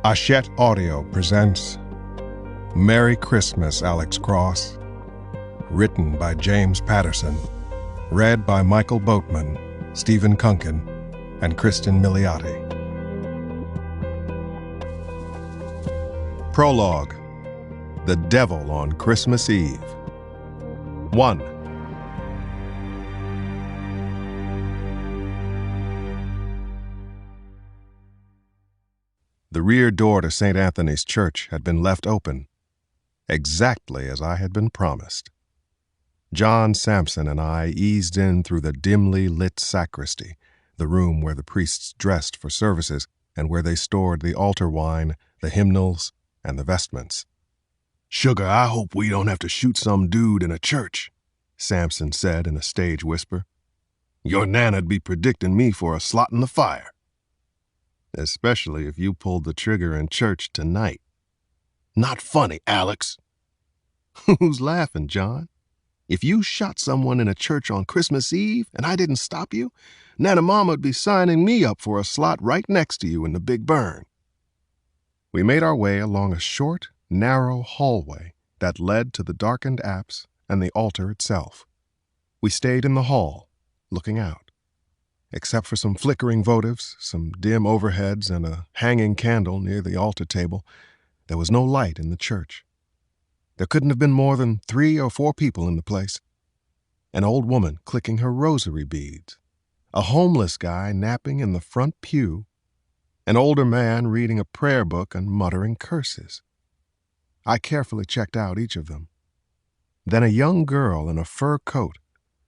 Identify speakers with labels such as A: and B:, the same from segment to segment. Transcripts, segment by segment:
A: Hachette Audio presents Merry Christmas, Alex Cross. Written by James Patterson. Read by Michael Boatman, Stephen Kunkin, and Kristen Milioti. Prologue: The Devil on Christmas Eve. 1. The rear door to St. Anthony's Church had been left open, exactly as I had been promised. John Sampson and I eased in through the dimly lit sacristy, the room where the priests dressed for services and where they stored the altar wine, the hymnals, and the vestments. "Sugar, I hope we don't have to shoot some dude in a church," Sampson said in a stage whisper. "Your Nana'd be predicting me for a slot in the fire." "Especially if you pulled the trigger in church tonight." "Not funny, Alex." "Who's laughing, John? If you shot someone in a church on Christmas Eve and I didn't stop you, Nana Mama would be signing me up for a slot right next to you in the Big Burn." We made our way along a short, narrow hallway that led to the darkened apse and the altar itself. We stayed in the hall, looking out. Except for some flickering votives, some dim overheads, and a hanging candle near the altar table, there was no light in the church. There couldn't have been more than 3 or 4 people in the place. An old woman clicking her rosary beads, a homeless guy napping in the front pew, an older man reading a prayer book and muttering curses. I carefully checked out each of them. Then a young girl in a fur coat,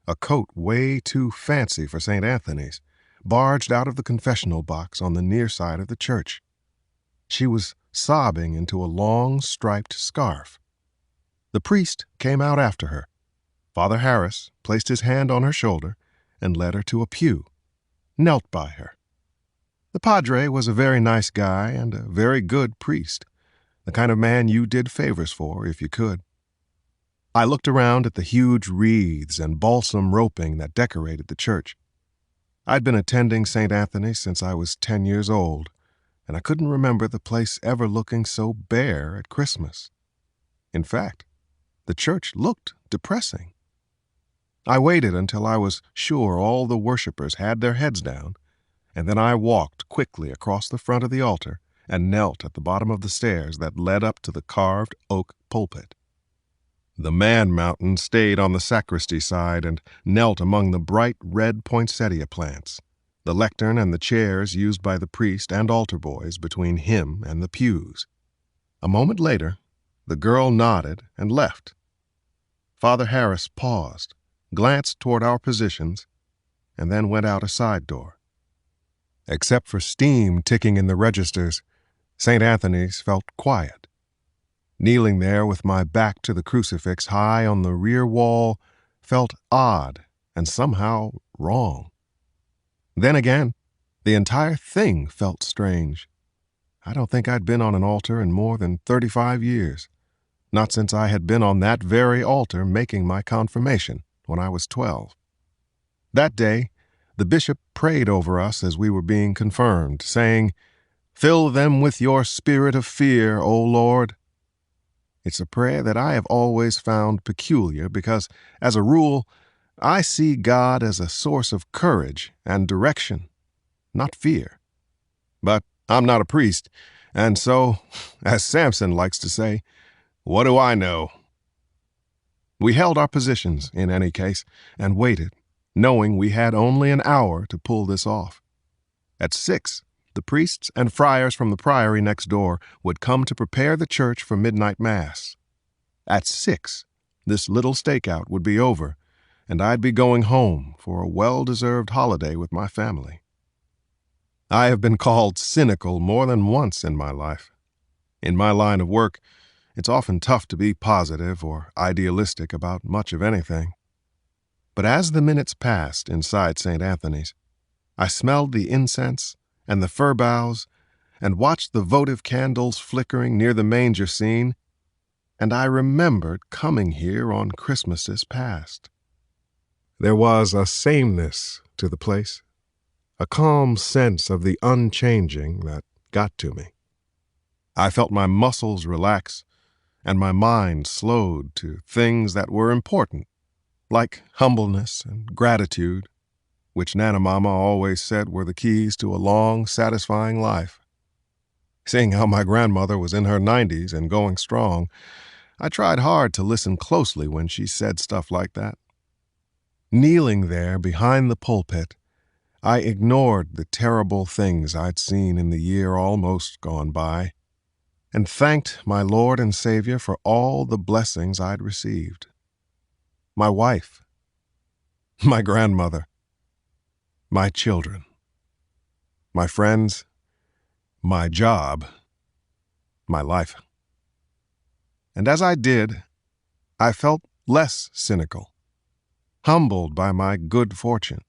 A: a coat way too fancy for St. Anthony's, barged out of the confessional box on the near side of the church. She was sobbing into a long striped scarf. The priest came out after her. Father Harris placed his hand on her shoulder and led her to a pew, knelt by her. The padre was a very nice guy and a very good priest, the kind of man you did favors for if you could. I looked around at the huge wreaths and balsam roping that decorated the church. I'd been attending St. Anthony's since I was 10 years old, and I couldn't remember the place ever looking so bare at Christmas. In fact, the church looked depressing. I waited until I was sure all the worshipers had their heads down, and then I walked quickly across the front of the altar and knelt at the bottom of the stairs that led up to the carved oak pulpit. The Man Mountain stayed on the sacristy side and knelt among the bright red poinsettia plants, the lectern and the chairs used by the priest and altar boys between him and the pews. A moment later, the girl nodded and left. Father Harris paused, glanced toward our positions, and then went out a side door. Except for steam ticking in the registers, St. Anthony's felt quiet. Kneeling there with my back to the crucifix high on the rear wall felt odd and somehow wrong. Then again, the entire thing felt strange. I don't think I'd been on an altar in more than 35 years, not since I had been on that very altar making my confirmation when I was 12. That day, the bishop prayed over us as we were being confirmed, saying, "Fill them with your spirit of fear, O Lord." It's a prayer that I have always found peculiar because, as a rule, I see God as a source of courage and direction, not fear. But I'm not a priest, and so, as Samson likes to say, what do I know? We held our positions, in any case, and waited, knowing we had only an hour to pull this off. At 6, the priests and friars from the priory next door would come to prepare the church for midnight mass. At 6, this little stakeout would be over, and I'd be going home for a well-deserved holiday with my family. I have been called cynical more than once in my life. In my line of work, it's often tough to be positive or idealistic about much of anything. But as the minutes passed inside St. Anthony's, I smelled the incense and the fir boughs, and watched the votive candles flickering near the manger scene, and I remembered coming here on Christmases past. There was a sameness to the place, a calm sense of the unchanging that got to me. I felt my muscles relax and my mind slowed to things that were important, like humbleness and gratitude, which Nana Mama always said were the keys to a long, satisfying life. Seeing how my grandmother was in her 90s and going strong, I tried hard to listen closely when she said stuff like that. Kneeling there behind the pulpit, I ignored the terrible things I'd seen in the year almost gone by and thanked my Lord and Savior for all the blessings I'd received. My wife, my grandmother, my children, my friends, my job, my life. And as I did, I felt less cynical, humbled by my good fortune.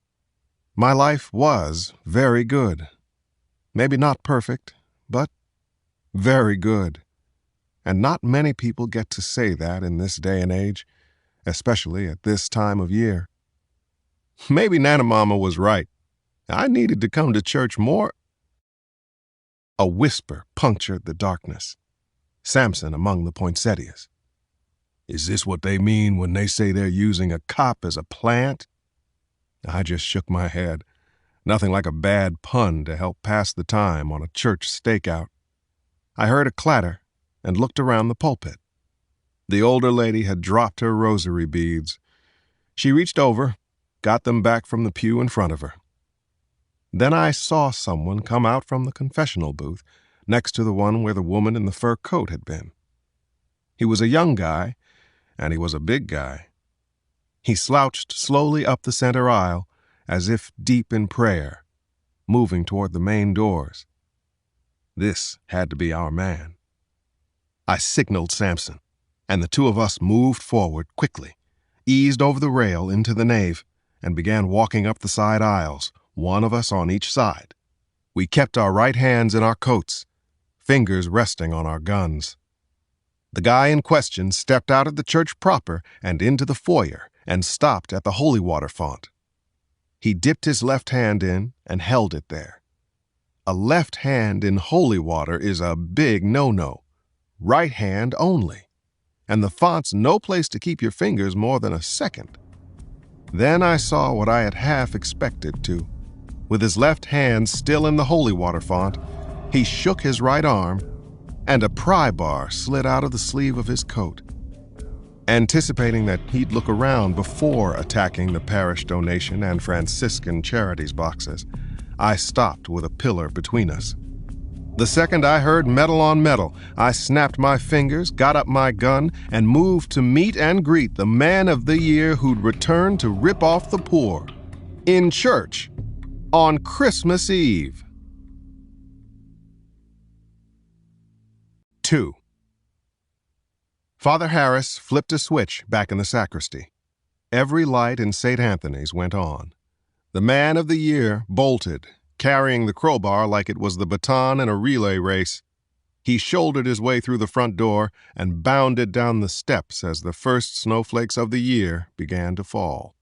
A: My life was very good. Maybe not perfect, but very good. And not many people get to say that in this day and age, especially at this time of year. Maybe Nana Mama was right. I needed to come to church more. A whisper punctured the darkness. Samson among the poinsettias. Is this what they mean when they say they're using a cop as a plant? I just shook my head. Nothing like a bad pun to help pass the time on a church stakeout. I heard a clatter and looked around the pulpit. The older lady had dropped her rosary beads. She reached over, got them back from the pew in front of her. Then I saw someone come out from the confessional booth next to the one where the woman in the fur coat had been. He was a young guy, and he was a big guy. He slouched slowly up the center aisle, as if deep in prayer, moving toward the main doors. This had to be our man. I signaled Samson, and the two of us moved forward quickly, eased over the rail into the nave, and began walking up the side aisles, one of us on each side. We kept our right hands in our coats, fingers resting on our guns. The guy in question stepped out of the church proper and into the foyer and stopped at the holy water font. He dipped his left hand in and held it there. A left hand in holy water is a big no-no. Right hand only. And the font's no place to keep your fingers more than a second. Then I saw what I had half expected to. With his left hand still in the holy water font, he shook his right arm, and a pry bar slid out of the sleeve of his coat. Anticipating that he'd look around before attacking the parish donation and Franciscan charities boxes, I stopped with a pillar between us. The second I heard metal on metal, I snapped my fingers, got up my gun, and moved to meet and greet the man of the year who'd returned to rip off the poor. In church. On Christmas Eve. 2. Father Harris flipped a switch back in the sacristy. Every light in St. Anthony's went on. The man of the year bolted, carrying the crowbar like it was the baton in a relay race. He shouldered his way through the front door and bounded down the steps as the first snowflakes of the year began to fall.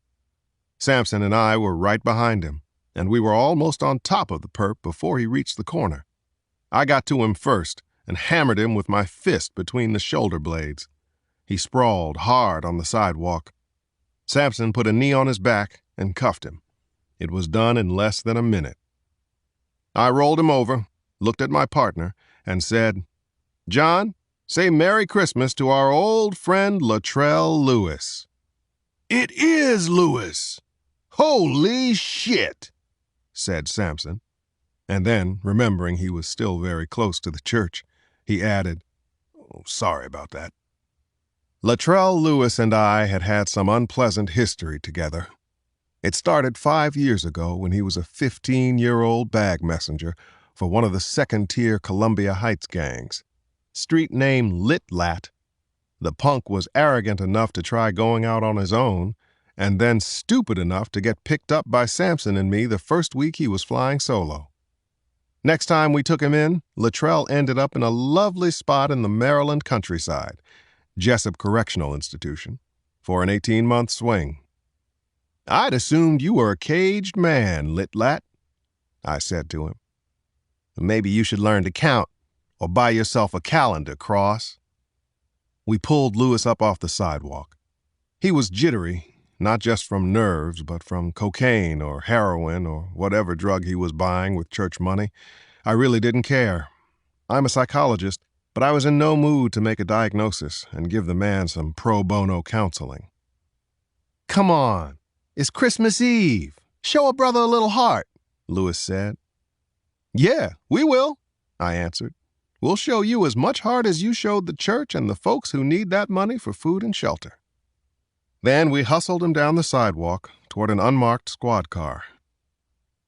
A: Samson and I were right behind him, and we were almost on top of the perp before he reached the corner. I got to him first and hammered him with my fist between the shoulder blades. He sprawled hard on the sidewalk. Samson put a knee on his back and cuffed him. It was done in less than a minute. I rolled him over, looked at my partner, and said, "John, say Merry Christmas to our old friend Latrell Lewis." "It is Lewis! Holy shit!" said Samson. And then, remembering he was still very close to the church, he added, "Oh, sorry about that." Latrell Lewis and I had had some unpleasant history together. It started 5 years ago when he was a 15-year-old bag messenger for one of the second-tier Columbia Heights gangs. Street name Lit Lat. The punk was arrogant enough to try going out on his own, and then stupid enough to get picked up by Samson and me the first week he was flying solo. Next time we took him in, Latrell ended up in a lovely spot in the Maryland countryside, Jessup Correctional Institution, for an 18-month swing. "I'd assumed you were a caged man, Lit Lat," I said to him. "Maybe you should learn to count, Or buy yourself a calendar, Cross." We pulled Lewis up off the sidewalk. He was jittery, not just from nerves, but from cocaine or heroin or whatever drug he was buying with church money. I really didn't care. I'm a psychologist, but I was in no mood to make a diagnosis and give the man some pro bono counseling. "Come on, it's Christmas Eve. Show a brother a little heart," Lewis said. "Yeah, we will," I answered. "We'll show you as much heart as you showed the church and the folks who need that money for food and shelter." Then we hustled him down the sidewalk toward an unmarked squad car.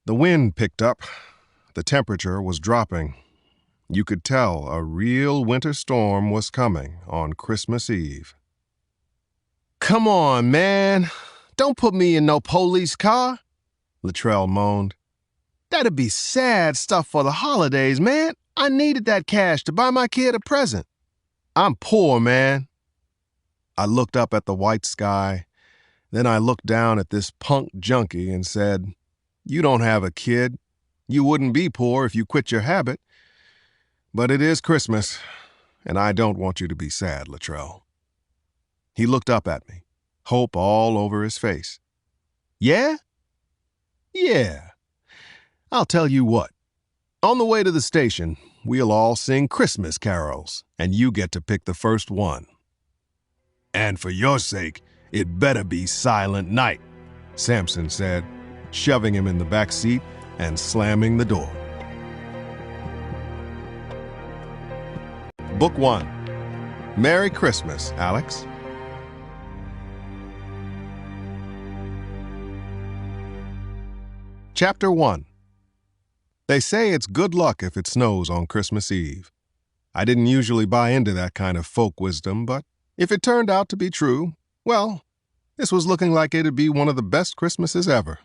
A: The wind picked up. The temperature was dropping. You could tell a real winter storm was coming on Christmas Eve. "Come on, man. Don't put me in no police car," Latrell moaned. "That'd be sad stuff for the holidays, man. I needed that cash to buy my kid a present. I'm poor, man." I looked up at the white sky. Then I looked down at this punk junkie and said, "You don't have a kid. You wouldn't be poor if you quit your habit. But it is Christmas, and I don't want you to be sad, Latrell." He looked up at me, hope all over his face. "Yeah? Yeah. I'll tell you what. On the way to the station, we'll all sing Christmas carols, and you get to pick the first one. And for your sake, it better be Silent Night," Samson said, shoving him in the back seat and slamming the door. Book 1. Merry Christmas, Alex. Chapter 1. They say it's good luck if it snows on Christmas Eve. I didn't usually buy into that kind of folk wisdom, but if it turned out to be true, well, this was looking like it'd be one of the best Christmases ever.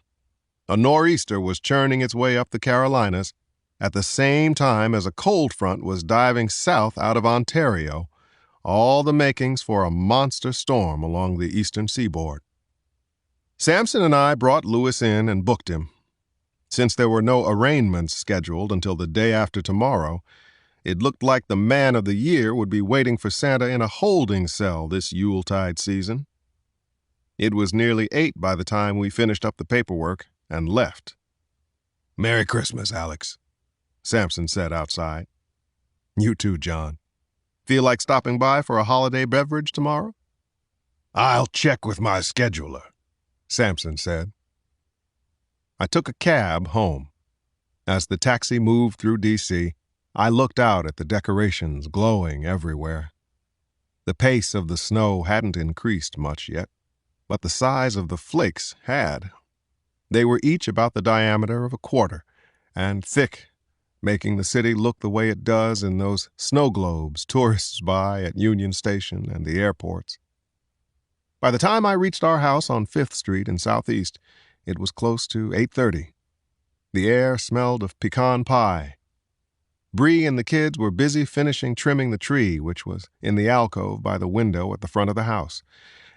A: A nor'easter was churning its way up the Carolinas at the same time as a cold front was diving south out of Ontario, all the makings for a monster storm along the eastern seaboard. Samson and I brought Lewis in and booked him. Since there were no arraignments scheduled until the day after tomorrow, it looked like the man of the year would be waiting for Santa in a holding cell this Yuletide season. It was nearly 8 by the time we finished up the paperwork and left. "Merry Christmas, Alex," Samson said outside. "You too, John. Feel like stopping by for a holiday beverage tomorrow?" "I'll check with my scheduler," Samson said. I took a cab home. As the taxi moved through D.C., I looked out at the decorations glowing everywhere. The pace of the snow hadn't increased much yet, but the size of the flakes had. They were each about the diameter of a quarter and thick, making the city look the way it does in those snow globes tourists buy at Union Station and the airports. By the time I reached our house on 5th Street in Southeast, it was close to 8:30. The air smelled of pecan pie. Bree and the kids were busy finishing trimming the tree, which was in the alcove by the window at the front of the house.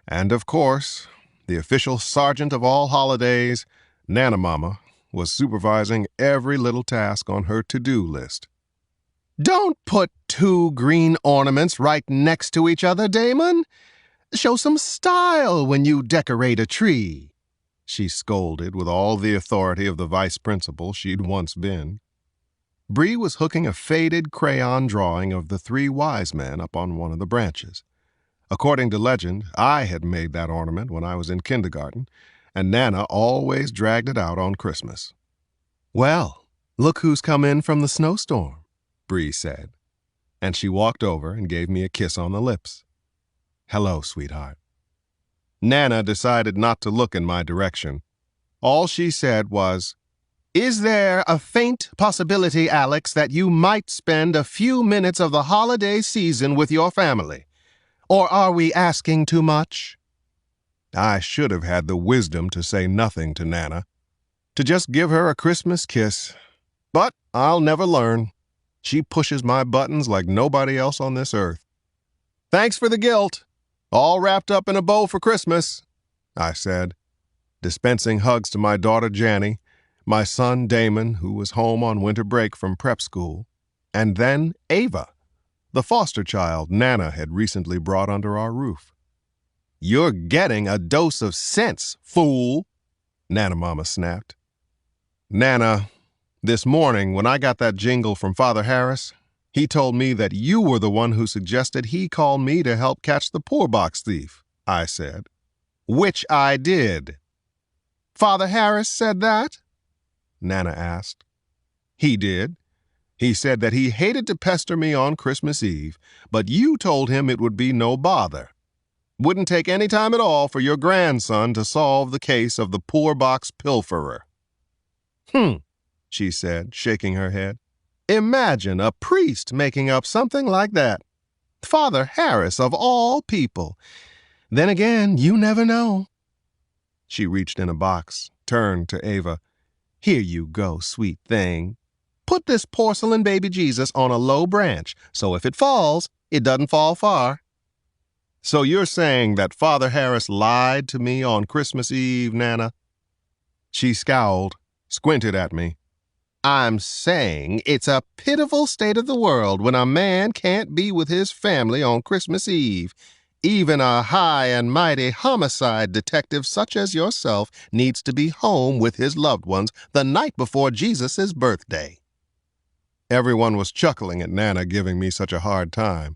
A: And, of course, the official sergeant of all holidays, Nana Mama, was supervising every little task on her to-do list. "Don't put 2 green ornaments right next to each other, Damon. Show some style when you decorate a tree," she scolded with all the authority of the vice principal she'd once been. Bree was hooking a faded crayon drawing of the 3 wise men up on one of the branches. According to legend, I had made that ornament when I was in kindergarten, and Nana always dragged it out on Christmas. "Well, look who's come in from the snowstorm," Bree said, and she walked over and gave me a kiss on the lips. "Hello, sweetheart." Nana decided not to look in my direction. All she said was, "Is there a faint possibility, Alex, that you might spend a few minutes of the holiday season with your family? Or are we asking too much?" I should have had the wisdom to say nothing to Nana, to just give her a Christmas kiss. But I'll never learn. She pushes my buttons like nobody else on this earth. "Thanks for the guilt. All wrapped up in a bow for Christmas," I said, dispensing hugs to my daughter Jannie, my son Damon, who was home on winter break from prep school, And then Ava, the foster child Nana had recently brought under our roof. "You're getting a dose of sense, fool," Nana Mama snapped. "Nana, this morning when I got that jingle from Father Harris, he told me that you were the one who suggested he call me to help catch the poor box thief," I said. "Which I did." "Father Harris said that?" Nana asked. "He did. He said that he hated to pester me on Christmas Eve, but you told him it would be no bother. Wouldn't take any time at all for your grandson to solve the case of the poor box pilferer." She said, shaking her head. "Imagine a priest making up something like that. Father Harris, of all people. Then again, you never know." She reached in a box, turned to Ava. "Here you go, sweet thing. Put this porcelain baby Jesus on a low branch, so if it falls, it doesn't fall far." "So you're saying that Father Harris lied to me on Christmas Eve, Nana?" She scowled, squinted at me. "I'm saying it's a pitiful state of the world when a man can't be with his family on Christmas Eve. Even a high and mighty homicide detective such as yourself needs to be home with his loved ones the night before Jesus' birthday." Everyone was chuckling at Nana giving me such a hard time.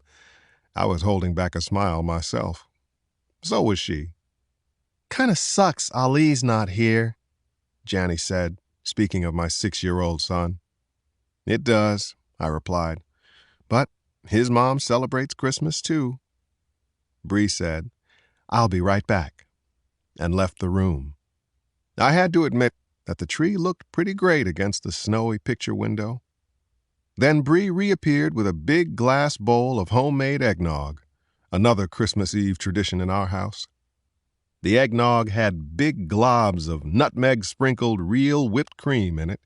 A: I was holding back a smile myself. So was she. "Kinda sucks Ali's not here," Janny said, speaking of my 6-year-old son. "It does," I replied. "But his mom celebrates Christmas too." Bree said, "I'll be right back," and left the room. I had to admit that the tree looked pretty great against the snowy picture window. Then Bree reappeared with a big glass bowl of homemade eggnog, another Christmas Eve tradition in our house. The eggnog had big globs of nutmeg-sprinkled real whipped cream in it,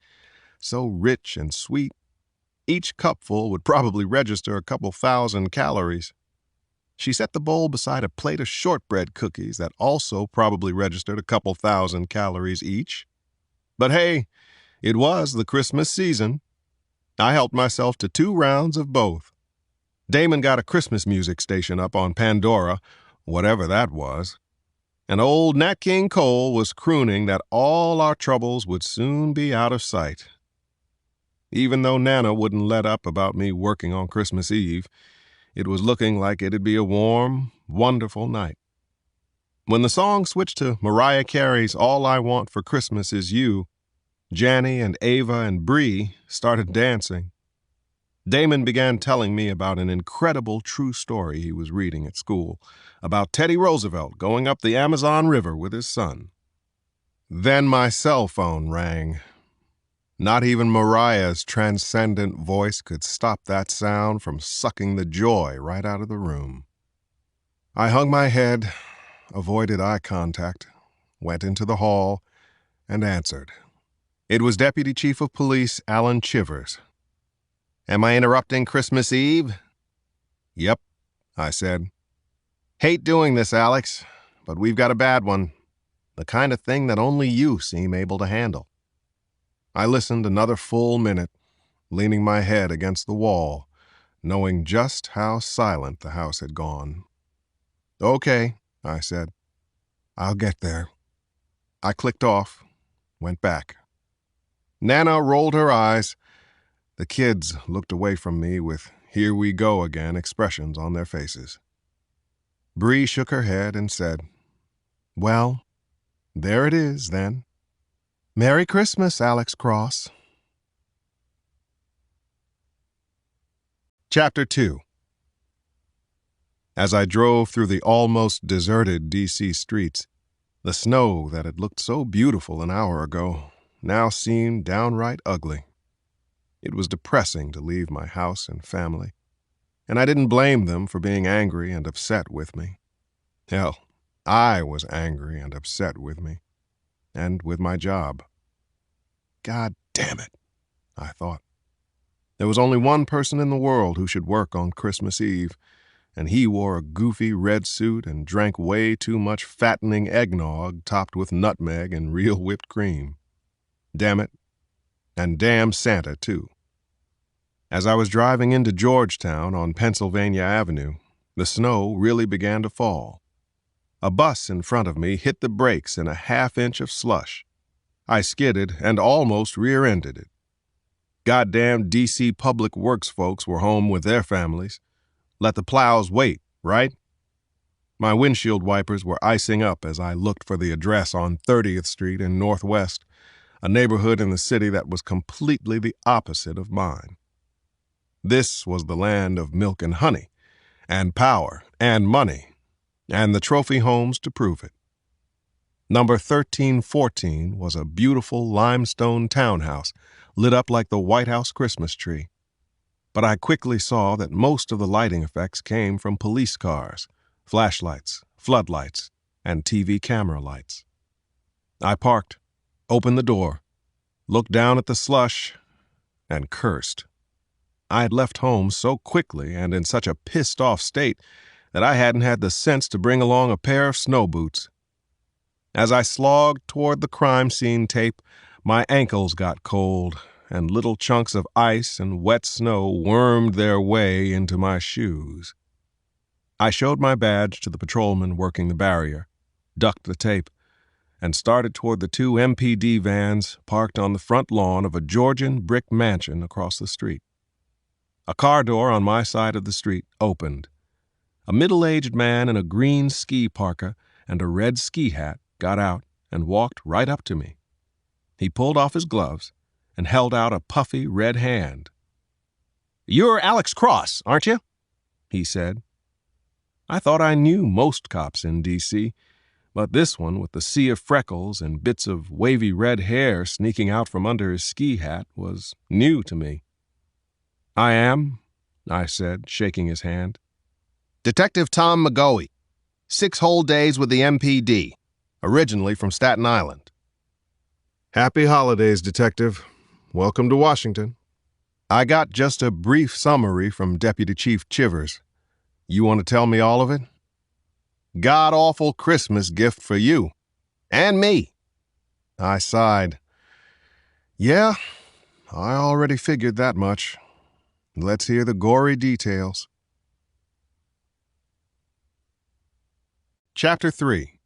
A: so rich and sweet. Each cupful would probably register a couple thousand calories. She set the bowl beside a plate of shortbread cookies that also probably registered a couple thousand calories each. But hey, it was the Christmas season. I helped myself to 2 rounds of both. Damon got a Christmas music station up on Pandora, whatever that was. And old Nat King Cole was crooning that all our troubles would soon be out of sight. Even though Nana wouldn't let up about me working on Christmas Eve, it was looking like it'd be a warm, wonderful night. When the song switched to Mariah Carey's All I Want for Christmas Is You, Janny and Ava and Bree started dancing. Damon began telling me about an incredible true story he was reading at school, about Teddy Roosevelt going up the Amazon River with his son. Then my cell phone rang. Not even Mariah's transcendent voice could stop that sound from sucking the joy right out of the room. I hung my head, avoided eye contact, went into the hall, and answered. It was Deputy Chief of Police Alan Chivers. "Am I interrupting Christmas Eve?" "Yep," I said. "Hate doing this, Alex, but we've got a bad one. The kind of thing that only you seem able to handle." I listened another full minute, leaning my head against the wall, knowing just how silent the house had gone. "Okay," I said. "I'll get there." I clicked off, went back. Nana rolled her eyes. The kids looked away from me with "here we go again" expressions on their faces. Bree shook her head and said, "Well, there it is, then. Merry Christmas, Alex Cross." Chapter 2. As I drove through the almost deserted D.C. streets, the snow that had looked so beautiful an hour ago now seemed downright ugly. It was depressing to leave my house and family, and I didn't blame them for being angry and upset with me. Hell, I was angry and upset with me, and with my job. God damn it, I thought. There was only one person in the world who should work on Christmas Eve, and he wore a goofy red suit and drank way too much fattening eggnog topped with nutmeg and real whipped cream. Damn it. And damn Santa, too. As I was driving into Georgetown on Pennsylvania Avenue, the snow really began to fall. A bus in front of me hit the brakes in a half-inch of slush. I skidded and almost rear-ended it. Goddamn D.C. Public Works folks were home with their families. Let the plows wait, right? My windshield wipers were icing up as I looked for the address on 30th Street in Northwest, a neighborhood in the city that was completely the opposite of mine. This was the land of milk and honey, and power, and money, and the trophy homes to prove it. Number 1314 was a beautiful limestone townhouse lit up like the White House Christmas tree. But I quickly saw that most of the lighting effects came from police cars, flashlights, floodlights, and TV camera lights. I parked, opened the door, looked down at the slush, and cursed. I had left home so quickly and in such a pissed-off state that I hadn't had the sense to bring along a pair of snow boots. As I slogged toward the crime scene tape, my ankles got cold, and little chunks of ice and wet snow wormed their way into my shoes. I showed my badge to the patrolman working the barrier, ducked the tape, and started toward the two MPD vans parked on the front lawn of a Georgian brick mansion across the street. A car door on my side of the street opened. A middle-aged man in a green ski parka and a red ski hat got out and walked right up to me. He pulled off his gloves and held out a puffy red hand. "You're Alex Cross, aren't you?" he said. I thought I knew most cops in D.C., but this one with the sea of freckles and bits of wavy red hair sneaking out from under his ski hat was new to me. "I am," I said, shaking his hand. "Detective Tom McGoey. 6 whole days with the MPD. Originally from Staten Island." "Happy holidays, Detective. Welcome to Washington." I got just a brief summary from Deputy Chief Chivers. "You want to tell me all of it?" "God-awful Christmas gift for you. And me." I sighed. "Yeah, I already figured that much. Let's hear the gory details." Chapter 3.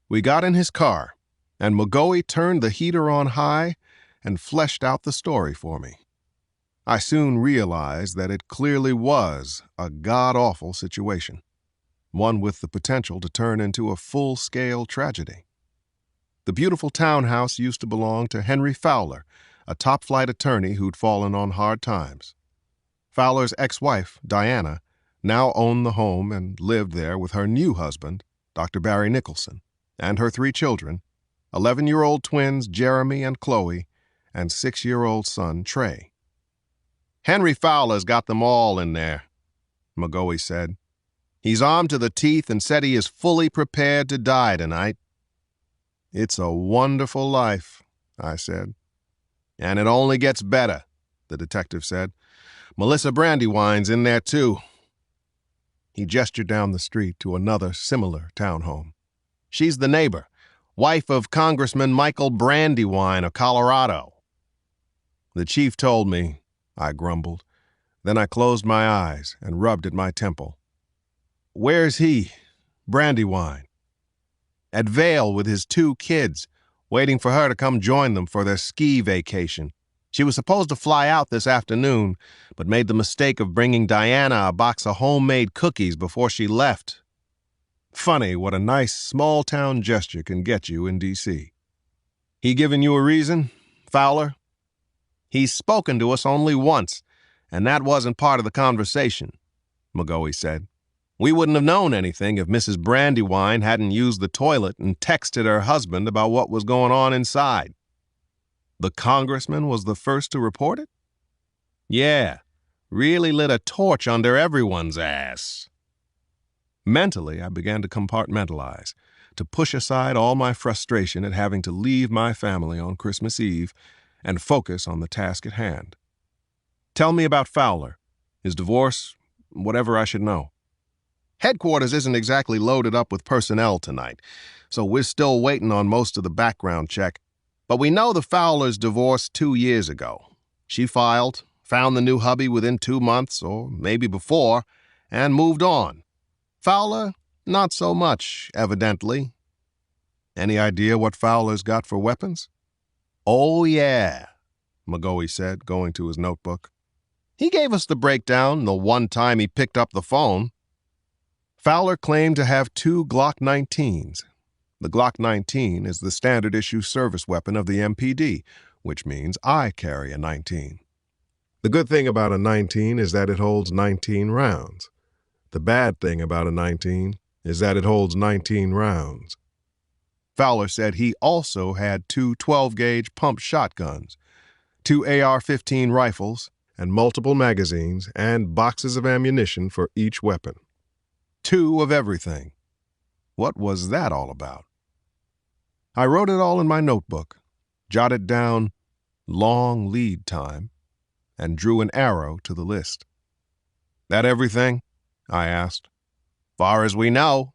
A: We got in his car, and McGoey turned the heater on high and fleshed out the story for me. I soon realized that it clearly was a god-awful situation, one with the potential to turn into a full-scale tragedy. The beautiful townhouse used to belong to Henry Fowler, a top-flight attorney who'd fallen on hard times. Fowler's ex-wife, Diana, now owned the home and lived there with her new husband, Dr. Barry Nicholson, and her 3 children, 11-year-old twins Jeremy and Chloe, and 6-year-old son Trey. "Henry Fowler's got them all in there," McGoey said. "He's armed to the teeth and said he is fully prepared to die tonight." "It's a wonderful life," I said. "And it only gets better," the detective said. "Melissa Brandywine's in there, too." He gestured down the street to another similar townhome. "She's the neighbor, wife of Congressman Michael Brandywine of Colorado." "The chief told me," I grumbled. Then I closed my eyes and rubbed at my temple. "Where's he, Brandywine?" "At Vail with his 2 kids, waiting for her to come join them for their ski vacation. She was supposed to fly out this afternoon, but made the mistake of bringing Diana a box of homemade cookies before she left." Funny what a nice small-town gesture can get you in D.C. "He given you a reason, Fowler?" "He's spoken to us only once, and that wasn't part of the conversation," McGoey said. "We wouldn't have known anything if Mrs. Brandywine hadn't used the toilet and texted her husband about what was going on inside." "The congressman was the first to report it?" "Yeah, really lit a torch under everyone's ass." Mentally, I began to compartmentalize, to push aside all my frustration at having to leave my family on Christmas Eve and focus on the task at hand. "Tell me about Fowler, his divorce, whatever I should know." "Headquarters isn't exactly loaded up with personnel tonight, so we're still waiting on most of the background check. But we know the Fowlers divorced 2 years ago. She filed, found the new hubby within 2 months, or maybe before, and moved on. Fowler, not so much, evidently. Any idea what Fowler's got for weapons? Oh, yeah, McGoey said, going to his notebook. He gave us the breakdown the one time he picked up the phone. Fowler claimed to have 2 Glock 19s. The Glock 19 is the standard issue service weapon of the MPD, which means I carry a 19. The good thing about a 19 is that it holds 19 rounds. The bad thing about a 19 is that it holds 19 rounds. Fowler said he also had 2 12-gauge pump shotguns, 2 AR-15 rifles, and multiple magazines and boxes of ammunition for each weapon. 2 of everything. What was that all about? I wrote it all in my notebook, jotted down long lead time, and drew an arrow to the list. That everything? I asked. Far as we know.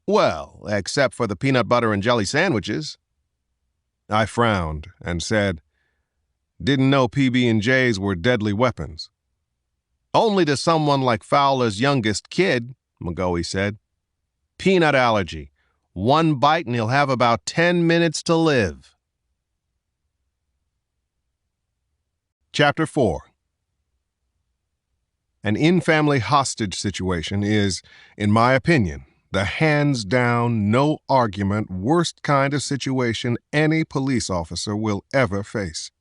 A: Well, except for the peanut butter and jelly sandwiches. I frowned and said, didn't know PB&Js were deadly weapons. Only to someone like Fowler's youngest kid, McGoey said. Peanut allergy. 1 bite and he'll have about 10 minutes to live. Chapter 4. An in-family hostage situation is, in my opinion, the hands-down, no-argument, worst kind of situation any police officer will ever face.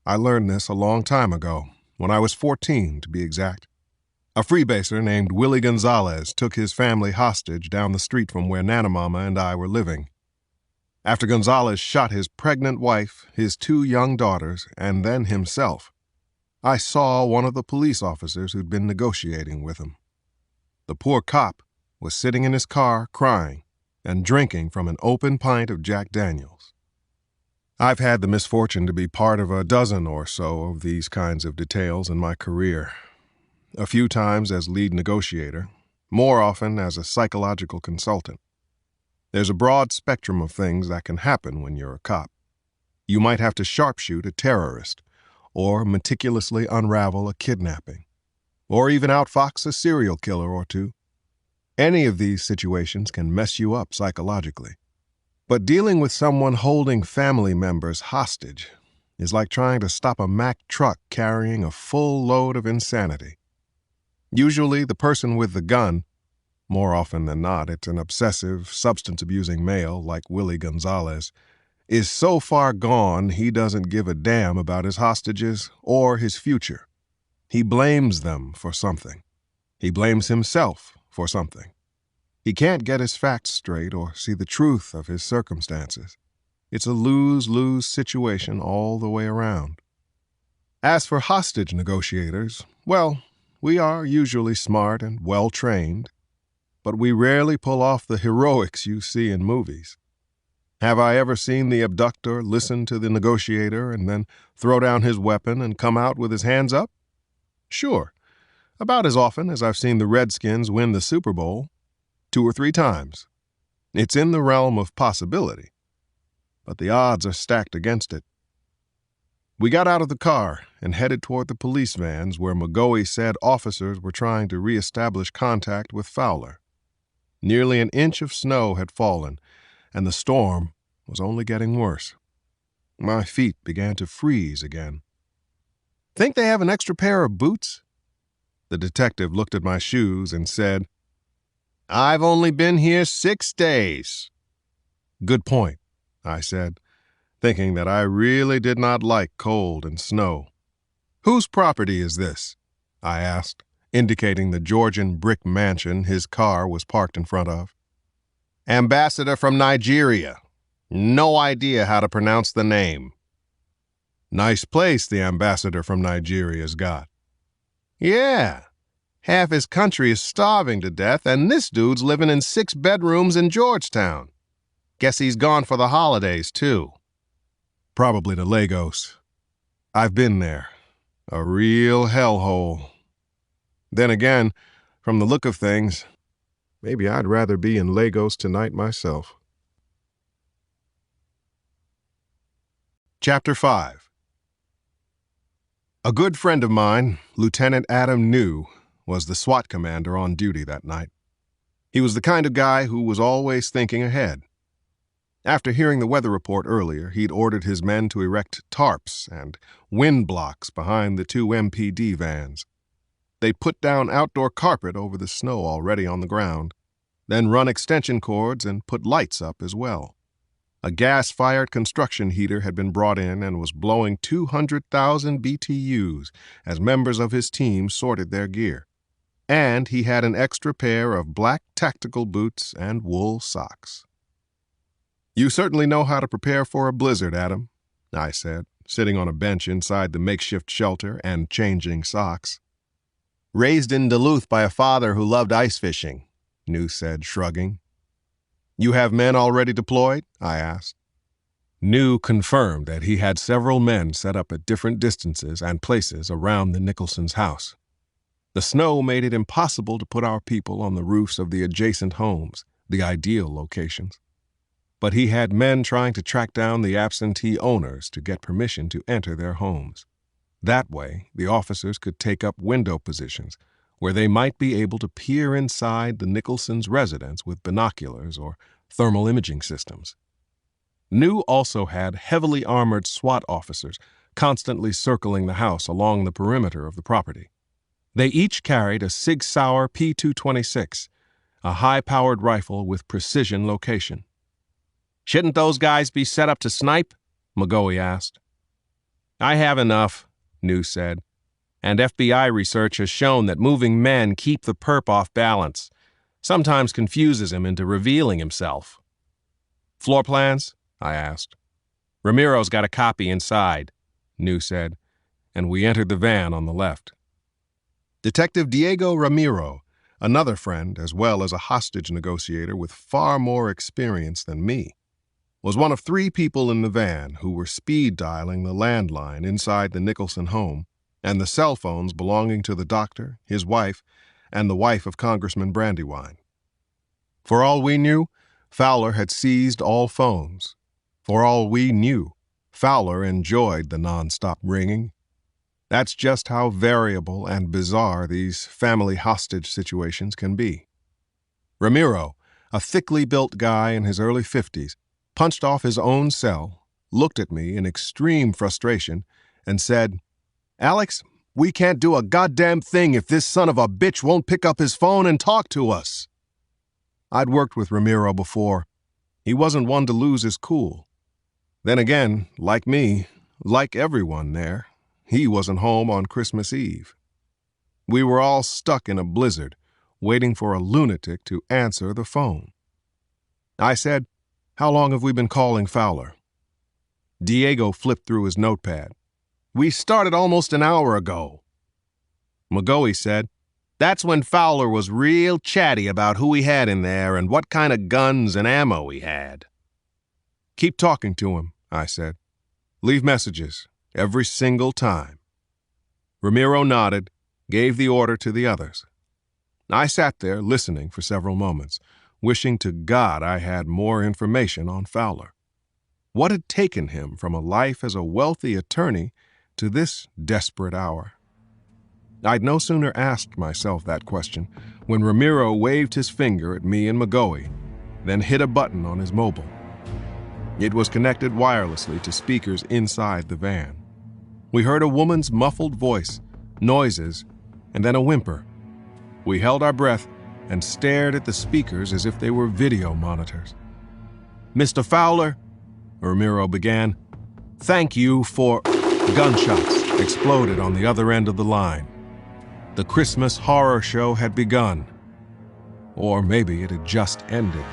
A: I learned this a long time ago, when I was 14 to be exact. A freebaser named Willie Gonzalez took his family hostage down the street from where Nanamama and I were living. After Gonzalez shot his pregnant wife, his 2 young daughters, and then himself, I saw one of the police officers who'd been negotiating with him. The poor cop was sitting in his car crying and drinking from an open pint of Jack Daniels. I've had the misfortune to be part of a dozen or so of these kinds of details in my career. A few times as lead negotiator, more often as a psychological consultant. There's a broad spectrum of things that can happen when you're a cop. You might have to sharpshoot a terrorist, or meticulously unravel a kidnapping, or even outfox a serial killer or 2. Any of these situations can mess you up psychologically. But dealing with someone holding family members hostage is like trying to stop a Mack truck carrying a full load of insanity. Usually the person with the gun, more often than not it's an obsessive, substance-abusing male like Willie Gonzalez, is so far gone he doesn't give a damn about his hostages or his future. He blames them for something. He blames himself for something. He can't get his facts straight or see the truth of his circumstances. It's a lose-lose situation all the way around. As for hostage negotiators, well, we are usually smart and well-trained, but we rarely pull off the heroics you see in movies. Have I ever seen the abductor listen to the negotiator and then throw down his weapon and come out with his hands up? Sure, about as often as I've seen the Redskins win the Super Bowl, 2 or 3 times. It's in the realm of possibility, but the odds are stacked against it. We got out of the car and headed toward the police vans where McGoey said officers were trying to reestablish contact with Fowler. Nearly an inch of snow had fallen, and the storm was only getting worse. My feet began to freeze again. Think they have an extra pair of boots? The detective looked at my shoes and said, I've only been here 6 days. Good point, I said, thinking that I really did not like cold and snow. Whose property is this? I asked, indicating the Georgian brick mansion his car was parked in front of. Ambassador from Nigeria. No idea how to pronounce the name. Nice place the ambassador from Nigeria's got. Yeah. Half his country is starving to death, and this dude's living in 6 bedrooms in Georgetown. Guess he's gone for the holidays, too. Probably to Lagos. I've been there. A real hellhole. Then again, from the look of things, maybe I'd rather be in Lagos tonight myself. Chapter 5. A good friend of mine, Lieutenant Adam New, was the SWAT commander on duty that night. He was the kind of guy who was always thinking ahead. After hearing the weather report earlier, he'd ordered his men to erect tarps and wind blocks behind the 2 MPD vans. They'd put down outdoor carpet over the snow already on the ground, then run extension cords and put lights up as well. A gas-fired construction heater had been brought in and was blowing 200,000 BTUs as members of his team sorted their gear. And he had an extra pair of black tactical boots and wool socks. "You certainly know how to prepare for a blizzard, Adam," I said, sitting on a bench inside the makeshift shelter and changing socks. "Raised in Duluth by a father who loved ice fishing," New said, shrugging. "You have men already deployed?" I asked. New confirmed that he had several men set up at different distances and places around the Nicholsons' house. The snow made it impossible to put our people on the roofs of the adjacent homes, the ideal locations. But he had men trying to track down the absentee owners to get permission to enter their homes. That way, the officers could take up window positions where they might be able to peer inside the Nicholsons' residence with binoculars or thermal imaging systems. New also had heavily armored SWAT officers constantly circling the house along the perimeter of the property. They each carried a Sig Sauer P226, a high-powered rifle with precision location. "Shouldn't those guys be set up to snipe?" McGoey asked. "I have enough," New said, "and FBI research has shown that moving men keep the perp off balance, sometimes confuses him into revealing himself." "Floor plans?" I asked. "Ramiro's got a copy inside," New said, and we entered the van on the left. Detective Diego Ramiro, another friend as well as a hostage negotiator with far more experience than me, was one of 3 people in the van who were speed dialing the landline inside the Nicholson home and the cell phones belonging to the doctor, his wife, and the wife of Congressman Brandywine. For all we knew, Fowler had seized all phones. For all we knew, Fowler enjoyed the nonstop ringing. That's just how variable and bizarre these family hostage situations can be. Ramiro, a thickly built guy in his early 50s, punched off his own cell, looked at me in extreme frustration, and said, "Alex, we can't do a goddamn thing if this son of a bitch won't pick up his phone and talk to us." I'd worked with Ramiro before. He wasn't one to lose his cool. Then again, like me, like everyone there, he wasn't home on Christmas Eve. We were all stuck in a blizzard, waiting for a lunatic to answer the phone. I said, "How long have we been calling Fowler?" Diego flipped through his notepad. "We started almost an hour ago." McGoey said, "That's when Fowler was real chatty about who he had in there and what kind of guns and ammo he had." "Keep talking to him," I said. "Leave messages, every single time." Ramiro nodded, gave the order to the others. I sat there listening for several moments, wishing to God I had more information on Fowler. What had taken him from a life as a wealthy attorney to this desperate hour? I'd no sooner asked myself that question when Ramiro waved his finger at me and McGoey, then hit a button on his mobile. It was connected wirelessly to speakers inside the van. We heard a woman's muffled voice, noises, and then a whimper. We held our breath and stared at the speakers as if they were video monitors. "Mr. Fowler," Ramiro began, "thank you for—" Gunshots exploded on the other end of the line. The Christmas horror show had begun. Or maybe it had just ended.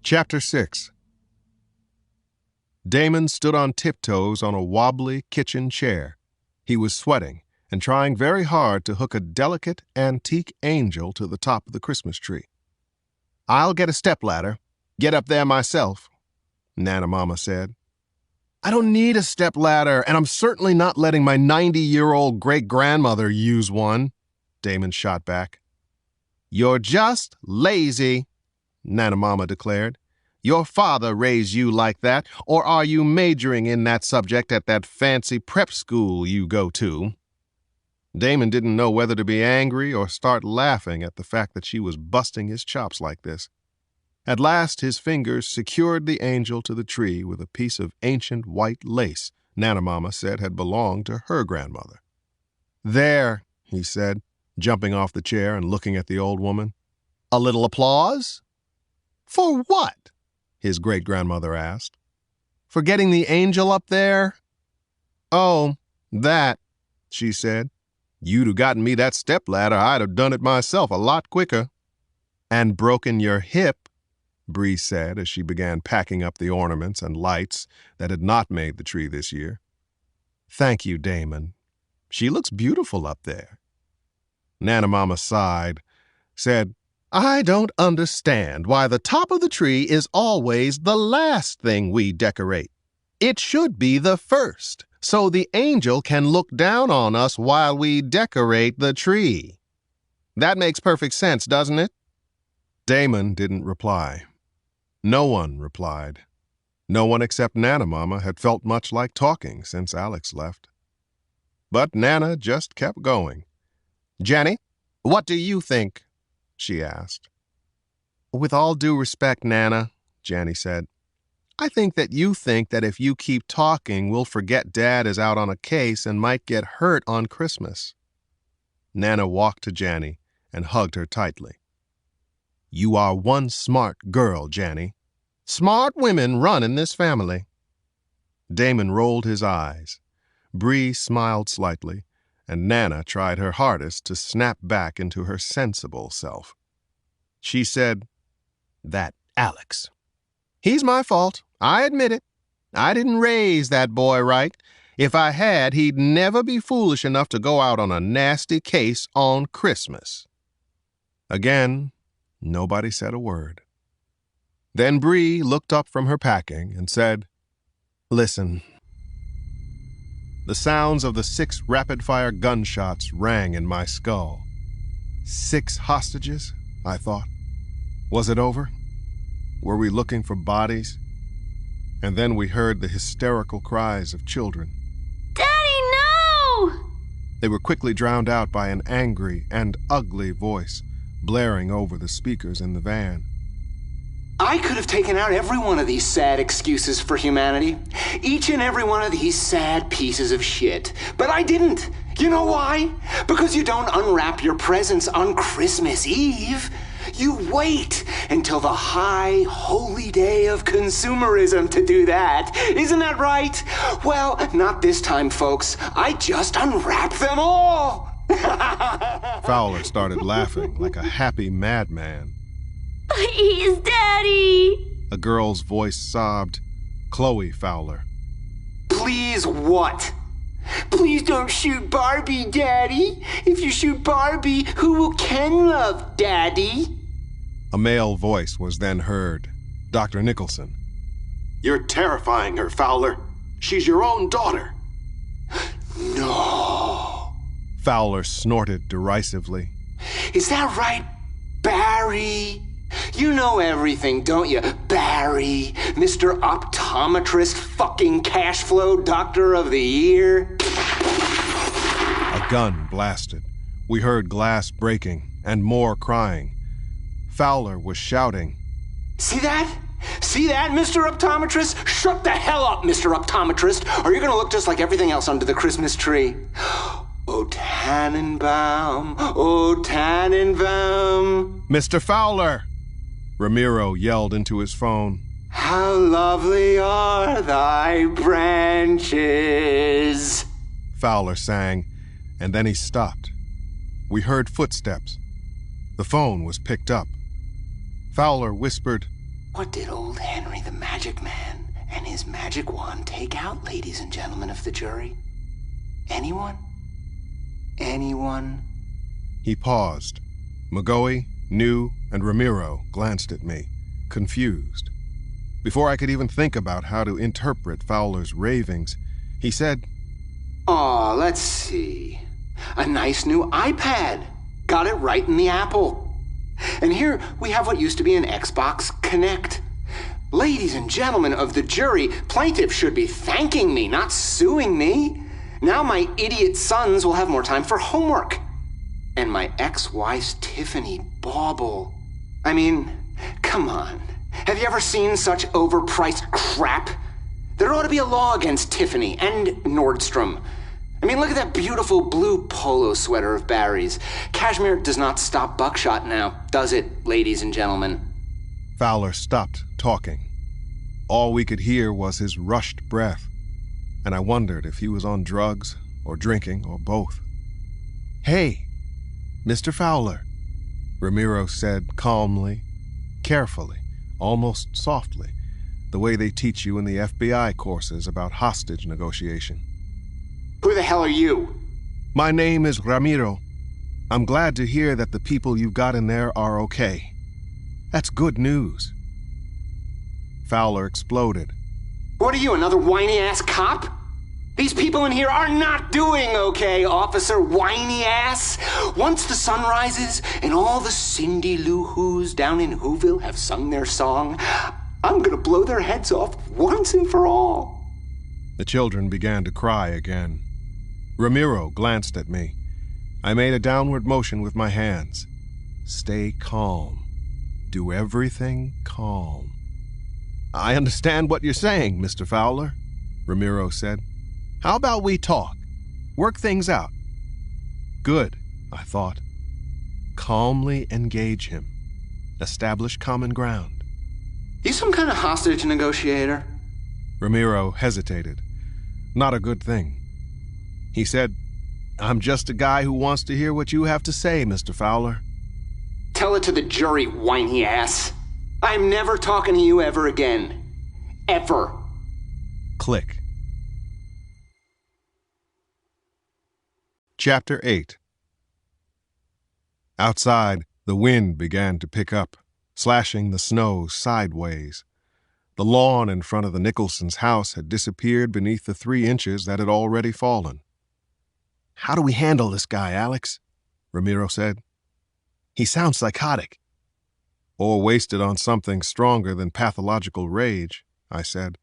A: Chapter 6. Damon stood on tiptoes on a wobbly kitchen chair. He was sweating and trying very hard to hook a delicate antique angel to the top of the Christmas tree. "I'll get a stepladder. Get up there myself," Nana Mama said. "I don't need a stepladder, and I'm certainly not letting my 90-year-old great-grandmother use one," Damon shot back. "You're just lazy," Nana Mama declared. Your father raised you like that, or are you majoring in that subject at that fancy prep school you go to?" Damon didn't know whether to be angry or start laughing at the fact that she was busting his chops like this. At last his fingers secured the angel to the tree with a piece of ancient white lace Nana-Mama said had belonged to her grandmother. "There," he said, jumping off the chair and looking at the old woman. "A little applause?" "For what?" his great-grandmother asked. "For getting the angel up there?" "Oh, that," she said. "You'd have gotten me that stepladder, I'd have done it myself a lot quicker." "And broken your hip," Bree said as she began packing up the ornaments and lights that had not made the tree this year. "Thank you, Damon. She looks beautiful up there." Nana-Mama sighed, said, "I don't understand why the top of the tree is always the last thing we decorate. It should be the first, so the angel can look down on us while we decorate the tree. That makes perfect sense, doesn't it?" Damon didn't reply. No one replied. No one except Nana-Mama had felt much like talking since Alex left. But Nana just kept going. "Jenny, what do you think?" she asked. "With all due respect, Nana," Jenny said, "I think that you think that if you keep talking, we'll forget Dad is out on a case and might get hurt on Christmas." Nana walked to Janny and hugged her tightly. "You are one smart girl, Janny. Smart women run in this family." Damon rolled his eyes. Bree smiled slightly, and Nana tried her hardest to snap back into her sensible self. She said, "That Alex. He's my fault. I admit it. I didn't raise that boy right. If I had, he'd never be foolish enough to go out on a nasty case on Christmas." Again, nobody said a word. Then Bree looked up from her packing and said, "Listen." The sounds of the 6 rapid-fire gunshots rang in my skull. 6 hostages, I thought. Was it over? Were we looking for bodies? And then we heard the hysterical cries of children.
B: "Daddy, no!"
A: They were quickly drowned out by an angry and ugly voice blaring over the speakers in the van.
C: I could have taken out every one of these sad excuses for humanity. Each and every one of these sad pieces of shit. But I didn't. You know why? Because you don't unwrap your presents on Christmas Eve. You wait until the high, holy day of consumerism to do that. Isn't that right? Well, not this time, folks. I just unwrapped them all.
A: Fowler started laughing like a happy madman.
B: "Please, Daddy!"
A: A girl's voice sobbed. Chloe Fowler.
C: Please what? Please don't shoot Barbie, Daddy. If you shoot Barbie, who will Ken love, Daddy?
A: A male voice was then heard. Dr. Nicholson. "You're terrifying her, Fowler. She's your own daughter."
C: No.
A: Fowler snorted derisively.
C: Is that right, Barry? You know everything, don't you, Barry? Mr. Optometrist, fucking cash flow doctor of the year?
A: A gun blasted. We heard glass breaking and more crying. Fowler was shouting.
C: See that? See that, Mr. Optometrist? Shut the hell up, Mr. Optometrist, or you're gonna look just like everything else under the Christmas tree. Oh, Tannenbaum, oh, Tannenbaum.
A: "Mr. Fowler!" Ramiro yelled into his phone.
C: How lovely are thy branches.
A: Fowler sang, and then he stopped. We heard footsteps. The phone was picked up. Fowler whispered,
C: What did old Henry the Magic Man and his magic wand take out, ladies and gentlemen of the jury? Anyone? Anyone?
A: He paused. McGoey, New, and Ramiro glanced at me, confused. Before I could even think about how to interpret Fowler's ravings, he said,
C: Aw, let's see. A nice new iPad. Got it right in the apple. And here we have what used to be an Xbox Connect. Ladies and gentlemen of the jury, plaintiff should be thanking me, not suing me. Now my idiot sons will have more time for homework. And my ex-wife's Tiffany bauble. I mean, come on. Have you ever seen such overpriced crap? There ought to be a law against Tiffany and Nordstrom. I mean, look at that beautiful blue polo sweater of Barry's. Cashmere does not stop buckshot now, does it, ladies and gentlemen?
A: Fowler stopped talking. All we could hear was his rushed breath, and I wondered if he was on drugs or drinking or both. "Hey, Mr. Fowler," Ramiro said calmly, carefully, almost softly, the way they teach you in the FBI courses about hostage negotiation.
C: Who the hell are you?
A: "My name is Ramiro. I'm glad to hear that the people you've got in there are okay. That's good news." Fowler exploded.
C: What are you, another whiny-ass cop? These people in here are not doing okay, Officer Whiny Ass. Once the sun rises and all the Cindy Lou Who's down in Whoville have sung their song, I'm gonna blow their heads off once and for all.
A: The children began to cry again. Ramiro glanced at me. I made a downward motion with my hands. Stay calm. Do everything calm. "I understand what you're saying, Mr. Fowler," Ramiro said. "How about we talk? Work things out." Good, I thought. Calmly engage him. Establish common ground.
C: You some kind of hostage negotiator?
A: Ramiro hesitated. Not a good thing. He said, "I'm just a guy who wants to hear what you have to say, Mr. Fowler."
C: Tell it to the jury, whiny ass. I'm never talking to you ever again. Ever.
A: Click. Chapter 8. Outside, the wind began to pick up, slashing the snow sideways. The lawn in front of the Nicholsons' house had disappeared beneath the 3 inches that had already fallen. "How do we handle this guy, Alex?" Ramiro said. "He sounds psychotic." "Or wasted on something stronger than pathological rage," I said.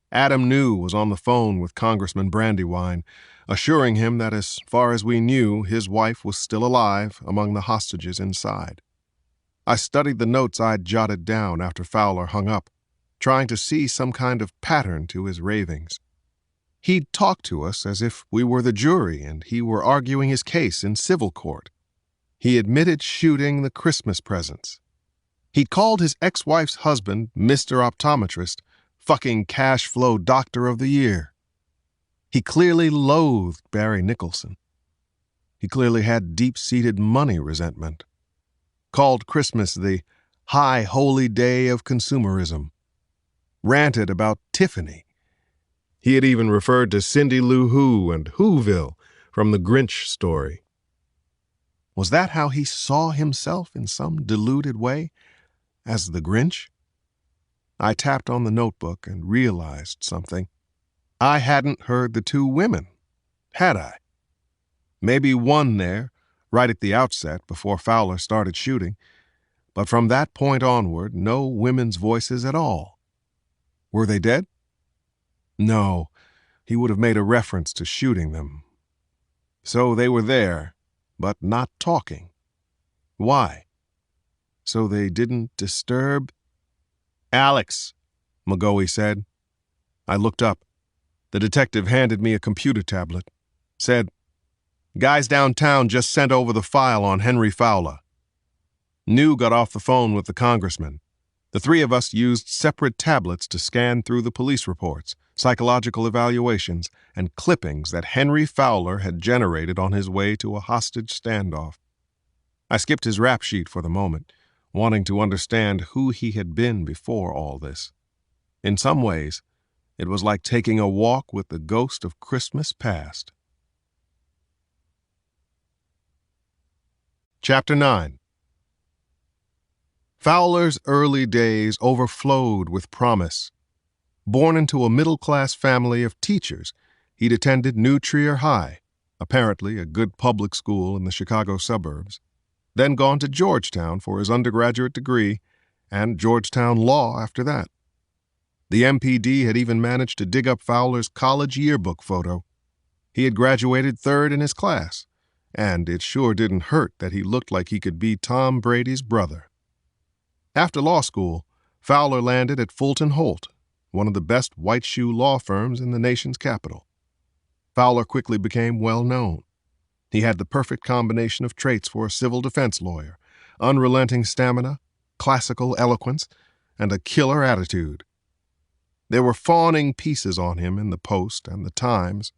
A: Adam New was on the phone with Congressman Brandywine, assuring him that as far as we knew, his wife was still alive among the hostages inside. I studied the notes I'd jotted down after Fowler hung up, trying to see some kind of pattern to his ravings. He'd talked to us as if we were the jury and he were arguing his case in civil court. He admitted shooting the Christmas presents. He'd called his ex-wife's husband, Mr. Optometrist, fucking cash flow doctor of the year. He clearly loathed Barry Nicholson. He clearly had deep-seated money resentment. Called Christmas the high holy day of consumerism. Ranted about Tiffany. He had even referred to Cindy Lou Who and Whoville from the Grinch story. Was that how he saw himself in some deluded way? As the Grinch? I tapped on the notebook and realized something. I hadn't heard the 2 women, had I? Maybe one there, right at the outset before Fowler started shooting, but from that point onward, no women's voices at all. Were they dead? No, he would have made a reference to shooting them. So they were there, but not talking. Why? So they didn't disturb? "Alex," McGoey said. I looked up. The detective handed me a computer tablet. Said, "Guys downtown just sent over the file on Henry Fowler." New got off the phone with the congressman. The 3 of us used separate tablets to scan through the police reports, psychological evaluations, and clippings that Henry Fowler had generated on his way to a hostage standoff. I skipped his rap sheet for the moment, wanting to understand who he had been before all this. In some ways, it was like taking a walk with the ghost of Christmas past. Chapter 9. Fowler's early days overflowed with promise. Born into a middle-class family of teachers, he'd attended New Trier High, apparently a good public school in the Chicago suburbs, then gone to Georgetown for his undergraduate degree, and Georgetown law after that. The MPD had even managed to dig up Fowler's college yearbook photo. He had graduated third in his class, and it sure didn't hurt that he looked like he could be Tom Brady's brother. After law school, Fowler landed at Fulton Holt, one of the best white-shoe law firms in the nation's capital. Fowler quickly became well known. He had the perfect combination of traits for a civil defense lawyer: unrelenting stamina, classical eloquence, and a killer attitude. There were fawning pieces on him in the Post and the Times.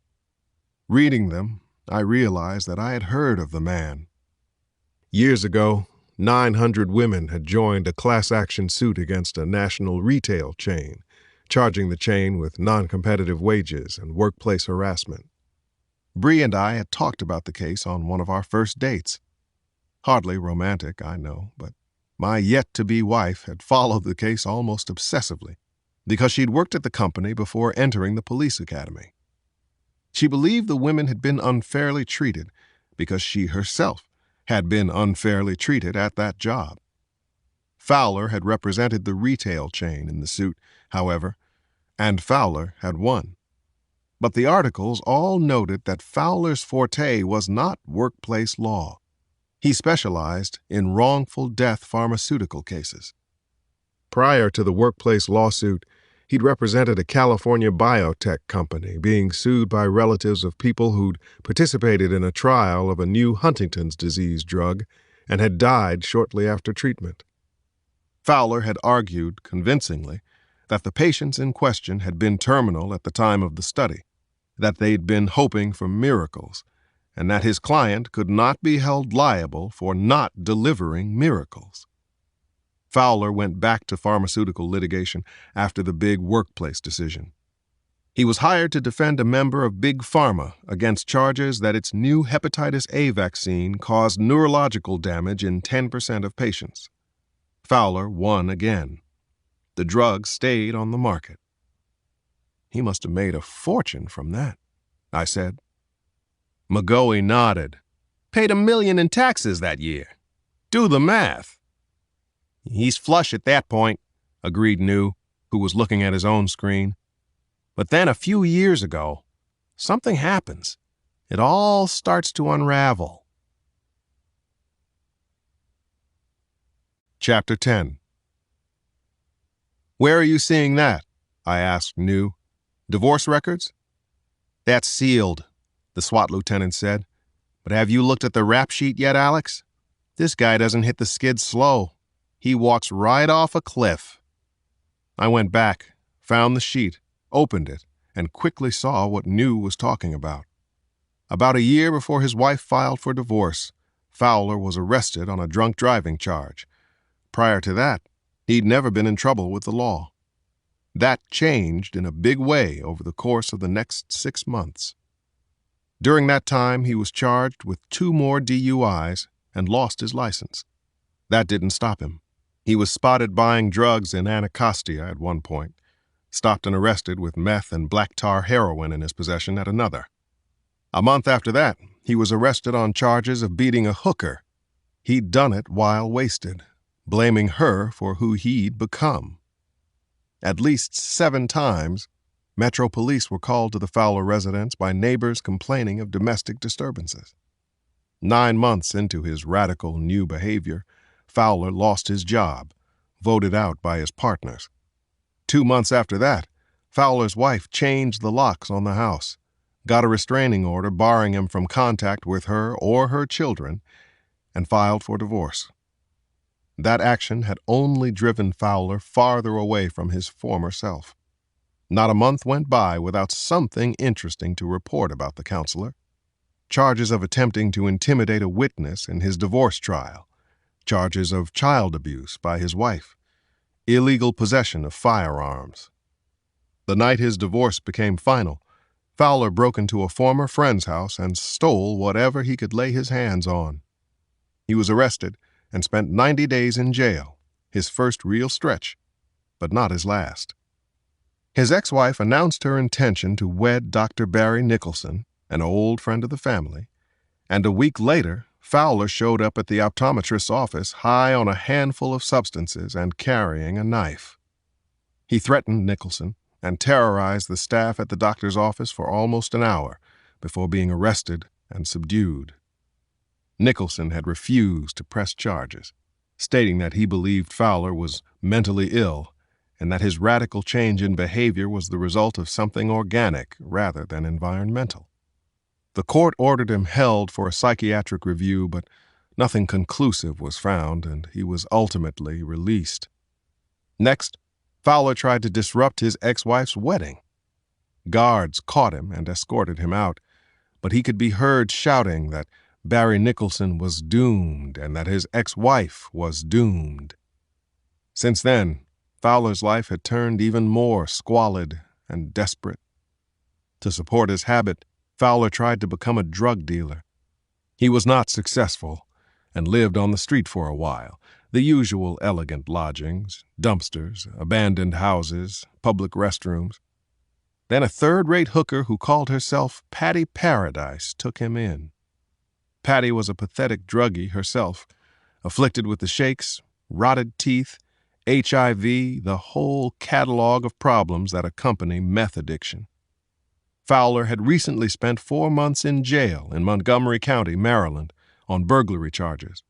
A: Reading them, I realized that I had heard of the man. Years ago, 900 women had joined a class-action suit against a national retail chain, charging the chain with non-competitive wages and workplace harassment. Bree and I had talked about the case on one of our first dates. Hardly romantic, I know, but my yet-to-be wife had followed the case almost obsessively because she'd worked at the company before entering the police academy. She believed the women had been unfairly treated because she herself had been unfairly treated at that job. Fowler had represented the retail chain in the suit, however, and Fowler had won. But the articles all noted that Fowler's forte was not workplace law. He specialized in wrongful death pharmaceutical cases. Prior to the workplace lawsuit, he'd represented a California biotech company being sued by relatives of people who'd participated in a trial of a new Huntington's disease drug and had died shortly after treatment. Fowler had argued convincingly that the patients in question had been terminal at the time of the study, that they'd been hoping for miracles, and that his client could not be held liable for not delivering miracles. Fowler went back to pharmaceutical litigation after the big workplace decision. He was hired to defend a member of Big Pharma against charges that its new hepatitis A vaccine caused neurological damage in 10% of patients. Fowler won again. The drug stayed on the market. He must have made a fortune from that, I said. McGoey nodded. Paid $1 million in taxes that year. Do the math. He's flush at that point, agreed New, who was looking at his own screen. But then a few years ago, something happens. It all starts to unravel. Chapter 10. Where are you seeing that? I asked New. Divorce records? That's sealed, the SWAT lieutenant said. But have you looked at the rap sheet yet, Alex? This guy doesn't hit the skid slow. He walks right off a cliff. I went back, found the sheet, opened it, and quickly saw what New was talking about. About a year before his wife filed for divorce, Fowler was arrested on a drunk driving charge. Prior to that, he'd never been in trouble with the law. That changed in a big way over the course of the next 6 months. During that time, he was charged with 2 more DUIs and lost his license. That didn't stop him. He was spotted buying drugs in Anacostia at one point, stopped and arrested with meth and black tar heroin in his possession at another. A month after that, he was arrested on charges of beating a hooker. He'd done it while wasted, blaming her for who he'd become. At least 7 times, Metro Police were called to the Fowler residence by neighbors complaining of domestic disturbances. 9 months into his radical new behavior, Fowler lost his job, voted out by his partners. 2 months after that, Fowler's wife changed the locks on the house, got a restraining order barring him from contact with her or her children, and filed for divorce. That action had only driven Fowler farther away from his former self. Not a month went by without something interesting to report about the counselor. Charges of attempting to intimidate a witness in his divorce trial, charges of child abuse by his wife, illegal possession of firearms. The night his divorce became final, Fowler broke into a former friend's house and stole whatever he could lay his hands on. He was arrested and spent 90 days in jail, his first real stretch, but not his last. His ex-wife announced her intention to wed Dr. Barry Nicholson, an old friend of the family, and a week later, Fowler showed up at the optometrist's office high on a handful of substances and carrying a knife. He threatened Nicholson and terrorized the staff at the doctor's office for almost an hour before being arrested and subdued. Nicholson had refused to press charges, stating that he believed Fowler was mentally ill and that his radical change in behavior was the result of something organic rather than environmental. The court ordered him held for a psychiatric review, but nothing conclusive was found, and he was ultimately released. Next, Fowler tried to disrupt his ex-wife's wedding. Guards caught him and escorted him out, but he could be heard shouting that Barry Nicholson was doomed and that his ex-wife was doomed. Since then, Fowler's life had turned even more squalid and desperate. To support his habit, Fowler tried to become a drug dealer. He was not successful and lived on the street for a while, the usual elegant lodgings, dumpsters, abandoned houses, public restrooms. Then a third-rate hooker who called herself Patty Paradise took him in. Patty was a pathetic druggie herself, afflicted with the shakes, rotted teeth, HIV, the whole catalog of problems that accompany meth addiction. Fowler had recently spent 4 months in jail in Montgomery County, Maryland, on burglary charges.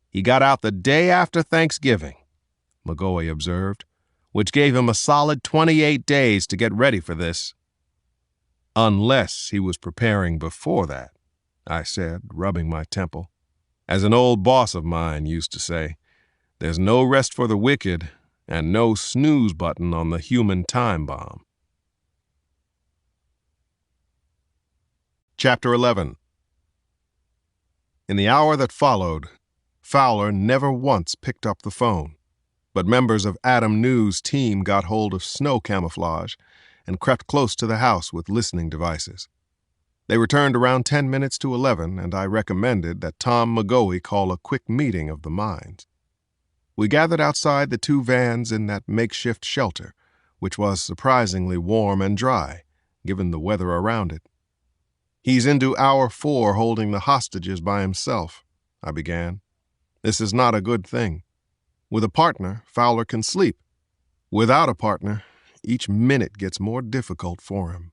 A: He got out the day after Thanksgiving, McGoey observed, which gave him a solid 28 days to get ready for this. Unless he was preparing before that, I said, rubbing my temple. As an old boss of mine used to say, there's no rest for the wicked and no snooze button on the human time bomb. Chapter 11. In the hour that followed, Fowler never once picked up the phone, but members of Adam New's team got hold of snow camouflage and crept close to the house with listening devices. They returned around 10 minutes to 11, and I recommended that Tom McGoey call a quick meeting of the minds. We gathered outside the 2 vans in that makeshift shelter, which was surprisingly warm and dry, given the weather around it. He's into hour 4 holding the hostages by himself, I began. This is not a good thing. With a partner, Fowler can sleep. Without a partner, each minute gets more difficult for him.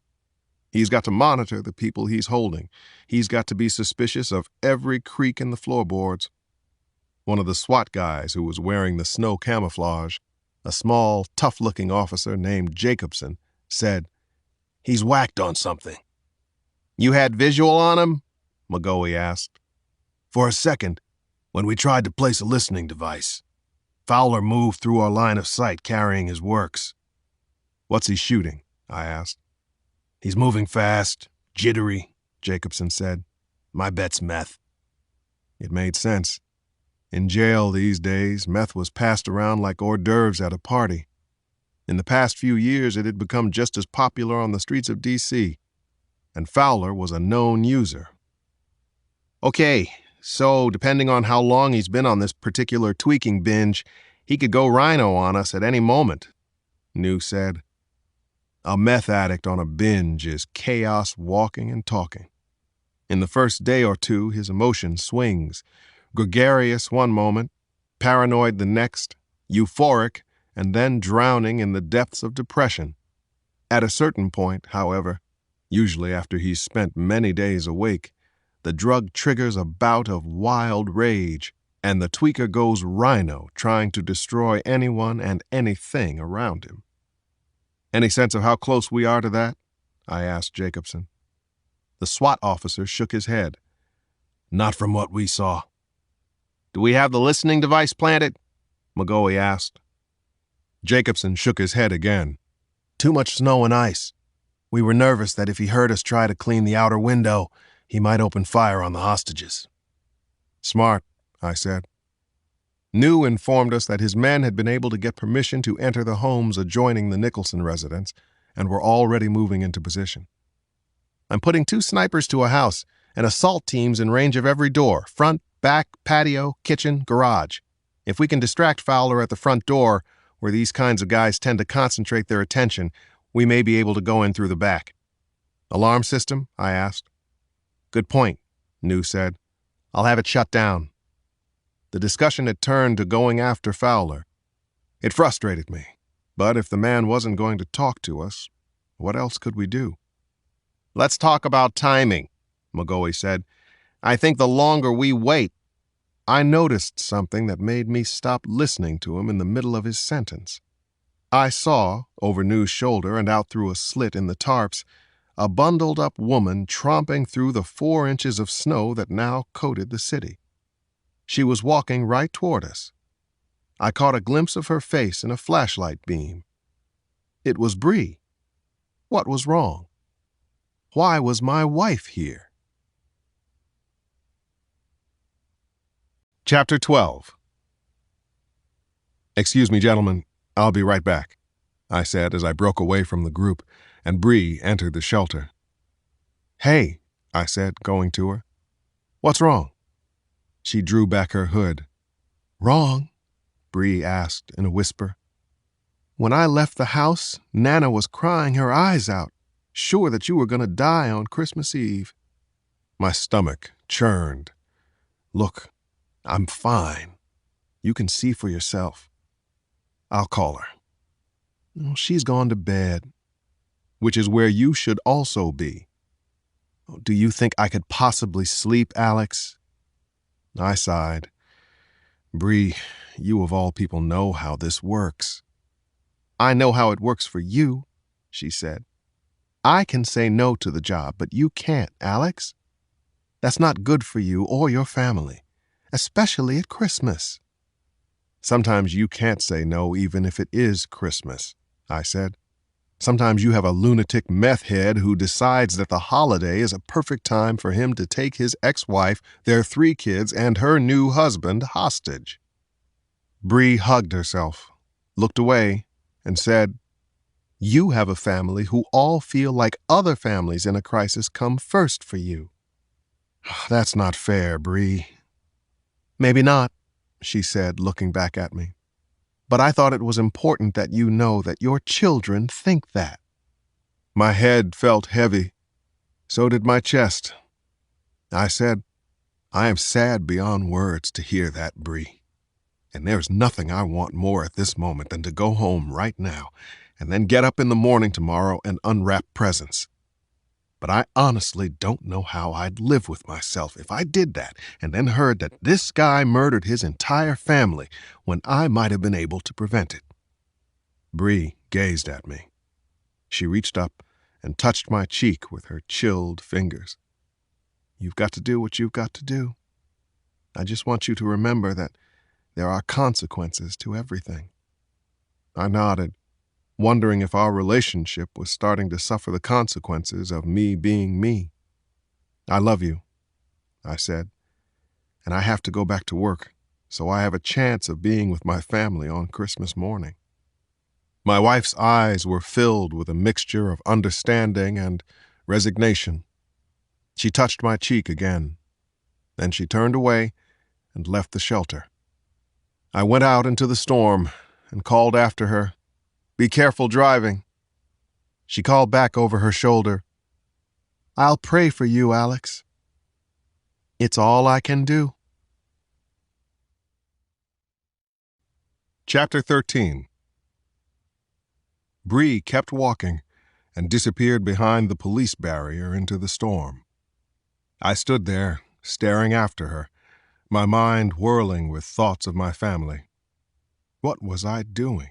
A: He's got to monitor the people he's holding. He's got to be suspicious of every creak in the floorboards. One of the SWAT guys who was wearing the snow camouflage, a small, tough-looking officer named Jacobson, said, "He's whacked on something." "You had visual on him?" McGoey asked. "For a second, when we tried to place a listening device. Fowler moved through our line of sight carrying his works." "What's he shooting?" I asked. "He's moving fast, jittery," Jacobson said. "My bet's meth." It made sense. In jail these days, meth was passed around like hors d'oeuvres at a party. In the past few years, it had become just as popular on the streets of D.C., and Fowler was a known user. "Okay, so depending on how long he's been on this particular tweaking binge, he could go rhino on us at any moment," New said. A meth addict on a binge is chaos walking and talking. In the first day or two, his emotion swings. Gregarious one moment, paranoid the next, euphoric, and then drowning in the depths of depression. At a certain point, however, usually after he's spent many days awake, the drug triggers a bout of wild rage, and the tweaker goes rhino, trying to destroy anyone and anything around him. "Any sense of how close we are to that?" I asked Jacobson. The SWAT officer shook his head. "Not from what we saw." "Do we have the listening device planted?" McGoey asked. Jacobson shook his head again. "Too much snow and ice. We were nervous that if he heard us try to clean the outer window, he might open fire on the hostages." "Smart," I said. New informed us that his men had been able to get permission to enter the homes adjoining the Nicholson residence and were already moving into position. "I'm putting 2 snipers to a house and assault teams in range of every door, front, back, patio, kitchen, garage. If we can distract Fowler at the front door, where these kinds of guys tend to concentrate their attention, we may be able to go in through the back." "Alarm system?" I asked. "Good point," New said. I'll have it shut down. The discussion had turned to going after Fowler. It frustrated me, but if the man wasn't going to talk to us, what else could we do? Let's talk about timing, McGoey said. I think the longer we wait. I noticed something that made me stop listening to him in the middle of his sentence. I saw, over New's shoulder and out through a slit in the tarps, a bundled-up woman tromping through the 4 inches of snow that now coated the city. She was walking right toward us. I caught a glimpse of her face in a flashlight beam. It was Bree. What was wrong? Why was my wife here? Chapter 12. Excuse me, gentlemen. I'll be right back, I said as I broke away from the group, and Bree entered the shelter. Hey, I said, going to her. What's wrong? She drew back her hood. Wrong? Bree asked in a whisper. When I left the house, Nana was crying her eyes out, sure that you were going to die on Christmas Eve. My stomach churned. Look, I'm fine. You can see for yourself. I'll call her. Oh, she's gone to bed, which is where you should also be. Do you think I could possibly sleep, Alex? I sighed. Bree, you of all people know how this works. I know how it works for you, she said. I can say no to the job, but you can't, Alex. That's not good for you or your family, especially at Christmas. Sometimes you can't say no even if it is Christmas, I said. Sometimes you have a lunatic meth head who decides that the holiday is a perfect time for him to take his ex-wife, their 3 kids, and her new husband hostage. Bree hugged herself, looked away, and said, You have a family who all feel like other families in a crisis come first for you. That's not fair, Bree. Maybe not, she said, looking back at me. But I thought it was important that you know that your children think that. My head felt heavy. So did my chest. I said, I am sad beyond words to hear that, Bree. And there's nothing I want more at this moment than to go home right now and then get up in the morning tomorrow and unwrap presents. But I honestly don't know how I'd live with myself if I did that and then heard that this guy murdered his entire family when I might have been able to prevent it. Bree gazed at me. She reached up and touched my cheek with her chilled fingers. You've got to do what you've got to do. I just want you to remember that there are consequences to everything. I nodded, wondering if our relationship was starting to suffer the consequences of me being me. I love you, I said, and I have to go back to work, so I have a chance of being with my family on Christmas morning. My wife's eyes were filled with a mixture of understanding and resignation. She touched my cheek again. Then she turned away and left the shelter. I went out into the storm and called after her, Be careful driving. She called back over her shoulder, I'll pray for you, Alex. It's all I can do. Chapter 13. Bree kept walking and disappeared behind the police barrier into the storm. I stood there, staring after her, my mind whirling with thoughts of my family. What was I doing?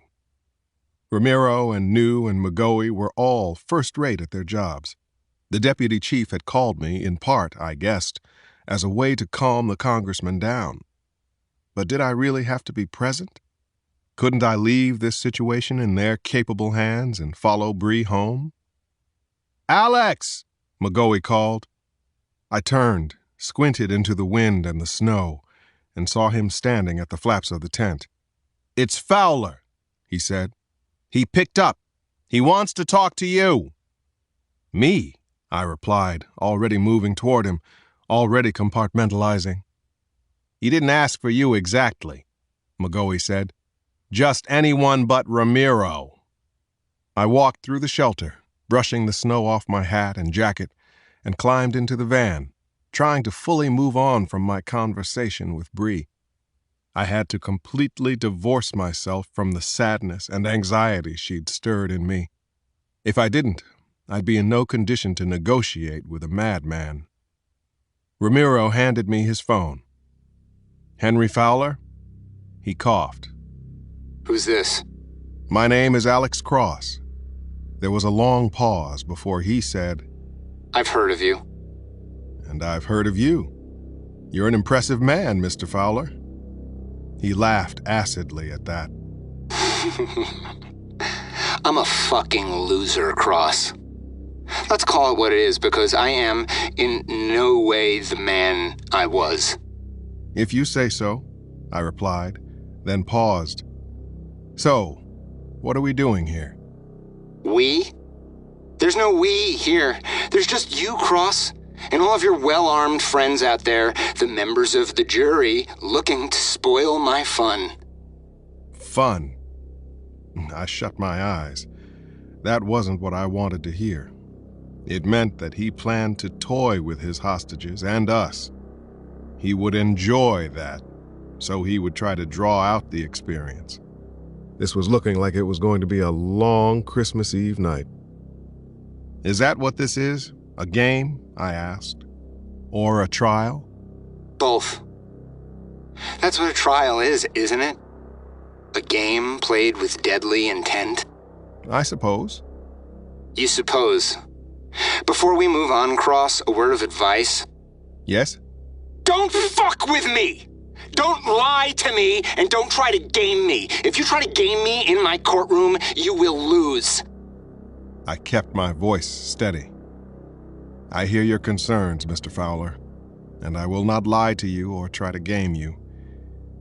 A: Ramiro and New and McGoey were all first-rate at their jobs. The deputy chief had called me, in part, I guessed, as a way to calm the congressman down. But did I really have to be present? Couldn't I leave this situation in their capable hands and follow Bree home? Alex! McGoey called. I turned, squinted into the wind and the snow, and saw him standing at the flaps of the tent. It's Fowler, he said. He picked up. He wants to talk to you. Me, I replied, already moving toward him, already compartmentalizing. He didn't ask for you exactly, McGoey said. Just anyone but Ramiro. I walked through the shelter, brushing the snow off my hat and jacket, and climbed into the van, trying to fully move on from my conversation with Bree. I had to completely divorce myself from the sadness and anxiety she'd stirred in me. If I didn't, I'd be in no condition to negotiate with a madman. Ramiro handed me his phone. "Henry Fowler?" He coughed.
C: Who's this?
A: "My name is Alex Cross." There was a long pause before he said,
C: I've heard of you.
A: "And I've heard of you. You're an impressive man, Mr. Fowler." He laughed acidly at that.
C: I'm a fucking loser, Cross. Let's call it what it is, because I am in no way the man I was.
A: "If you say so," I replied, then paused. "So, what are we doing here?"
C: We? There's no we here. There's just you, Cross, and all of your well-armed friends out there, the members of the jury, looking to spoil my fun.
A: Fun? I shut my eyes. That wasn't what I wanted to hear. It meant that he planned to toy with his hostages and us. He would enjoy that, so he would try to draw out the experience. This was looking like it was going to be a long Christmas Eve night. "Is that what this is? A game?" I asked. "Or a trial?"
C: Both. That's what a trial is, isn't it? A game played with deadly intent.
A: "I suppose."
C: You suppose. Before we move on, Cross, a word of advice.
A: "Yes?"
C: Don't fuck with me! Don't lie to me, and don't try to game me. If you try to game me in my courtroom, you will lose.
A: I kept my voice steady. "I hear your concerns, Mr. Fowler, and I will not lie to you or try to game you.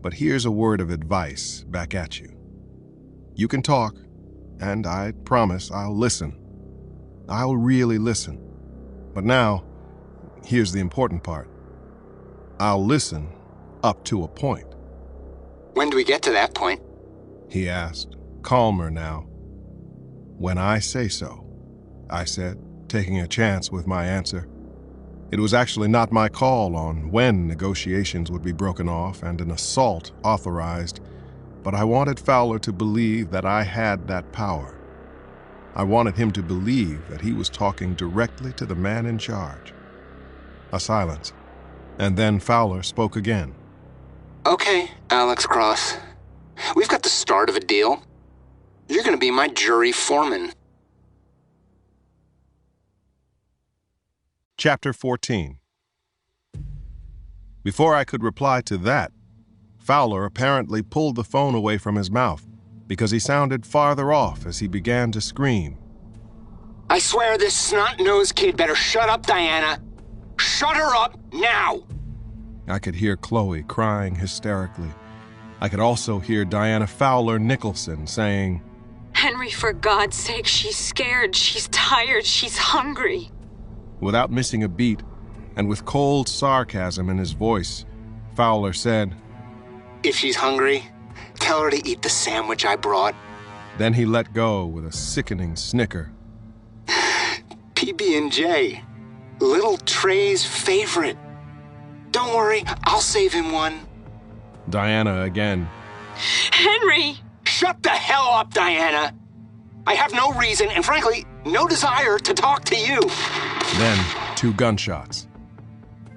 A: But here's a word of advice back at you. You can talk, and I promise I'll listen. I'll really listen. But now, here's the important part. I'll listen up to a point."
C: When do we get to that point?
A: He asked, calmer now. "When I say so," I said, taking a chance with my answer. It was actually not my call on when negotiations would be broken off and an assault authorized, but I wanted Fowler to believe that I had that power. I wanted him to believe that he was talking directly to the man in charge. A silence, and then Fowler spoke again.
C: Okay, Alex Cross. We've got the start of a deal. You're going to be my jury foreman.
A: Chapter 14. Before I could reply to that, Fowler apparently pulled the phone away from his mouth because he sounded farther off as he began to scream.
C: I swear this snot-nosed kid better shut up, Diana. Shut her up now!
A: I could hear Chloe crying hysterically. I could also hear Diana Fowler Nicholson saying,
D: "Henry, for God's sake, she's scared, she's tired, she's hungry."
A: Without missing a beat, and with cold sarcasm in his voice, Fowler said,
C: If she's hungry, tell her to eat the sandwich I brought.
A: Then he let go with a sickening snicker.
C: PB&J, little Trey's favorite. Don't worry, I'll save him one.
A: Diana again.
D: "Henry!"
C: Shut the hell up, Diana! I have no reason, and frankly, no desire to talk to you.
A: Then 2 gunshots.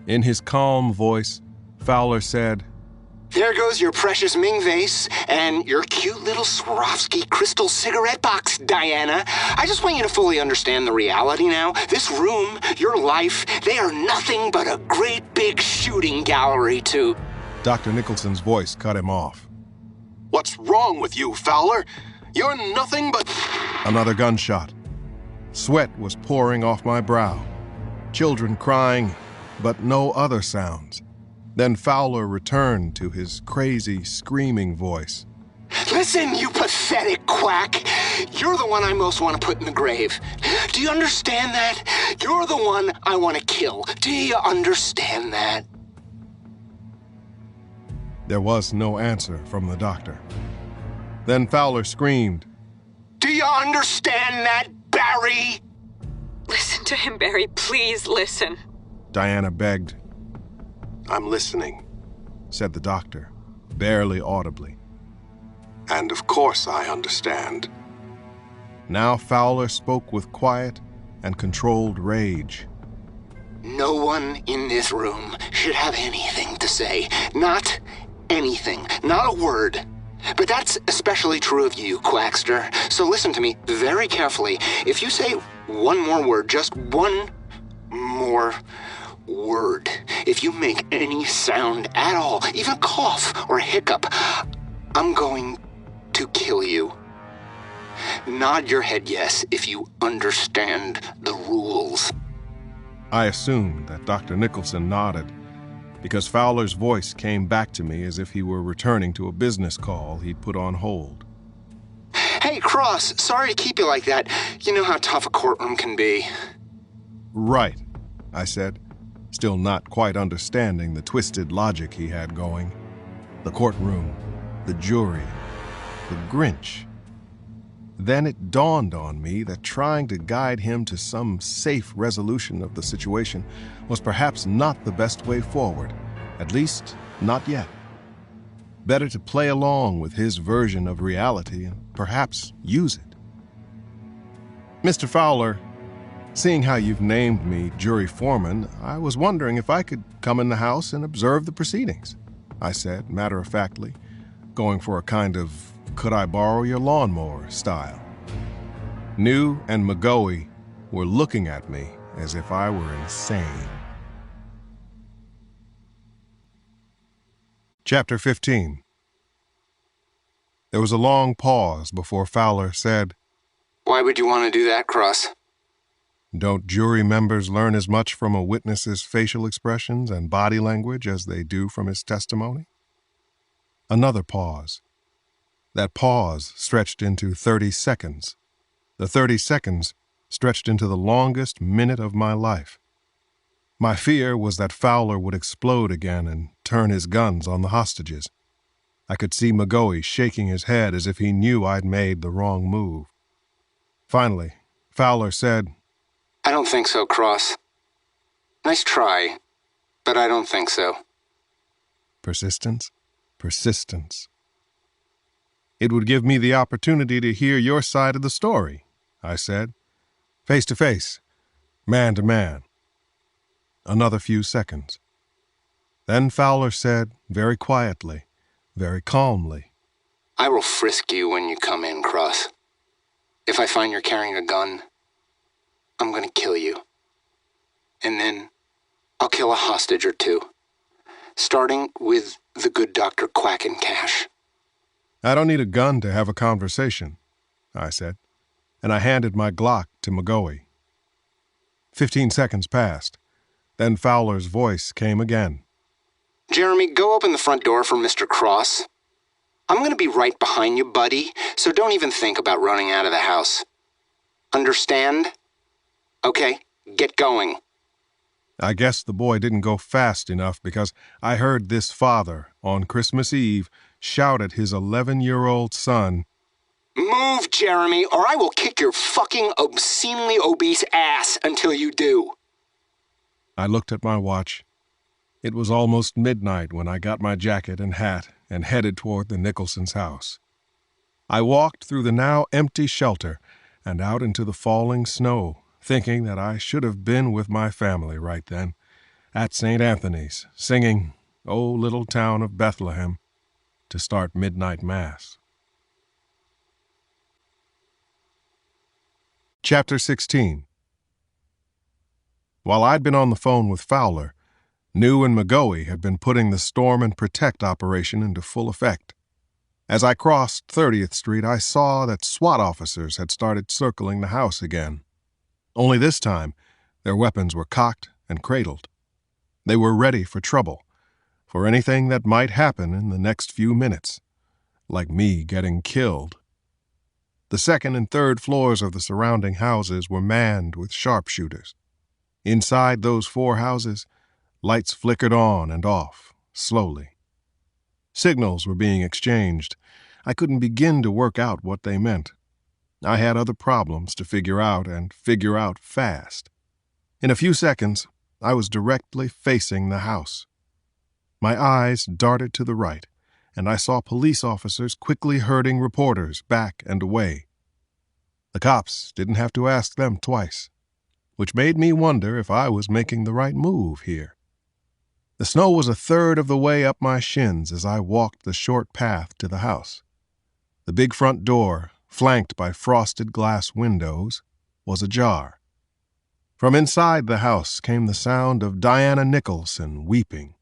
A: In his calm voice, Fowler said,
C: There goes your precious Ming vase and your cute little Swarovski crystal cigarette box, Diana. I just want you to fully understand the reality now. This room, your life, they are nothing but a great big shooting gallery to...
A: Dr. Nicholson's voice cut him off.
E: What's wrong with you, Fowler? You're nothing but...
A: Another gunshot. Sweat was pouring off my brow. Children crying, but no other sounds. Then Fowler returned to his crazy, screaming voice.
C: Listen, you pathetic quack. You're the one I most want to put in the grave. Do you understand that? You're the one I want to kill. Do you understand that?
A: There was no answer from the doctor. Then Fowler screamed.
C: Do you understand that, Barry?
D: "Listen to him, Barry. Please listen."
A: Diana begged.
E: I'm listening.
A: said the doctor, barely audibly.
E: And of course I understand.
A: Now Fowler spoke with quiet and controlled rage.
C: No one in this room should have anything to say. Not anything. Not a word. But that's especially true of you, Quackster. So listen to me very carefully. If you say one more word, just one more word, if you make any sound at all, even a cough or a hiccup, I'm going to kill you. Nod your head yes if you understand the rules.
A: I assumed that Dr. Nicholson nodded, because Fowler's voice came back to me as if he were returning to a business call he'd put on hold.
C: Hey, Cross, sorry to keep you like that. You know how tough a courtroom can be.
A: Right, I said, still not quite understanding the twisted logic he had going. The courtroom, the jury, the Grinch. Then it dawned on me that trying to guide him to some safe resolution of the situation was perhaps not the best way forward, at least not yet. Better to play along with his version of reality and perhaps use it. Mr. Fowler, seeing how you've named me jury foreman, I was wondering if I could come in the house and observe the proceedings, I said matter-of-factly, going for a kind of could I borrow your lawnmower style. New and McGoey were looking at me as if I were insane. Chapter 15. There was a long pause before Fowler said,
C: Why would you want to do that, Cross?
A: Don't jury members learn as much from a witness's facial expressions and body language as they do from his testimony? Another pause. That pause stretched into 30 seconds. The 30 seconds stretched into the longest minute of my life. My fear was that Fowler would explode again and turn his guns on the hostages. I could see McGoey shaking his head as if he knew I'd made the wrong move. Finally, Fowler said,
C: I don't think so, Cross. Nice try, but I don't think so.
A: Persistence, persistence. It would give me the opportunity to hear your side of the story, I said. Face to face, man to man. Another few seconds. Then Fowler said, very quietly, very calmly,
C: I will frisk you when you come in, Cross. If I find you're carrying a gun, I'm going to kill you. And then I'll kill a hostage or two, starting with the good Dr. Quackencash.
A: I don't need a gun to have a conversation, I said, and I handed my Glock to McGoey. 15 seconds passed. Then Fowler's voice came again.
C: Jeremy, go open the front door for Mr. Cross. I'm going to be right behind you, buddy, so don't even think about running out of the house. Understand? Okay, get going.
A: I guess the boy didn't go fast enough because I heard this father, on Christmas Eve, shout at his 11-year-old son,
C: Move, Jeremy, or I will kick your fucking obscenely obese ass until you do.
A: I looked at my watch. It was almost midnight when I got my jacket and hat and headed toward the Nicholsons' house. I walked through the now empty shelter and out into the falling snow, thinking that I should have been with my family right then, at St. Anthony's, singing "O Little Town of Bethlehem" to start midnight mass. Chapter 16. While I'd been on the phone with Fowler, New and McGoey had been putting the Storm and Protect operation into full effect. As I crossed 30th Street, I saw that SWAT officers had started circling the house again. Only this time, their weapons were cocked and cradled. They were ready for trouble, for anything that might happen in the next few minutes, like me getting killed. The second and third floors of the surrounding houses were manned with sharpshooters. Inside those 4 houses, lights flickered on and off, slowly. Signals were being exchanged. I couldn't begin to work out what they meant. I had other problems to figure out, and figure out fast. In a few seconds, I was directly facing the house. My eyes darted to the right, and I saw police officers quickly herding reporters back and away. The cops didn't have to ask them twice, which made me wonder if I was making the right move here. The snow was a third of the way up my shins as I walked the short path to the house. The big front door, flanked by frosted glass windows, was ajar. From inside the house came the sound of Diana Nicholson weeping.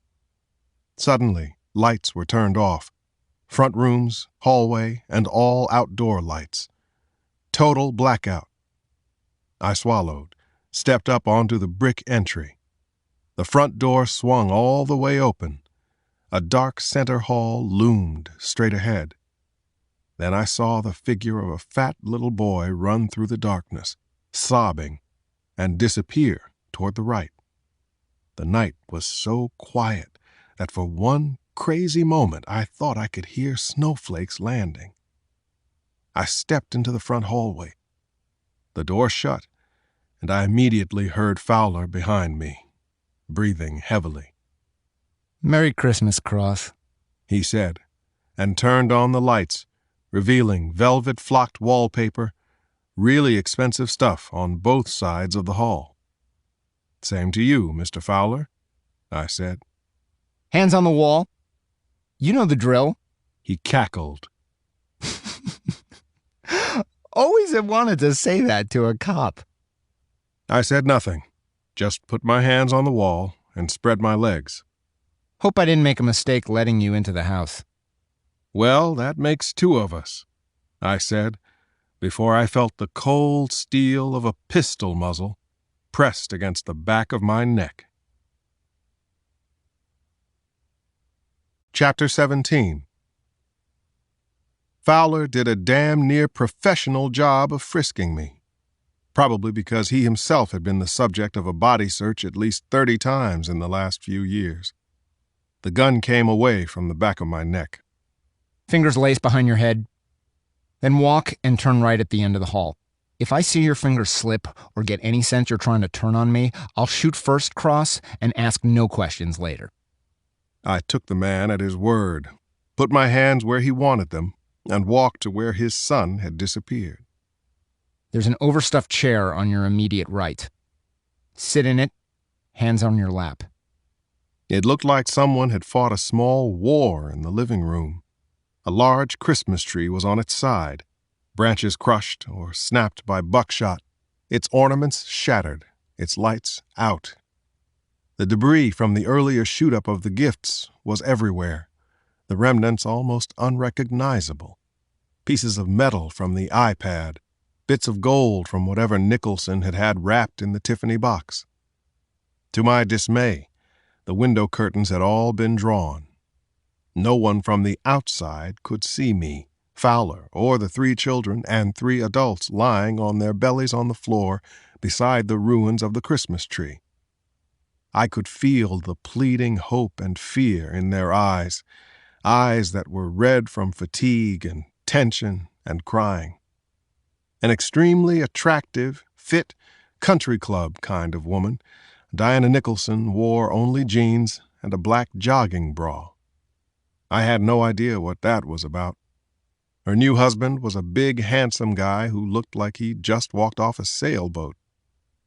A: Suddenly, lights were turned off. Front rooms, hallway, and all outdoor lights. Total blackout. I swallowed, stepped up onto the brick entry. The front door swung all the way open. A dark center hall loomed straight ahead. Then I saw the figure of a fat little boy run through the darkness, sobbing, and disappear toward the right. The night was so quiet that for one crazy moment I thought I could hear snowflakes landing. I stepped into the front hallway. The door shut, and I immediately heard Fowler behind me, breathing heavily.
F: "Merry Christmas, Cross,"
A: he said, and turned on the lights, revealing velvet-flocked wallpaper, really expensive stuff on both sides of the hall. "Same to you, Mr. Fowler," I said.
F: "Hands on the wall. You know the drill."
A: He cackled.
F: Always have wanted to say that to a cop.
A: I said nothing, just put my hands on the wall and spread my legs.
F: "Hope I didn't make a mistake letting you into the house."
A: "Well, that makes two of us," I said, before I felt the cold steel of a pistol muzzle pressed against the back of my neck. Chapter 17. Fowler did a damn near professional job of frisking me, probably because he himself had been the subject of a body search at least 30 times in the last few years. The gun came away from the back of my neck.
F: "Fingers laced behind your head. Then walk and turn right at the end of the hall. If I see your fingers slip or get any sense you're trying to turn on me, I'll shoot first, Cross, and ask no questions later."
A: I took the man at his word, put my hands where he wanted them, and walked to where his son had disappeared.
F: "There's an overstuffed chair on your immediate right. Sit in it, hands on your lap."
A: It looked like someone had fought a small war in the living room. A large Christmas tree was on its side, branches crushed or snapped by buckshot, its ornaments shattered, its lights out. The debris from the earlier shoot-up of the gifts was everywhere, the remnants almost unrecognizable. Pieces of metal from the iPad, bits of gold from whatever Nicholson had wrapped in the Tiffany box. To my dismay, the window curtains had all been drawn. No one from the outside could see me, Fowler, or the 3 children and 3 adults lying on their bellies on the floor beside the ruins of the Christmas tree. I could feel the pleading hope and fear in their eyes that were red from fatigue and tension and crying. An extremely attractive, fit, country club kind of woman, Diana Nicholson wore only jeans and a black jogging bra. I had no idea what that was about. Her new husband was a big, handsome guy who looked like he'd just walked off a sailboat.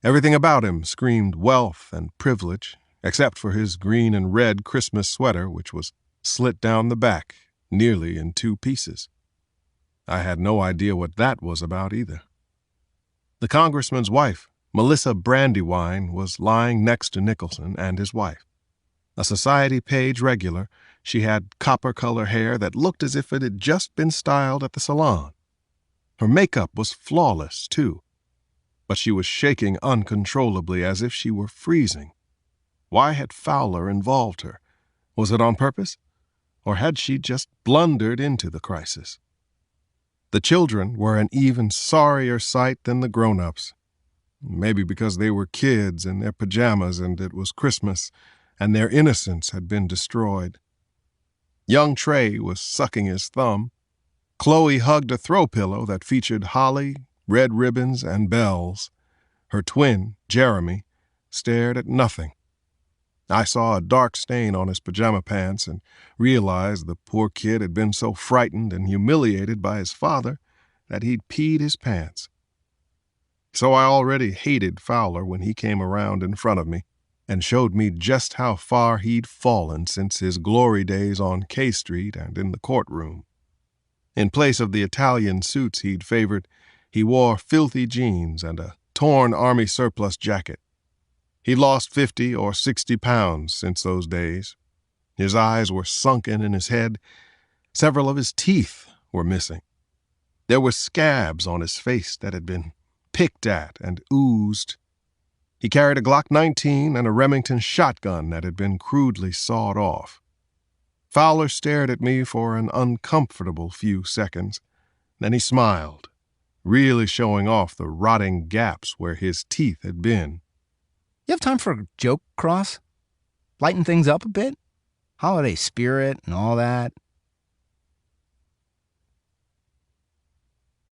A: Everything about him screamed wealth and privilege, except for his green and red Christmas sweater, which was slit down the back, nearly in 2 pieces. I had no idea what that was about either. The congressman's wife, Melissa Brandywine, was lying next to Nicholson and his wife. A Society page regular, she had copper-color hair that looked as if it had just been styled at the salon. Her makeup was flawless, too, but she was shaking uncontrollably as if she were freezing. Why had Fowler involved her? Was it on purpose? Or had she just blundered into the crisis? The children were an even sorrier sight than the grown-ups. Maybe because they were kids in their pajamas and it was Christmas, and their innocence had been destroyed. Young Trey was sucking his thumb. Chloe hugged a throw pillow that featured holly, red ribbons, and bells. Her twin, Jeremy, stared at nothing. I saw a dark stain on his pajama pants and realized the poor kid had been so frightened and humiliated by his father that he'd peed his pants. So I already hated Fowler when he came around in front of me and showed me just how far he'd fallen since his glory days on K Street and in the courtroom. In place of the Italian suits he'd favored, he wore filthy jeans and a torn army surplus jacket. He'd lost 50 or 60 pounds since those days. His eyes were sunken in his head. Several of his teeth were missing. There were scabs on his face that had been picked at and oozed. He carried a Glock 19 and a Remington shotgun that had been crudely sawed off. Fowler stared at me for an uncomfortable few seconds. Then he smiled, really showing off the rotting gaps where his teeth had been.
F: You have time for a joke, Cross? Lighten things up a bit? Holiday spirit and all that.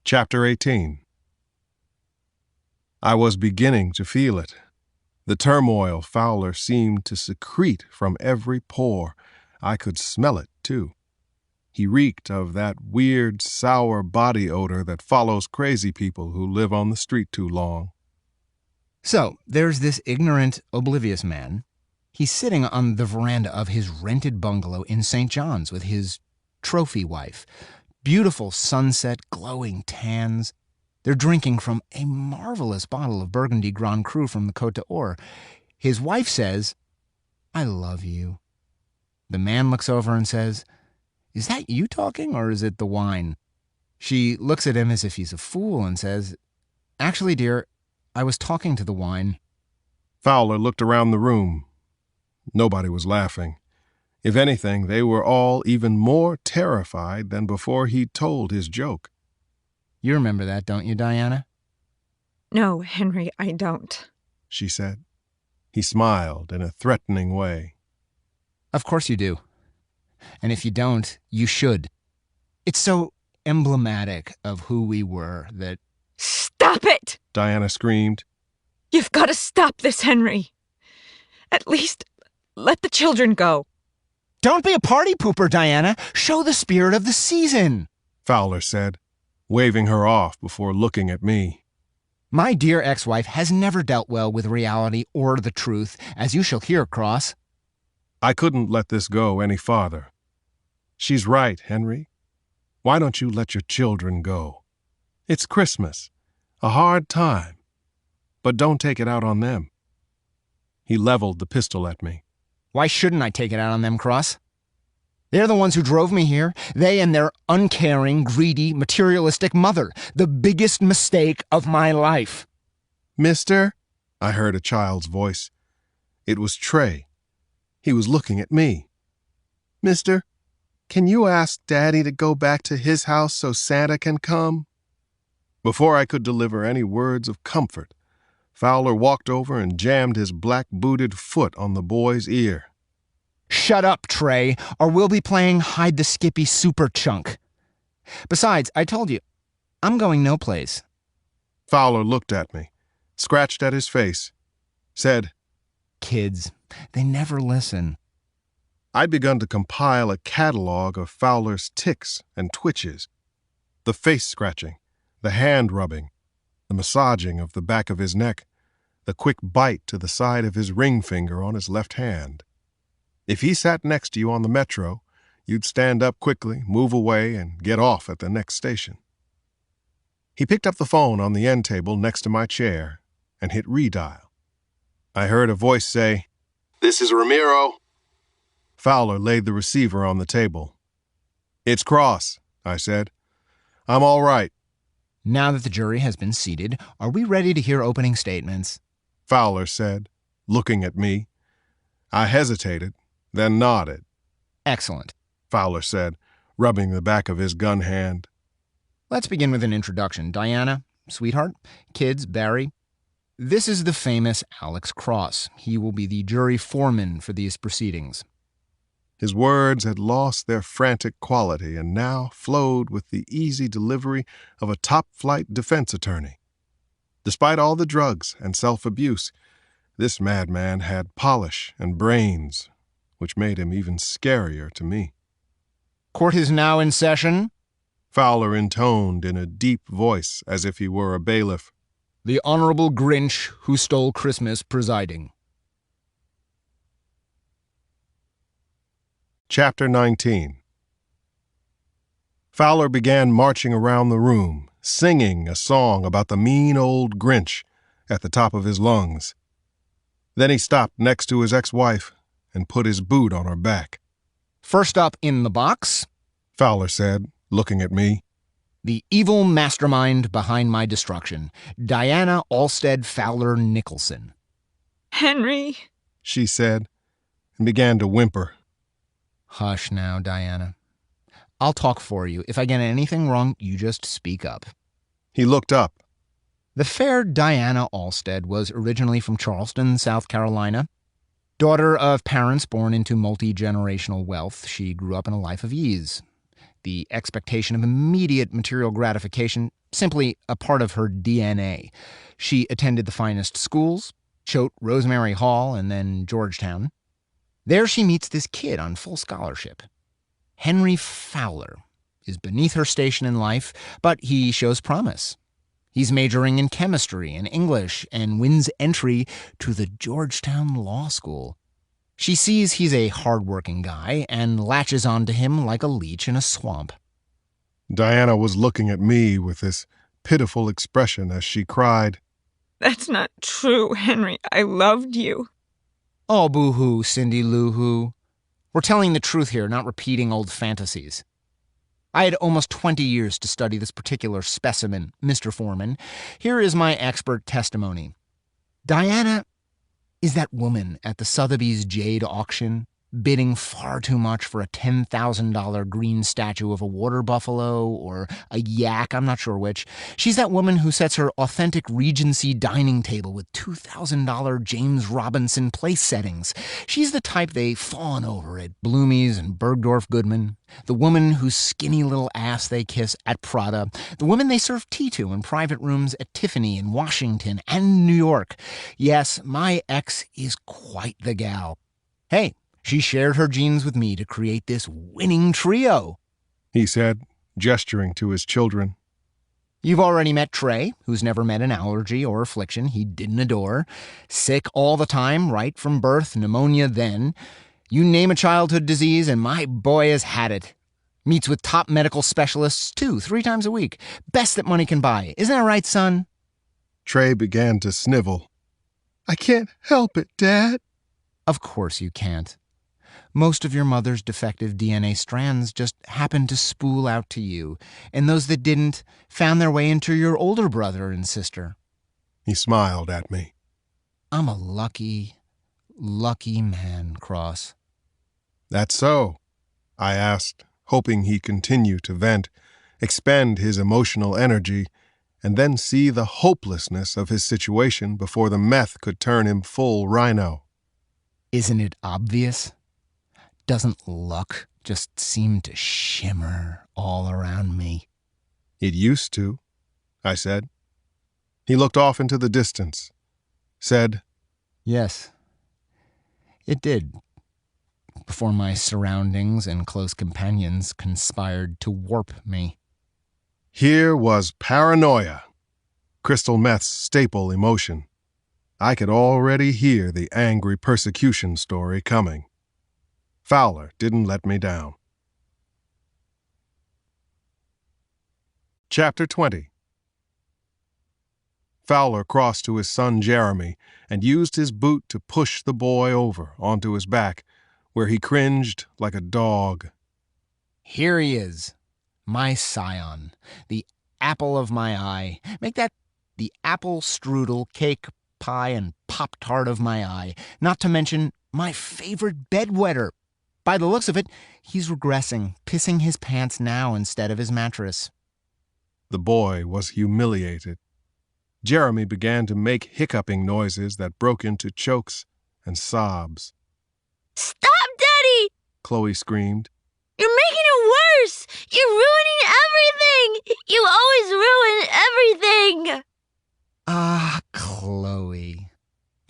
A: Chapter 18. I was beginning to feel it. The turmoil Fowler seemed to secrete from every pore. I could smell it, too. He reeked of that weird, sour body odor that follows crazy people who live on the street too long.
F: So, there's this ignorant, oblivious man. He's sitting on the veranda of his rented bungalow in St. John's with his trophy wife. Beautiful sunset, glowing tans. They're drinking from a marvelous bottle of Burgundy Grand Cru from the Côte d'Or. His wife says, "I love you." The man looks over and says, "Is that you talking, or is it the wine?" She looks at him as if he's a fool and says, "Actually, dear, I was talking to the wine."
A: Fowler looked around the room. Nobody was laughing. If anything, they were all even more terrified than before he'd told his joke.
F: You remember that, don't you, Diana?
D: No, Henry, I don't.
A: She said. He smiled in a threatening way.
F: Of course you do. And if you don't, you should. It's so emblematic of who we were that...
D: Stop it!
A: Diana screamed.
D: You've got to stop this, Henry. At least, let the children go.
F: Don't be a party pooper, Diana. Show the spirit of the season,
A: Fowler said, waving her off before looking at me.
F: My dear ex-wife has never dealt well with reality or the truth, as you shall hear, Cross.
A: I couldn't let this go any farther. She's right, Henry. Why don't you let your children go? It's Christmas, a hard time, but don't take it out on them. He leveled the pistol at me.
F: Why shouldn't I take it out on them, Cross? They're the ones who drove me here. They and their uncaring, greedy, materialistic mother. The biggest mistake of my life.
A: Mister, I heard a child's voice. It was Trey. He was looking at me. Mister, can you ask Daddy to go back to his house so Santa can come? Before I could deliver any words of comfort, Fowler walked over and jammed his black-booted foot on the boy's ear.
F: Shut up, Trey, or we'll be playing Hide the Skippy Super Chunk. Besides, I told you, I'm going no place.
A: Fowler looked at me, scratched at his face, said,
F: Kids, they never listen.
A: I'd begun to compile a catalog of Fowler's tics and twitches, the face scratching, the hand rubbing, the massaging of the back of his neck, the quick bite to the side of his ring finger on his left hand. If he sat next to you on the metro, you'd stand up quickly, move away, and get off at the next station. He picked up the phone on the end table next to my chair and hit redial. I heard a voice say,
E: This is Ramiro.
A: Fowler laid the receiver on the table. It's Cross, I said. I'm all right.
F: Now that the jury has been seated, are we ready to hear opening statements?
A: Fowler said, looking at me. I hesitated, then nodded.
F: Excellent,
A: Fowler said, rubbing the back of his gun hand.
F: Let's begin with an introduction. Diana, sweetheart, kids, Barry. This is the famous Alex Cross. He will be the jury foreman for these proceedings.
A: His words had lost their frantic quality and now flowed with the easy delivery of a top-flight defense attorney. Despite all the drugs and self-abuse, This madman had polish and brains, which made him even scarier to me.
F: Court is now in session.
A: Fowler intoned in a deep voice as if he were a bailiff.
F: The Honorable Grinch who stole Christmas presiding.
A: Chapter 19. Fowler began marching around the room, singing a song about the mean old Grinch at the top of his lungs. Then he stopped next to his ex-wife and put his boot on her back.
F: First up in the box,
A: Fowler said, looking at me.
F: The evil mastermind behind my destruction, Diana Alstead Fowler Nicholson.
D: Henry.
A: She said, and began to whimper.
F: Hush now, Diana. I'll talk for you. If I get anything wrong, you just speak up.
A: He looked up.
F: The fair Diana Alstead was originally from Charleston, South Carolina. Daughter of parents born into multi-generational wealth, she grew up in a life of ease. The expectation of immediate material gratification, simply a part of her DNA. She attended the finest schools, Choate Rosemary Hall, and then Georgetown. There she meets this kid on full scholarship. Henry Fowler is beneath her station in life, but he shows promise. He's majoring in chemistry and English and wins entry to the Georgetown Law School. She sees he's a hard-working guy and latches onto him like a leech in a swamp.
A: Diana was looking at me with this pitiful expression as she cried,
D: That's not true, Henry. I loved you.
F: Oh, boo-hoo, Cindy Lou-hoo. We're telling the truth here, not repeating old fantasies. I had almost 20 years to study this particular specimen, Mr. Foreman. Here is my expert testimony. Diana is that woman at the Sotheby's Jade auction, bidding far too much for a $10,000 green statue of a water buffalo or a yak, I'm not sure which. She's that woman who sets her authentic Regency dining table with $2,000 James Robinson place settings. She's the type they fawn over at Bloomy's and Bergdorf Goodman. The woman whose skinny little ass they kiss at Prada. The woman they serve tea to in private rooms at Tiffany in Washington and New York. Yes, my ex is quite the gal. Hey, she shared her genes with me to create this winning trio,
A: he said, gesturing to his children.
F: You've already met Trey, who's never met an allergy or affliction he didn't adore. Sick all the time, right from birth, pneumonia then. You name a childhood disease and my boy has had it. Meets with top medical specialists 2-3 times a week. Best that money can buy. Isn't that right, son?
A: Trey began to snivel. I can't help it, Dad.
F: Of course you can't. Most of your mother's defective DNA strands just happened to spool out to you, and those that didn't found their way into your older brother and sister.
A: He smiled at me.
F: I'm a lucky, lucky man, Cross.
A: That's so? I asked, hoping he'd continue to vent, expend his emotional energy, and then see the hopelessness of his situation before the meth could turn him full rhino.
F: Isn't it obvious? Doesn't luck just seem to shimmer all around me?
A: It used to, I said. He looked off into the distance, said,
F: Yes, it did, before my surroundings and close companions conspired to warp me.
A: Here was paranoia, crystal meth's staple emotion. I could already hear the angry persecution story coming. Fowler didn't let me down. Chapter 20. Fowler crossed to his son Jeremy and used his boot to push the boy over onto his back, where he cringed like a dog.
F: Here he is, my scion, the apple of my eye. Make that the apple strudel, cake, pie, and Pop-Tart of my eye, not to mention my favorite bedwetter. By the looks of it, he's regressing, pissing his pants now instead of his mattress.
A: The boy was humiliated. Jeremy began to make hiccuping noises that broke into chokes and sobs.
B: Stop, Daddy!
A: Chloe screamed.
B: You're making it worse! You're ruining everything! You always ruin everything!
F: Ah, Chloe.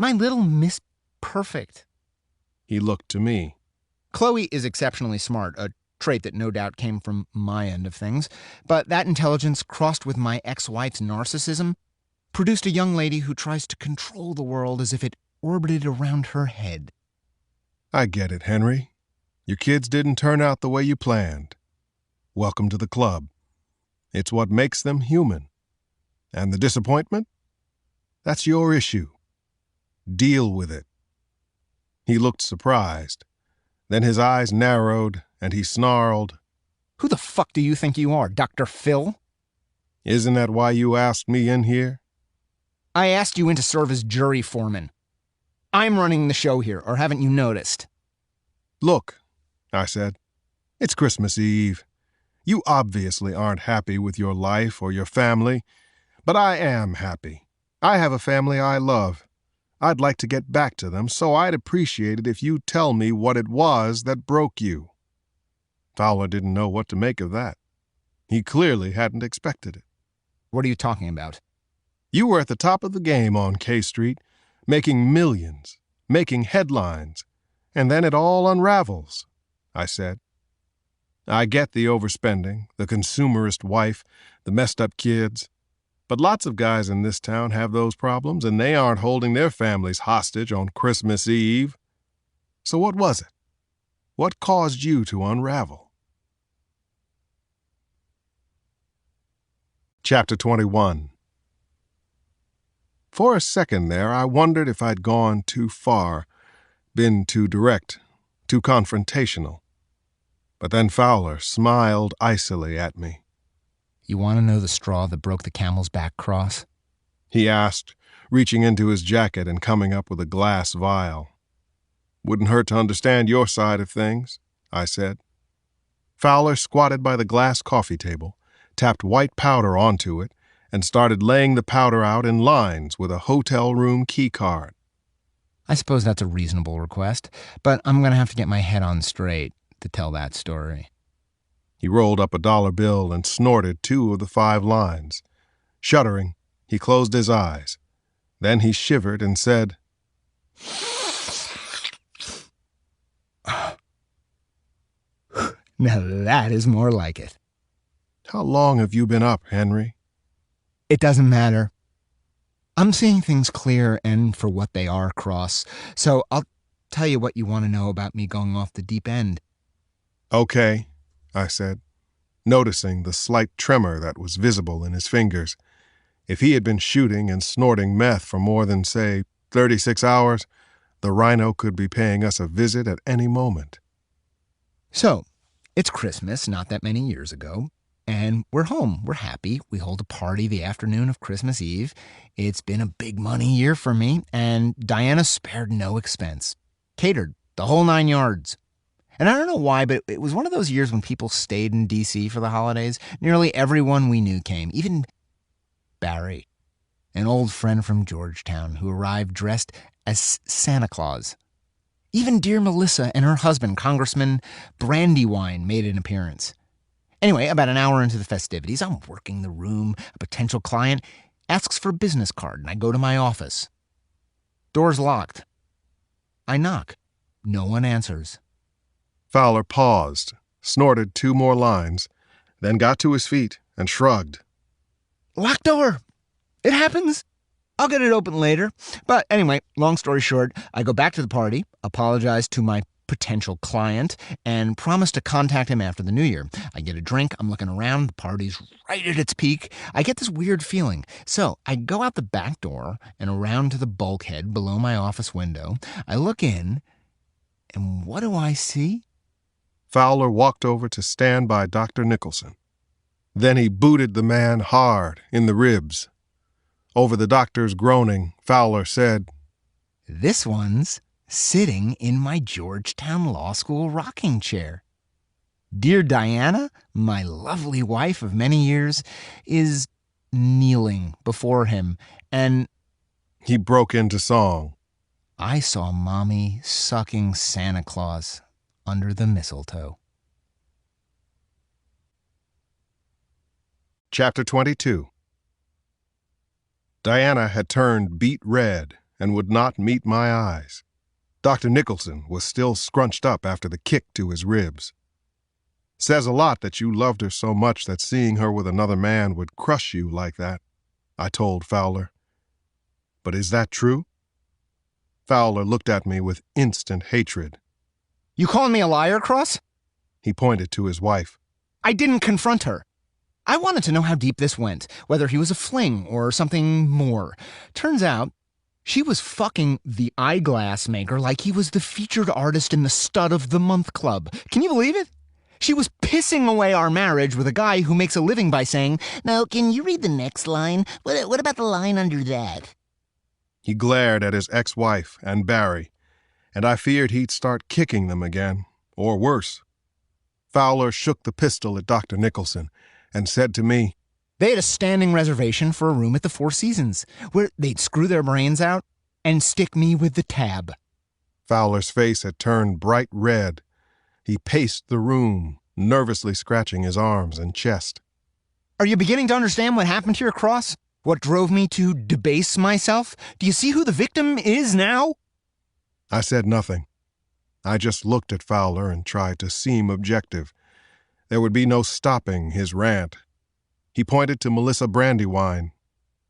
F: My little Miss Perfect.
A: He looked to me.
F: Chloe is exceptionally smart, a trait that no doubt came from my end of things, but that intelligence crossed with my ex-wife's narcissism produced a young lady who tries to control the world as if it orbited around her head.
A: I get it, Henry. Your kids didn't turn out the way you planned. Welcome to the club. It's what makes them human. And the disappointment? That's your issue. Deal with it. He looked surprised. Then his eyes narrowed, and he snarled,
F: Who the fuck do you think you are, Dr. Phil?
A: Isn't that why you asked me in here?
F: I asked you in to serve as jury foreman. I'm running the show here, or haven't you noticed?
A: Look, I said, it's Christmas Eve. You obviously aren't happy with your life or your family, but I am happy. I have a family I love. I'd like to get back to them, so I'd appreciate it if you'd tell me what it was that broke you. Fowler didn't know what to make of that. He clearly hadn't expected it.
F: What are you talking about?
A: You were at the top of the game on K Street, making millions, making headlines, and then it all unravels, I said. I get the overspending, the consumerist wife, the messed up kids, but lots of guys in this town have those problems, and they aren't holding their families hostage on Christmas Eve. So what was it? What caused you to unravel? Chapter 21. For a second there, I wondered if I'd gone too far, been too direct, too confrontational. But then Fowler smiled icily at me.
F: You want to know the straw that broke the camel's back, Cross?
A: He asked, reaching into his jacket and coming up with a glass vial. Wouldn't hurt to understand your side of things, I said. Fowler squatted by the glass coffee table, tapped white powder onto it, and started laying the powder out in lines with a hotel room key card.
F: I suppose that's a reasonable request, but I'm going to have to get my head on straight to tell that story.
A: He rolled up a dollar bill and snorted 2 of the 5 lines. Shuddering, he closed his eyes. Then he shivered and said,
F: Now that is more like it.
A: How long have you been up, Henry?
F: It doesn't matter. I'm seeing things clear and for what they are, Cross. So I'll tell you what you want to know about me going off the deep end.
A: Okay, I said, noticing the slight tremor that was visible in his fingers. If he had been shooting and snorting meth for more than, say, 36 hours, the rhino could be paying us a visit at any moment.
F: So, it's Christmas not that many years ago, and we're home. We're happy. We hold a party the afternoon of Christmas Eve. It's been a big money year for me, and Diana spared no expense. Catered the whole 9 yards. And I don't know why, but it was one of those years when people stayed in D.C. for the holidays. Nearly everyone we knew came, even Barry, an old friend from Georgetown who arrived dressed as Santa Claus. Even dear Melissa and her husband, Congressman Brandywine, made an appearance. Anyway, about an hour into the festivities, I'm working the room. A potential client asks for a business card, and I go to my office. Door's locked. I knock. No one answers.
A: Fowler paused, snorted 2 more lines, then got to his feet and shrugged.
F: Locked door. It happens. I'll get it open later. But anyway, long story short, I go back to the party, apologize to my potential client, and promise to contact him after the new year. I get a drink. I'm looking around. The party's right at its peak. I get this weird feeling. So I go out the back door and around to the bulkhead below my office window. I look in, and what do I see?
A: Fowler walked over to stand by Dr. Nicholson. Then he booted the man hard in the ribs. Over the doctor's groaning, Fowler said,
F: This one's sitting in my Georgetown Law School rocking chair. Dear Diana, my lovely wife of many years, is kneeling before him, and
A: he broke into song.
F: I saw Mommy sucking Santa Claus under the mistletoe.
A: Chapter 22. Diana had turned beet red and would not meet my eyes. Dr. Nicholson was still scrunched up after the kick to his ribs. Says a lot that you loved her so much that seeing her with another man would crush you like that, I told Fowler. But is that true? Fowler looked at me with instant hatred.
F: You calling me a liar, Cross?
A: He pointed to his wife.
F: I didn't confront her. I wanted to know how deep this went, whether he was a fling or something more. Turns out, she was fucking the eyeglass maker like he was the featured artist in the Stud of the Month Club. Can you believe it? She was pissing away our marriage with a guy who makes a living by saying,
G: "Now, can you read the next line? What about the line under that?"
A: He glared at his ex-wife and Barry, and I feared he'd start kicking them again, or worse. Fowler shook the pistol at Dr. Nicholson and said to me,
F: they had a standing reservation for a room at the Four Seasons, where they'd screw their brains out and stick me with the tab.
A: Fowler's face had turned bright red. He paced the room, nervously scratching his arms and chest.
F: Are you beginning to understand what happened here, Cross? What drove me to debase myself? Do you see who the victim is now?
A: I said nothing. I just looked at Fowler and tried to seem objective. There would be no stopping his rant. He pointed to Melissa Brandywine.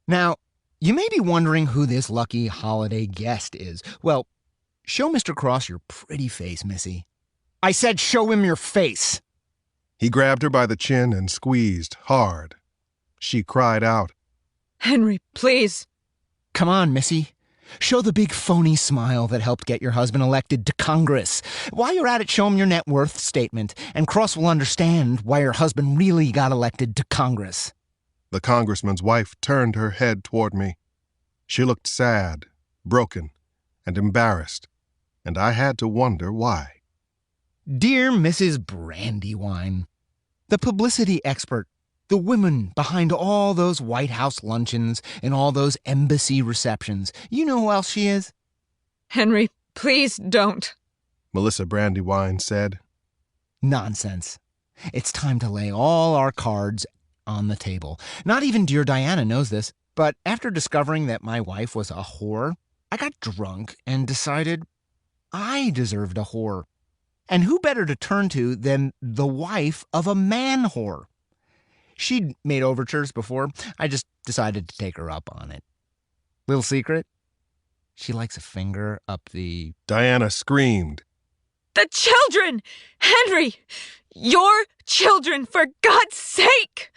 F: Now, you may be wondering who this lucky holiday guest is. Well, show Mr. Cross your pretty face, Missy. I said show him your face.
A: He grabbed her by the chin and squeezed hard. She cried out,
D: Henry, please.
F: Come on, Missy. Show the big phony smile that helped get your husband elected to Congress. While you're at it, show him your net worth statement, and Cross will understand why your husband really got elected to Congress.
A: The congressman's wife turned her head toward me. She looked sad, broken, and embarrassed, and I had to wonder why.
F: Dear Mrs. Brandywine, the publicity expert, the woman behind all those White House luncheons and all those embassy receptions. You know who else she is?
D: Henry, please don't.
A: Melissa Brandywine said.
F: Nonsense. It's time to lay all our cards on the table. Not even dear Diana knows this, but after discovering that my wife was a whore, I got drunk and decided I deserved a whore. And who better to turn to than the wife of a man whore? She'd made overtures before. I just decided to take her up on it. Little secret? She likes a finger up the...
A: Diana screamed.
D: The children! Henry! Your children, for God's sake!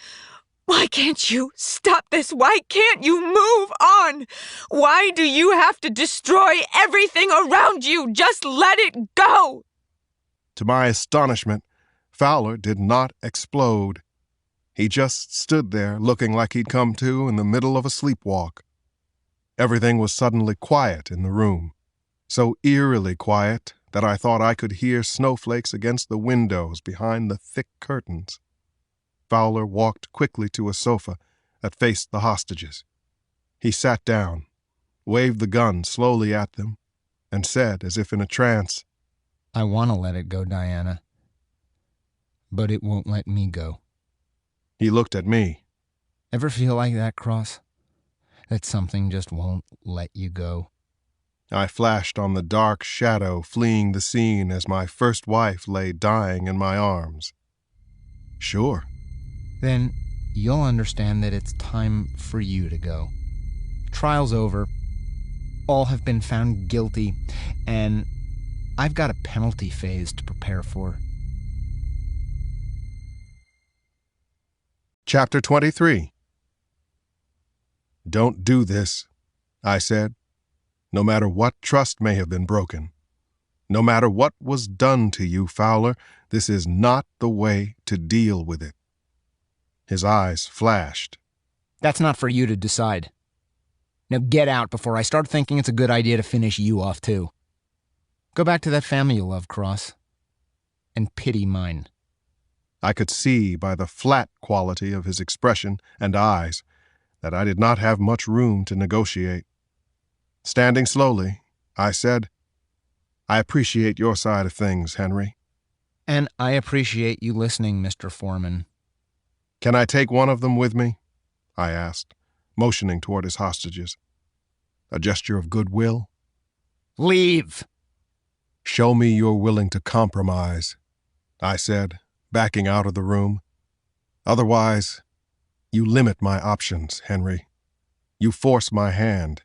D: Why can't you stop this? Why can't you move on? Why do you have to destroy everything around you? Just let it go!
A: To my astonishment, Fowler did not explode. He just stood there looking like he'd come to in the middle of a sleepwalk. Everything was suddenly quiet in the room, so eerily quiet that I thought I could hear snowflakes against the windows behind the thick curtains. Fowler walked quickly to a sofa that faced the hostages. He sat down, waved the gun slowly at them, and said, as if in a trance,
F: I want to let it go, Diana, but it won't let me go.
A: He looked at me.
F: Ever feel like that, Cross? That something just won't let you go?
A: I flashed on the dark shadow fleeing the scene as my first wife lay dying in my arms. Sure.
F: Then you'll understand that it's time for you to go. Trial's over. All have been found guilty, and I've got a penalty phase to prepare for.
A: Chapter 23. Don't do this, I said. No matter what trust may have been broken, no matter what was done to you, Fowler, this is not the way to deal with it. His eyes flashed.
F: That's not for you to decide. Now get out before I start thinking it's a good idea to finish you off too. Go back to that family you love, Cross, and pity mine.
A: I could see by the flat quality of his expression and eyes that I did not have much room to negotiate. Standing slowly, I said, I appreciate your side of things, Henry.
F: And I appreciate you listening, Mr. Foreman.
A: Can I take one of them with me? I asked, motioning toward his hostages. A gesture of goodwill.
F: Leave.
A: Show me you're willing to compromise, I said, backing out of the room. Otherwise, you limit my options, Henry. You force my hand,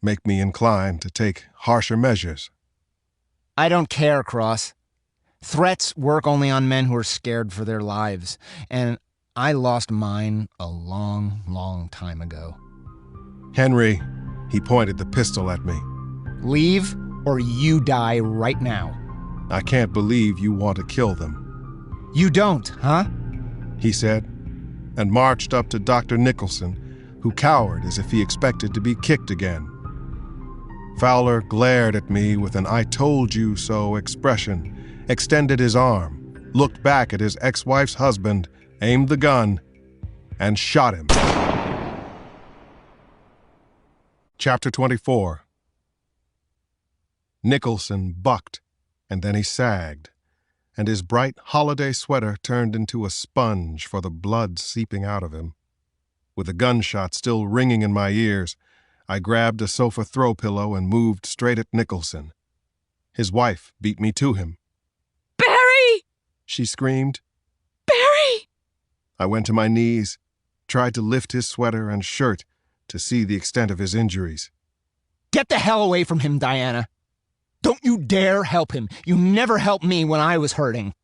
A: make me inclined to take harsher measures.
F: I don't care, Cross. Threats work only on men who are scared for their lives, and I lost mine a long, long time ago.
A: Henry, he pointed the pistol at me.
F: Leave, or you die right now.
A: I can't believe you want to kill them.
F: You don't, huh?
A: He said, and marched up to Dr. Nicholson, who cowered as if he expected to be kicked again. Fowler glared at me with an I-told-you-so expression, extended his arm, looked back at his ex-wife's husband, aimed the gun, and shot him. Chapter 24. Nicholson bucked, and then he sagged, and his bright holiday sweater turned into a sponge for the blood seeping out of him. With the gunshot still ringing in my ears, I grabbed a sofa throw pillow and moved straight at Nicholson. His wife beat me to him.
D: Barry!
A: She screamed.
D: Barry!
A: I went to my knees, tried to lift his sweater and shirt to see the extent of his injuries.
F: Get the hell away from him, Diana. Don't you dare help him. You never helped me when I was hurting.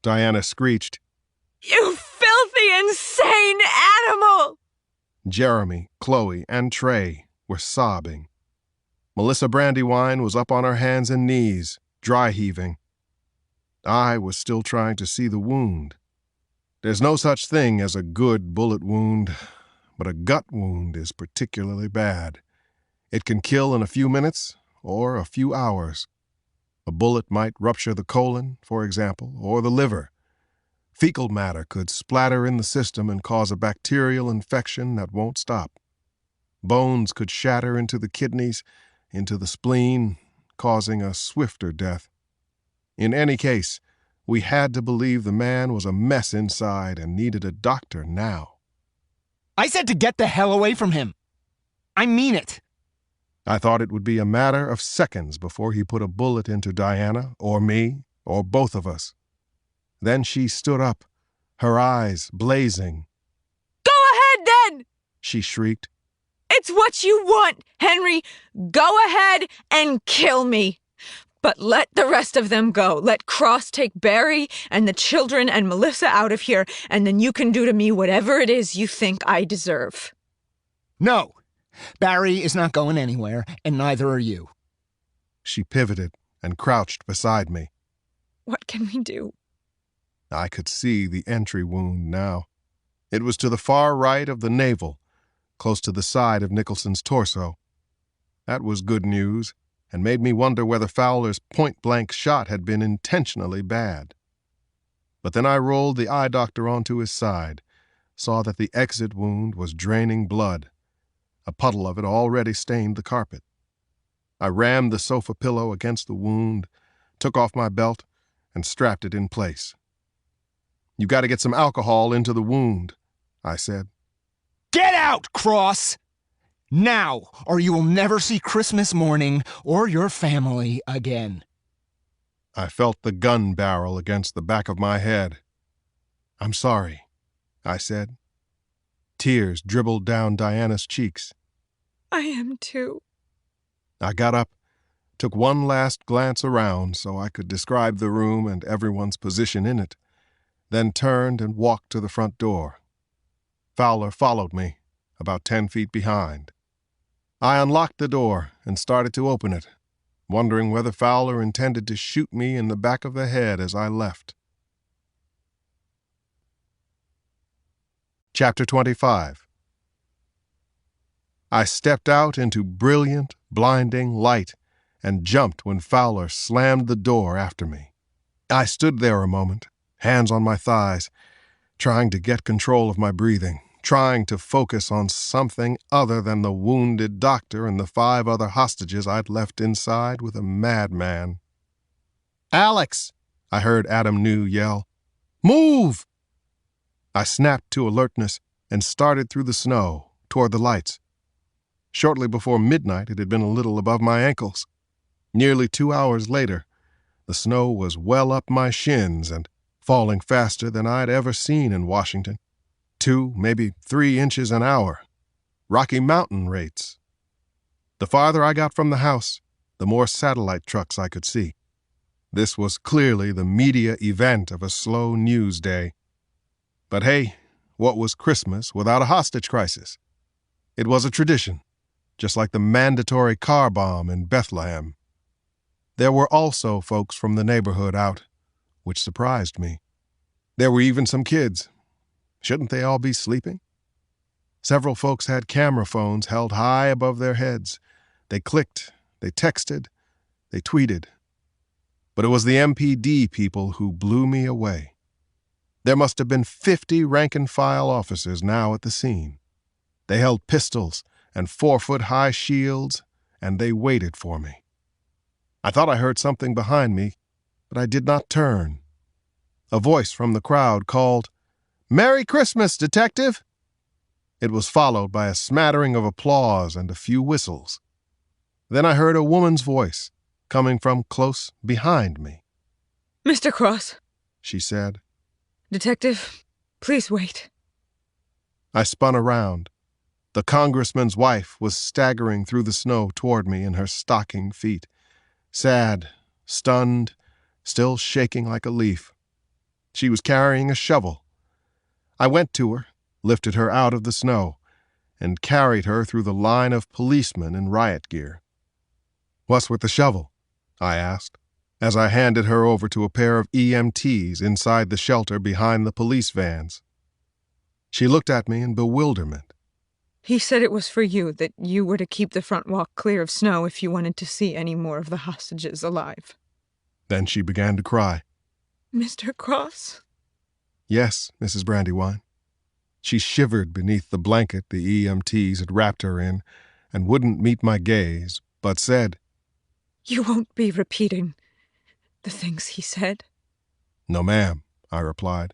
A: Diana screeched.
D: You filthy, insane animal!
A: Jeremy, Chloe, and Trey were sobbing. Melissa Brandywine was up on her hands and knees, dry heaving. I was still trying to see the wound. There's no such thing as a good bullet wound, but a gut wound is particularly bad. It can kill in a few minutes or a few hours. A bullet might rupture the colon, for example, or the liver. Fecal matter could splatter in the system and cause a bacterial infection that won't stop. Bones could shatter into the kidneys, into the spleen, causing a swifter death. In any case, we had to believe the man was a mess inside and needed a doctor now.
F: I said to get the hell away from him. I mean it.
A: I thought it would be a matter of seconds before he put a bullet into Diana, or me, or both of us. Then she stood up, her eyes blazing.
D: Go ahead, then!
A: She shrieked.
D: It's what you want, Henry. Go ahead and kill me. But let the rest of them go. Let Cross take Barry and the children and Melissa out of here, and then you can do to me whatever it is you think I deserve.
F: No. Barry is not going anywhere, and neither are you.
A: She pivoted and crouched beside me.
D: What can we do?
A: I could see the entry wound now. It was to the far right of the navel, close to the side of Nicholson's torso. That was good news, and made me wonder whether Fowler's point-blank shot had been intentionally bad. But then I rolled the eye doctor onto his side, saw that the exit wound was draining blood. A puddle of it already stained the carpet. I rammed the sofa pillow against the wound, took off my belt, and strapped it in place. "You got to get some alcohol into the wound," I said.
F: Get out, Cross! Now, or you will never see Christmas morning or your family again.
A: I felt the gun barrel against the back of my head. "I'm sorry," I said. Tears dribbled down Diana's cheeks.
D: I am too.
A: I got up, took one last glance around so I could describe the room and everyone's position in it, then turned and walked to the front door. Fowler followed me, about 10 feet behind. I unlocked the door and started to open it, wondering whether Fowler intended to shoot me in the back of the head as I left. Chapter 25. I stepped out into brilliant, blinding light and jumped when Fowler slammed the door after me. I stood there a moment, hands on my thighs, trying to get control of my breathing, trying to focus on something other than the wounded doctor and the 5 other hostages I'd left inside with a madman. "Alex!" I heard Adam New yell. "Move!" I snapped to alertness and started through the snow toward the lights. Shortly before midnight, it had been a little above my ankles. Nearly 2 hours later, the snow was well up my shins and falling faster than I'd ever seen in Washington. 2, maybe 3 inches an hour. Rocky Mountain rates. The farther I got from the house, the more satellite trucks I could see. This was clearly the media event of a slow news day. But hey, what was Christmas without a hostage crisis? It was a tradition, just like the mandatory car bomb in Bethlehem. There were also folks from the neighborhood out, which surprised me. There were even some kids. Shouldn't they all be sleeping? Several folks had camera phones held high above their heads. They clicked, they texted, they tweeted. But it was the MPD people who blew me away. There must have been 50 rank-and-file officers now at the scene. They held pistols and 4-foot-high shields, and they waited for me. I thought I heard something behind me, but I did not turn. A voice from the crowd called, "Merry Christmas, Detective!" It was followed by a smattering of applause and a few whistles. Then I heard a woman's voice coming from close behind me.
D: Mr. Cross,
A: She said.
D: Detective, please wait.
A: I spun around. The congressman's wife was staggering through the snow toward me in her stocking feet, sad, stunned, still shaking like a leaf. She was carrying a shovel. I went to her, lifted her out of the snow, and carried her through the line of policemen in riot gear. "What's with the shovel?" I asked, as I handed her over to a pair of EMTs inside the shelter behind the police vans. She looked at me in bewilderment.
D: He said it was for you, that you were to keep the front walk clear of snow if you wanted to see any more of the hostages alive.
A: Then she began to cry.
D: Mr. Cross?
A: "Yes, Mrs. Brandywine." She shivered beneath the blanket the EMTs had wrapped her in and wouldn't meet my gaze, but said,
D: You won't be repeating the things he said?
A: "No, ma'am," I replied.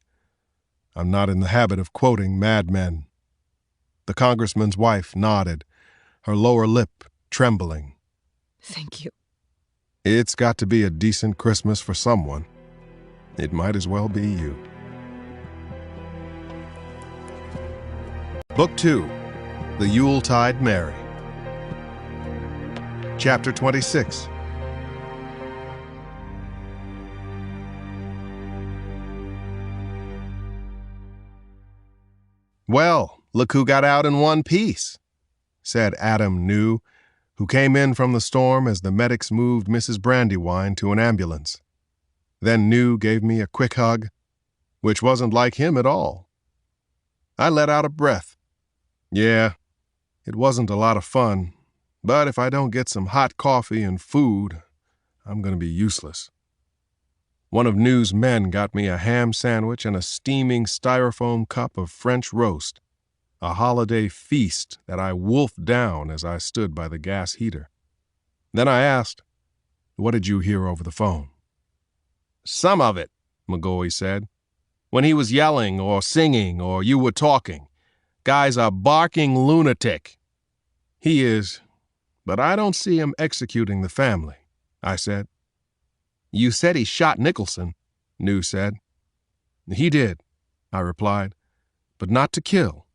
A: "I'm not in the habit of quoting madmen." The congressman's wife nodded, her lower lip trembling.
D: Thank you.
A: It's got to be a decent Christmas for someone. It might as well be you. Book 2, The Yuletide Mary. Chapter 26. "Well, look who got out in one piece," said Adam New, who came in from the storm as the medics moved Mrs. Brandywine to an ambulance. Then New gave me a quick hug, which wasn't like him at all. I let out a breath. Yeah, it wasn't a lot of fun, but if I don't get some hot coffee and food, I'm going to be useless. One of New's men got me a ham sandwich and a steaming styrofoam cup of French roast, a holiday feast that I wolfed down as I stood by the gas heater. Then I asked, "What did you hear over the phone?" "Some of it," McGoey said. "When he was yelling or singing or you were talking. Guy's a barking lunatic." "He is, but I don't see him executing the family," I said. "You said he shot Nicholson," New said. "He did," I replied, "but not to kill.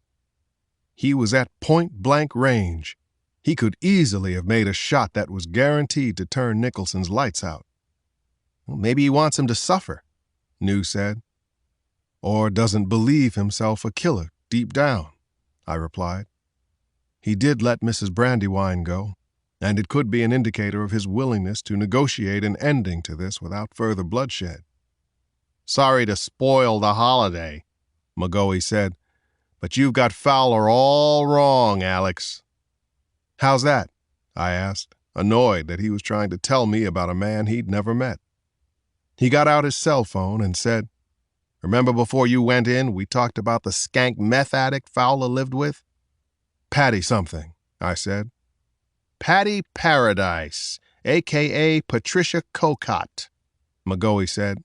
A: He was at point-blank range. He could easily have made a shot that was guaranteed to turn Nicholson's lights out." "Well, maybe he wants him to suffer," New said. "Or doesn't believe himself a killer deep down," I replied. "He did let Mrs. Brandywine go, and it could be an indicator of his willingness to negotiate an ending to this without further bloodshed." "Sorry to spoil the holiday," McGoey said, "but you've got Fowler all wrong, Alex." "How's that?" I asked, annoyed that he was trying to tell me about a man he'd never met. He got out his cell phone and said, "Remember before you went in, we talked about the skank meth addict Fowler lived with?" "Patty something," I said. "Patty Paradise, a.k.a. Patricia Cocott," McGoey said.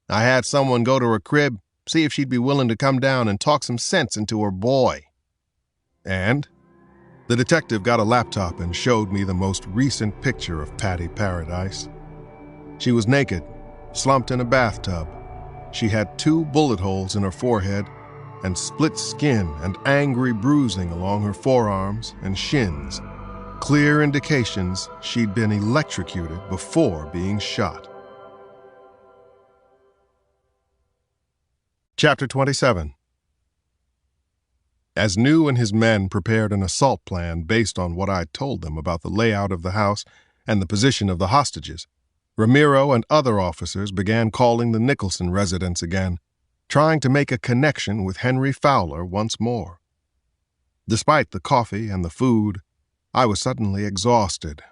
A: "I had someone go to her crib, see if she'd be willing to come down and talk some sense into her boy." "And?" The detective got a laptop and showed me the most recent picture of Patty Paradise. She was naked, slumped in a bathtub. She had 2 bullet holes in her forehead and split skin and angry bruising along her forearms and shins, clear indications she'd been electrocuted before being shot. Chapter 27. As New and his men prepared an assault plan based on what I'd told them about the layout of the house and the position of the hostages, Ramiro and other officers began calling the Nicholson residence again, trying to make a connection with Henry Fowler once more. Despite the coffee and the food, I was suddenly exhausted.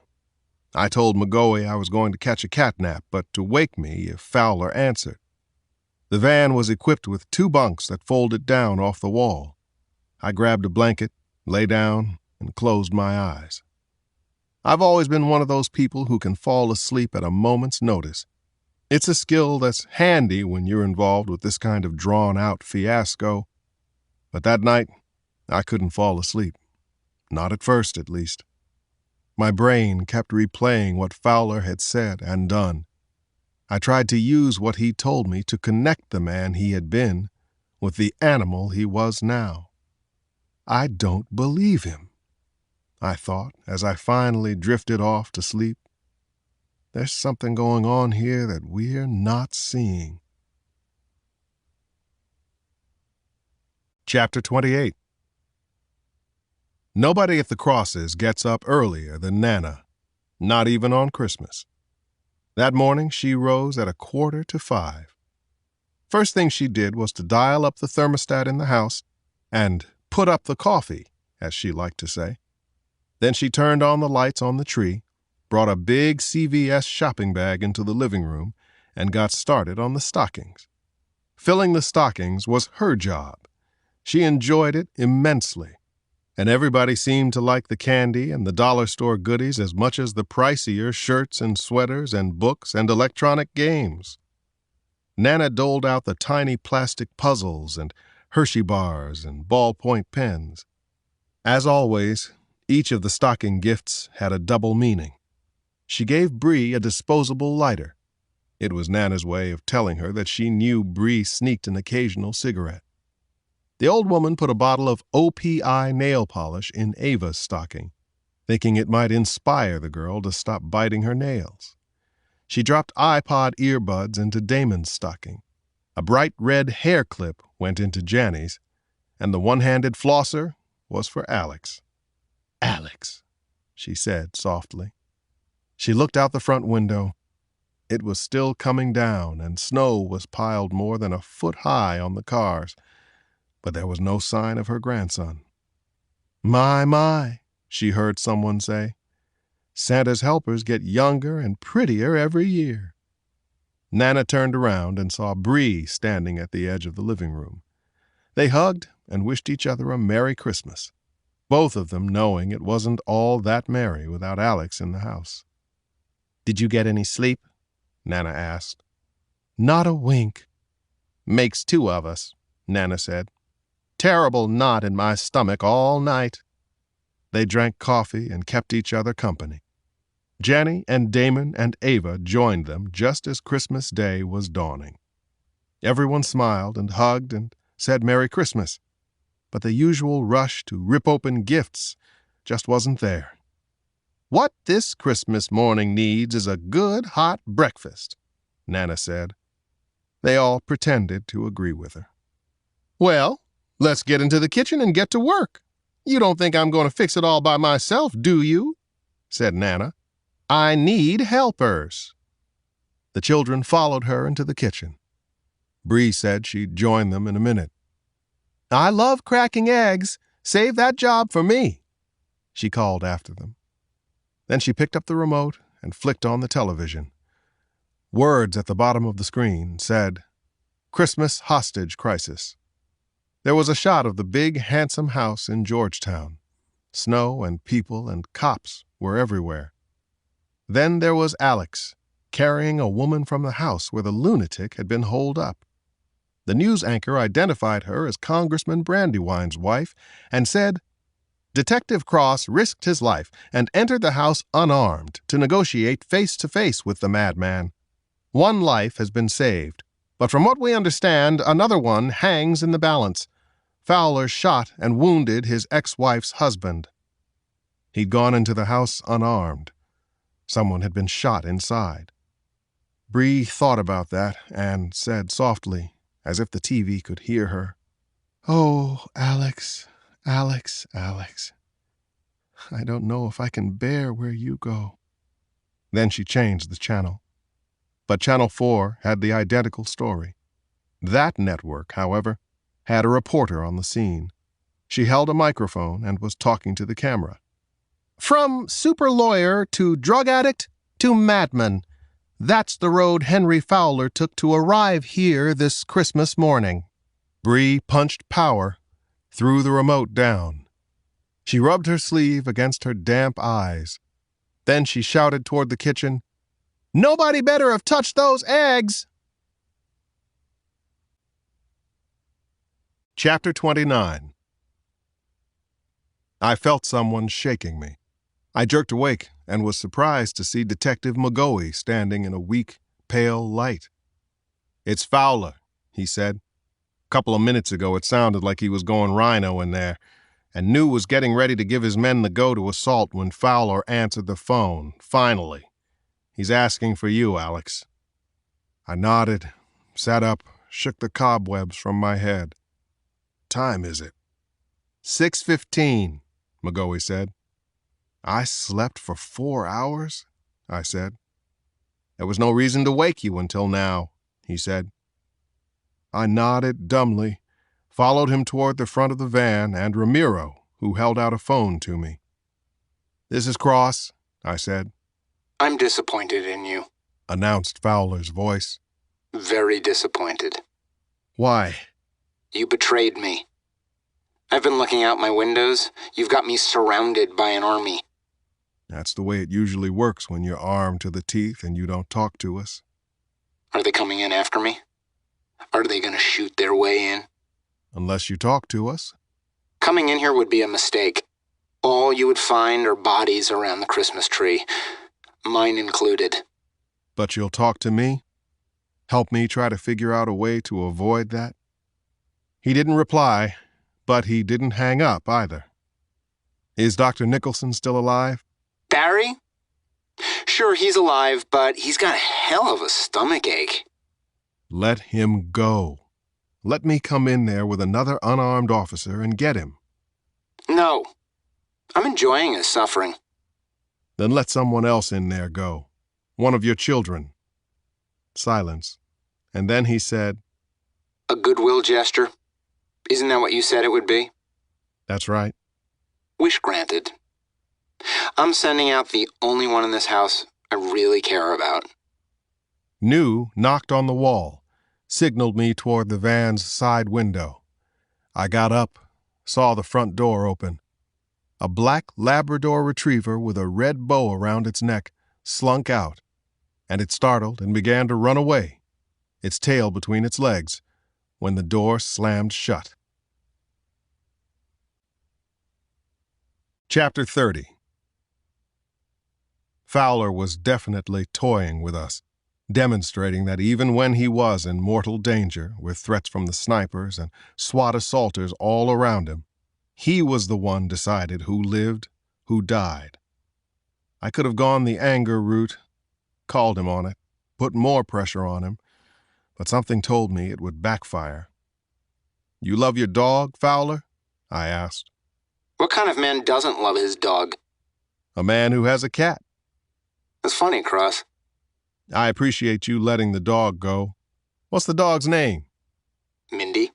A: I told McGoey I was going to catch a catnap, but to wake me if Fowler answered. The van was equipped with 2 bunks that folded down off the wall. I grabbed a blanket, lay down, and closed my eyes. I've always been one of those people who can fall asleep at a moment's notice. It's a skill that's handy when you're involved with this kind of drawn-out fiasco. But that night, I couldn't fall asleep. Not at first, at least. My brain kept replaying what Fowler had said and done. I tried to use what he told me to connect the man he had been with the animal he was now. I don't believe him, I thought as I finally drifted off to sleep. There's something going on here that we're not seeing. Chapter 28. Nobody at the Crosses gets up earlier than Nana, not even on Christmas. That morning she rose at 4:45. First thing she did was to dial up the thermostat in the house and put up the coffee, as she liked to say. Then she turned on the lights on the tree, brought a big CVS shopping bag into the living room, and got started on the stockings. Filling the stockings was her job. She enjoyed it immensely, and everybody seemed to like the candy and the dollar store goodies as much as the pricier shirts and sweaters and books and electronic games. Nana doled out the tiny plastic puzzles and Hershey bars and ballpoint pens. As always, each of the stocking gifts had a double meaning. She gave Bree a disposable lighter. It was Nana's way of telling her that she knew Bree sneaked an occasional cigarette. The old woman put a bottle of OPI nail polish in Ava's stocking, thinking it might inspire the girl to stop biting her nails. She dropped iPod earbuds into Damon's stocking. A bright red hair clip went into Janny's, and the one-handed flosser was for Alex. Alex, she said softly. She looked out the front window. It was still coming down, and snow was piled more than 1 foot high on the cars, but there was no sign of her grandson. My, she heard someone say. Santa's helpers get younger and prettier every year. Nana turned around and saw Bree standing at the edge of the living room. They hugged and wished each other a Merry Christmas, both of them knowing it wasn't all that merry without Alex in the house. "Did you get any sleep?" Nana asked. "Not a wink." "Makes 2 of us," Nana said. "Terrible knot in my stomach all night." They drank coffee and kept each other company. Janny and Damon and Ava joined them just as Christmas Day was dawning. Everyone smiled and hugged and said Merry Christmas, but the usual rush to rip open gifts just wasn't there. "What this Christmas morning needs is a good hot breakfast," Nana said. They all pretended to agree with her. "Well, let's get into the kitchen and get to work. You don't think I'm going to fix it all by myself, do you?" said Nana. "I need helpers." The children followed her into the kitchen. Bree said she'd join them in a minute. "I love cracking eggs. Save that job for me," she called after them. Then she picked up the remote and flicked on the television. Words at the bottom of the screen said, "Christmas Hostage Crisis." There was a shot of the big, handsome house in Georgetown. Snow and people and cops were everywhere. Then there was Alex, carrying a woman from the house where the lunatic had been holed up. The news anchor identified her as Congressman Brandywine's wife and said, Detective Cross risked his life and entered the house unarmed to negotiate face-to-face with the madman. One life has been saved, but from what we understand, another one hangs in the balance. Fowler shot and wounded his ex-wife's husband. He'd gone into the house unarmed. Someone had been shot inside. Bree thought about that and said softly, as if the TV could hear her, "Oh, Alex, Alex, Alex. I don't know if I can bear where you go." Then she changed the channel. But Channel 4 had the identical story. That network, however, had a reporter on the scene. She held a microphone and was talking to the camera. "From super lawyer to drug addict to madman, that's the road Henry Fowler took to arrive here this Christmas morning." Bree punched power, threw the remote down. She rubbed her sleeve against her damp eyes. Then she shouted toward the kitchen, "Nobody better have touched those eggs!" Chapter 29. I felt someone shaking me. I jerked awake and was surprised to see Detective McGoey standing in a weak, pale light. "It's Fowler," he said. "A couple of minutes ago it sounded like he was going rhino in there, and New was getting ready to give his men the go to assault when Fowler answered the phone, finally. He's asking for you, Alex." I nodded, sat up, shook the cobwebs from my head. "Time is it?" 6:15, McGoey said. "I slept for 4 hours?" I said. "There was no reason to wake you until now," he said. I nodded dumbly, followed him toward the front of the van and Ramiro, who held out a phone to me. "This is Cross," I said.
C: "I'm disappointed in you."
A: Announced Fowler's voice.
C: "Very disappointed.
A: "Why?"
C: You betrayed me. I've been looking out my windows. You've got me surrounded by an army."
A: "That's the way it usually works when you're armed to the teeth and you don't talk to us."
C: "Are they coming in after me? Are they going to shoot their way in?"
A: "Unless you talk to us."
C: "Coming in here would be a mistake. All you would find are bodies around the Christmas tree, mine included."
A: "But you'll talk to me? Help me try to figure out a way to avoid that?" He didn't reply, but he didn't hang up either. "Is Dr. Nicholson still alive?"
C: "Barry? Sure, he's alive, but he's got a hell of a stomachache."
A: "Let him go. Let me come in there with another unarmed officer and get him."
C: "No. I'm enjoying his suffering."
A: "Then let someone else in there go. One of your children." Silence. And then he said,
C: "A goodwill gesture? Isn't that what you said it would be?"
A: "That's right."
C: "Wish granted. I'm sending out the only one in this house I really care about."
A: New knocked on the wall, signaled me toward the van's side window. I got up, saw the front door open. A black Labrador retriever with a red bow around its neck slunk out, and it startled and began to run away, its tail between its legs, when the door slammed shut. Chapter 30. Fowler was definitely toying with us, demonstrating that even when he was in mortal danger, with threats from the snipers and SWAT assaulters all around him, he was the one decided who lived, who died. I could have gone the anger route, called him on it, put more pressure on him, but something told me it would backfire. "You love your dog, Fowler?" I asked.
C: What kind of man doesn't love his dog?
A: "A man who has a cat."
C: That's funny, Cross.
A: "I appreciate you letting the dog go. What's the dog's name?"
C: "Mindy."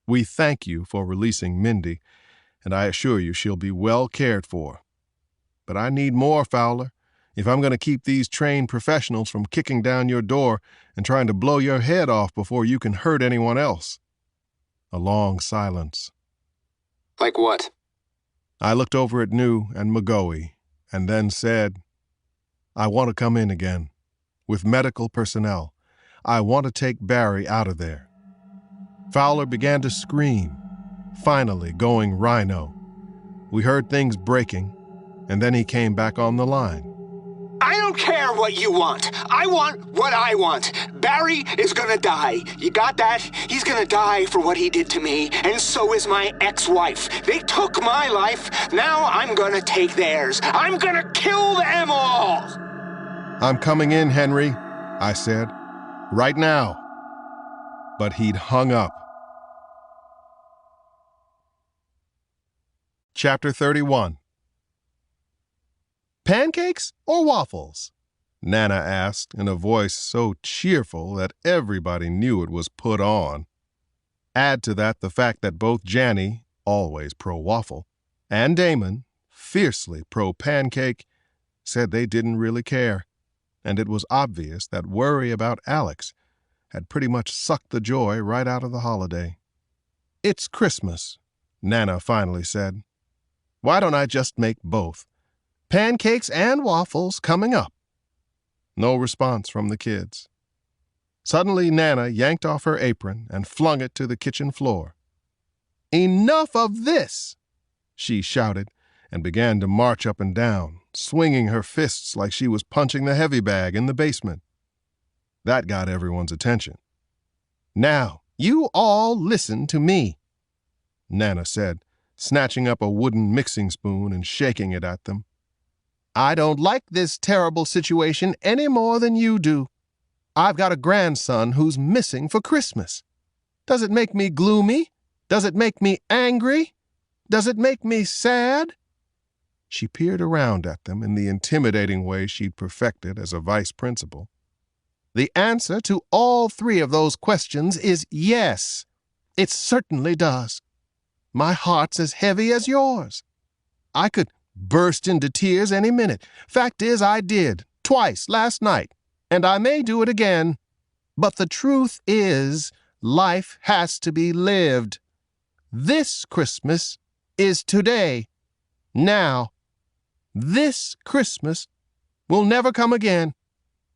A: "We thank you for releasing Mindy, and I assure you she'll be well cared for. But I need more, Fowler, if I'm going to keep these trained professionals from kicking down your door and trying to blow your head off before you can hurt anyone else." A long silence.
C: "Like what?"
A: I looked over at New and McGoey and then said, "I want to come in again, with medical personnel. I want to take Barry out of there." Fowler began to scream, finally going rhino. We heard things breaking, and then he came back on the line.
C: I don't care what you want. I want what I want. Barry is gonna die. You got that? He's gonna die for what he did to me, and so is my ex-wife. They took my life. Now I'm gonna take theirs. I'm gonna kill them all.
A: I'm coming in, Henry, I said. Right now. But he'd hung up. Chapter 31. Pancakes or waffles? Nana asked in a voice so cheerful that everybody knew it was put on. Add to that the fact that both Janny, always pro-waffle, and Damon, fiercely pro-pancake, said they didn't really care, and it was obvious that worry about Alex had pretty much sucked the joy right out of the holiday. It's Christmas, Nana finally said. Why don't I just make both? Pancakes and waffles coming up. No response from the kids. Suddenly, Nana yanked off her apron and flung it to the kitchen floor. Enough of this, she shouted and began to march up and down, swinging her fists like she was punching the heavy bag in the basement. That got everyone's attention. Now, you all listen to me, Nana said, snatching up a wooden mixing spoon and shaking it at them. I don't like this terrible situation any more than you do. I've got a grandson who's missing for Christmas. Does it make me gloomy? Does it make me angry? Does it make me sad? She peered around at them in the intimidating way she'd perfected as a vice principal. The answer to all three of those questions is yes. It certainly does. My heart's as heavy as yours. I could burst into tears any minute. Fact is, I did, twice last night, and I may do it again. But the truth is, life has to be lived. This Christmas is today, now. This Christmas will never come again.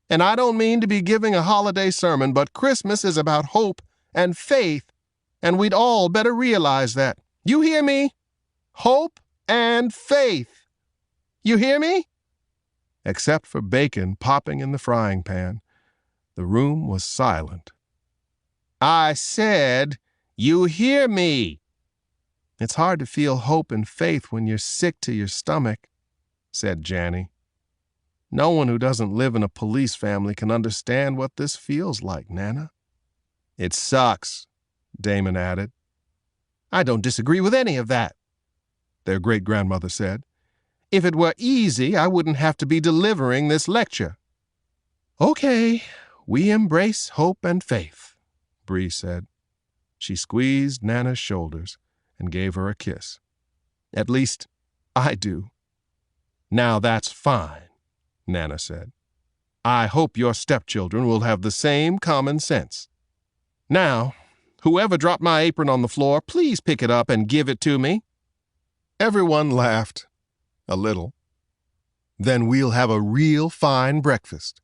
A: And I don't mean to be giving a holiday sermon, but Christmas is about hope and faith, and we'd all better realize that. You hear me? Hope and faith. You hear me? Except for bacon popping in the frying pan, the room was silent. I said, you hear me? It's hard to feel hope and faith when you're sick to your stomach, said Janny. No one who doesn't live in a police family can understand what this feels like, Nana. It sucks, Damon added. I don't disagree with any of that, their great-grandmother said. If it were easy, I wouldn't have to be delivering this lecture. Okay, we embrace hope and faith, Bree said. She squeezed Nana's shoulders and gave her a kiss. At least, I do. Now that's fine, Nana said. I hope your stepchildren will have the same common sense. Now, whoever dropped my apron on the floor, please pick it up and give it to me. Everyone laughed. A little. Then we'll have a real fine breakfast,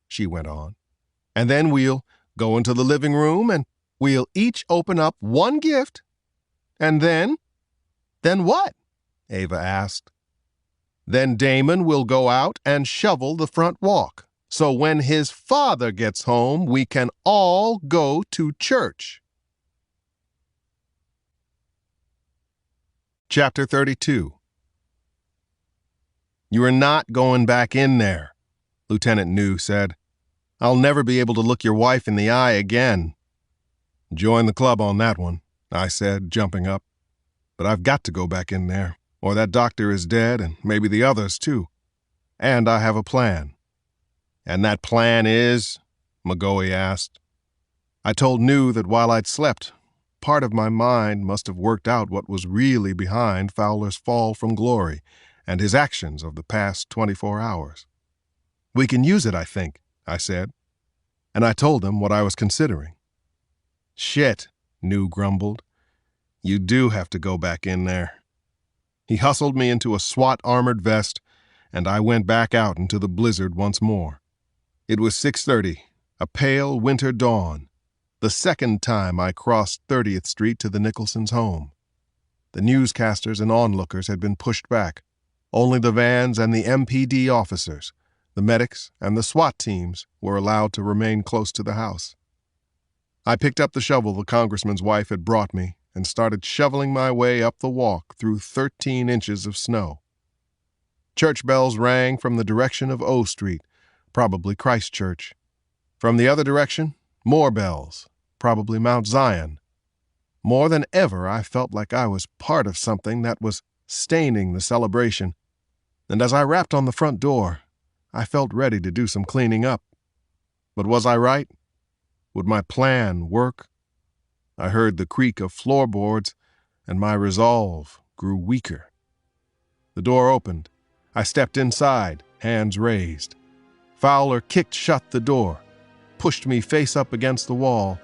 A: she went on. And then we'll go into the living room and we'll each open up one gift. And then what? Ava asked. Then Damon will go out and shovel the front walk. So when his father gets home, we can all go to church. Chapter 32. You are not going back in there, Lieutenant New said. I'll never be able to look your wife in the eye again. Join the club on that one, I said, jumping up. But I've got to go back in there, or that doctor is dead, and maybe the others too. And I have a plan. And that plan is? McGoey asked. I told New that while I'd slept, part of my mind must have worked out what was really behind Fowler's fall from glory and his actions of the past 24 hours. We can use it, I think, I said. And I told him what I was considering. Shit, New grumbled. You do have to go back in there. He hustled me into a SWAT armored vest, and I went back out into the blizzard once more. It was 6:30, a pale winter dawn, the second time I crossed 30th Street to the Nicholsons' home. The newscasters and onlookers had been pushed back. Only the vans and the MPD officers, the medics, and the SWAT teams were allowed to remain close to the house. I picked up the shovel the congressman's wife had brought me and started shoveling my way up the walk through 13 inches of snow. Church bells rang from the direction of O Street, probably Christ Church. From the other direction, more bells, probably Mount Zion. More than ever, I felt like I was part of something that was staining the celebration, and as I rapped on the front door, I felt ready to do some cleaning up. But was I right? Would my plan work? I heard the creak of floorboards, and my resolve grew weaker. The door opened. I stepped inside, hands raised. Fowler kicked shut the door, pushed me face up against the wall,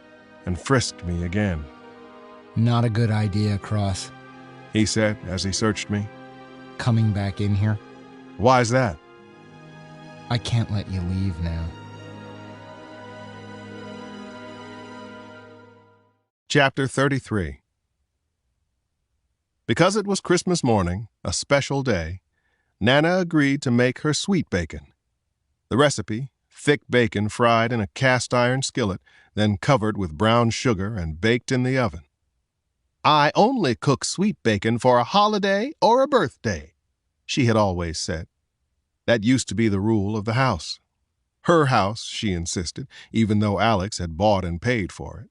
A: and frisked me again.
F: Not a good idea, Cross.
A: He said as he searched me.
F: Coming back in here?
A: Why's that?
F: I can't let you leave now.
A: Chapter 33. Because it was Christmas morning, a special day, Nana agreed to make her sweet bacon. The recipe, thick bacon fried in a cast-iron skillet, then covered with brown sugar and baked in the oven. "I only cook sweet bacon for a holiday or a birthday," she had always said. That used to be the rule of the house. Her house, she insisted, even though Alex had bought and paid for it.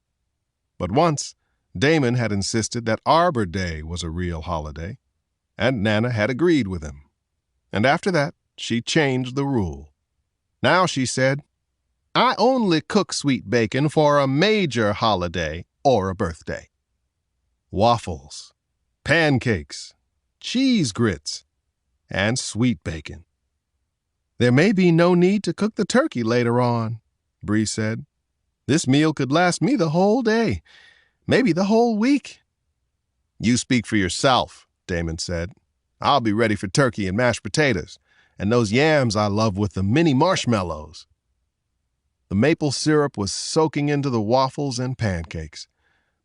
A: But once, Damon had insisted that Arbor Day was a real holiday, and Nana had agreed with him. And after that, she changed the rule. Now she said, "I only cook sweet bacon for a major holiday or a birthday." Waffles, pancakes, cheese grits, and sweet bacon. "There may be no need to cook the turkey later on," Bree said. "This meal could last me the whole day, maybe the whole week." "You speak for yourself," Damon said. "I'll be ready for turkey and mashed potatoes, and those yams I love with the mini marshmallows." The maple syrup was soaking into the waffles and pancakes.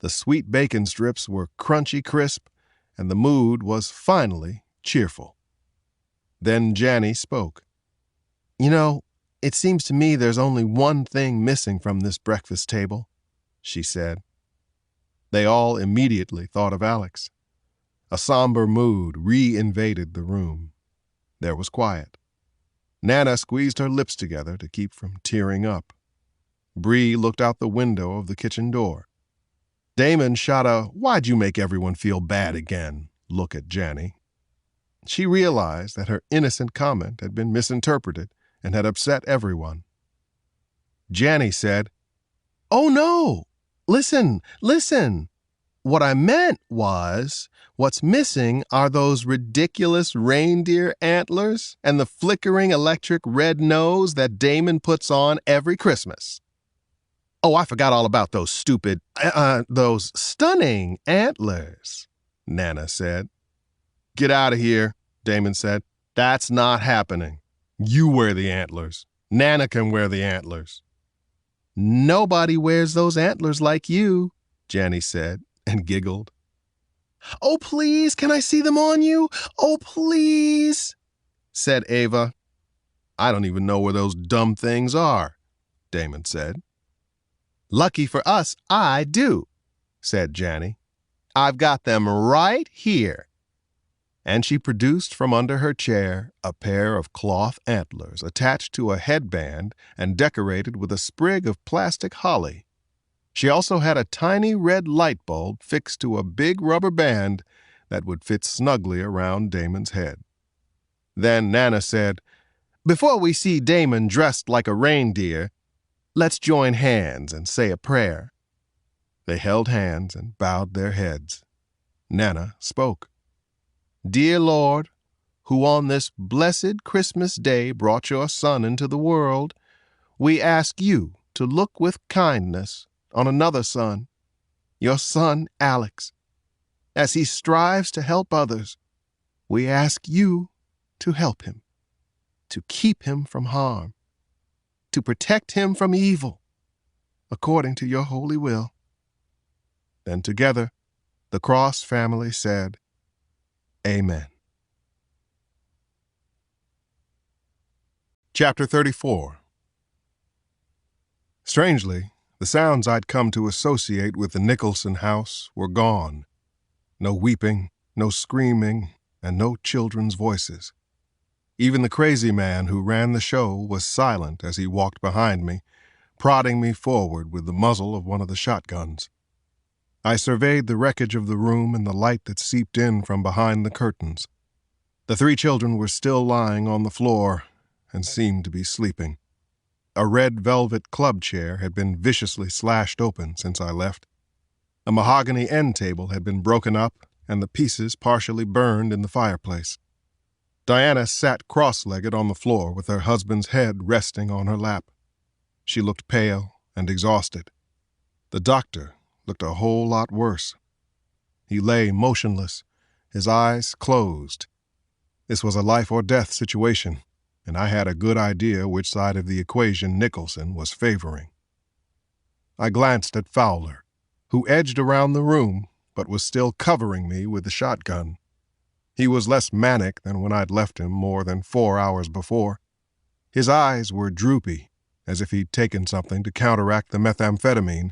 A: The sweet bacon strips were crunchy crisp, and the mood was finally cheerful. Then Janny spoke. "You know, it seems to me there's only one thing missing from this breakfast table," she said. They all immediately thought of Alex. A somber mood re-invaded the room. There was quiet. Nana squeezed her lips together to keep from tearing up. Bree looked out the window of the kitchen door. Damon shot a "why'd you make everyone feel bad again" look at Janny. She realized that her innocent comment had been misinterpreted and had upset everyone. Janny said, "Oh no! Listen! What I meant was, what's missing are those ridiculous reindeer antlers and the flickering electric red nose that Damon puts on every Christmas." "Oh, I forgot all about those those stunning antlers," Nana said. "Get out of here," Damon said. "That's not happening. You wear the antlers. Nana can wear the antlers." "Nobody wears those antlers like you," Janny said, and giggled. "Oh, please, can I see them on you? Oh, please," said Ava. "I don't even know where those dumb things are," Damon said. "Lucky for us, I do," said Janny. "I've got them right here." And she produced from under her chair a pair of cloth antlers attached to a headband and decorated with a sprig of plastic holly. She also had a tiny red light bulb fixed to a big rubber band that would fit snugly around Damon's head. Then Nana said, "Before we see Damon dressed like a reindeer, let's join hands and say a prayer." They held hands and bowed their heads. Nana spoke. "Dear Lord, who on this blessed Christmas day brought your Son into the world, we ask you to look with kindness on another son, your son Alex. As he strives to help others, we ask you to help him, to keep him from harm, to protect him from evil, according to your holy will." Then together, the Cross family said, Amen. Chapter 34. Strangely, the sounds I'd come to associate with the Nicholson house were gone. No weeping, no screaming, and no children's voices. Even the crazy man who ran the show was silent as he walked behind me, prodding me forward with the muzzle of one of the shotguns. I surveyed the wreckage of the room in the light that seeped in from behind the curtains. The 3 children were still lying on the floor and seemed to be sleeping. A red velvet club chair had been viciously slashed open since I left. A mahogany end table had been broken up and the pieces partially burned in the fireplace. Diana sat cross-legged on the floor with her husband's head resting on her lap. She looked pale and exhausted. The doctor looked a whole lot worse. He lay motionless, his eyes closed. This was a life-or-death situation, and I had a good idea which side of the equation Nicholson was favoring. I glanced at Fowler, who edged around the room but was still covering me with the shotgun. He was less manic than when I'd left him more than 4 hours before. His eyes were droopy, as if he'd taken something to counteract the methamphetamine,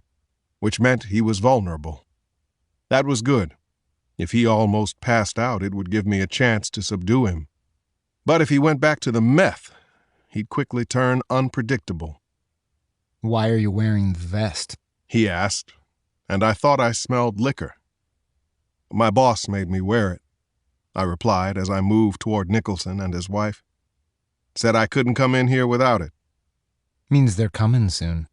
A: which meant he was vulnerable. That was good. If he almost passed out, it would give me a chance to subdue him. But if he went back to the meth, he'd quickly turn unpredictable.
F: Why are you wearing the vest?
A: He asked, and I thought I smelled liquor. My boss made me wear it, I replied as I moved toward Nicholson and his wife. Said I couldn't come in here without it.
F: Means they're coming soon.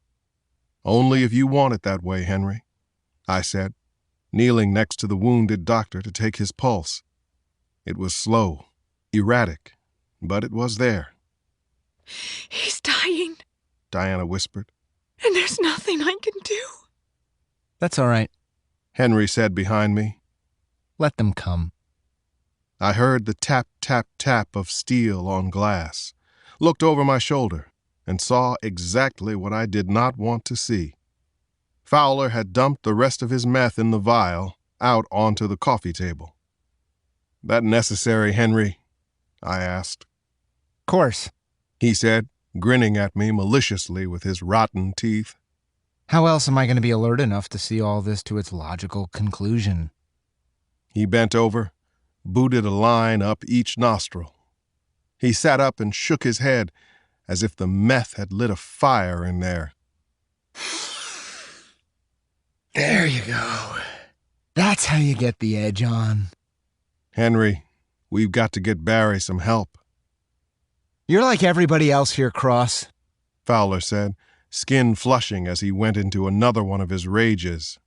A: Only if you want it that way, Henry, I said, kneeling next to the wounded doctor to take his pulse. It was slow, erratic, but it was there.
D: He's dying,
A: Diana whispered.
D: and there's nothing I can do.
F: That's all right.
A: Henry said behind me.
F: Let them come.
A: I heard the tap, tap, tap of steel on glass, looked over my shoulder, and saw exactly what I did not want to see. Fowler had dumped the rest of his meth in the vial out onto the coffee table. That necessary, Henry? I asked.
F: Course.
A: He said, grinning at me maliciously with his rotten teeth.
F: How else am I going to be alert enough to see all this to its logical conclusion?
A: He bent over, booted a line up each nostril. He sat up and shook his head as if the meth had lit a fire in there.
F: There you go. That's how you get the edge on.
A: Henry, we've got to get Barry some help,
F: You're like everybody else here, Cross.
A: Fowler said, skin flushing as he went into another one of his rages.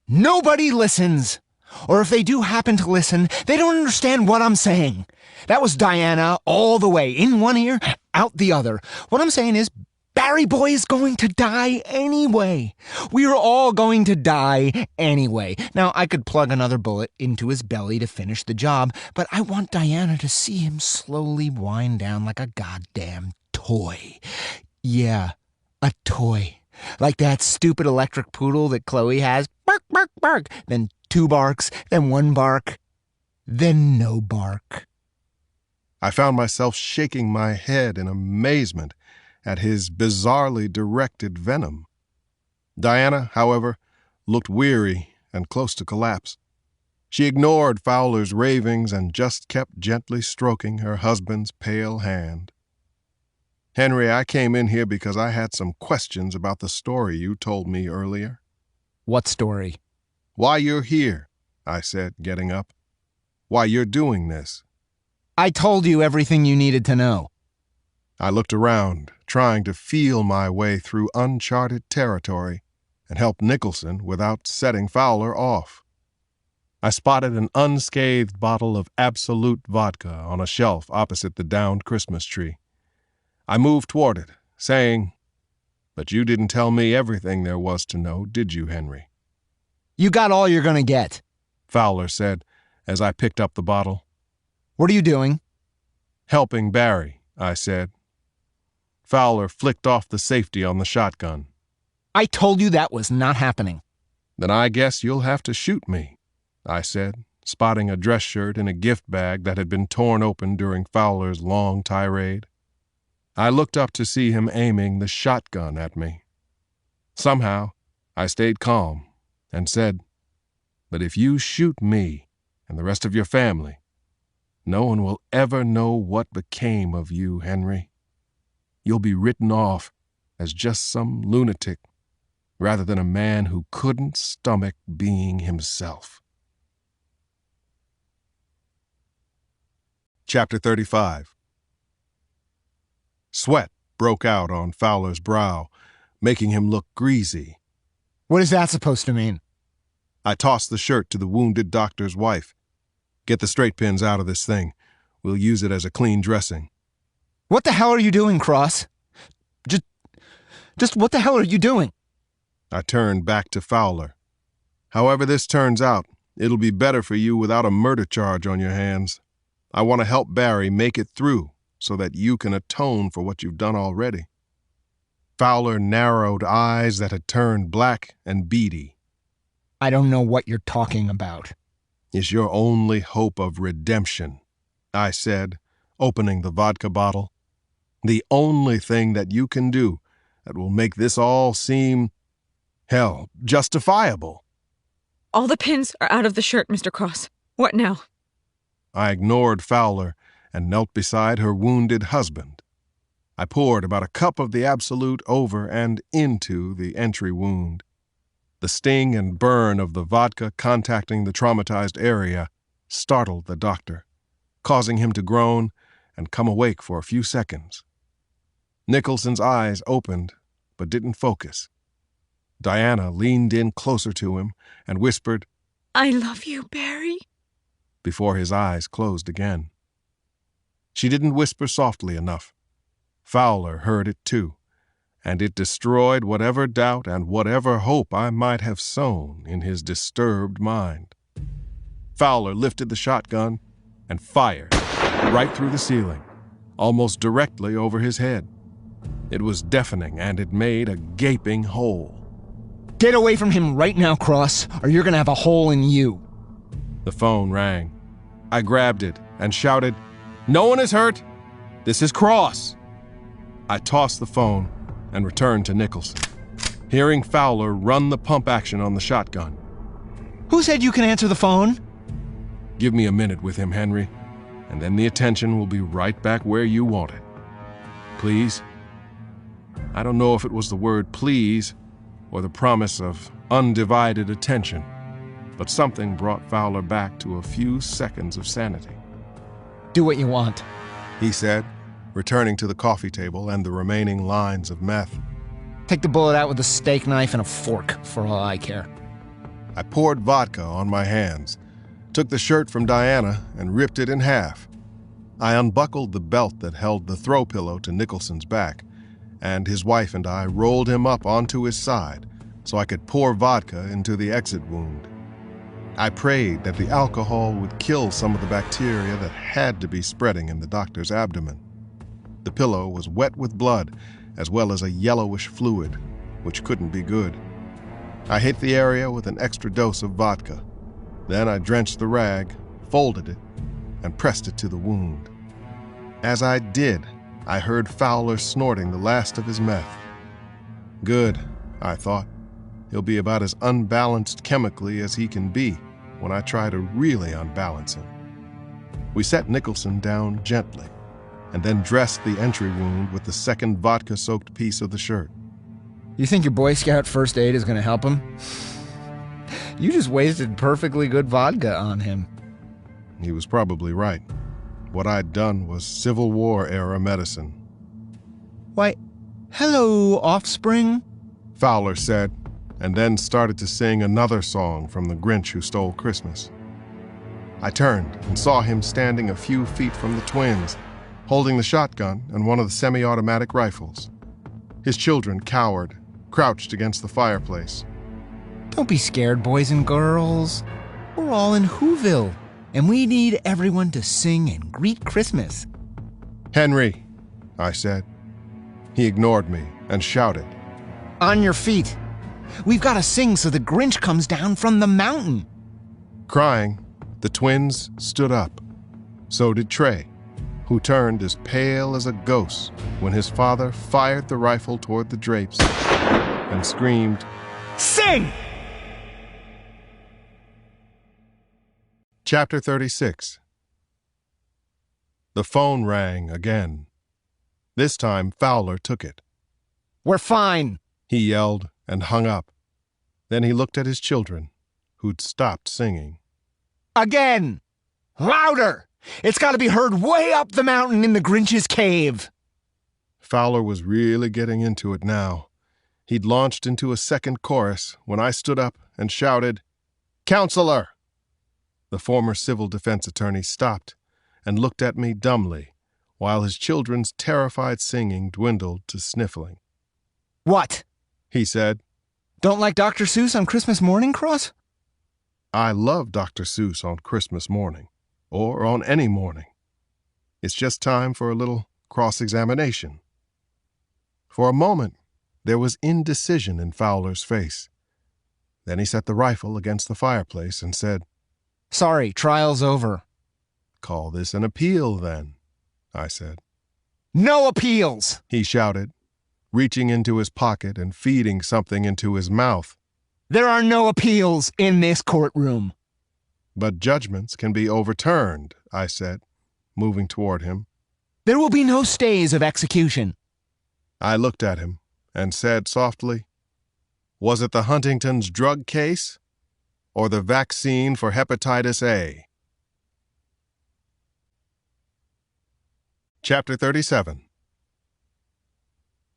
F: Nobody listens. Or if they do happen to listen, they don't understand what I'm saying. That was Diana all the way, in one ear, out the other. What I'm saying is, Barry boy is going to die anyway. We are all going to die anyway. Now, I could plug another bullet into his belly to finish the job, but I want Diana to see him slowly wind down like a goddamn toy. Yeah, a toy. Like that stupid electric poodle that Chloe has. Bark, bark, bark. Then 2 barks, then 1 bark, then no bark.
A: I found myself shaking my head in amazement at his bizarrely directed venom. Diana, however, looked weary and close to collapse. She ignored Fowler's ravings and just kept gently stroking her husband's pale hand. Henry, I came in here because I had some questions about the story you told me earlier.
F: What story?
A: Why you're here, I said, getting up. Why you're doing this.
F: I told you everything you needed to know.
A: I looked around, trying to feel my way through uncharted territory and help Nicholson without setting Fowler off. I spotted an unscathed bottle of Absolute vodka on a shelf opposite the downed Christmas tree. I moved toward it, saying, "But you didn't tell me everything there was to know, did you, Henry?"
F: You got all you're gonna get,
A: Fowler said as I picked up the bottle.
F: What are you doing?
A: Helping Barry, I said. Fowler flicked off the safety on the shotgun.
F: I told you that was not happening.
A: Then I guess you'll have to shoot me, I said, spotting a dress shirt in a gift bag that had been torn open during Fowler's long tirade. I looked up to see him aiming the shotgun at me. Somehow, I stayed calm and said, "But if you shoot me and the rest of your family, no one will ever know what became of you, Henry. You'll be written off as just some lunatic rather than a man who couldn't stomach being himself." Chapter 35. Sweat broke out on Fowler's brow, making him look greasy.
F: What is that supposed to mean?
A: I tossed the shirt to the wounded doctor's wife. "Get the straight pins out of this thing. We'll use it as a clean dressing."
F: What the hell are you doing, Cross? Just what the hell are you doing?
A: I turned back to Fowler. "However this turns out, it'll be better for you without a murder charge on your hands. I want to help Barry make it through so that you can atone for what you've done already." Fowler narrowed eyes that had turned black and beady.
F: I don't know what you're talking about.
A: "Is your only hope of redemption," I said, opening the vodka bottle. "The only thing that you can do that will make this all seem, hell, justifiable."
D: All the pins are out of the shirt, Mr. Cross. What now?
A: I ignored Fowler and knelt beside her wounded husband. I poured about a cup of the Absolute over and into the entry wound. The sting and burn of the vodka contacting the traumatized area startled the doctor, causing him to groan and come awake for a few seconds. Nicholson's eyes opened, but didn't focus. Diana leaned in closer to him and whispered,
D: "I love you, Barry,"
A: before his eyes closed again. She didn't whisper softly enough. Fowler heard it too, and it destroyed whatever doubt and whatever hope I might have sown in his disturbed mind. Fowler lifted the shotgun and fired right through the ceiling, almost directly over his head. It was deafening, and it made a gaping hole.
F: Get away from him right now, Cross, or you're gonna have a hole in you.
A: The phone rang. I grabbed it and shouted, "No one is hurt! This is Cross!" I tossed the phone and returned to Nicholson, hearing Fowler run the pump action on the shotgun.
F: Who said you can answer the phone?
A: "Give me a minute with him, Henry, and then the attention will be right back where you want it. Please?" I don't know if it was the word please or the promise of undivided attention, but something brought Fowler back to a few seconds of sanity.
F: Do what you want,
A: he said, returning to the coffee table and the remaining lines of meth.
F: Take the bullet out with a steak knife and a fork, for all I care.
A: I poured vodka on my hands, took the shirt from Diana and ripped it in half. I unbuckled the belt that held the throw pillow to Nicholson's back, and his wife and I rolled him up onto his side so I could pour vodka into the exit wound. I prayed that the alcohol would kill some of the bacteria that had to be spreading in the doctor's abdomen. The pillow was wet with blood, as well as a yellowish fluid, which couldn't be good. I hit the area with an extra dose of vodka. Then I drenched the rag, folded it, and pressed it to the wound. As I did, I heard Fowler snorting the last of his meth. Good, I thought. He'll be about as unbalanced chemically as he can be when I try to really unbalance him. We set Nicholson down gently, and then dressed the entry wound with the second vodka-soaked piece of the shirt.
F: You think your Boy Scout first aid is going to help him? You just wasted perfectly good vodka on him.
A: He was probably right. What I'd done was Civil War-era medicine.
F: Why, hello, offspring,
A: Fowler said, and then started to sing another song from The Grinch Who Stole Christmas. I turned and saw him standing a few feet from the twins, holding the shotgun and one of the semi-automatic rifles. His children cowered, crouched against the fireplace.
F: Don't be scared, boys and girls. We're all in Whoville, and we need everyone to sing and greet Christmas.
A: "Henry," I said. He ignored me and shouted,
F: On your feet. We've got to sing so the Grinch comes down from the mountain.
A: Crying, The twins stood up. So did Trey, who turned as pale as a ghost when his father fired the rifle toward the drapes and screamed,
F: "Sing!"
A: Chapter 36. The phone rang again. This time Fowler took it.
F: "We're fine,"
A: he yelled and hung up. Then he looked at his children, who'd stopped singing.
F: "Again! Louder! It's got to be heard way up the mountain in the Grinch's cave."
A: Fowler was really getting into it now. He'd launched into a second chorus when I stood up and shouted, "Counselor!" The former civil defense attorney stopped and looked at me dumbly, while his children's terrified singing dwindled to sniffling.
F: "What?"
A: he said.
F: "Don't like Dr. Seuss on Christmas morning, Cross?"
A: I love Dr. Seuss on Christmas morning, or on any morning. It's just time for a little cross-examination. For a moment, there was indecision in Fowler's face. Then he set the rifle against the fireplace and said,
F: "Sorry, trial's over."
A: "Call this an appeal, then," I said.
F: "No appeals!"
A: he shouted, reaching into his pocket and feeding something into his mouth.
F: "There are no appeals in this courtroom."
A: "But judgments can be overturned," I said, moving toward him.
F: "There will be no stays of execution."
A: I looked at him and said softly, "Was it the Huntington's drug case or the vaccine for hepatitis A?" Chapter 37.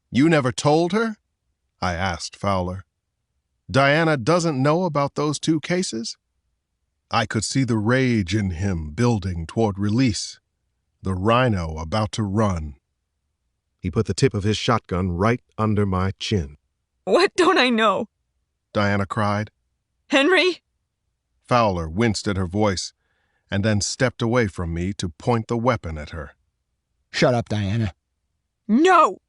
A: "You never told her?" I asked Fowler. "Diana doesn't know about those two cases?" I could see the rage in him building toward release, the rhino about to run. He put the tip of his shotgun right under my chin.
D: What don't I know?
A: Diana cried.
D: Henry?
A: Fowler winced at her voice and then stepped away from me to point the weapon at her.
F: "Shut up, Diana."
D: No!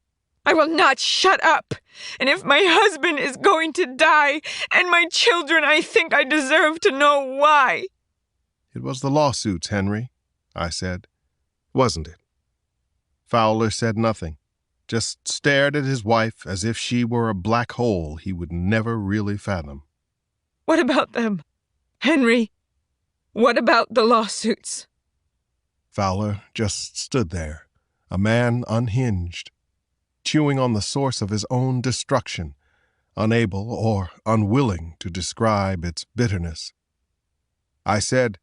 D: I will not shut up! And if my husband is going to die, and my children, I think I deserve to know why.
A: "It was the lawsuits, Henry," I said. "Wasn't it?" Fowler said nothing, just stared at his wife as if she were a black hole he would never really fathom.
D: What about them? Henry, what about the lawsuits?
A: Fowler just stood there, a man unhinged, chewing on the source of his own destruction, unable or unwilling to describe its bitterness. I said,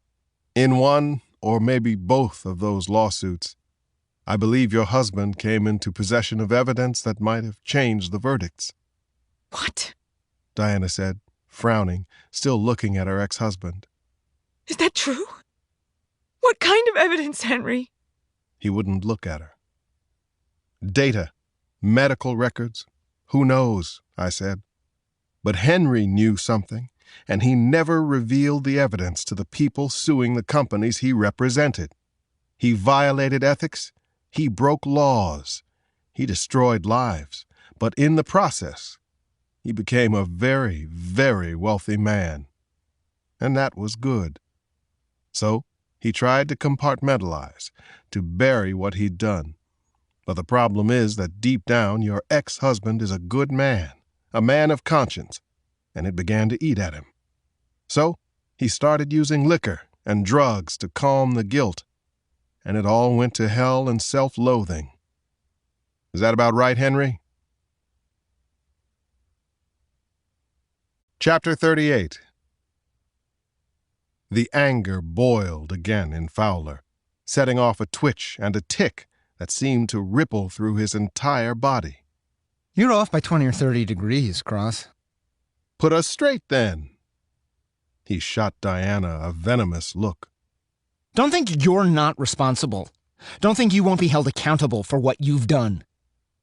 A: "In one or maybe both of those lawsuits, I believe your husband came into possession of evidence that might have changed the verdicts."
D: What?
A: Diana said, frowning, still looking at her ex-husband.
D: Is that true? What kind of evidence, Henry?
A: He wouldn't look at her. "Data. Medical records. Who knows?" I said. "But Henry knew something, and he never revealed the evidence to the people suing the companies he represented. He violated ethics. He broke laws. He destroyed lives. But in the process, he became a very, very wealthy man. And that was good. So he tried to compartmentalize, to bury what he'd done. But the problem is that deep down your ex-husband is a good man, a man of conscience, and it began to eat at him. So he started using liquor and drugs to calm the guilt, and it all went to hell and self-loathing. Is that about right, Henry? Chapter 38. The anger boiled again in Fowler, setting off a twitch and a tick that seemed to ripple through his entire body.
F: "You're off by 20 or 30 degrees, Cross."
A: "Put us straight, then." He shot Diana a venomous look.
F: "Don't think you're not responsible. Don't think you won't be held accountable for what you've done."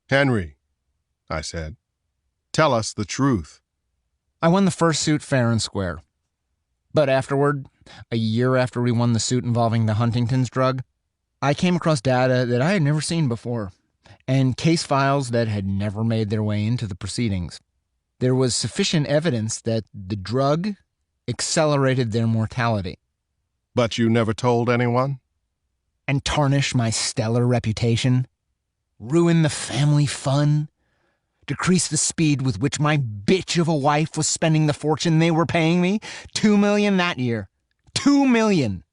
A: "Henry," I said, "tell us the truth."
F: "I won the first suit fair and square. But afterward, a year after we won the suit involving the Huntington's drug, I came across data that I had never seen before, and case files that had never made their way into the proceedings. There was sufficient evidence that the drug accelerated their mortality.
A: But you never told anyone?
F: And tarnish my stellar reputation? Ruin the family fun? Decrease the speed with which my bitch of a wife was spending the fortune they were paying me? $2 million that year. $2 million.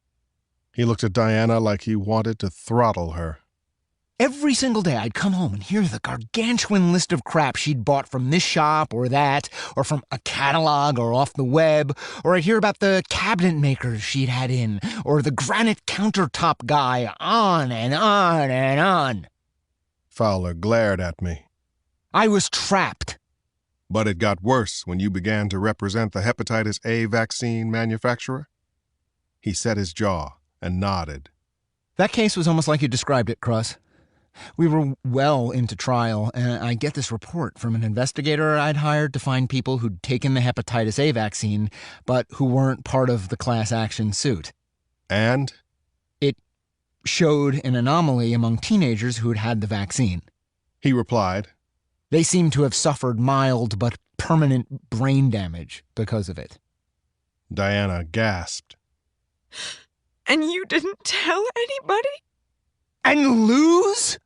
A: He looked at Diana like he wanted to throttle her.
F: Every single day I'd come home and hear the gargantuan list of crap she'd bought from this shop or that, or from a catalog or off the web, or I'd hear about the cabinet makers she'd had in, or the granite countertop guy, on and on and on.
A: Fowler glared at me.
F: I was trapped.
A: But it got worse when you began to represent the hepatitis A vaccine manufacturer? He set his jaw and nodded.
F: That case was almost like you described it, Cross. We were well into trial, and I get this report from an investigator I'd hired to find people who'd taken the hepatitis A vaccine, but who weren't part of the class action suit.
A: And?
F: It showed an anomaly among teenagers who'd had the vaccine.
A: He replied.
F: They seemed to have suffered mild but permanent brain damage because of it.
A: Diana gasped.
D: And you didn't tell anybody?
F: And lose?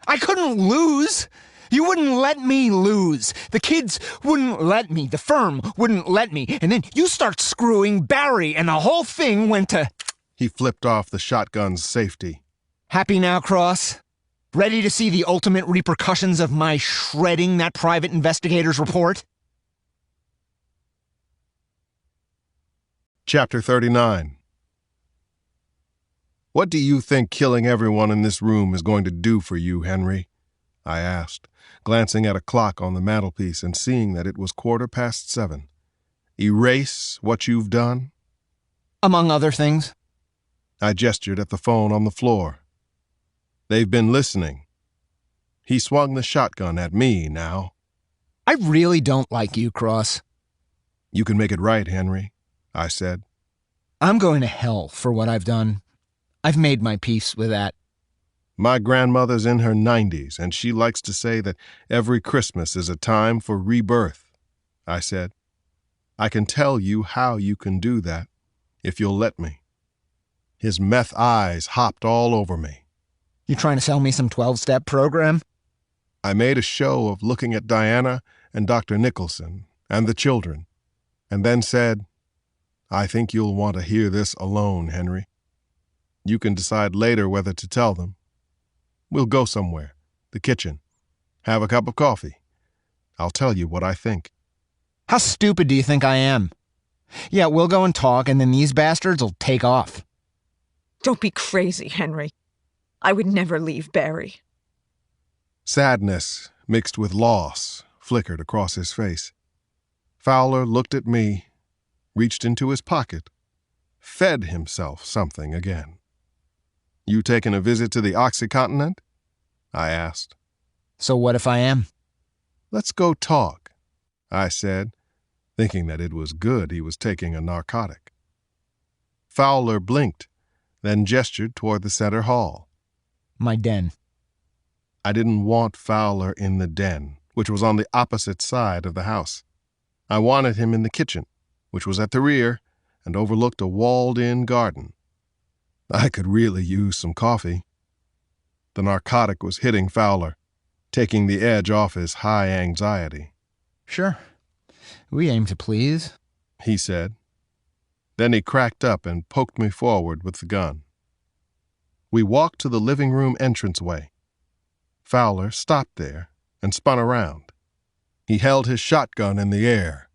F: I couldn't lose. You wouldn't let me lose. The kids wouldn't let me. The firm wouldn't let me. And then you start screwing Barry, and the whole thing went to...
A: He flipped off the shotgun's safety.
F: Happy now, Cross? Ready to see the ultimate repercussions of my shredding that private investigator's report?
A: Chapter 39. What do you think killing everyone in this room is going to do for you, Henry? I asked, glancing at a clock on the mantelpiece and seeing that it was 7:15. Erase what you've done?
F: Among other things.
A: I gestured at the phone on the floor. They've been listening. He swung the shotgun at me now.
F: I really don't like you, Cross.
A: You can make it right, Henry, I said.
F: I'm going to hell for what I've done. I've made my peace with that.
A: My grandmother's in her 90s, and she likes to say that every Christmas is a time for rebirth, I said. I can tell you how you can do that, if you'll let me. His meth eyes hopped all over me.
F: You trying to sell me some 12-step program?
A: I made a show of looking at Diana and Dr. Nicholson and the children, and then said, I think you'll want to hear this alone, Henry. You can decide later whether to tell them. We'll go somewhere, the kitchen, have a cup of coffee. I'll tell you what I think.
F: How stupid do you think I am? Yeah, we'll go and talk, and then these bastards will take off.
D: Don't be crazy, Henry. I would never leave Barry.
A: Sadness mixed with loss flickered across his face. Fowler looked at me, reached into his pocket, fed himself something again. You taking a visit to the Oxycontinent? I asked.
F: So what if I am?
A: Let's go talk, I said, thinking that it was good he was taking a narcotic. Fowler blinked, then gestured toward the center hall.
F: My den.
A: I didn't want Fowler in the den, which was on the opposite side of the house. I wanted him in the kitchen, which was at the rear and overlooked a walled-in garden. I could really use some coffee. The narcotic was hitting Fowler, taking the edge off his high anxiety.
F: Sure. We aim to please,
A: he said. Then he cracked up and poked me forward with the gun. We walked to the living room entranceway. Fowler stopped there and spun around. He held his shotgun in the air.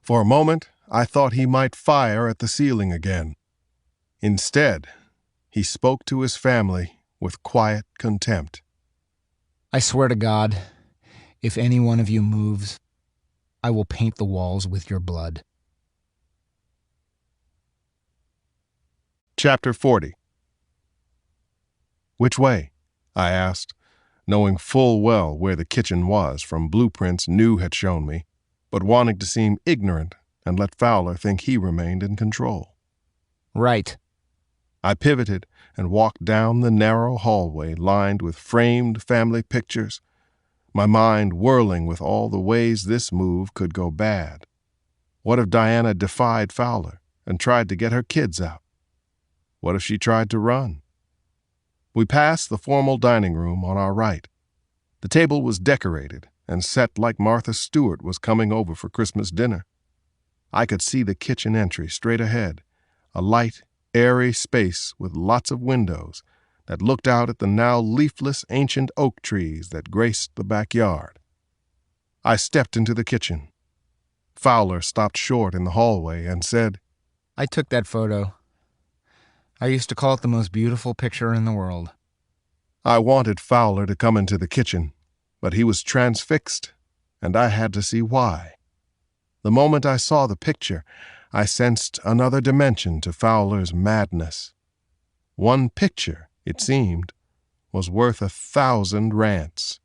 A: For a moment, I thought he might fire at the ceiling again. Instead, he spoke to his family with quiet contempt.
F: I swear to God, if any one of you moves, I will paint the walls with your blood.
A: Chapter 40. Which way? I asked, knowing full well where the kitchen was from blueprints New had shown me, but wanting to seem ignorant and let Fowler think he remained in control.
F: Right.
A: I pivoted and walked down the narrow hallway lined with framed family pictures, my mind whirling with all the ways this move could go bad. What if Diana defied Fowler and tried to get her kids out? What if she tried to run? We passed the formal dining room on our right. The table was decorated and set like Martha Stewart was coming over for Christmas dinner. I could see the kitchen entry straight ahead, a light, airy space with lots of windows that looked out at the now leafless ancient oak trees that graced the backyard. I stepped into the kitchen. Fowler stopped short in the hallway and said,
F: I took that photo. I used to call it the most beautiful picture in the world.
A: I wanted Fowler to come into the kitchen, but he was transfixed, and I had to see why. The moment I saw the picture, I sensed another dimension to Fowler's madness. One picture, it seemed, was worth 1,000 rants.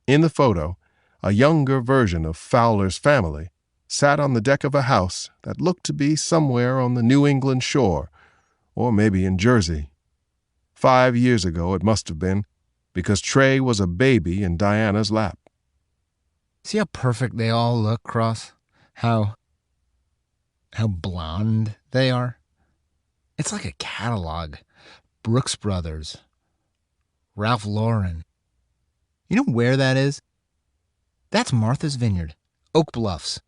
A: In the photo, a younger version of Fowler's family sat on the deck of a house that looked to be somewhere on the New England shore, or maybe in Jersey. 5 years ago it must have been, because Trey was a baby in Diana's lap.
F: See how perfect they all look, Cross? How blonde they are? It's like a catalog. Brooks Brothers. Ralph Lauren. You know where that is? That's Martha's Vineyard, Oak Bluffs.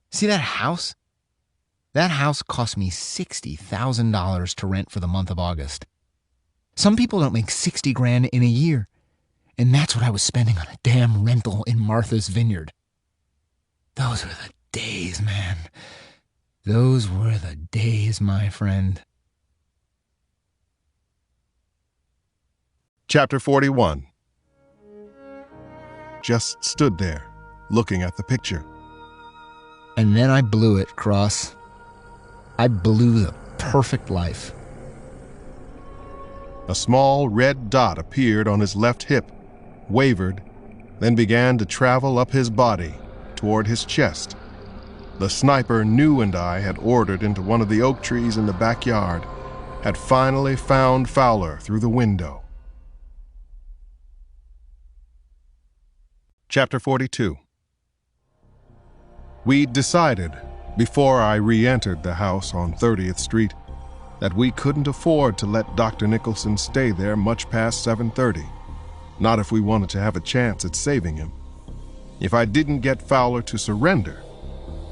F: See that house? That house cost me $60,000 to rent for the month of August. Some people don't make $60,000 in a year, and that's what I was spending on a damn rental in Martha's Vineyard. Those were the days, man. Those were the days, my friend.
A: Chapter 41. Just stood there, looking at the picture.
F: And then I blew it, Cross. I blew the perfect life.
A: A small red dot appeared on his left hip, wavered, then began to travel up his body, toward his chest. The sniper New and I had ordered into one of the oak trees in the backyard had finally found Fowler through the window. Chapter 42. We'd decided, before I re-entered the house on 30th Street, that we couldn't afford to let Dr. Nicholson stay there much past 7:30, not if we wanted to have a chance at saving him. If I didn't get Fowler to surrender,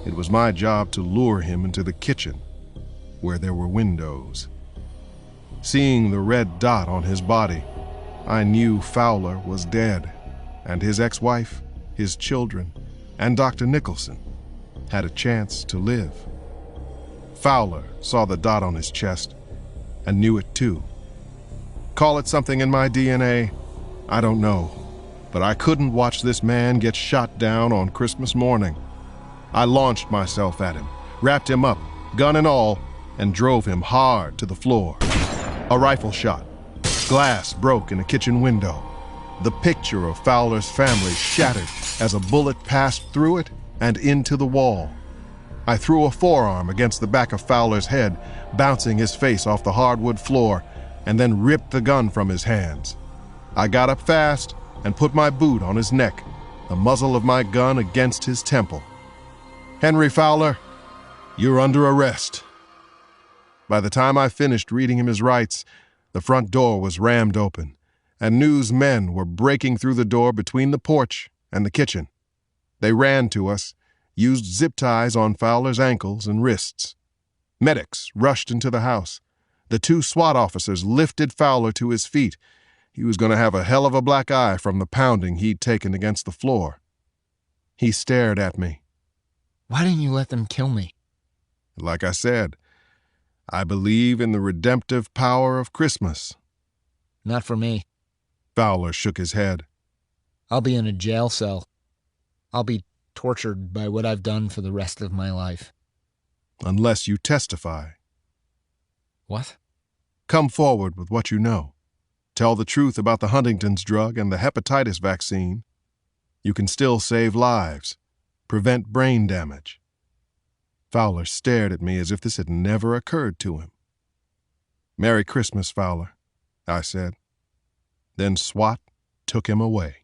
A: it was my job to lure him into the kitchen, where there were windows. Seeing the red dot on his body, I knew Fowler was dead, and his ex-wife, his children, and Dr. Nicholson had a chance to live. Fowler saw the dot on his chest and knew it too. Call it something in my DNA, I don't know, but I couldn't watch this man get shot down on Christmas morning. I launched myself at him, wrapped him up, gun and all, and drove him hard to the floor. A rifle shot. Glass broke in a kitchen window. The picture of Fowler's family shattered as a bullet passed through it and into the wall. I threw a forearm against the back of Fowler's head, bouncing his face off the hardwood floor, and then ripped the gun from his hands. I got up fast and put my boot on his neck, the muzzle of my gun against his temple. Henry Fowler, you're under arrest. By the time I finished reading him his rights, the front door was rammed open, and newsmen were breaking through the door between the porch and the kitchen. They ran to us, used zip ties on Fowler's ankles and wrists. Medics rushed into the house. The 2 SWAT officers lifted Fowler to his feet. He was going to have a hell of a black eye from the pounding he'd taken against the floor. He stared at me.
F: Why didn't you let them kill me?
A: Like I said, I believe in the redemptive power of Christmas.
F: Not for me.
A: Fowler shook his head.
F: I'll be in a jail cell. I'll be tortured by what I've done for the rest of my life.
A: Unless you testify.
F: What?
A: Come forward with what you know. Tell the truth about the Huntington's drug and the hepatitis vaccine. You can still save lives, prevent brain damage. Fowler stared at me as if this had never occurred to him. Merry Christmas, Fowler, I said. Then SWAT took him away.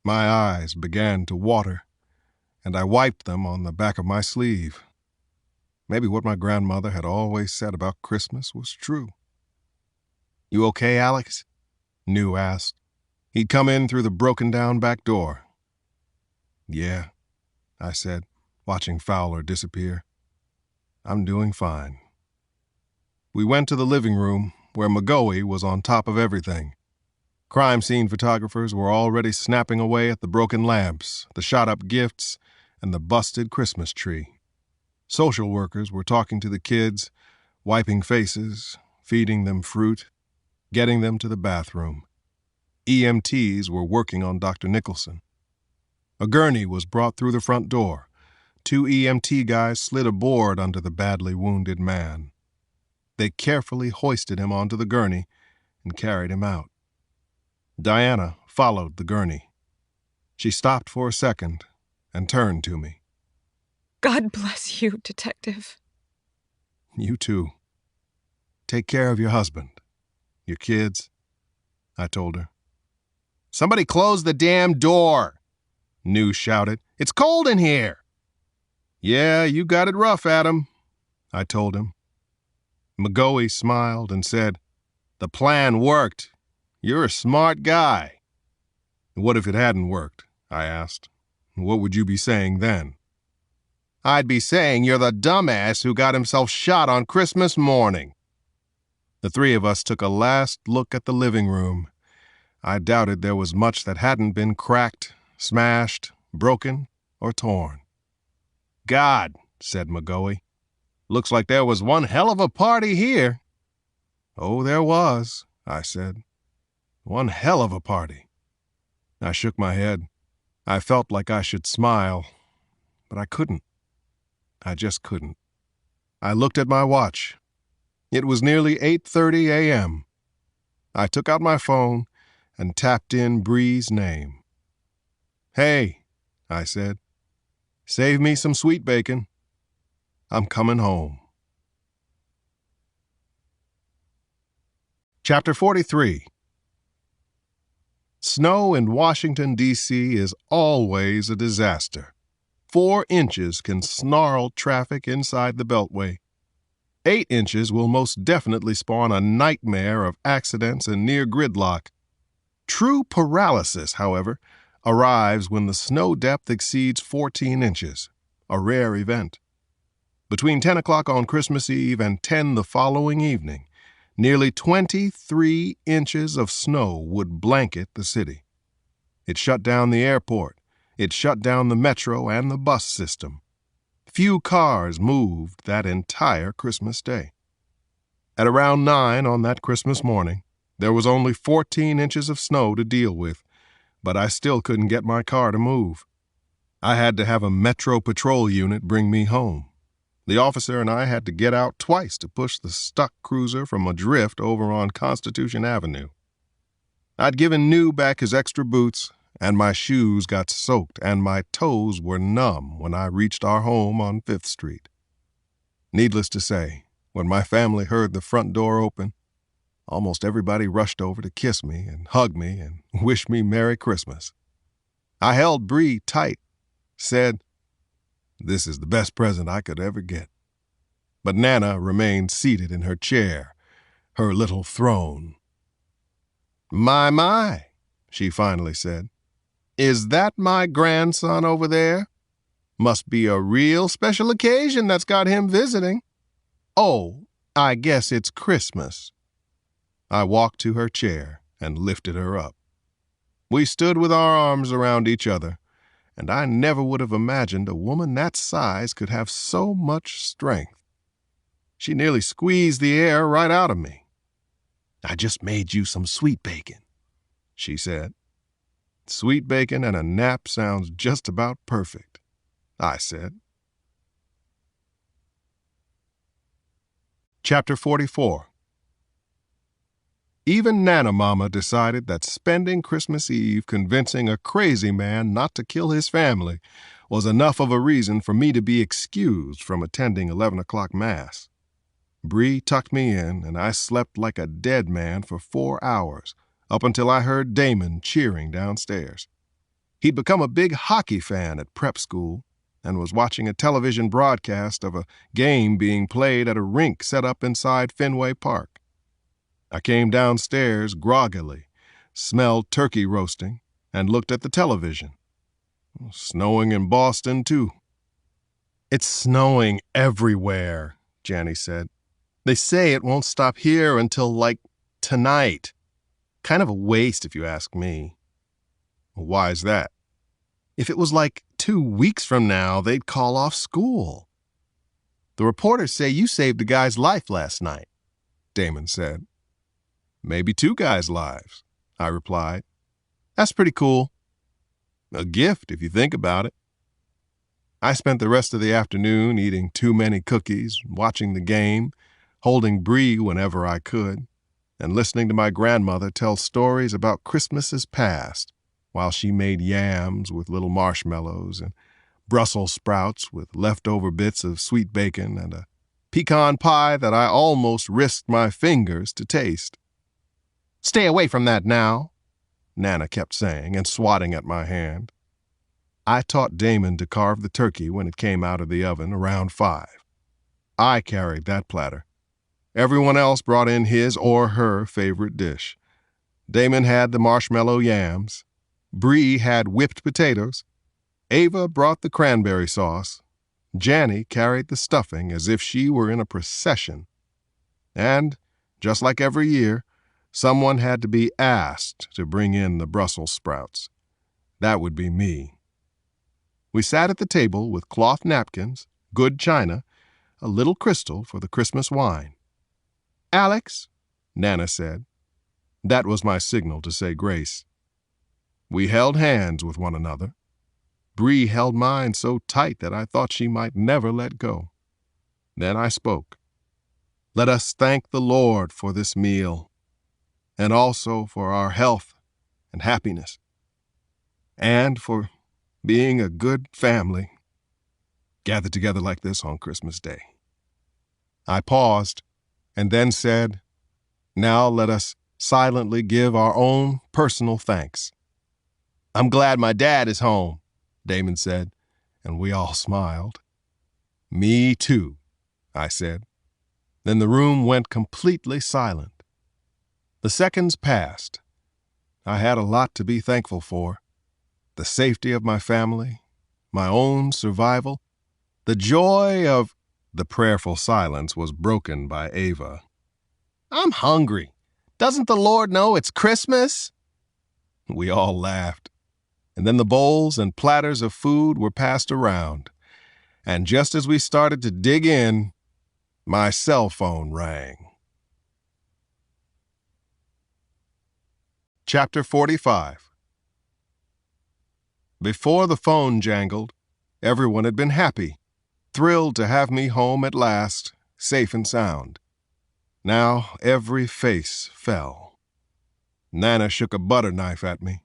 A: My eyes began to water, and I wiped them on the back of my sleeve. Maybe what my grandmother had always said about Christmas was true. "You okay, Alex?" New asked. He'd come in through the broken-down back door. "Yeah," I said, watching Fowler disappear. "I'm doing fine." We went to the living room, where McGoey was on top of everything. Crime scene photographers were already snapping away at the broken lamps, the shot-up gifts, and the busted Christmas tree. Social workers were talking to the kids, wiping faces, feeding them fruit, getting them to the bathroom. EMTs were working on Dr. Nicholson. A gurney was brought through the front door. 2 EMT guys slid a board under the badly wounded man. They carefully hoisted him onto the gurney and carried him out. Diana followed the gurney. She stopped for a second and turned to me.
D: God bless you, Detective.
A: "You too. Take care of your husband, your kids," I told her. "Somebody close the damn door," New shouted. "It's cold in here." "Yeah, you got it rough, Adam," I told him. McGoey smiled and said, "The plan worked. You're a smart guy." "What if it hadn't worked?" I asked. "What would you be saying then?" "I'd be saying you're the dumbass who got himself shot on Christmas morning." The three of us took a last look at the living room. I doubted there was much that hadn't been cracked, smashed, broken, or torn. "God," said McGoey. "Looks like there was one hell of a party here." "Oh, there was," I said. "One hell of a party." I shook my head. I felt like I should smile, but I couldn't. I just couldn't. I looked at my watch. It was nearly 8:30 a.m. I took out my phone and tapped in Bree's name. "Hey," I said, "save me some sweet bacon. I'm coming home." Chapter 43. Snow in Washington, D.C. is always a disaster. 4 inches can snarl traffic inside the Beltway. 8 inches will most definitely spawn a nightmare of accidents and near gridlock. True paralysis, however, arrives when the snow depth exceeds 14 inches, a rare event. Between 10 o'clock on Christmas Eve and 10 the following evening, nearly 23 inches of snow would blanket the city. It shut down the airport. It shut down the metro and the bus system. Few cars moved that entire Christmas day. At around 9 on that Christmas morning, there was only 14 inches of snow to deal with, but I still couldn't get my car to move. I had to have a Metro Patrol unit bring me home. The officer and I had to get out twice to push the stuck cruiser from a drift over on Constitution Avenue. I'd given New back his extra boots, and my shoes got soaked and my toes were numb when I reached our home on 5th Street. Needless to say, when my family heard the front door open, almost everybody rushed over to kiss me and hug me and wish me Merry Christmas. I held Bree tight, said, "This is the best present I could ever get." But Nana remained seated in her chair, her little throne. My, she finally said. "Is that my grandson over there? Must be a real special occasion that's got him visiting. Oh, I guess it's Christmas." I walked to her chair and lifted her up. We stood with our arms around each other, and I never would have imagined a woman that size could have so much strength. She nearly squeezed the air right out of me. "I just made you some sweet bacon," she said. "Sweet bacon and a nap sounds just about perfect," I said. Chapter 44. Even Nana Mama decided that spending Christmas Eve convincing a crazy man not to kill his family was enough of a reason for me to be excused from attending 11 o'clock Mass. Bree tucked me in, and I slept like a dead man for 4 hours, up until I heard Damon cheering downstairs. He'd become a big hockey fan at prep school. and was watching a television broadcast of a game being played at a rink set up inside Fenway Park. I came downstairs groggily, smelled turkey roasting, and looked at the television. Snowing in Boston, too. "It's snowing everywhere," Janny said. "They say it won't stop here until, tonight. Kind of a waste, if you ask me." "Why's that?" "If it was 2 weeks from now, they'd call off school." "The reporters say you saved a guy's life last night," Damon said. "Maybe 2 guys' lives," I replied. "That's pretty cool. A gift, if you think about it." I spent the rest of the afternoon eating too many cookies, watching the game, holding Bree whenever I could, and listening to my grandmother tell stories about Christmases past, while she made yams with little marshmallows and Brussels sprouts with leftover bits of sweet bacon and a pecan pie that I almost risked my fingers to taste. "Stay away from that now," Nana kept saying and swatting at my hand. I taught Damon to carve the turkey when it came out of the oven around 5. I carried that platter. Everyone else brought in his or her favorite dish. Damon had the marshmallow yams. Bree had whipped potatoes. Ava brought the cranberry sauce. Janny carried the stuffing as if she were in a procession. And, just like every year, someone had to be asked to bring in the Brussels sprouts. That would be me. We sat at the table with cloth napkins, good china, a little crystal for the Christmas wine. "Alex," Nana said. That was my signal to say grace. We held hands with one another. Bree held mine so tight that I thought she might never let go. Then I spoke. "Let us thank the Lord for this meal, and also for our health and happiness, and for being a good family gathered together like this on Christmas Day." I paused and then said, "Now let us silently give our own personal thanks." "I'm glad my dad is home," Damon said, and we all smiled. "Me too," I said. Then the room went completely silent. The seconds passed. I had a lot to be thankful for. The safety of my family, my own survival, the joy of... The prayerful silence was broken by Ava. "I'm hungry. Doesn't the Lord know it's Christmas?" We all laughed. And then the bowls and platters of food were passed around. And just as we started to dig in, my cell phone rang. Chapter 45. Before the phone jangled, everyone had been happy, thrilled to have me home at last, safe and sound. Now every face fell. Nana shook a butter knife at me.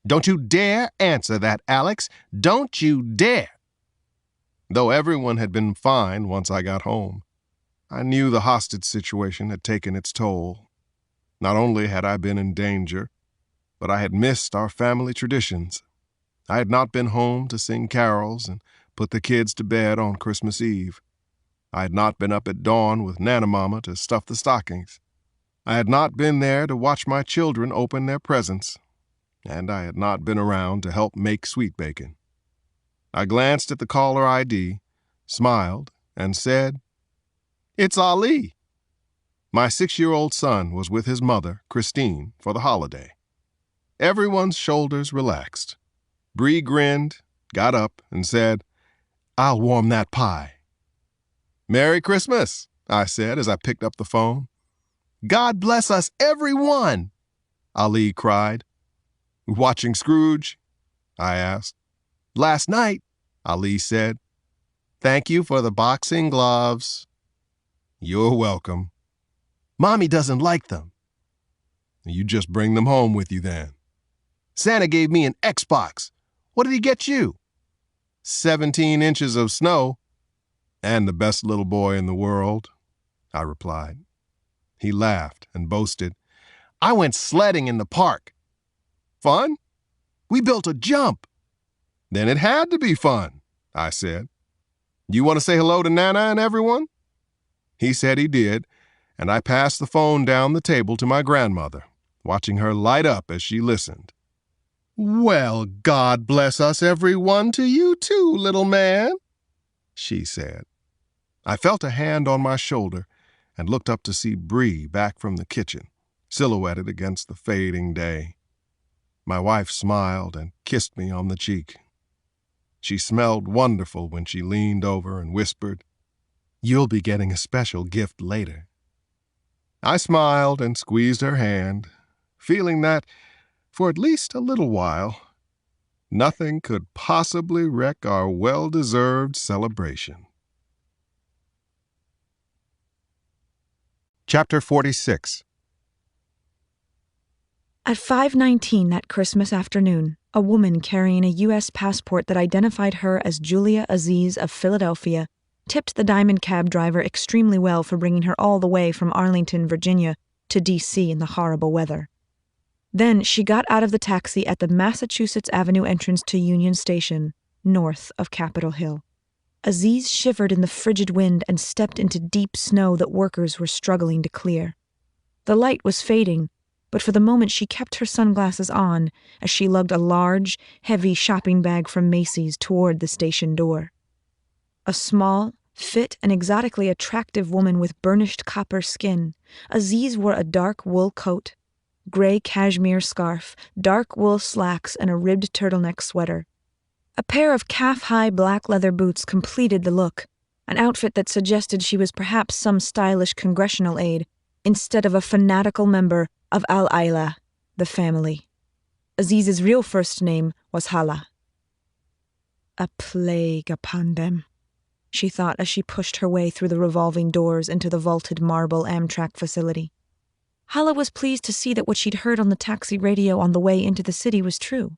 A: "Don't you dare answer that, Alex! Don't you dare!" Though everyone had been fine once I got home, I knew the hostage situation had taken its toll. Not only had I been in danger, but I had missed our family traditions. I had not been home to sing carols and put the kids to bed on Christmas Eve. I had not been up at dawn with Nana Mama to stuff the stockings. I had not been there to watch my children open their presents, and I had not been around to help make sweet bacon. I glanced at the caller ID, smiled, and said, "It's Ali." My 6-year-old son was with his mother, Christine, for the holiday. Everyone's shoulders relaxed. Bree grinned, got up, and said, "I'll warm that pie." "Merry Christmas," I said as I picked up the phone. "God bless us, everyone," Ali cried. "Watching Scrooge?" I asked. "Last night," Ali said. "Thank you for the boxing gloves." "You're welcome." "Mommy doesn't like them." "You just bring them home with you then." "Santa gave me an Xbox. What did he get you?" 17 inches of snow. "And the best little boy in the world," I replied. He laughed and boasted, "I went sledding in the park." "Fun?" "We built a jump." "Then it had to be fun." I said. You want to say hello to Nana and everyone? He said he did, and I passed the phone down the table to my grandmother, watching her light up as she listened. Well, God bless us everyone to you too, little man, she said. I felt a hand on my shoulder and looked up to see Bree back from the kitchen, silhouetted against the fading day. My wife smiled and kissed me on the cheek. She smelled wonderful when she leaned over and whispered, "You'll be getting a special gift later." I smiled and squeezed her hand, feeling that, for at least a little while, nothing could possibly wreck our well-deserved celebration. Chapter 46.
D: At 5:19 that Christmas afternoon, a woman carrying a U.S. passport that identified her as Julia Aziz of Philadelphia tipped the Diamond cab driver extremely well for bringing her all the way from Arlington, Virginia, to D.C. in the horrible weather. Then she got out of the taxi at the Massachusetts Avenue entrance to Union Station, north of Capitol Hill. Aziz shivered in the frigid wind and stepped into deep snow that workers were struggling to clear. The light was fading, but for the moment she kept her sunglasses on as she lugged a large, heavy shopping bag from Macy's toward the station door. A small, fit, and exotically attractive woman with burnished copper skin, Aziz wore a dark wool coat, gray cashmere scarf, dark wool slacks, and a ribbed turtleneck sweater. A pair of calf-high black leather boots completed the look, an outfit that suggested she was perhaps some stylish congressional aide instead of a fanatical member of Al-Aila, the family. Aziz's real first name was Hala. A plague upon them, she thought as she pushed her way through the revolving doors into the vaulted marble Amtrak facility. Hala was pleased to see that what she'd heard on the taxi radio on the way into the city was true.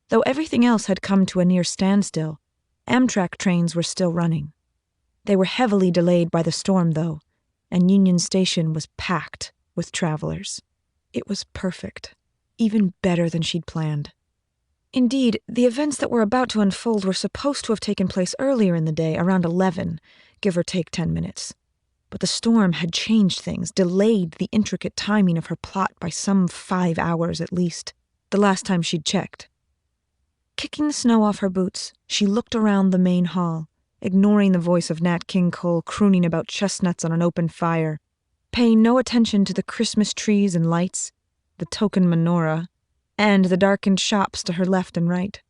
D: Though everything else had come to a near standstill, Amtrak trains were still running. They were heavily delayed by the storm, though, and Union Station was packed with travelers. It was perfect, even better than she'd planned. Indeed, the events that were about to unfold were supposed to have taken place earlier in the day, around 11, give or take 10 minutes. But the storm had changed things, delayed the intricate timing of her plot by some 5 hours at least, the last time she'd checked. Kicking the snow off her boots, she looked around the main hall, ignoring the voice of Nat King Cole crooning about chestnuts on an open fire, paying no attention to the Christmas trees and lights, the token menorah, and the darkened shops to her left and right.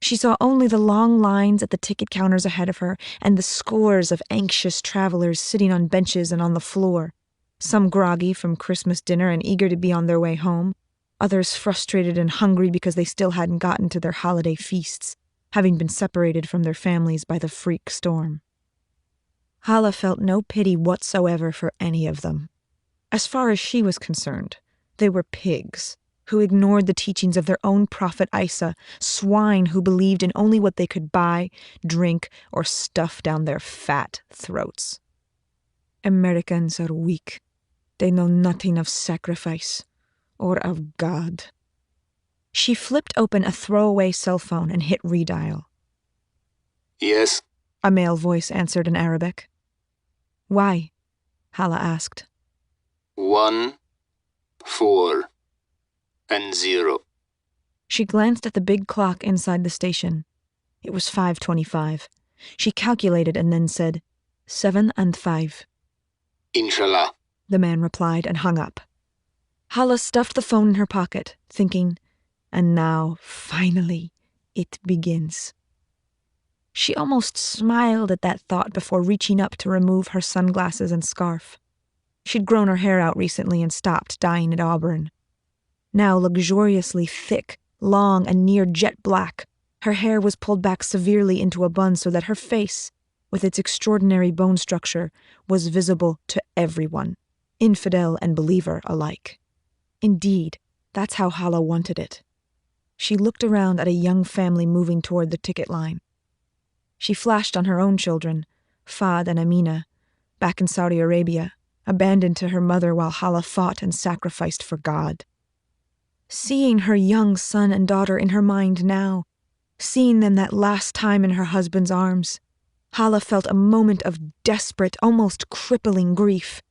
D: She saw only the long lines at the ticket counters ahead of her and the scores of anxious travelers sitting on benches and on the floor, some groggy from Christmas dinner and eager to be on their way home, others frustrated and hungry because they still hadn't gotten to their holiday feasts, having been separated from their families by the freak storm. Hala felt no pity whatsoever for any of them. As far as she was concerned, they were pigs who ignored the teachings of their own prophet Isa, swine who believed in only what they could buy, drink, or stuff down their fat throats. Americans are weak. They know nothing of sacrifice or of God. She flipped open a throwaway cell phone and hit redial.
C: Yes?
D: A male voice answered in Arabic. Why? Hala asked.
C: 1, 4, and 0.
D: She glanced at the big clock inside the station. It was 5:25. She calculated and then said, 7 and 5.
C: Inshallah,
D: The man replied and hung up. Hala stuffed the phone in her pocket, thinking, and now, finally, it begins. She almost smiled at that thought before reaching up to remove her sunglasses and scarf. She'd grown her hair out recently and stopped dyeing it auburn. Now luxuriously thick, long, and near jet black, her hair was pulled back severely into a bun so that her face, with its extraordinary bone structure, was visible to everyone, infidel and believer alike. Indeed, that's how Hala wanted it. She looked around at a young family moving toward the ticket line. She flashed on her own children, Fahd and Amina, back in Saudi Arabia, abandoned to her mother while Hala fought and sacrificed for God. Seeing her young son and daughter in her mind now, Seeing them that last time in her husband's arms, Hala felt a moment of desperate, almost crippling grief.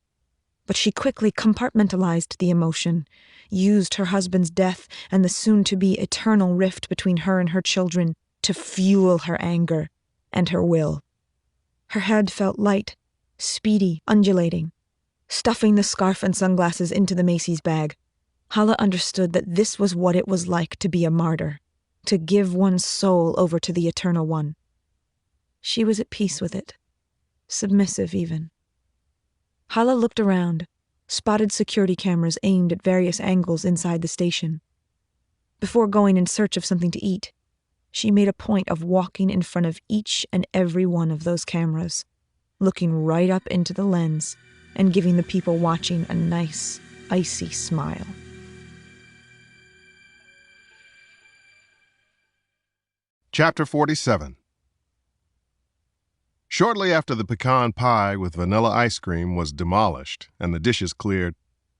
D: But she quickly compartmentalized the emotion, used her husband's death and the soon-to-be eternal rift between her and her children to fuel her anger and her will. Her head felt light, speedy, undulating. Stuffing the scarf and sunglasses into the Macy's bag, Hala understood that this was what it was like to be a martyr, to give one's soul over to the Eternal One. She was at peace with it, submissive even. Hala looked around, spotted security cameras aimed at various angles inside the station. Before going in search of something to eat, she made a point of walking in front of each and every one of those cameras, looking right up into the lens and giving the people watching a nice, icy smile.
A: Chapter 47. Shortly after the pecan pie with vanilla ice cream was demolished and the dishes cleared,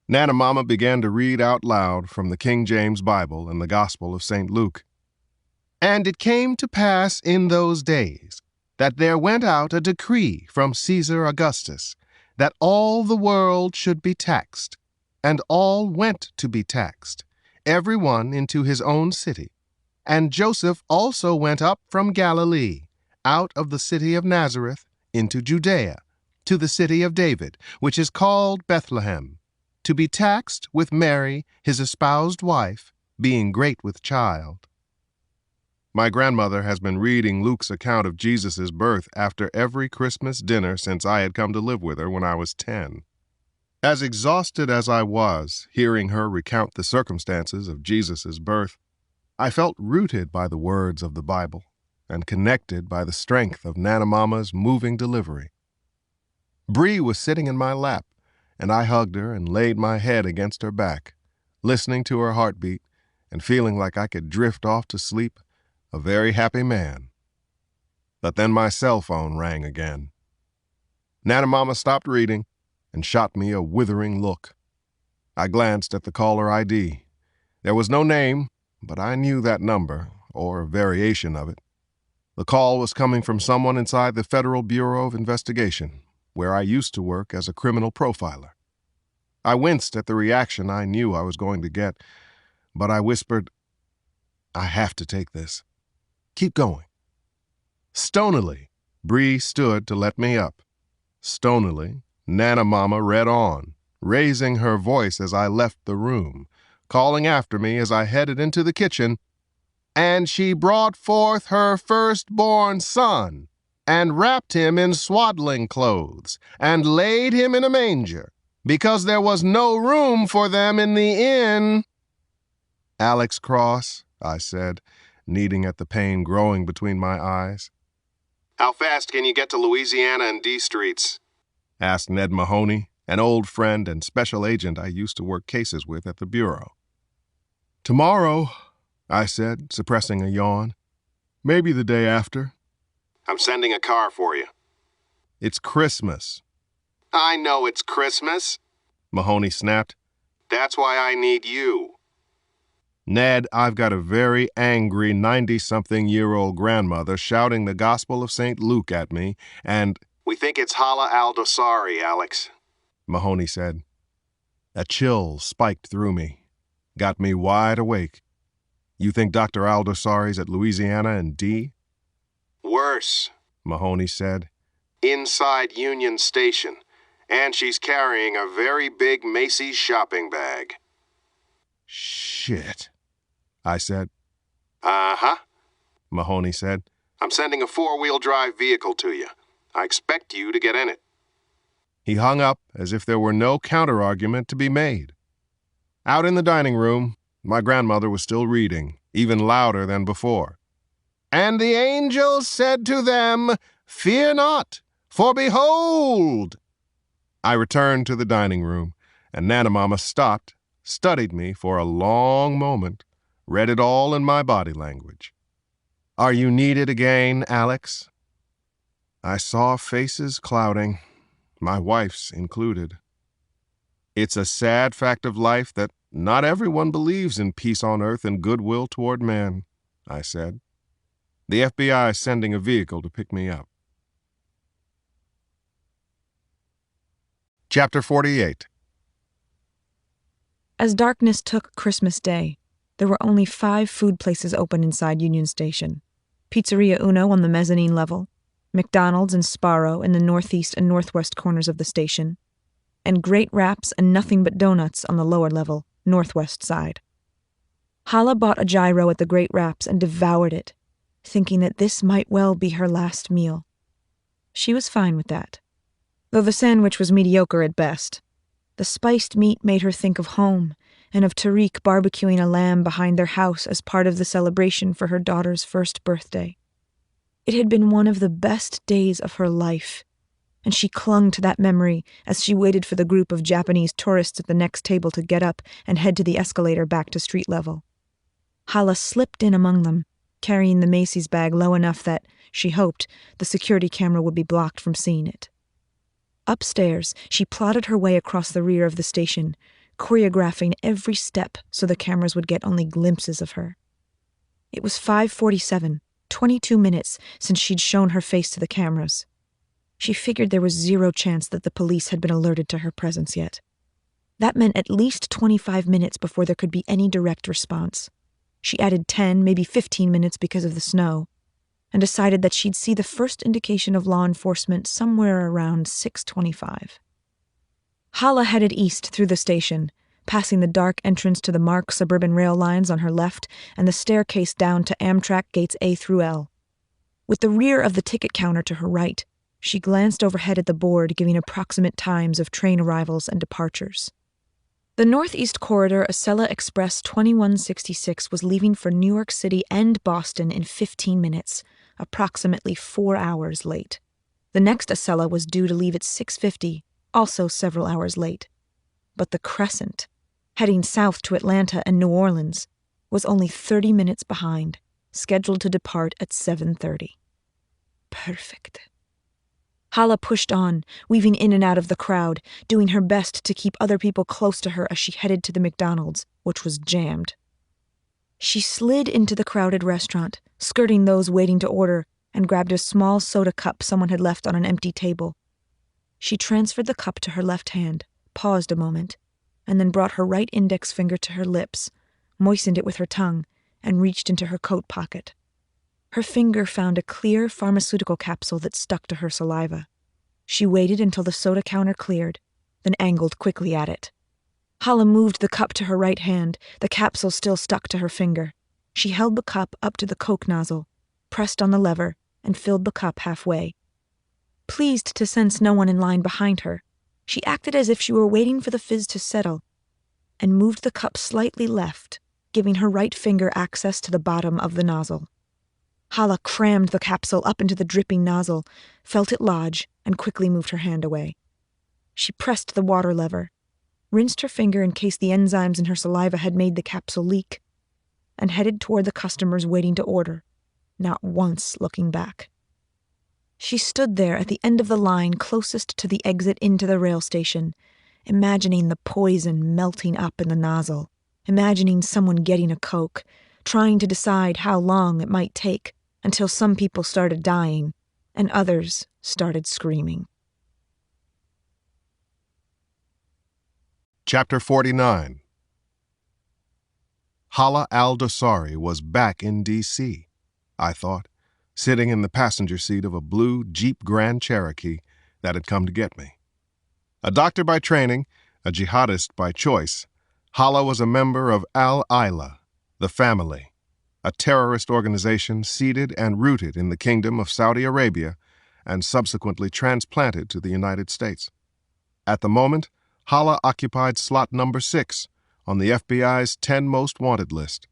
A: Nana Mama began to read out loud from the King James Bible and the Gospel of St. Luke. "And it came to pass in those days that there went out a decree from Caesar Augustus that all the world should be taxed, and all went to be taxed, every one into his own city. And Joseph also went up from Galilee, out of the city of Nazareth, into Judea, to the city of David, which is called Bethlehem, to be taxed with Mary, his espoused wife, being great with child." My grandmother has been reading Luke's account of Jesus' birth after every Christmas dinner since I had come to live with her when I was 10. As exhausted as I was hearing her recount the circumstances of Jesus' birth, I felt rooted by the words of the Bible and connected by the strength of Nana Mama's moving delivery. Bree was sitting in my lap, and I hugged her and laid my head against her back, listening to her heartbeat and feeling like I could drift off to sleep a very happy man. But then my cell phone rang again. Nana Mama stopped reading and shot me a withering look. I glanced at the caller ID. There was no name, but I knew that number, or a variation of it. The call was coming from someone inside the Federal Bureau of Investigation, where I used to work as a criminal profiler. I winced at the reaction I knew I was going to get, but I whispered, "I have to take this. Keep going." Stonily, Bree stood to let me up. Stonily, Nana Mama read on, raising her voice as I left the room, calling after me as I headed into the kitchen, "And she brought forth her firstborn son, and wrapped him in swaddling clothes, and laid him in a manger, because there was no room for them in the inn." "Alex Cross," I said, kneading at the pain growing between my eyes.
E: How fast can you get to Louisiana and D Streets?
A: Asked Ned Mahoney, an old friend and special agent I used to work cases with at the Bureau. "Tomorrow," I said, suppressing a yawn. "Maybe the day after."
E: I'm sending a car for you.
A: "It's Christmas."
E: I know it's Christmas.
A: Mahoney snapped.
E: That's why I need you.
A: "Ned, I've got a very angry 90-something-year-old grandmother shouting the Gospel of St. Luke at me, and—"
E: We think it's Hala Aldosari, Alex.
A: Mahoney said. A chill spiked through me, got me wide awake. "You think Dr. Aldosari's at Louisiana and D?"
E: Worse,
A: Mahoney said.
E: Inside Union Station, and she's carrying a very big Macy's shopping bag.
A: "Shit," I said.
E: Uh-huh,
A: Mahoney said.
E: I'm sending a 4-wheel drive vehicle to you. I expect you to get in it.
A: He hung up as if there were no counter-argument to be made. Out in the dining room, my grandmother was still reading, even louder than before. "And the angel said to them, 'Fear not, for behold!'" I returned to the dining room, and Nana Mama stopped, studied me for a long moment, read it all in my body language. "Are you needed again, Alex?" I saw faces clouding, my wife's included. "It's a sad fact of life that not everyone believes in peace on earth and goodwill toward man," I said. The FBI is sending a vehicle to pick me up. Chapter 48.
D: As darkness took Christmas Day, there were only 5 food places open inside Union Station. Pizzeria Uno on the mezzanine level, McDonald's and Sparrow in the northeast and northwest corners of the station, and Great Wraps and Nothing But Donuts on the lower level, northwest side. Hala bought a gyro at the Great Wraps and devoured it, thinking that this might well be her last meal. She was fine with that, though the sandwich was mediocre at best. The spiced meat made her think of home and of Tariq barbecuing a lamb behind their house as part of the celebration for her daughter's first birthday. It had been one of the best days of her life, and she clung to that memory as she waited for the group of Japanese tourists at the next table to get up and head to the escalator back to street level. Hala slipped in among them, carrying the Macy's bag low enough that, she hoped, the security camera would be blocked from seeing it. Upstairs, she plodded her way across the rear of the station, choreographing every step so the cameras would get only glimpses of her. It was 5:47, 22 minutes since she'd shown her face to the cameras. She figured there was zero chance that the police had been alerted to her presence yet. That meant at least 25 minutes before there could be any direct response. She added 10, maybe 15 minutes because of the snow, and decided that she'd see the first indication of law enforcement somewhere around 6:25. Hala headed east through the station, passing the dark entrance to the MARC suburban rail lines on her left and the staircase down to Amtrak gates A through L. With the rear of the ticket counter to her right, she glanced overhead at the board giving approximate times of train arrivals and departures. The Northeast Corridor Acela Express 2166 was leaving for New York City and Boston in 15 minutes, approximately 4 hours late. The next Acela was due to leave at 6:50, also several hours late. But the Crescent, heading south to Atlanta and New Orleans, was only 30 minutes behind, scheduled to depart at 7:30. Perfect. Hala pushed on, weaving in and out of the crowd, doing her best to keep other people close to her as she headed to the McDonald's, which was jammed. She slid into the crowded restaurant, skirting those waiting to order, and grabbed a small soda cup someone had left on an empty table. She transferred the cup to her left hand, paused a moment, and then brought her right index finger to her lips, moistened it with her tongue, and reached into her coat pocket. Her finger found a clear pharmaceutical capsule that stuck to her saliva. She waited until the soda counter cleared, then angled quickly at it. Hala moved the cup to her right hand, the capsule still stuck to her finger. She held the cup up to the Coke nozzle, pressed on the lever, and filled the cup halfway. Pleased to sense no one in line behind her, she acted as if she were waiting for the fizz to settle, and moved the cup slightly left, giving her right finger access to the bottom of the nozzle. Hala crammed the capsule up into the dripping nozzle, felt it lodge, and quickly moved her hand away. She pressed the water lever, rinsed her finger in case the enzymes in her saliva had made the capsule leak, and headed toward the customers waiting to order, not once looking back. She stood there at the end of the line closest to the exit into the rail station, imagining the poison melting up in the nozzle, imagining someone getting a Coke, trying to decide how long it might take until some people started dying and others started screaming.
A: Chapter 49. Hala al-Dosari was back in D.C., I thought, sitting in the passenger seat of a blue Jeep Grand Cherokee that had come to get me. A doctor by training, a jihadist by choice, Hala was a member of Al-Aila, the family, a terrorist organization seated and rooted in the Kingdom of Saudi Arabia and subsequently transplanted to the United States. At the moment, Hala occupied slot number 6 on the FBI's 10 most wanted list,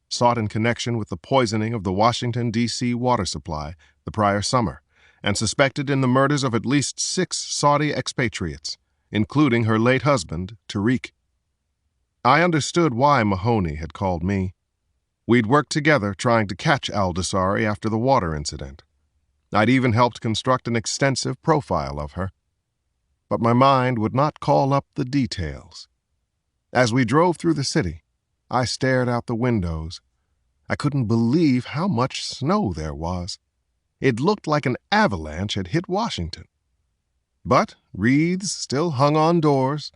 A: sought in connection with the poisoning of the Washington, D.C. water supply the prior summer, and suspected in the murders of at least 6 Saudi expatriates, including her late husband, Tariq. I understood why Mahoney had called me. We'd worked together trying to catch al-Dosari after the water incident. I'd even helped construct an extensive profile of her. But my mind would not call up the details. As we drove through the city, I stared out the windows. I couldn't believe how much snow there was. It looked like an avalanche had hit Washington. But wreaths still hung on doors,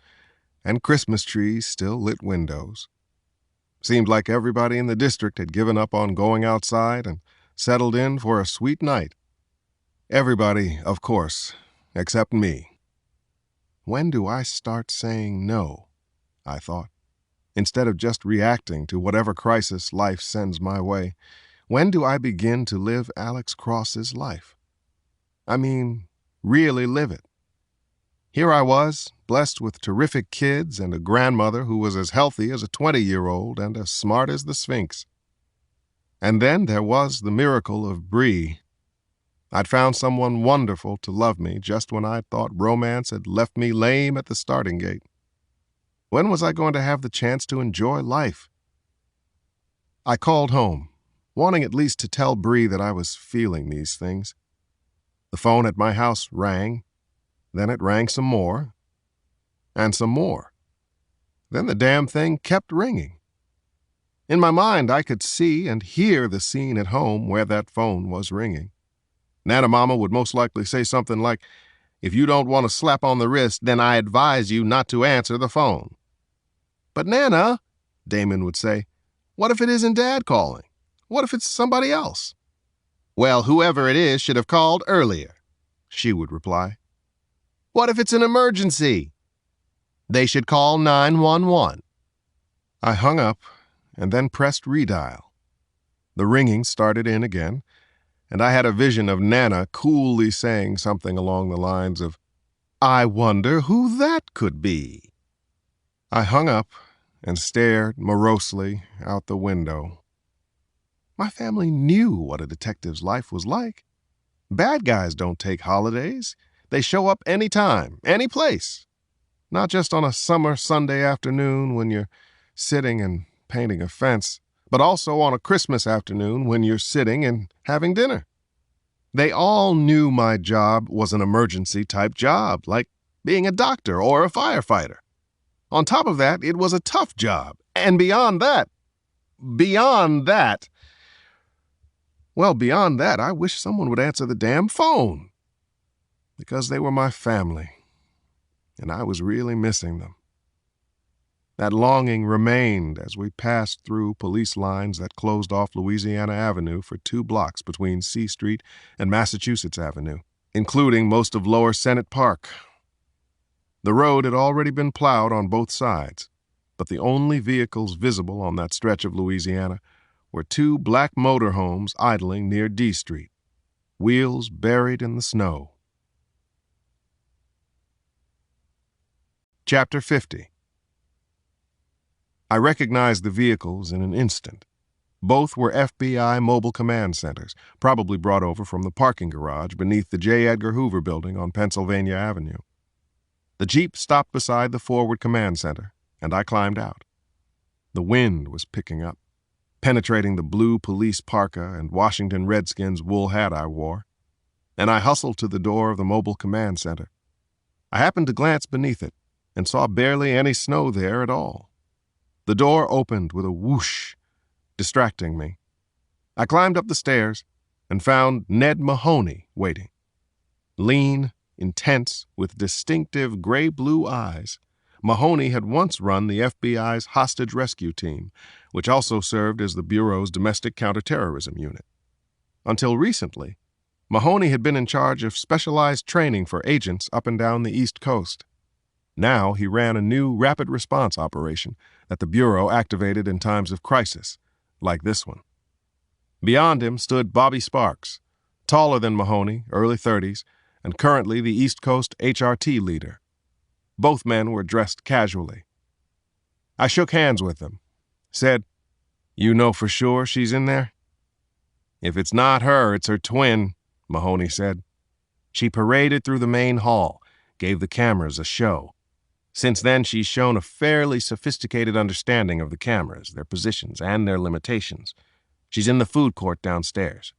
A: and Christmas trees still lit windows. Seemed like everybody in the district had given up on going outside and settled in for a sweet night. Everybody, of course, except me. When do I start saying no? I thought. Instead of just reacting to whatever crisis life sends my way, when do I begin to live Alex Cross's life? I mean, really live it. Here I was, blessed with terrific kids and a grandmother who was as healthy as a 20-year-old and as smart as the Sphinx. And then there was the miracle of Bree. I'd found someone wonderful to love me just when I thought romance had left me lame at the starting gate. When was I going to have the chance to enjoy life? I called home, wanting at least to tell Bree that I was feeling these things. The phone at my house rang. Then it rang some more, and some more. Then the damn thing kept ringing. In my mind, I could see and hear the scene at home where that phone was ringing. Nana Mama would most likely say something like, "If you don't want a slap on the wrist, then I advise you not to answer the phone." "But Nana," Damon would say, "what if it isn't Dad calling? What if it's somebody else?" "Well, whoever it is should have called earlier," she would reply. "What if it's an emergency?" "They should call 911. I hung up and then pressed redial. The ringing started in again, and I had a vision of Nana coolly saying something along the lines of, "I wonder who that could be." I hung up and stared morosely out the window. My family knew what a detective's life was like. Bad guys don't take holidays. They show up any time, any place. Not just on a summer Sunday afternoon when you're sitting and painting a fence, but also on a Christmas afternoon when you're sitting and having dinner. They all knew my job was an emergency-type job, like being a doctor or a firefighter. On top of that, it was a tough job. And beyond that, I wish someone would answer the damn phone. Because they were my family, and I was really missing them. That longing remained as we passed through police lines that closed off Louisiana Avenue for 2 blocks between C Street and Massachusetts Avenue, including most of Lower Senate Park. The road had already been plowed on both sides, but the only vehicles visible on that stretch of Louisiana were 2 black motorhomes idling near D Street, wheels buried in the snow. Chapter 50. I recognized the vehicles in an instant. Both were FBI mobile command centers, probably brought over from the parking garage beneath the J. Edgar Hoover building on Pennsylvania Avenue. The Jeep stopped beside the forward command center, and I climbed out. The wind was picking up, penetrating the blue police parka and Washington Redskins wool hat I wore, and I hustled to the door of the mobile command center. I happened to glance beneath it, and saw barely any snow there at all. The door opened with a whoosh, distracting me. I climbed up the stairs and found Ned Mahoney waiting. Lean, intense, with distinctive gray-blue eyes, Mahoney had once run the FBI's hostage rescue team, which also served as the Bureau's domestic counterterrorism unit. Until recently, Mahoney had been in charge of specialized training for agents up and down the East Coast. Now he ran a new rapid response operation that the Bureau activated in times of crisis, like this one. Beyond him stood Bobby Sparks, taller than Mahoney, early 30s, and currently the East Coast HRT leader. Both men were dressed casually. I shook hands with them, said, "You know for sure she's in there?" "If it's not her, it's her twin," Mahoney said. "She paraded through the main hall, gave the cameras a show. Since then, she's shown a fairly sophisticated understanding of the cameras, their positions, and their limitations. She's in the food court downstairs."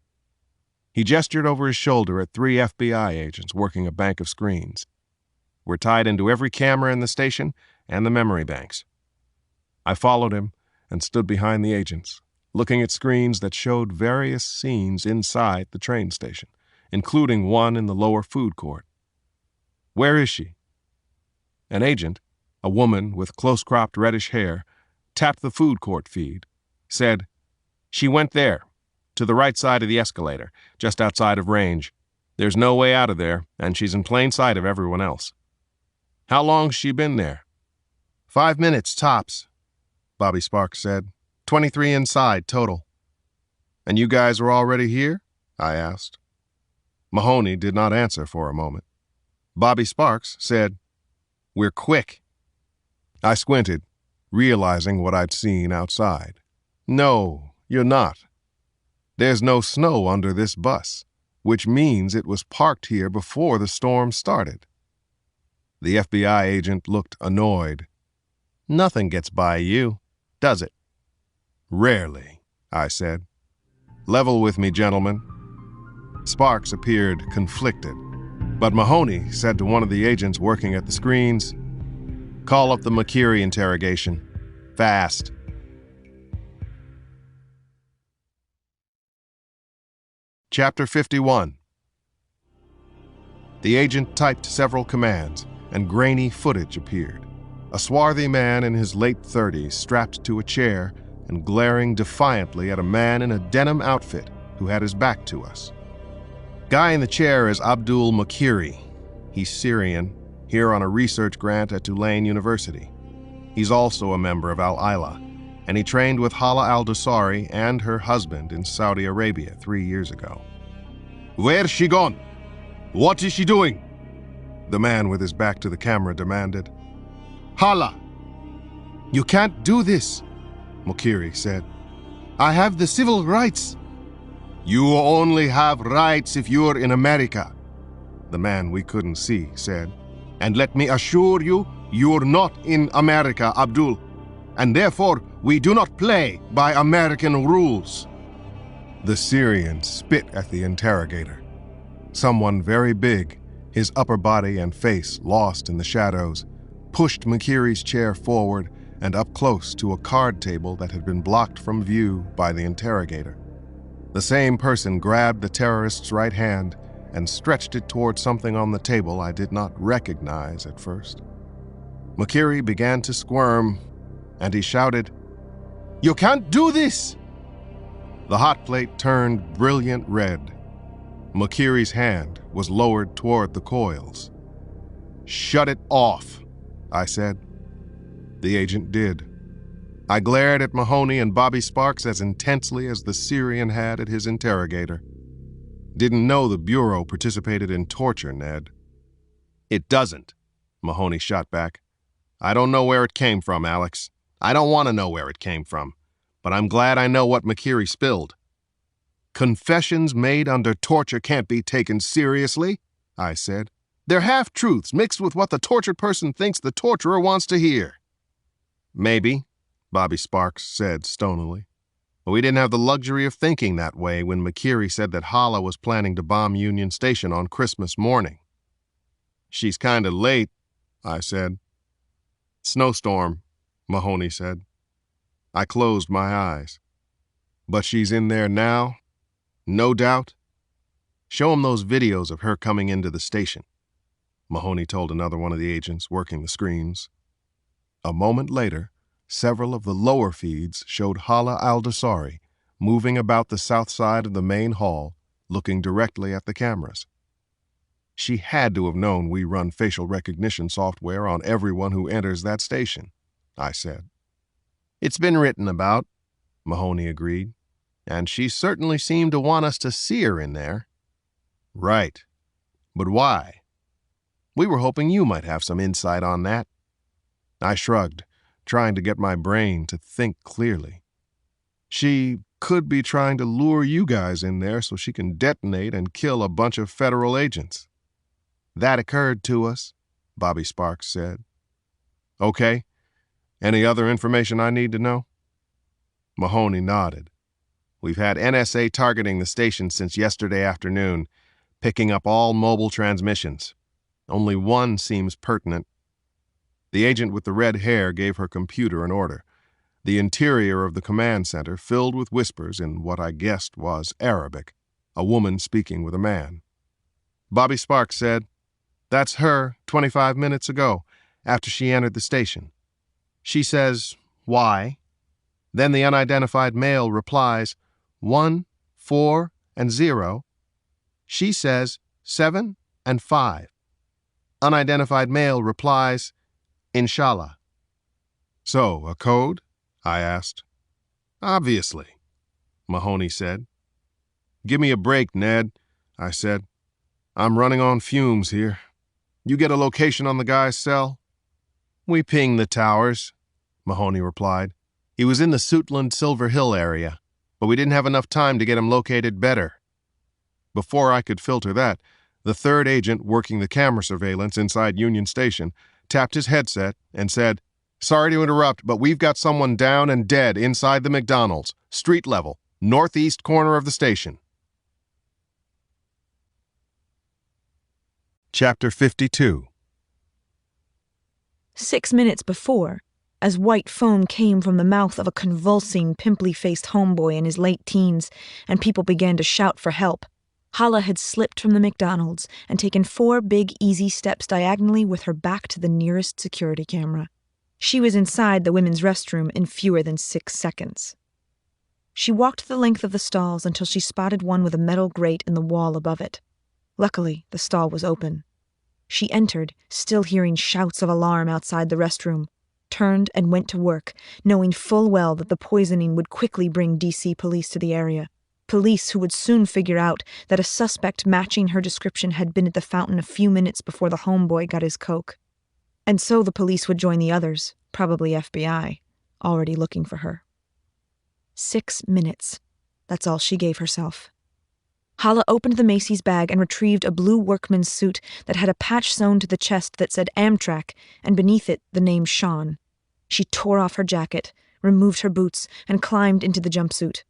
A: He gestured over his shoulder at 3 FBI agents working a bank of screens. "We're tied into every camera in the station and the memory banks." I followed him and stood behind the agents, looking at screens that showed various scenes inside the train station, including one in the lower food court. "Where is she?" An agent, a woman with close-cropped reddish hair, tapped the food court feed, said, "She went there, to the right side of the escalator, just outside of range. There's no way out of there, and she's in plain sight of everyone else." "How long's she been there?" 5 minutes, tops," Bobby Sparks said. 23 inside, total. "And you guys are already here?" I asked. Mahoney did not answer for a moment. Bobby Sparks said, "We're quick." I squinted, realizing what I'd seen outside. "No, you're not. There's no snow under this bus, which means it was parked here before the storm started." The FBI agent looked annoyed. "Nothing gets by you, does it?" "Rarely," I said. "Level with me, gentlemen." Sparks appeared conflicted, but Mahoney said to one of the agents working at the screens, "Call up the McKeary interrogation. Fast." Chapter 51. The agent typed several commands, and grainy footage appeared. A swarthy man in his late 30s strapped to a chair and glaring defiantly at a man in a denim outfit who had his back to us. Guy in the chair is Abdul McKeary. He's Syrian, here on a research grant at Tulane University. He's also a member of Al-Aila, and he trained with Hala al-Dosari and her husband in Saudi Arabia 3 years ago. "Where's she gone? What is she doing?" the man with his back to the camera demanded. "Hala!" "You can't do this," McKeary said. "I have the civil rights." "You only have rights if you're in America," the man we couldn't see said. "And let me assure you, you're not in America, Abdul. And therefore, we do not play by American rules." The Syrian spit at the interrogator. Someone very big, his upper body and face lost in the shadows, pushed McKeary's chair forward and up close to a card table that had been blocked from view by the interrogator. The same person grabbed the terrorist's right hand and stretched it toward something on the table I did not recognize at first. McKeary began to squirm, and he shouted, "You can't do this!" The hot plate turned brilliant red. McKeary's hand was lowered toward the coils. "Shut it off," I said. The agent did. I glared at Mahoney and Bobby Sparks as intensely as the Syrian had at his interrogator. "Didn't know the Bureau participated in torture, Ned." "It doesn't," Mahoney shot back. "I don't know where it came from, Alex. I don't want to know where it came from. But I'm glad I know what McKeary spilled." "Confessions made under torture can't be taken seriously," I said. "They're half-truths mixed with what the tortured person thinks the torturer wants to hear." "Maybe," Bobby Sparks said stonily. "But we didn't have the luxury of thinking that way when McKeary said that Hala was planning to bomb Union Station on Christmas morning." "She's kinda late," I said. "Snowstorm," Mahoney said. I closed my eyes. "But she's in there now? No doubt? Show him those videos of her coming into the station," Mahoney told another one of the agents working the screens. A moment later, several of the lower feeds showed Hala al-Dosari moving about the south side of the main hall, looking directly at the cameras. She had to have known we run facial recognition software on everyone who enters that station, I said. "It's been written about," Mahoney agreed, "and she certainly seemed to want us to see her in there." "Right. But why?" "We were hoping you might have some insight on that." I shrugged, trying to get my brain to think clearly. "She could be trying to lure you guys in there so she can detonate and kill a bunch of federal agents." "That occurred to us," Bobby Sparks said. "Okay. Any other information I need to know?" Mahoney nodded. "We've had NSA targeting the station since yesterday afternoon, picking up all mobile transmissions. Only one seems pertinent." The agent with the red hair gave her computer an order. The interior of the command center filled with whispers in what I guessed was Arabic, a woman speaking with a man. Bobby Sparks said, "That's her 25 minutes ago, after she entered the station. She says, 'Why?' Then the unidentified male replies, 1, 4, and 0. She says, 7 and 5. Unidentified male replies, 'Inshallah.'" "So, a code?" I asked. "Obviously," Mahoney said. "Give me a break, Ned," I said. "I'm running on fumes here. You get a location on the guy's cell?" "We pinged the towers," Mahoney replied. "He was in the Suitland Silver Hill area, but we didn't have enough time to get him located better." Before I could filter that, the third agent working the camera surveillance inside Union Station tapped his headset and said, "Sorry to interrupt, but we've got someone down and dead inside the McDonald's, street level, northeast corner of the station." Chapter 52.
D: 6 minutes before, as white foam came from the mouth of a convulsing, pimply-faced homeboy in his late teens, and people began to shout for help, Hala had slipped from the McDonald's and taken 4 big, easy steps diagonally with her back to the nearest security camera. She was inside the women's restroom in fewer than 6 seconds. She walked the length of the stalls until she spotted one with a metal grate in the wall above it. Luckily, the stall was open. She entered, still hearing shouts of alarm outside the restroom, turned and went to work, knowing full well that the poisoning would quickly bring D.C. police to the area. Police who would soon figure out that a suspect matching her description had been at the fountain a few minutes before the homeboy got his coke. And so the police would join the others, probably FBI, already looking for her. 6 minutes. That's all she gave herself. Hala opened the Macy's bag and retrieved a blue workman's suit that had a patch sewn to the chest that said Amtrak, and beneath it the name Sean. She tore off her jacket, removed her boots, and climbed into the jumpsuit.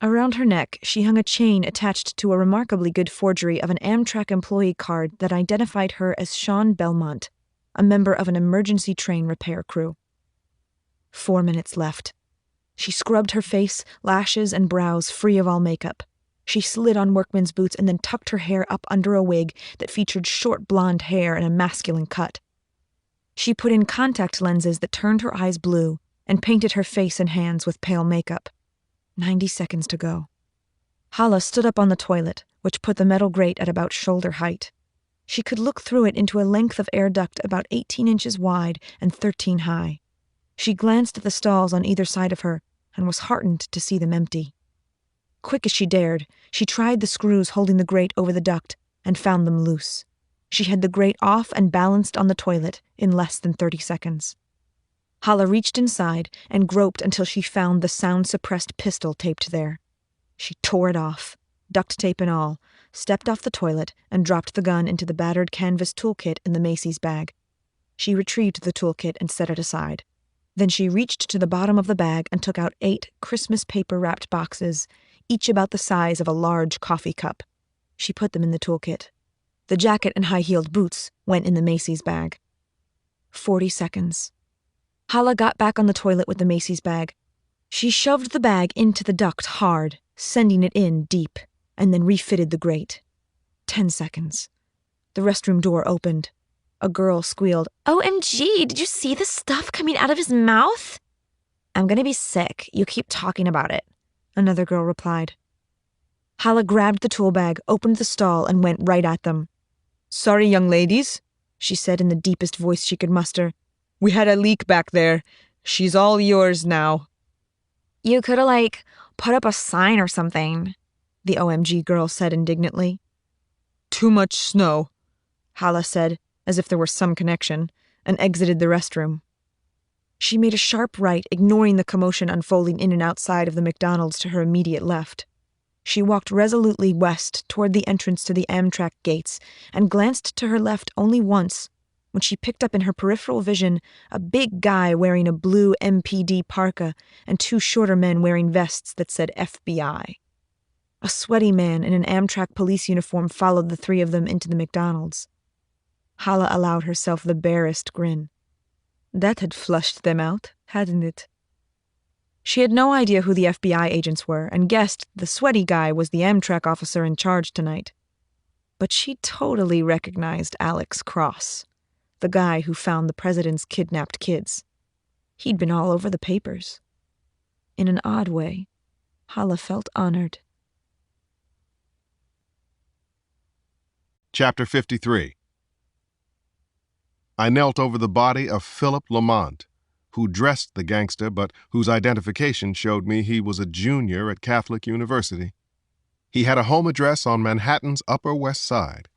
D: Around her neck, she hung a chain attached to a remarkably good forgery of an Amtrak employee card that identified her as Sean Belmont, a member of an emergency train repair crew. 4 minutes left. She scrubbed her face, lashes, and brows free of all makeup. She slid on workman's boots and then tucked her hair up under a wig that featured short blonde hair and a masculine cut. She put in contact lenses that turned her eyes blue and painted her face and hands with pale makeup. 90 seconds to go. Hala stood up on the toilet, which put the metal grate at about shoulder height. She could look through it into a length of air duct about 18 inches wide and 13 high. She glanced at the stalls on either side of her and was heartened to see them empty. Quick as she dared, she tried the screws holding the grate over the duct and found them loose. She had the grate off and balanced on the toilet in less than 30 seconds. Hala reached inside and groped until she found the sound-suppressed pistol taped there. She tore it off, duct tape and all, stepped off the toilet, and dropped the gun into the battered canvas toolkit in the Macy's bag. She retrieved the toolkit and set it aside. Then she reached to the bottom of the bag and took out 8 Christmas paper-wrapped boxes, each about the size of a large coffee cup. She put them in the toolkit. The jacket and high-heeled boots went in the Macy's bag. 40 seconds. Hala got back on the toilet with the Macy's bag. She shoved the bag into the duct hard, sending it in deep, and then refitted the grate. 10 seconds. The restroom door opened. A girl squealed,
B: OMG, did you see the stuff coming out of his mouth?
D: "I'm gonna be sick. You keep talking about it," another girl replied. Hala grabbed the tool bag, opened the stall, and went right at them. "Sorry, young ladies," she said in the deepest voice she could muster. "We had a leak back there. She's all yours now."
B: You could've, put up a sign or something,
D: the OMG girl said indignantly. "Too much snow," Hala said, as if there were some connection, and exited the restroom. She made a sharp right, ignoring the commotion unfolding in and outside of the McDonald's to her immediate left. She walked resolutely west toward the entrance to the Amtrak gates and glanced to her left only once when she picked up in her peripheral vision a big guy wearing a blue MPD parka and 2 shorter men wearing vests that said FBI. A sweaty man in an Amtrak police uniform followed the 3 of them into the McDonald's. Hala allowed herself the barest grin. That had flushed them out, hadn't it? She had no idea who the FBI agents were and guessed the sweaty guy was the Amtrak officer in charge tonight. But she totally recognized Alex Cross, the guy who found the president's kidnapped kids. He'd been all over the papers. In an odd way, Hala felt honored.
A: Chapter 53. I knelt over the body of Philip Lamont, who dressed the gangster but whose identification showed me he was a junior at Catholic University. He had a home address on Manhattan's Upper West Side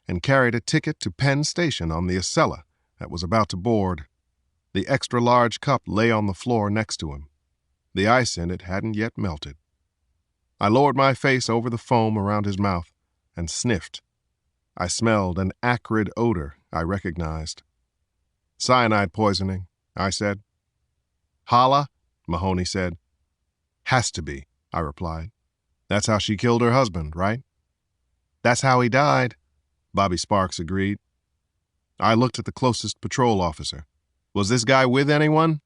A: and carried a ticket to Penn Station on the Acela that was about to board. The extra-large cup lay on the floor next to him. The ice in it hadn't yet melted. I lowered my face over the foam around his mouth and sniffed. I smelled an acrid odor I recognized. "Cyanide poisoning," I said. "Hala?" Mahoney said. "Has to be," I replied. "That's how she killed her husband, right?" "That's how he died," Bobby Sparks agreed. I looked at the closest patrol officer. "Was this guy with anyone?"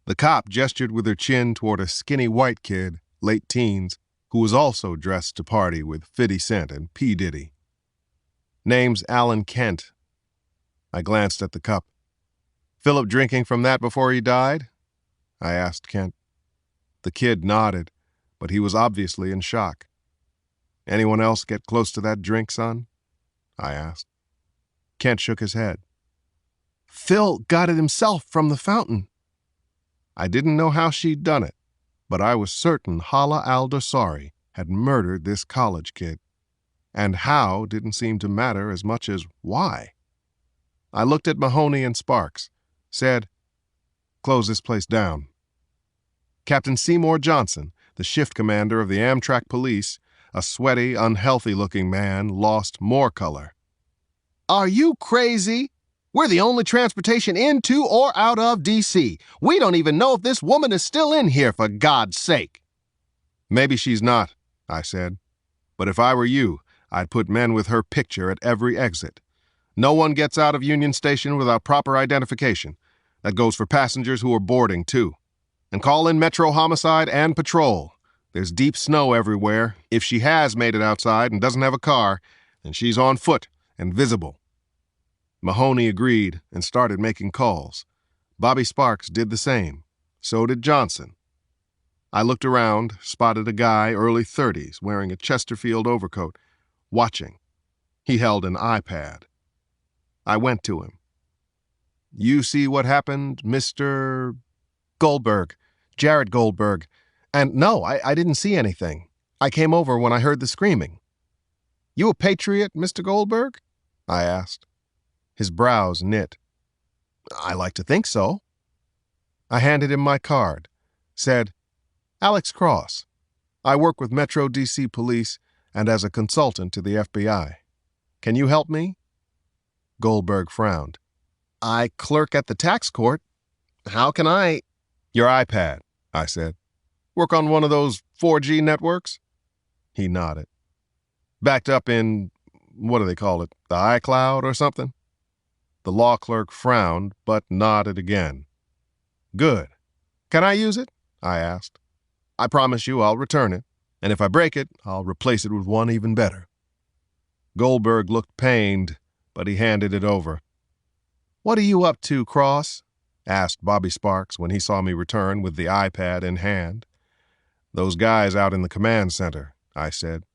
A: The cop gestured with her chin toward a skinny white kid, late teens, who was also dressed to party with 50 Cent and P. Diddy. "Name's Alan Kent." I glanced at the cup. "Philip drinking from that before he died?" I asked Kent. The kid nodded, but he was obviously in shock. "Anyone else get close to that drink, son?" I asked. Kent shook his head. "Phil got it himself from the fountain." I didn't know how she'd done it, but I was certain Hala al-Dosari had murdered this college kid. And how didn't seem to matter as much as why. I looked at Mahoney and Sparks, said, "Close this place down." Captain Seymour Johnson, the shift commander of the Amtrak police, a sweaty, unhealthy-looking man, lost more color. "Are you crazy? We're the only transportation into or out of D.C. We don't even know if this woman is still in here, for God's sake." "Maybe she's not," I said. "But if I were you, I'd put men with her picture at every exit. No one gets out of Union Station without proper identification. That goes for passengers who are boarding, too. And call in Metro Homicide and Patrol. There's deep snow everywhere. If she has made it outside and doesn't have a car, then she's on foot and visible." Mahoney agreed and started making calls. Bobby Sparks did the same. So did Johnson. I looked around, spotted a guy, early 30s, wearing a Chesterfield overcoat, watching. He held an iPad. I went to him. "You see what happened, Mr. Goldberg, Jared Goldberg. And no, I didn't see anything. I came over when I heard the screaming." "You a patriot, Mr. Goldberg?" I asked. His brows knit. "I like to think so." I handed him my card, said, "Alex Cross. I work with Metro D.C. Police and as a consultant to the FBI. Can you help me?" Goldberg frowned. "I clerk at the tax court. How can I—" "Your iPad," I said. "Work on one of those 4G networks?" He nodded. "Backed up in, what do they call it, the iCloud or something?" The law clerk frowned, but nodded again. "Good. Can I use it?" I asked. "I promise you I'll return it, and if I break it, I'll replace it with one even better." Goldberg looked pained, but he handed it over. "What are you up to, Cross?" asked Bobby Sparks when he saw me return with the iPad in hand. "Those guys out in the command center," I said.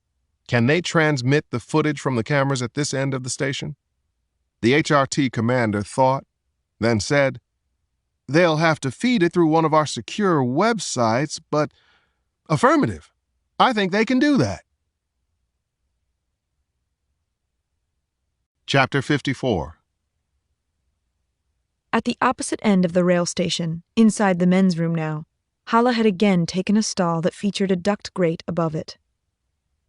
A: "Can they transmit the footage from the cameras at this end of the station?" The HRT commander thought, then said, "They'll have to feed it through one of our secure websites, but affirmative. I think they can do that." Chapter 54.
D: At the opposite end of the rail station, inside the men's room now, Hala had again taken a stall that featured a duct grate above it.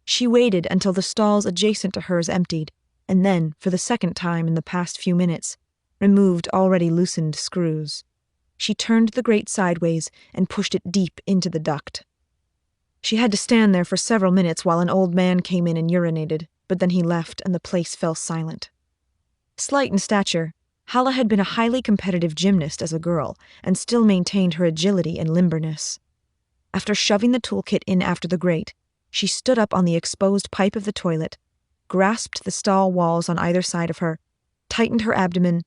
D: She waited until the stalls adjacent to hers emptied, and then, for the second time in the past few minutes, removed already loosened screws. She turned the grate sideways and pushed it deep into the duct. She had to stand there for several minutes while an old man came in and urinated, but then he left and the place fell silent. Slight in stature, Hala had been a highly competitive gymnast as a girl and still maintained her agility and limberness. After shoving the toolkit in after the grate, she stood up on the exposed pipe of the toilet, grasped the stall walls on either side of her, tightened her abdomen,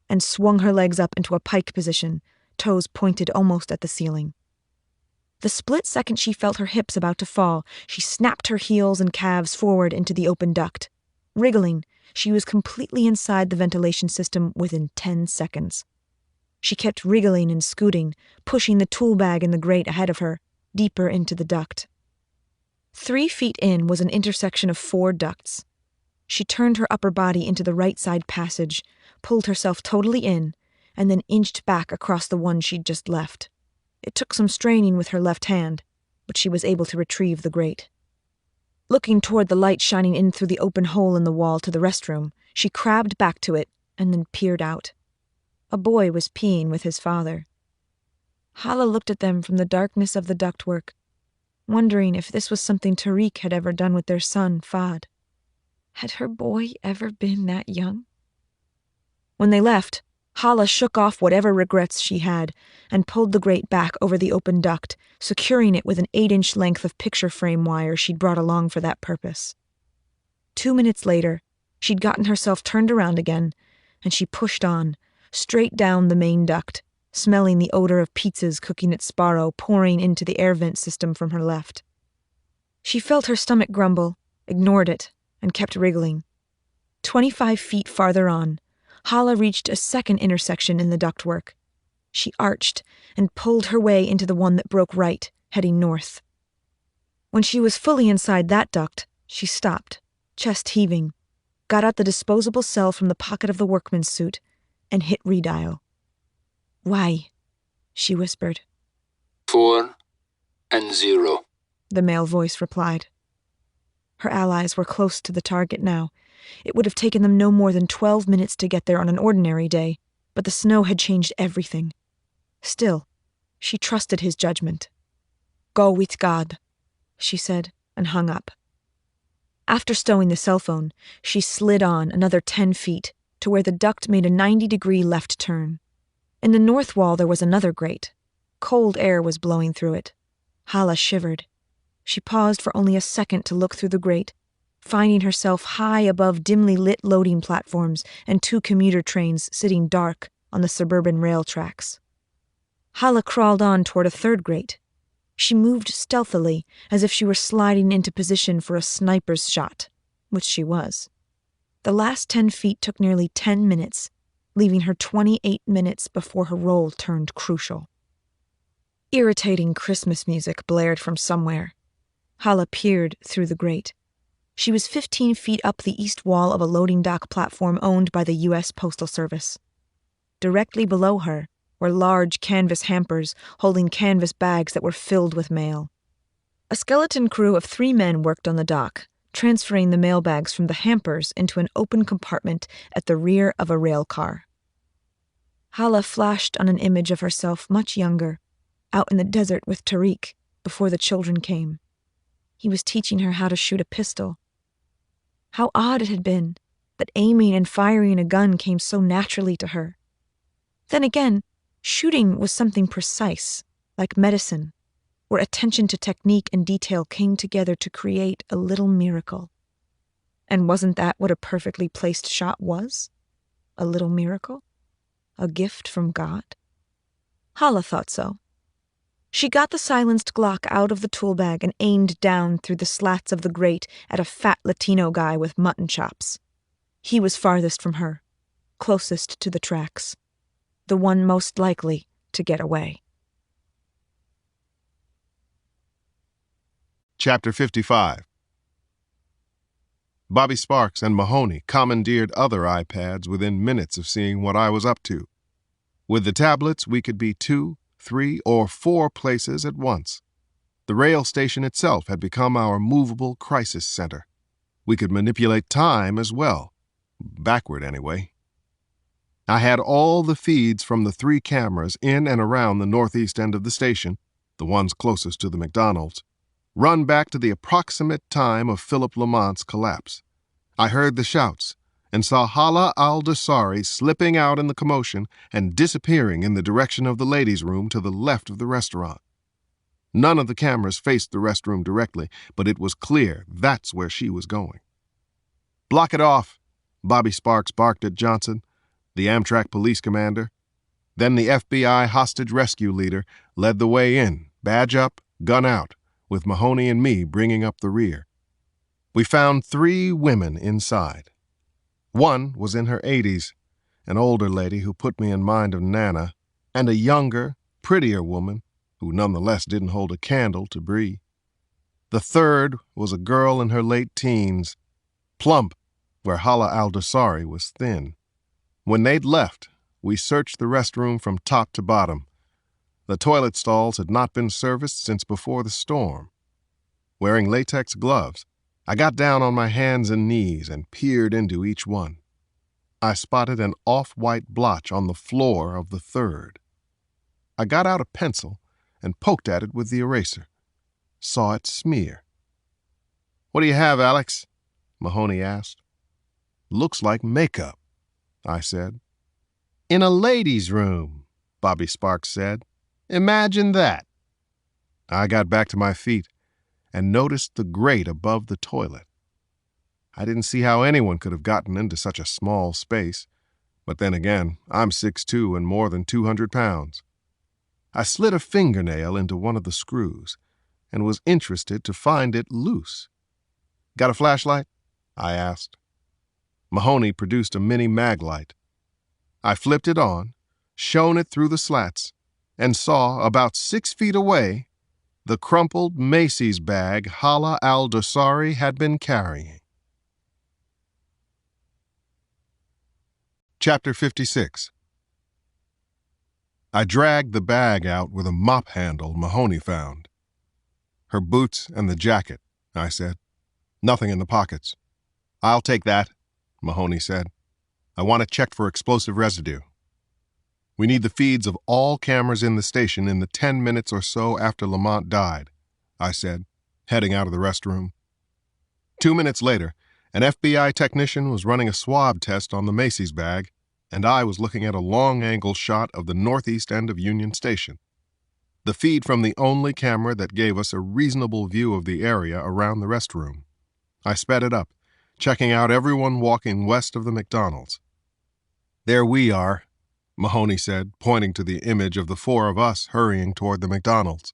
D: and swung her legs up into a pike position, toes pointed almost at the ceiling. The split second she felt her hips about to fall, she snapped her heels and calves forward into the open duct. Wriggling, she was completely inside the ventilation system within 10 seconds. She kept wriggling and scooting, pushing the tool bag in the grate ahead of her, deeper into the duct. 3 feet in was an intersection of 4 ducts. She turned her upper body into the right side passage, pulled herself totally in, and then inched back across the one she'd just left. It took some straining with her left hand, but she was able to retrieve the grate. Looking toward the light shining in through the open hole in the wall to the restroom, she crabbed back to it and then peered out. A boy was peeing with his father. Hala looked at them from the darkness of the ductwork, wondering if this was something Tariq had ever done with their son, Fahd. Had her boy ever been that young? When they left, Hala shook off whatever regrets she had and pulled the grate back over the open duct, securing it with an 8-inch length of picture frame wire she'd brought along for that purpose. 2 minutes later, she'd gotten herself turned around again, and she pushed on, straight down the main duct, smelling the odor of pizzas cooking at Sparrow pouring into the air vent system from her left. She felt her stomach grumble, ignored it, and kept wriggling. 25 feet farther on, Hala reached a second intersection in the ductwork. She arched and pulled her way into the one that broke right, heading north. When she was fully inside that duct, she stopped, chest heaving, got out the disposable cell from the pocket of the workman's suit, and hit redial. "Why?" she whispered.
C: 4 and 0,
D: the male voice replied. Her allies were close to the target now. It would have taken them no more than 12 minutes to get there on an ordinary day, but the snow had changed everything. Still, she trusted his judgment. "Go with God," she said, and hung up. After stowing the cell phone, she slid on another 10 feet to where the duct made a 90-degree left turn. In the north wall there was another grate. Cold air was blowing through it. Hala shivered. She paused for only a second to look through the grate, finding herself high above dimly lit loading platforms and 2 commuter trains sitting dark on the suburban rail tracks. Hala crawled on toward a third grate. She moved stealthily, as if she were sliding into position for a sniper's shot, which she was. The last 10 feet took nearly 10 minutes, leaving her 28 minutes before her role turned crucial. Irritating Christmas music blared from somewhere. Hala peered through the grate. She was 15 feet up the east wall of a loading dock platform owned by the U.S. Postal Service. Directly below her were large canvas hampers holding canvas bags that were filled with mail. A skeleton crew of 3 men worked on the dock, transferring the mail bags from the hampers into an open compartment at the rear of a rail car. Hala flashed on an image of herself much younger, out in the desert with Tariq, before the children came. He was teaching her how to shoot a pistol. How odd it had been that aiming and firing a gun came so naturally to her. Then again, shooting was something precise, like medicine, where attention to technique and detail came together to create a little miracle. And wasn't that what a perfectly placed shot was? A little miracle? A gift from God? Hala thought so. She got the silenced Glock out of the tool bag and aimed down through the slats of the grate at a fat Latino guy with mutton chops. He was farthest from her, closest to the tracks, the one most likely to get away.
A: Chapter 55. Bobby Sparks and Mahoney commandeered other iPads within minutes of seeing what I was up to. With the tablets, we could be 2, 3, or 4 places at once. The rail station itself had become our movable crisis center. We could manipulate time as well. Backward, anyway. I had all the feeds from the 3 cameras in and around the northeast end of the station, the ones closest to the McDonald's, run back to the approximate time of Philip Lamont's collapse. I heard the shouts and saw Hala al-Dosari slipping out in the commotion and disappearing in the direction of the ladies' room to the left of the restaurant. None of the cameras faced the restroom directly, but it was clear that's where she was going. "Block it off," Bobby Sparks barked at Johnson, the Amtrak police commander. Then the FBI hostage rescue leader led the way in, badge up, gun out, with Mahoney and me bringing up the rear. We found 3 women inside. One was in her 80s, an older lady who put me in mind of Nana, and a younger, prettier woman who nonetheless didn't hold a candle to Bree. The third was a girl in her late teens, plump where Hala al-Dosari was thin. When they'd left, we searched the restroom from top to bottom. The toilet stalls had not been serviced since before the storm. Wearing latex gloves, I got down on my hands and knees and peered into each one. I spotted an off-white blotch on the floor of the third. I got out a pencil and poked at it with the eraser. Saw it smear. "What do you have, Alex?" Mahoney asked. "Looks like makeup," I said. "In a ladies' room," Bobby Sparks said. "Imagine that." I got back to my feet and noticed the grate above the toilet. I didn't see how anyone could have gotten into such a small space, but then again, I'm 6'2" and more than 200 pounds. I slid a fingernail into one of the screws and was interested to find it loose. "Got a flashlight?" I asked. Mahoney produced a mini mag light. I flipped it on, shone it through the slats, and saw, about 6 feet away, the crumpled Macy's bag Hala al-Dosari had been carrying. Chapter 56. I dragged the bag out with a mop handle Mahoney found. "Her boots and the jacket," I said. "Nothing in the pockets." "I'll take that," Mahoney said. "I want it checked for explosive residue. We need the feeds of all cameras in the station in the 10 minutes or so after Lamont died," I said, heading out of the restroom. 2 minutes later, an FBI technician was running a swab test on the Macy's bag, and I was looking at a long-angle shot of the northeast end of Union Station, the feed from the only camera that gave us a reasonable view of the area around the restroom. I sped it up, checking out everyone walking west of the McDonald's. "There we are," Mahoney said, pointing to the image of the 4 of us hurrying toward the McDonald's.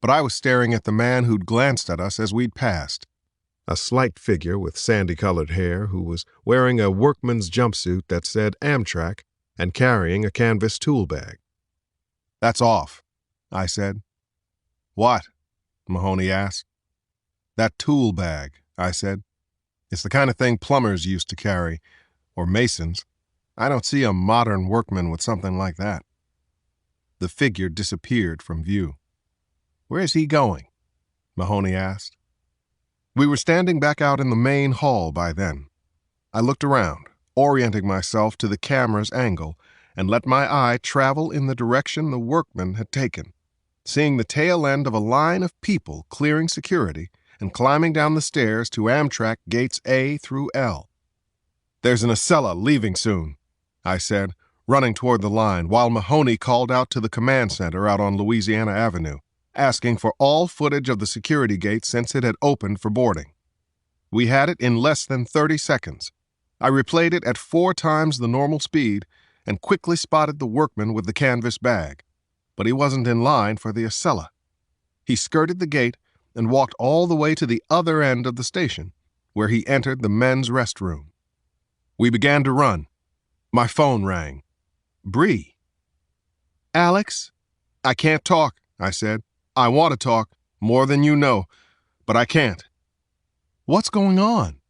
A: But I was staring at the man who'd glanced at us as we'd passed, a slight figure with sandy-colored hair who was wearing a workman's jumpsuit that said Amtrak and carrying a canvas tool bag. "That's off," I said. "What?" Mahoney asked. "That tool bag," I said. "It's the kind of thing plumbers used to carry, or masons. I don't see a modern workman with something like that." The figure disappeared from view. "Where's he going?" Mahoney asked. We were standing back out in the main hall by then. I looked around, orienting myself to the camera's angle, and let my eye travel in the direction the workman had taken, seeing the tail end of a line of people clearing security and climbing down the stairs to Amtrak gates A through L. "There's an Acela leaving soon," I said, running toward the line, while Mahoney called out to the command center out on Louisiana Avenue, asking for all footage of the security gate since it had opened for boarding. We had it in less than 30 seconds. I replayed it at 4 times the normal speed and quickly spotted the workman with the canvas bag, but he wasn't in line for the Acela. He skirted the gate and walked all the way to the other end of the station, where he entered the men's restroom. We began to run. My phone rang. Bree. "Alex?" "I can't talk," I said. "I want to talk, more than you know, but I can't." "What's going on?"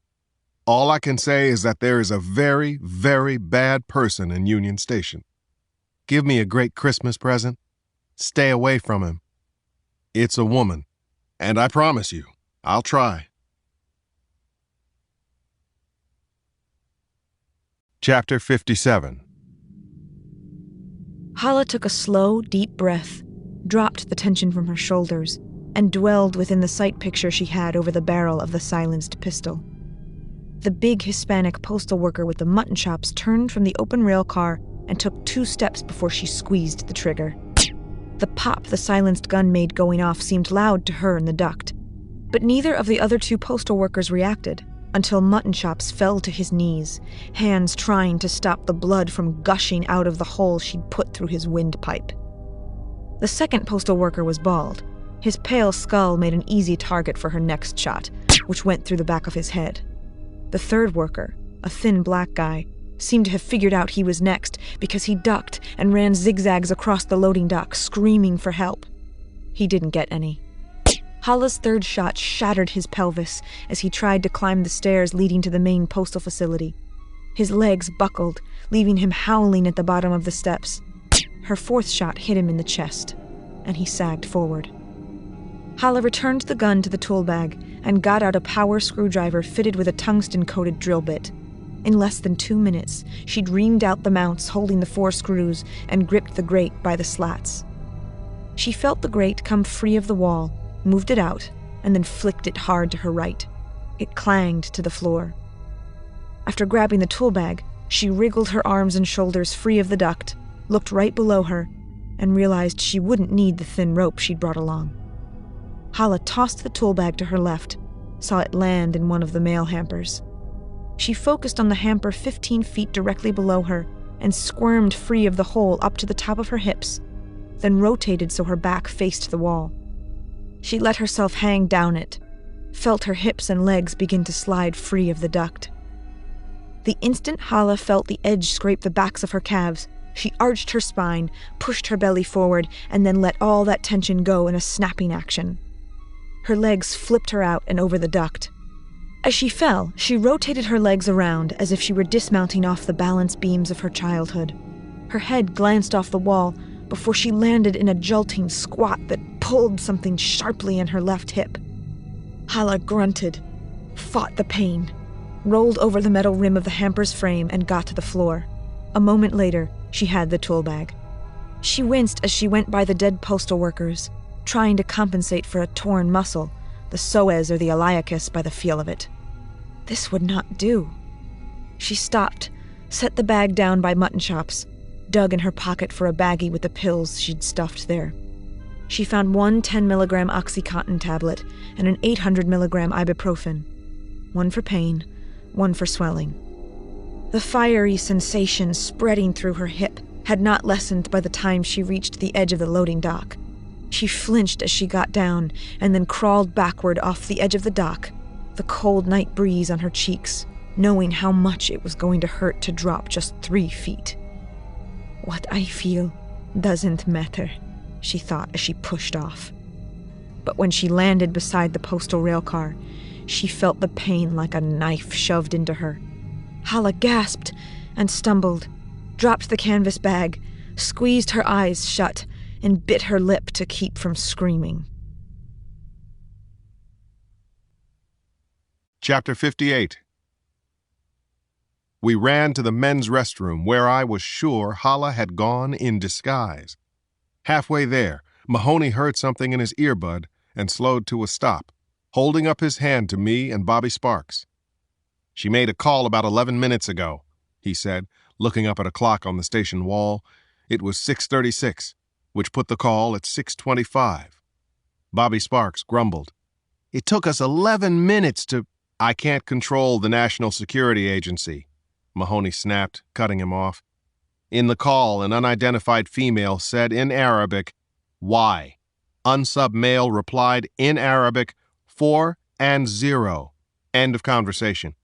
A: "All I can say is that there is a very, very bad person in Union Station." "Give me a great Christmas present." "Stay away from him." "It's a woman, and I promise you, I'll try." Chapter 57.
D: Hala took a slow, deep breath, dropped the tension from her shoulders, and dwelled within the sight picture she had over the barrel of the silenced pistol. The big Hispanic postal worker with the mutton chops turned from the open rail car and took 2 steps before she squeezed the trigger. The pop the silenced gun made going off seemed loud to her in the duct. But neither of the other two postal workers reacted until Mutton Chops fell to his knees, hands trying to stop the blood from gushing out of the hole she'd put through his windpipe. The second postal worker was bald. His pale skull made an easy target for her next shot, which went through the back of his head. The third worker, a thin black guy, seemed to have figured out he was next because he ducked and ran zigzags across the loading dock, screaming for help. He didn't get any. Hala's third shot shattered his pelvis as he tried to climb the stairs leading to the main postal facility. His legs buckled, leaving him howling at the bottom of the steps. Her fourth shot hit him in the chest, and he sagged forward. Hala returned the gun to the tool bag and got out a power screwdriver fitted with a tungsten-coated drill bit. In less than 2 minutes, she'd reamed out the mounts holding the 4 screws and gripped the grate by the slats. She felt the grate come free of the wall, moved it out, and then flicked it hard to her right. It clanged to the floor. After grabbing the tool bag, she wriggled her arms and shoulders free of the duct, looked right below her, and realized she wouldn't need the thin rope she'd brought along. Hala tossed the tool bag to her left, saw it land in one of the mail hampers. She focused on the hamper 15 feet directly below her and squirmed free of the hole up to the top of her hips, then rotated so her back faced the wall. She let herself hang down it, felt her hips and legs begin to slide free of the duct. The instant Hala felt the edge scrape the backs of her calves, she arched her spine, pushed her belly forward, and then let all that tension go in a snapping action. Her legs flipped her out and over the duct. As she fell, she rotated her legs around as if she were dismounting off the balance beams of her childhood. Her head glanced off the wall before she landed in a jolting squat that pulled something sharply in her left hip. Hala grunted, fought the pain, rolled over the metal rim of the hamper's frame and got to the floor. A moment later, she had the tool bag. She winced as she went by the dead postal workers, trying to compensate for a torn muscle, the psoas or the iliacus by the feel of it. This would not do. She stopped, set the bag down by Mutton Chops, dug in her pocket for a baggie with the pills she'd stuffed there. She found one 10-milligram Oxycontin tablet and an 800-milligram ibuprofen, one for pain, one for swelling. The fiery sensation spreading through her hip had not lessened by the time she reached the edge of the loading dock. She flinched as she got down and then crawled backward off the edge of the dock, the cold night breeze on her cheeks, knowing how much it was going to hurt to drop just 3 feet. What I feel doesn't matter, she thought as she pushed off. But when she landed beside the postal rail car, she felt the pain like a knife shoved into her. Hala gasped and stumbled, dropped the canvas bag, squeezed her eyes shut, and bit her lip to keep from screaming.
A: Chapter 58. We ran to the men's restroom where I was sure Hala had gone in disguise. Halfway there, Mahoney heard something in his earbud and slowed to a stop, holding up his hand to me and Bobby Sparks. "She made a call about 11 minutes ago," he said, looking up at a clock on the station wall. It was 6:36, which put the call at 6:25. Bobby Sparks grumbled. "It took us 11 minutes to—" "I can't control the National Security Agency," Mahoney snapped, cutting him off. In the call, an unidentified female said in Arabic, "Why?" Unsub male replied in Arabic, 4 and 0. End of conversation.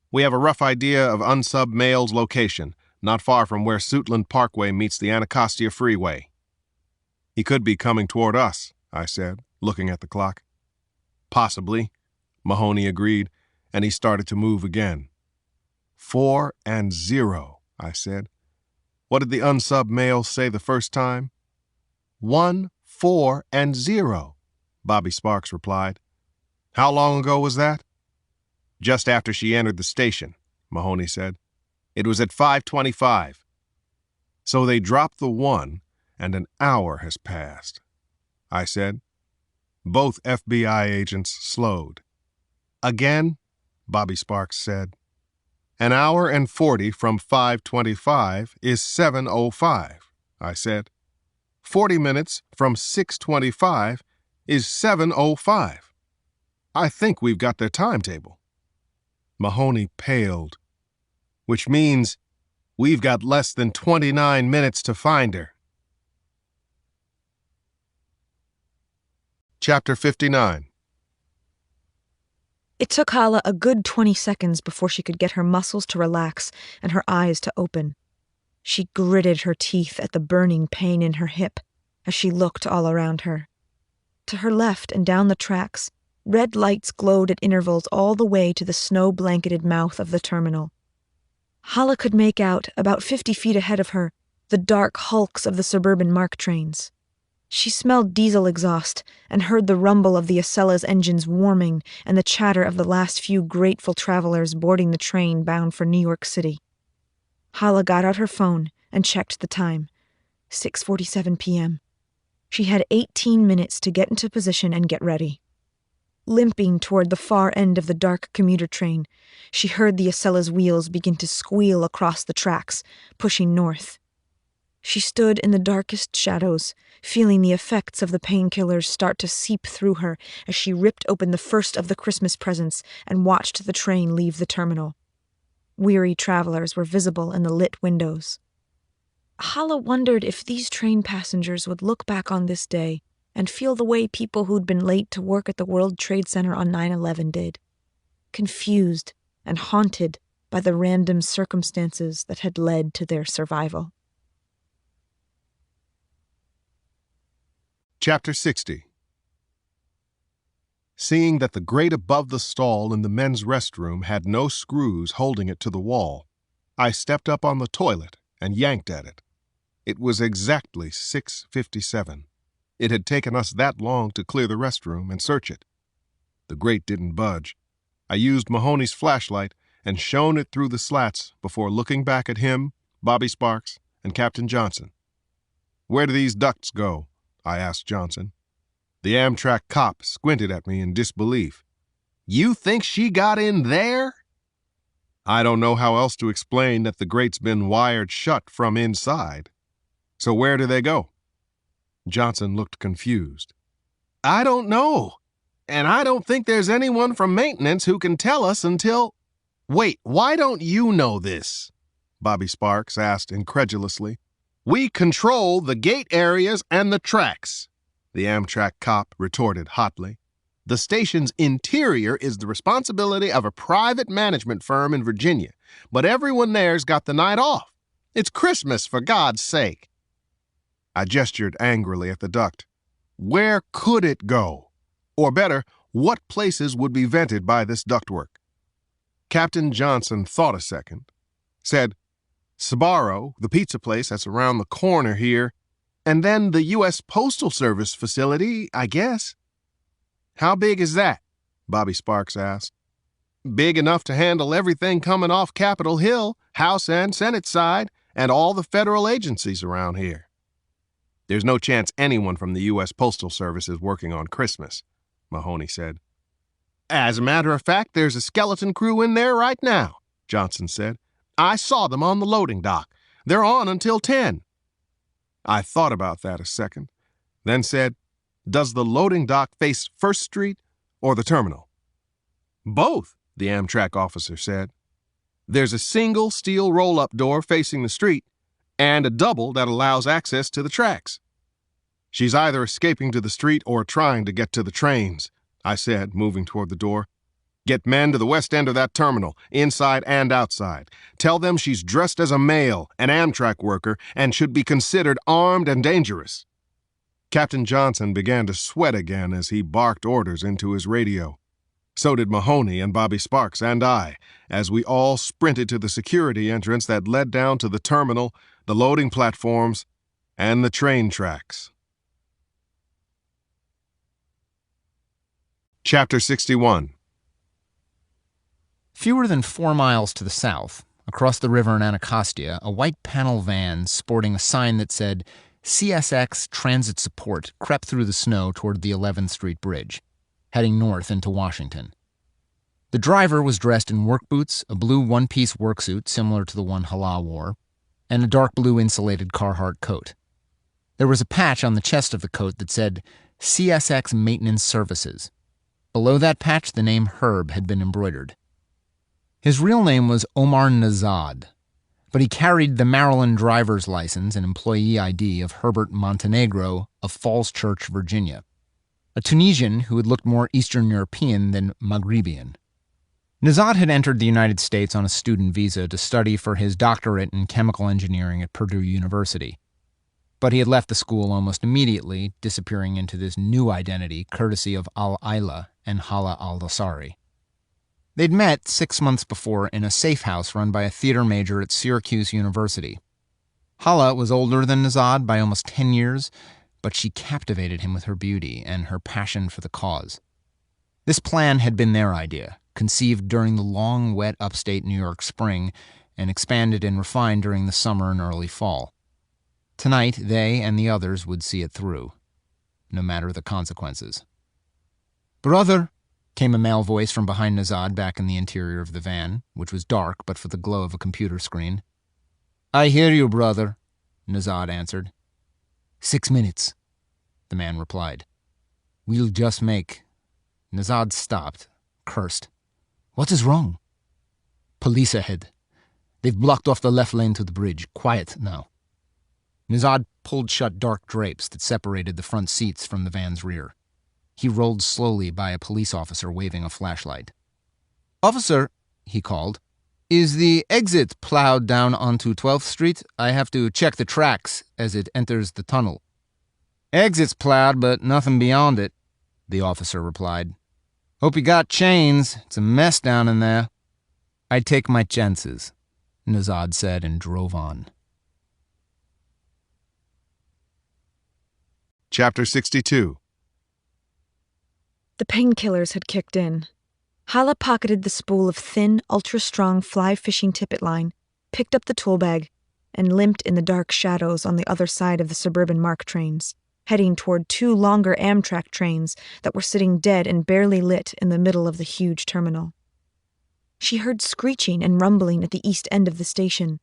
A: "We have a rough idea of unsub male's location, not far from where Suitland Parkway meets the Anacostia Freeway." "He could be coming toward us," I said, looking at the clock. "Possibly," Mahoney agreed, and he started to move again. 4 and 0, I said. "What did the unsub male say the first time?" 1, 4, and 0, Bobby Sparks replied. "How long ago was that?" "Just after she entered the station," Mahoney said. "It was at 5:25. "So they dropped the 1, and an hour has passed," I said. Both FBI agents slowed. "Again?" Bobby Sparks said. "An hour and 40 from 5:25 is 7:05, I said. 40 minutes from 6:25 is 7:05. I think we've got their timetable. Mahoney paled, which means we've got less than 29 minutes to find her. Chapter 59.
D: It took Hala a good 20 seconds before she could get her muscles to relax and her eyes to open. She gritted her teeth at the burning pain in her hip as she looked all around her. To her left and down the tracks, red lights glowed at intervals all the way to the snow-blanketed mouth of the terminal. Hala could make out, about 50 feet ahead of her, the dark hulks of the suburban MARC trains. She smelled diesel exhaust and heard the rumble of the Acella's engines warming and the chatter of the last few grateful travelers boarding the train bound for New York City. Hala got out her phone and checked the time. 6:47 p.m. She had 18 minutes to get into position and get ready. Limping toward the far end of the dark commuter train, she heard the Acella's wheels begin to squeal across the tracks, pushing north. She stood in the darkest shadows, feeling the effects of the painkillers start to seep through her as she ripped open the first of the Christmas presents and watched the train leave the terminal. Weary travelers were visible in the lit windows. Hala wondered if these train passengers would look back on this day and feel the way people who'd been late to work at the World Trade Center on 9/11 did, confused and haunted by the random circumstances that had led to their survival.
A: Chapter 60. Seeing that the grate above the stall in the men's restroom had no screws holding it to the wall, I stepped up on the toilet and yanked at it. It was exactly 6:57. It had taken us that long to clear the restroom and search it. The grate didn't budge. I used Mahoney's flashlight and shone it through the slats before looking back at him, Bobby Sparks, and Captain Johnson. "Where do these ducts go?" I asked Johnson. The Amtrak cop squinted at me in disbelief. "You think she got in there?" I don't know how else to explain that the grate's been wired shut from inside. "So where do they go?" Johnson looked confused. "I don't know. And I don't think there's anyone from maintenance who can tell us until—" "Wait, why don't you know this?" Bobby Sparks asked incredulously. "We control the gate areas and the tracks," the Amtrak cop retorted hotly. "The station's interior is the responsibility of a private management firm in Virginia, but everyone there's got the night off. It's Christmas, for God's sake." I gestured angrily at the duct. Where could it go? Or better, what places would be vented by this ductwork? Captain Johnson thought a second, said, "Sbarro, the pizza place that's around the corner here, and then the U.S. Postal Service facility, I guess." "How big is that?" Bobby Sparks asked. "Big enough to handle everything coming off Capitol Hill, House and Senate side, and all the federal agencies around here." "There's no chance anyone from the U.S. Postal Service is working on Christmas," Mahoney said. "As a matter of fact, there's a skeleton crew in there right now," Johnson said. "I saw them on the loading dock. They're on until 10. I thought about that a second, then said, "Does the loading dock face First Street or the terminal?" "Both," the Amtrak officer said. "There's a single steel roll-up door facing the street and a double that allows access to the tracks." "She's either escaping to the street or trying to get to the trains," I said, moving toward the door. "Get men to the west end of that terminal, inside and outside. Tell them she's dressed as a male, an Amtrak worker, and should be considered armed and dangerous." Captain Johnson began to sweat again as he barked orders into his radio. So did Mahoney and Bobby Sparks and I, as we all sprinted to the security entrance that led down to the terminal, the loading platforms, and the train tracks. Chapter 61.
F: Fewer than 4 miles to the south, across the river in Anacostia, a white panel van sporting a sign that said CSX Transit Support crept through the snow toward the 11th Street Bridge, heading north into Washington. The driver was dressed in work boots, a blue one-piece work suit similar to the one Hala wore, and a dark blue insulated Carhartt coat. There was a patch on the chest of the coat that said CSX Maintenance Services. Below that patch, the name Herb had been embroidered. His real name was Omar Nazad, but he carried the Maryland driver's license and employee ID of Herbert Montenegro of Falls Church, Virginia, a Tunisian who had looked more Eastern European than Maghrebian. Nazad had entered the United States on a student visa to study for his doctorate in chemical engineering at Purdue University. But he had left the school almost immediately, disappearing into this new identity courtesy of Al-Aila and Hala al-Dasari. They'd met 6 months before in a safe house run by a theater major at Syracuse University. Hala was older than Nazad by almost 10 years, but she captivated him with her beauty and her passion for the cause. This plan had been their idea, conceived during the long, wet upstate New York spring and expanded and refined during the summer and early fall. Tonight, they and the others would see it through, no matter the consequences. "Brother," came a male voice from behind Nazad back in the interior of the van, which was dark but for the glow of a computer screen. "I hear you, brother," Nazad answered. 6 minutes, the man replied. "We'll just make." Nazad stopped, cursed. "What is wrong?" "Police ahead. They've blocked off the left lane to the bridge. Quiet now." Nazad pulled shut dark drapes that separated the front seats from the van's rear. He rolled slowly by a police officer waving a flashlight. "Officer," he called, "is the exit plowed down onto 12th Street? I have to check the tracks as it enters the tunnel." "Exit's plowed, but nothing beyond it," the officer replied. "Hope you got chains. It's a mess down in there." "I'd take my chances," Nazad said and drove on.
A: Chapter 62.
D: The painkillers had kicked in. Hala pocketed the spool of thin, ultra-strong fly fishing tippet line, picked up the tool bag, and limped in the dark shadows on the other side of the suburban MARC trains, heading toward 2 longer Amtrak trains that were sitting dead and barely lit in the middle of the huge terminal. She heard screeching and rumbling at the east end of the station.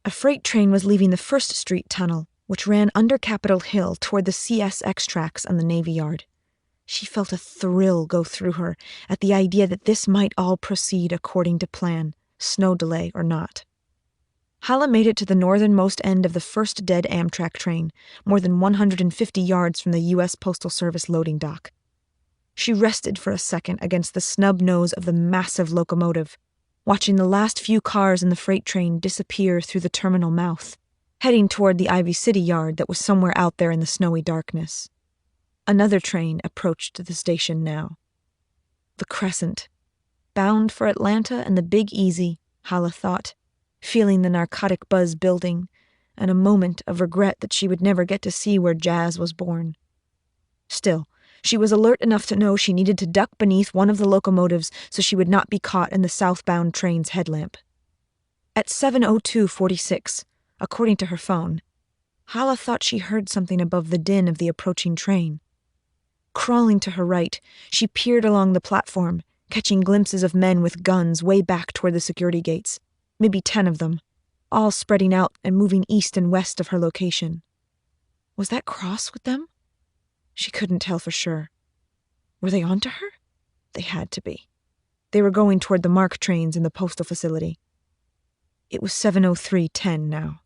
D: A freight train was leaving the First Street tunnel, which ran under Capitol Hill toward the CSX tracks and the Navy Yard. She felt a thrill go through her at the idea that this might all proceed according to plan, snow delay or not. Hala made it to the northernmost end of the first dead Amtrak train, more than 150 yards from the U.S. Postal Service loading dock. She rested for a second against the snub nose of the massive locomotive, watching the last few cars in the freight train disappear through the terminal mouth, heading toward the Ivy City yard that was somewhere out there in the snowy darkness. Another train approached the station now. The Crescent, bound for Atlanta and the Big Easy, Hala thought, feeling the narcotic buzz building, and a moment of regret that she would never get to see where jazz was born. Still, she was alert enough to know she needed to duck beneath one of the locomotives so she would not be caught in the southbound train's headlamp. At 7:02:46, according to her phone, Hala thought she heard something above the din of the approaching train. Crawling to her right, she peered along the platform, catching glimpses of men with guns way back toward the security gates, maybe 10 of them, all spreading out and moving east and west of her location. Was that Cross with them? She couldn't tell for sure. Were they onto her? They had to be. They were going toward the MARC trains in the postal facility. It was 7:03:10 now.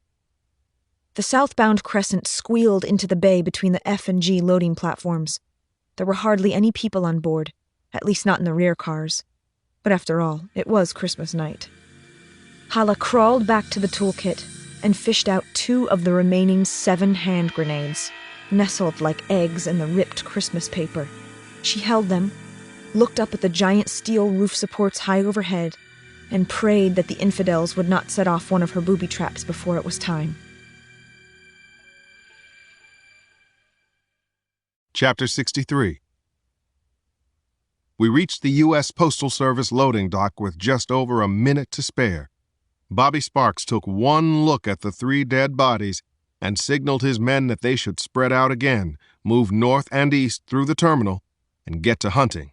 D: The southbound Crescent squealed into the bay between the F and G loading platforms. There were hardly any people on board, at least not in the rear cars. But after all, it was Christmas night. Hala crawled back to the toolkit and fished out 2 of the remaining 7 hand grenades, nestled like eggs in the ripped Christmas paper. She held them, looked up at the giant steel roof supports high overhead, and prayed that the infidels would not set off one of her booby traps before it was time.
A: Chapter 63. We reached the U.S. Postal Service loading dock with just over a minute to spare. Bobby Sparks took one look at the 3 dead bodies and signaled his men that they should spread out again, move north and east through the terminal, and get to hunting.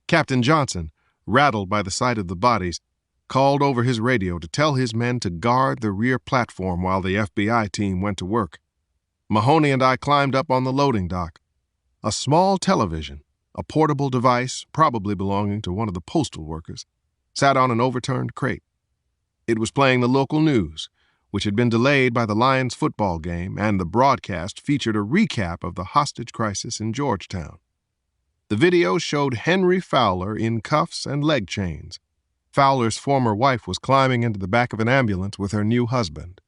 A: Captain Johnson, rattled by the sight of the bodies, called over his radio to tell his men to guard the rear platform while the FBI team went to work. Mahoney and I climbed up on the loading dock. A small television, a portable device probably belonging to one of the postal workers, sat on an overturned crate. It was playing the local news, which had been delayed by the Lions football game, and the broadcast featured a recap of the hostage crisis in Georgetown. The video showed Henry Fowler in cuffs and leg chains. Fowler's former wife was climbing into the back of an ambulance with her new husband.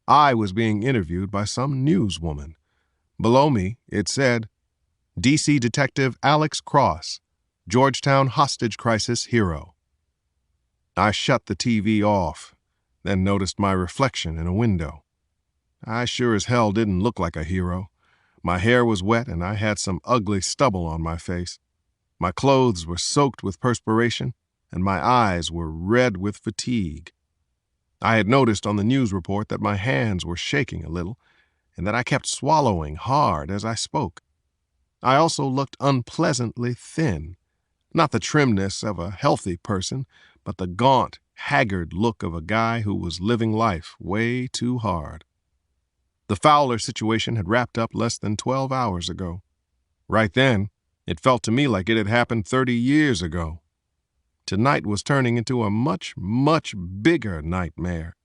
A: I was being interviewed by some newswoman. Below me, it said, D.C. Detective Alex Cross, Georgetown hostage crisis hero. I shut the TV off, then noticed my reflection in a window. I sure as hell didn't look like a hero. My hair was wet and I had some ugly stubble on my face. My clothes were soaked with perspiration and my eyes were red with fatigue. I had noticed on the news report that my hands were shaking a little and that I kept swallowing hard as I spoke. I also looked unpleasantly thin, not the trimness of a healthy person, but the gaunt, haggard look of a guy who was living life way too hard. The Fowler situation had wrapped up less than 12 hours ago. Right then, it felt to me like it had happened 30 years ago. Tonight was turning into a much, much bigger nightmare.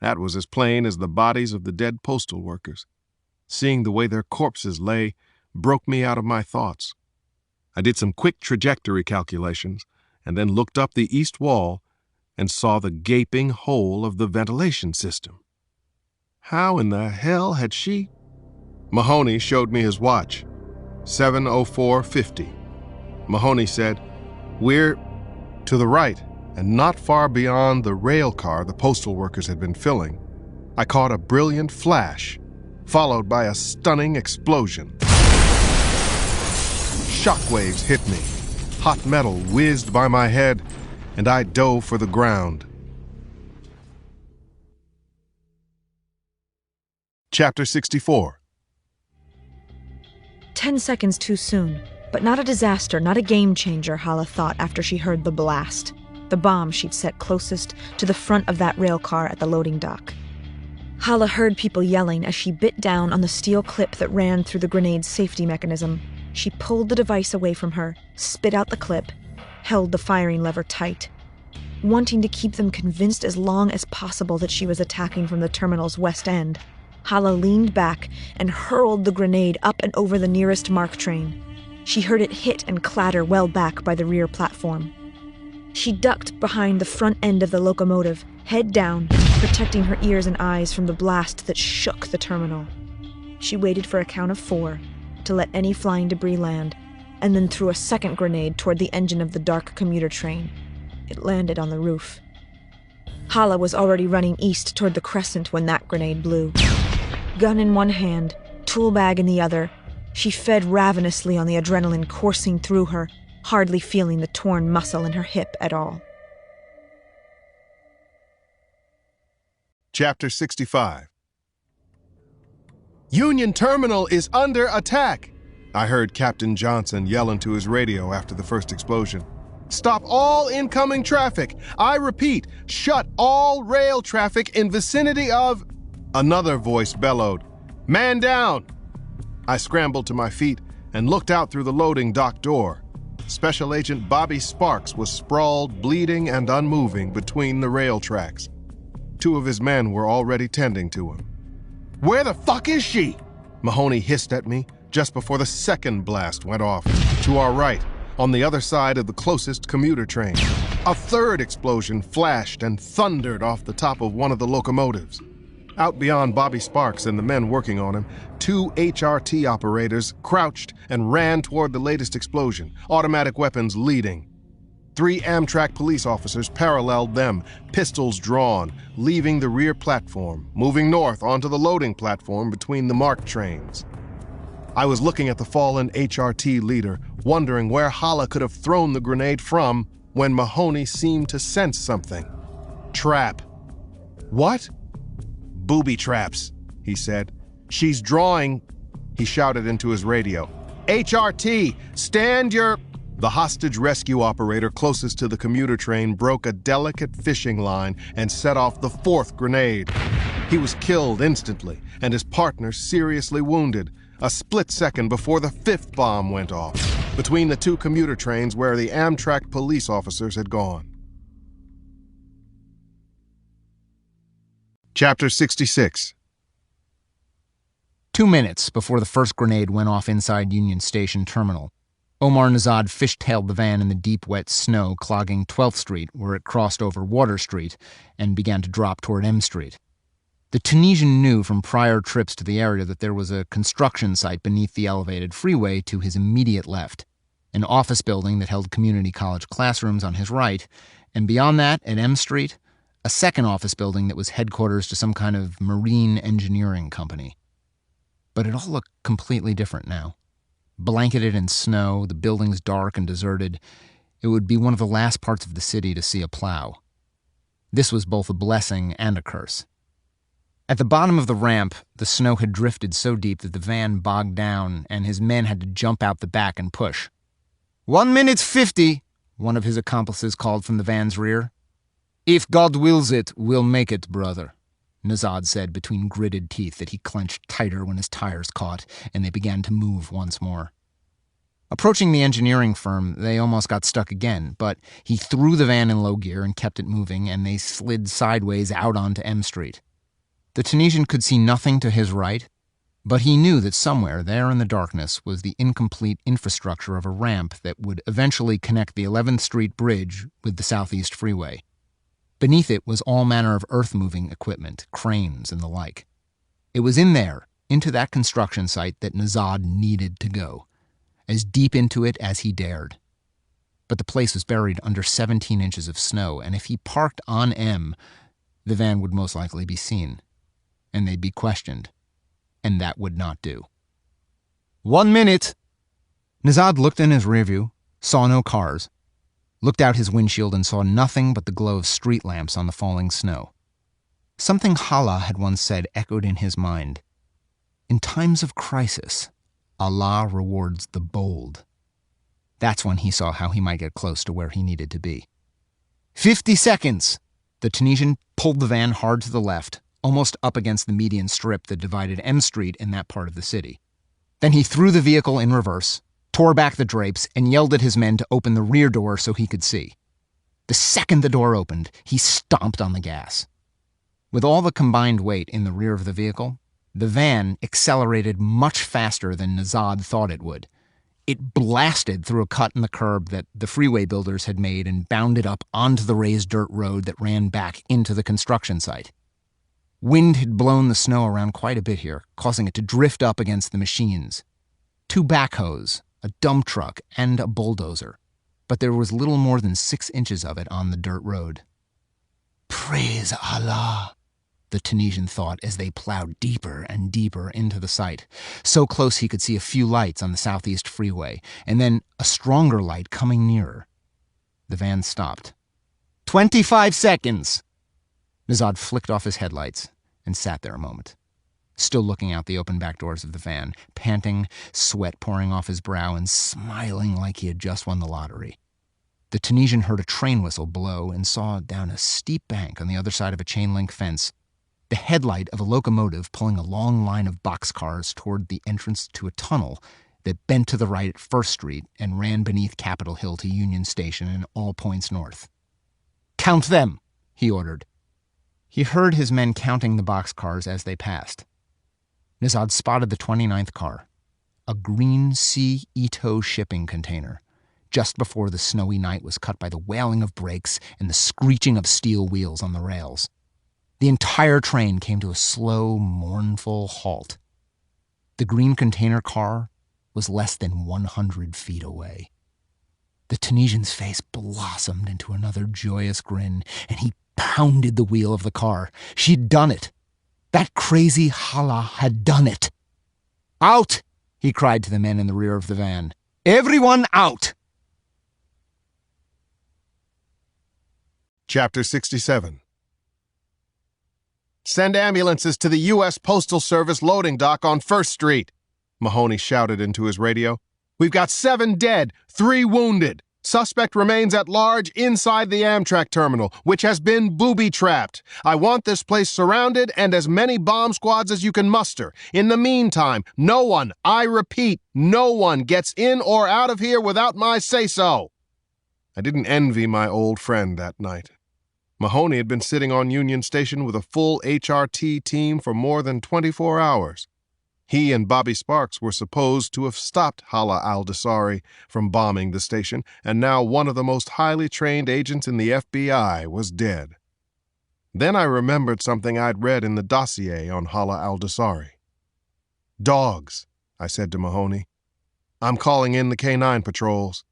A: That was as plain as the bodies of the dead postal workers. Seeing the way their corpses lay broke me out of my thoughts. I did some quick trajectory calculations and then looked up the east wall and saw the gaping hole of the ventilation system. How in the hell had she... Mahoney showed me his watch. 7:04:50. Mahoney said, "We're to the right and not far beyond the rail car the postal workers had been filling. I caught a brilliant flash, followed by a stunning explosion. Shockwaves hit me. Hot metal whizzed by my head, and I dove for the ground." Chapter 64.
D: 10 seconds too soon, but not a disaster, not a game changer, Hala thought after she heard the blast. The bomb she'd set closest to the front of that rail car at the loading dock. Hala heard people yelling as she bit down on the steel clip that ran through the grenade's safety mechanism. She pulled the device away from her, spit out the clip, held the firing lever tight. Wanting to keep them convinced as long as possible that she was attacking from the terminal's west end, Hala leaned back and hurled the grenade up and over the nearest MARC train. She heard it hit and clatter well back by the rear platform. She ducked behind the front end of the locomotive, head down, protecting her ears and eyes from the blast that shook the terminal. She waited for a count of 4 to let any flying debris land, and then threw a second grenade toward the engine of the dark commuter train. It landed on the roof. Hala was already running east toward the crescent when that grenade blew. Gun in one hand, tool bag in the other, she fed ravenously on the adrenaline coursing through her, hardly feeling the torn muscle in her hip at all.
A: Chapter 65. "Union Terminal is under attack!" I heard Captain Johnson yell into his radio after the first explosion. "Stop all incoming traffic! I repeat, shut all rail traffic in vicinity of..." Another voice bellowed, "Man down!" I scrambled to my feet and looked out through the loading dock door. Special Agent Bobby Sparks was sprawled, bleeding and unmoving between the rail tracks. 2 of his men were already tending to him. "Where the fuck is she?" Mahoney hissed at me just before the second blast went off. To our right, on the other side of the closest commuter train, a third explosion flashed and thundered off the top of one of the locomotives. Out beyond Bobby Sparks and the men working on him, 2 HRT operators crouched and ran toward the latest explosion, automatic weapons leading. 3 Amtrak police officers paralleled them, pistols drawn, leaving the rear platform, moving north onto the loading platform between the MARC trains. I was looking at the fallen HRT leader, wondering where Hala could have thrown the grenade from when Mahoney seemed to sense something. "Trap." "What?" "Booby traps," he said. "She's drawing," he shouted into his radio. "HRT, stand your..." The hostage rescue operator closest to the commuter train broke a delicate fishing line and set off the fourth grenade. He was killed instantly, and his partner seriously wounded, a split second before the fifth bomb went off, between the two commuter trains where the Amtrak police officers had gone. Chapter 66.
F: 2 minutes before the first grenade went off inside Union Station Terminal, Omar Nazad fishtailed the van in the deep, wet snow clogging 12th Street, where it crossed over Water Street and began to drop toward M Street. The Tunisian knew from prior trips to the area that there was a construction site beneath the elevated freeway to his immediate left, an office building that held community college classrooms on his right, and beyond that, at M Street, a second office building that was headquarters to some kind of marine engineering company. But it all looked completely different now. Blanketed in snow, the buildings dark and deserted, it would be one of the last parts of the city to see a plow. This was both a blessing and a curse. At the bottom of the ramp, the snow had drifted so deep that the van bogged down, and his men had to jump out the back and push. 1 minute 50, one of his accomplices called from the van's rear. If God wills it, we'll make it, brother, Nazad said between gritted teeth that he clenched tighter when his tires caught, and they began to move once more. Approaching the engineering firm, they almost got stuck again, but he threw the van in low gear and kept it moving, and they slid sideways out onto M Street. The Tunisian could see nothing to his right, but he knew that somewhere there in the darkness was the incomplete infrastructure of a ramp that would eventually connect the 11th Street Bridge with the Southeast Freeway. Beneath it was all manner of earth-moving equipment, cranes and the like. It was in there, into that construction site, that Nazad needed to go, as deep into it as he dared. But the place was buried under 17 inches of snow, and if he parked on M, the van would most likely be seen, and they'd be questioned, and that would not do. 1 minute! Nazad looked in his rearview, saw no cars, looked out his windshield and saw nothing but the glow of street lamps on the falling snow. Something Allah had once said echoed in his mind. In times of crisis, Allah rewards the bold. That's when he saw how he might get close to where he needed to be. 50 seconds! The Tunisian pulled the van hard to the left, almost up against the median strip that divided M Street in that part of the city. Then he threw the vehicle in reverse, tore back the drapes, and yelled at his men to open the rear door so he could see. The second the door opened, he stomped on the gas. With all the combined weight in the rear of the vehicle, the van accelerated much faster than Nazad thought it would. It blasted through a cut in the curb that the freeway builders had made and bounded up onto the raised dirt road that ran back into the construction site. Wind had blown the snow around quite a bit here, causing it to drift up against the machines. 2 backhoes, a dump truck, and a bulldozer, but there was little more than 6 inches of it on the dirt road. Praise Allah, the Tunisian thought as they plowed deeper and deeper into the site, so close he could see a few lights on the Southeast Freeway, and then a stronger light coming nearer. The van stopped. 25 seconds! Nazad flicked off his headlights and sat there a moment, still looking out the open back doors of the van, panting, sweat pouring off his brow, and smiling like he had just won the lottery. The Tunisian heard a train whistle blow and saw down a steep bank on the other side of a chain-link fence the headlight of a locomotive pulling a long line of boxcars toward the entrance to a tunnel that bent to the right at 1st Street and ran beneath Capitol Hill to Union Station and all points north. "Count them," he ordered. He heard his men counting the boxcars as they passed. Nazad spotted the 29th car, a green Sea Ito shipping container, just before the snowy night was cut by the wailing of brakes and the screeching of steel wheels on the rails. The entire train came to a slow, mournful halt. The green container car was less than 100 feet away. The Tunisian's face blossomed into another joyous grin, and he pounded the wheel of the car. She'd done it. That crazy Hala had done it. "Out!" he cried to the men in the rear of the van. "Everyone out!"
A: Chapter 67. Send ambulances to the U.S. Postal Service loading dock on 1st Street, Mahoney shouted into his radio. We've got 7 dead, 3 wounded. Suspect remains at large inside the Amtrak terminal, which has been booby-trapped. I want this place surrounded and as many bomb squads as you can muster. In the meantime, no one, I repeat, no one gets in or out of here without my say-so. I didn't envy my old friend that night. Mahoney had been sitting on Union Station with a full HRT team for more than 24 hours. He and Bobby Sparks were supposed to have stopped Hala al-Dasari from bombing the station, and now one of the most highly trained agents in the FBI was dead. Then I remembered something I'd read in the dossier on Hala al-Dasari. "Dogs," I said to Mahoney. "I'm calling in the K-9 patrols."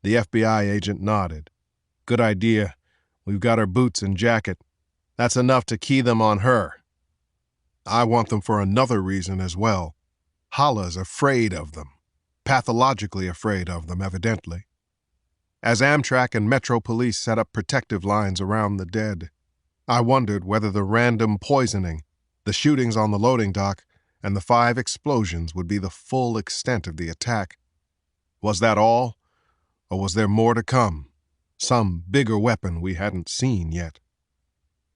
A: The FBI agent nodded. "Good idea. We've got her boots and jacket. That's enough to key them on her. I want them for another reason as well. Hala's afraid of them. Pathologically afraid of them, evidently." As Amtrak and Metro Police set up protective lines around the dead, I wondered whether the random poisoning, the shootings on the loading dock, and the 5 explosions would be the full extent of the attack. Was that all? Or was there more to come? Some bigger weapon we hadn't seen yet?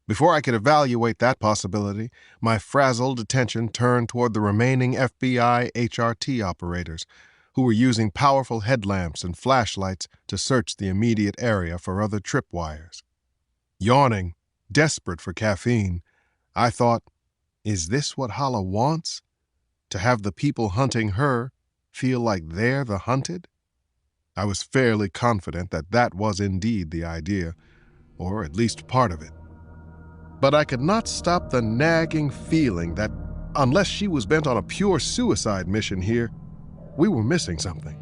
A: Before I could evaluate that possibility, my frazzled attention turned toward the remaining FBI HRT operators, who were using powerful headlamps and flashlights to search the immediate area for other tripwires. Yawning, desperate for caffeine, I thought, is this what Hala wants? To have the people hunting her feel like they're the hunted? I was fairly confident that that was indeed the idea, or at least part of it. But I could not stop the nagging feeling that, unless she was bent on a pure suicide mission here, we were missing something.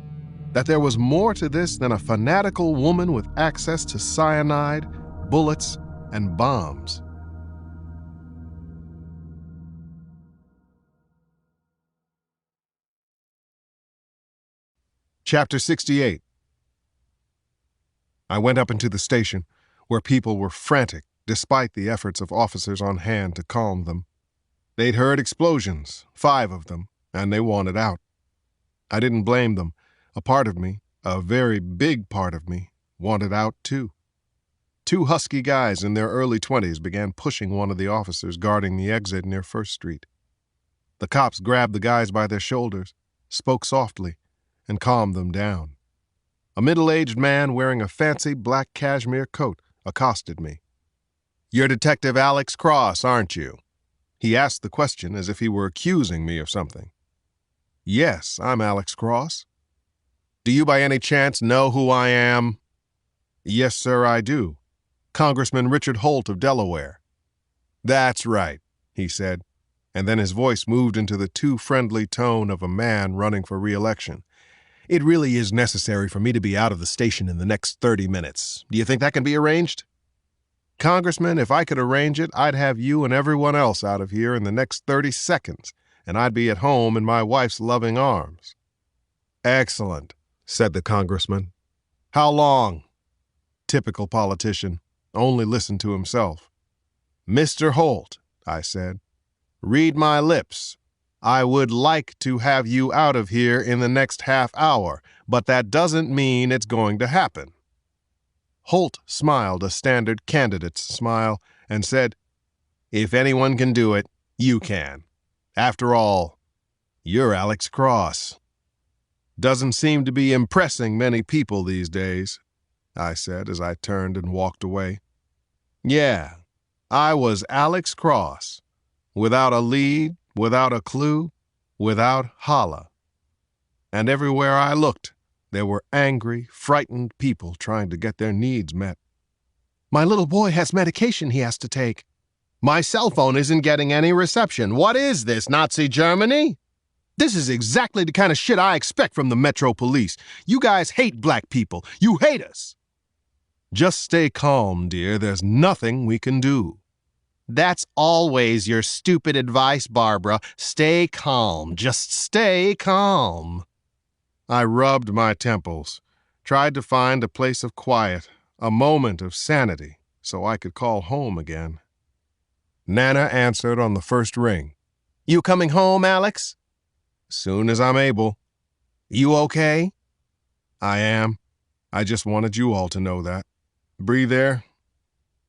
A: That there was more to this than a fanatical woman with access to cyanide, bullets, and bombs. Chapter 68. I went up into the station, where people were frantic despite the efforts of officers on hand to calm them. They'd heard explosions, 5 of them, and they wanted out. I didn't blame them. A part of me, a very big part of me, wanted out too. 2 husky guys in their early 20s began pushing one of the officers guarding the exit near First Street. The cops grabbed the guys by their shoulders, spoke softly, and calmed them down. A middle-aged man wearing a fancy black cashmere coat accosted me. "You're Detective Alex Cross, aren't you?" He asked the question as if he were accusing me of something. "Yes, I'm Alex Cross." "Do you by any chance know who I am?" "Yes, sir, I do. Congressman Richard Holt of Delaware." "That's right," he said, and then his voice moved into the too friendly tone of a man running for re-election. "It really is necessary for me to be out of the station in the next 30 minutes. Do you think that can be arranged?" "Congressman, if I could arrange it, I'd have you and everyone else out of here in the next 30 seconds, and I'd be at home in my wife's loving arms." "Excellent," said the congressman. "How long?" Typical politician, only listened to himself. "Mr. Holt," I said, "read my lips. I would like to have you out of here in the next half hour, but that doesn't mean it's going to happen." Holt smiled a standard candidate's smile and said, "If anyone can do it, you can. After all, you're Alex Cross." "Doesn't seem to be impressing many people these days," I said as I turned and walked away. Yeah, I was Alex Cross, without a lead, without a clue, without Hala. And everywhere I looked, there were angry, frightened people trying to get their needs met. "My little boy has medication he has to take." "My cell phone isn't getting any reception. What is this, Nazi Germany?" "This is exactly the kind of shit I expect from the Metro Police. You guys hate black people. You hate us." "Just stay calm, dear. There's nothing we can do." "That's always your stupid advice, Barbara. Stay calm. Just stay calm." I rubbed my temples, tried to find a place of quiet, a moment of sanity, so I could call home again. Nana answered on the first ring. "You coming home, Alex?" "Soon as I'm able." You okay? I am. I just wanted you all to know that. Bree there?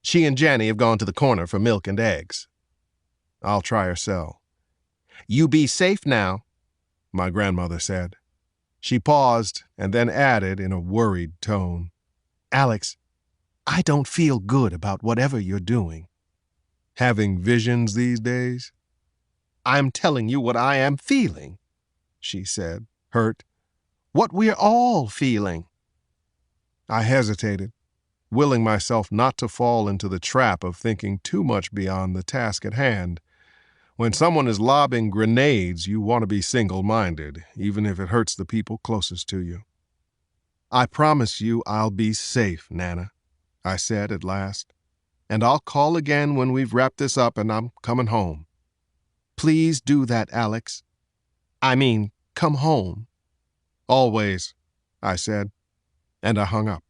A: She and Jenny have gone to the corner for milk and eggs. I'll try her cell. You be safe now, my grandmother said. She paused and then added in a worried tone, Alex, I don't feel good about whatever you're doing. Having visions these days? I'm telling you what I am feeling, she said, hurt. What we're all feeling. I hesitated, willing myself not to fall into the trap of thinking too much beyond the task at hand. When someone is lobbing grenades, you want to be single-minded, even if it hurts the people closest to you. I promise you I'll be safe, Nana, I said at last, and I'll call again when we've wrapped this up and I'm coming home. Please do that, Alex. I mean, come home. Always, I said, and I hung up.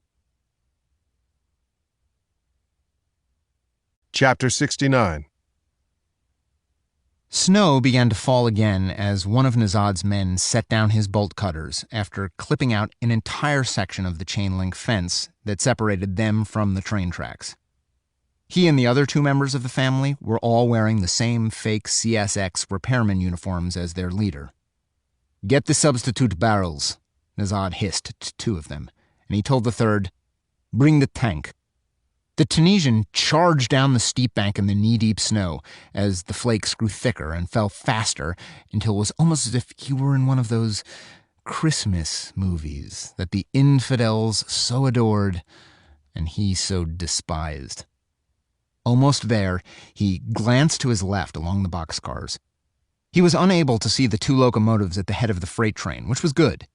A: Chapter 69.
F: Snow began to fall again as one of Nazad's men set down his bolt cutters after clipping out an entire section of the chain-link fence that separated them from the train tracks. He and the other two members of the family were all wearing the same fake CSX repairman uniforms as their leader. "Get the substitute barrels," Nazad hissed to two of them, and he told the third, "Bring the tank." The Tunisian charged down the steep bank in the knee-deep snow as the flakes grew thicker and fell faster until it was almost as if he were in one of those Christmas movies that the infidels so adored and he so despised. Almost there, he glanced to his left along the boxcars. He was unable to see the two locomotives at the head of the freight train, which was good.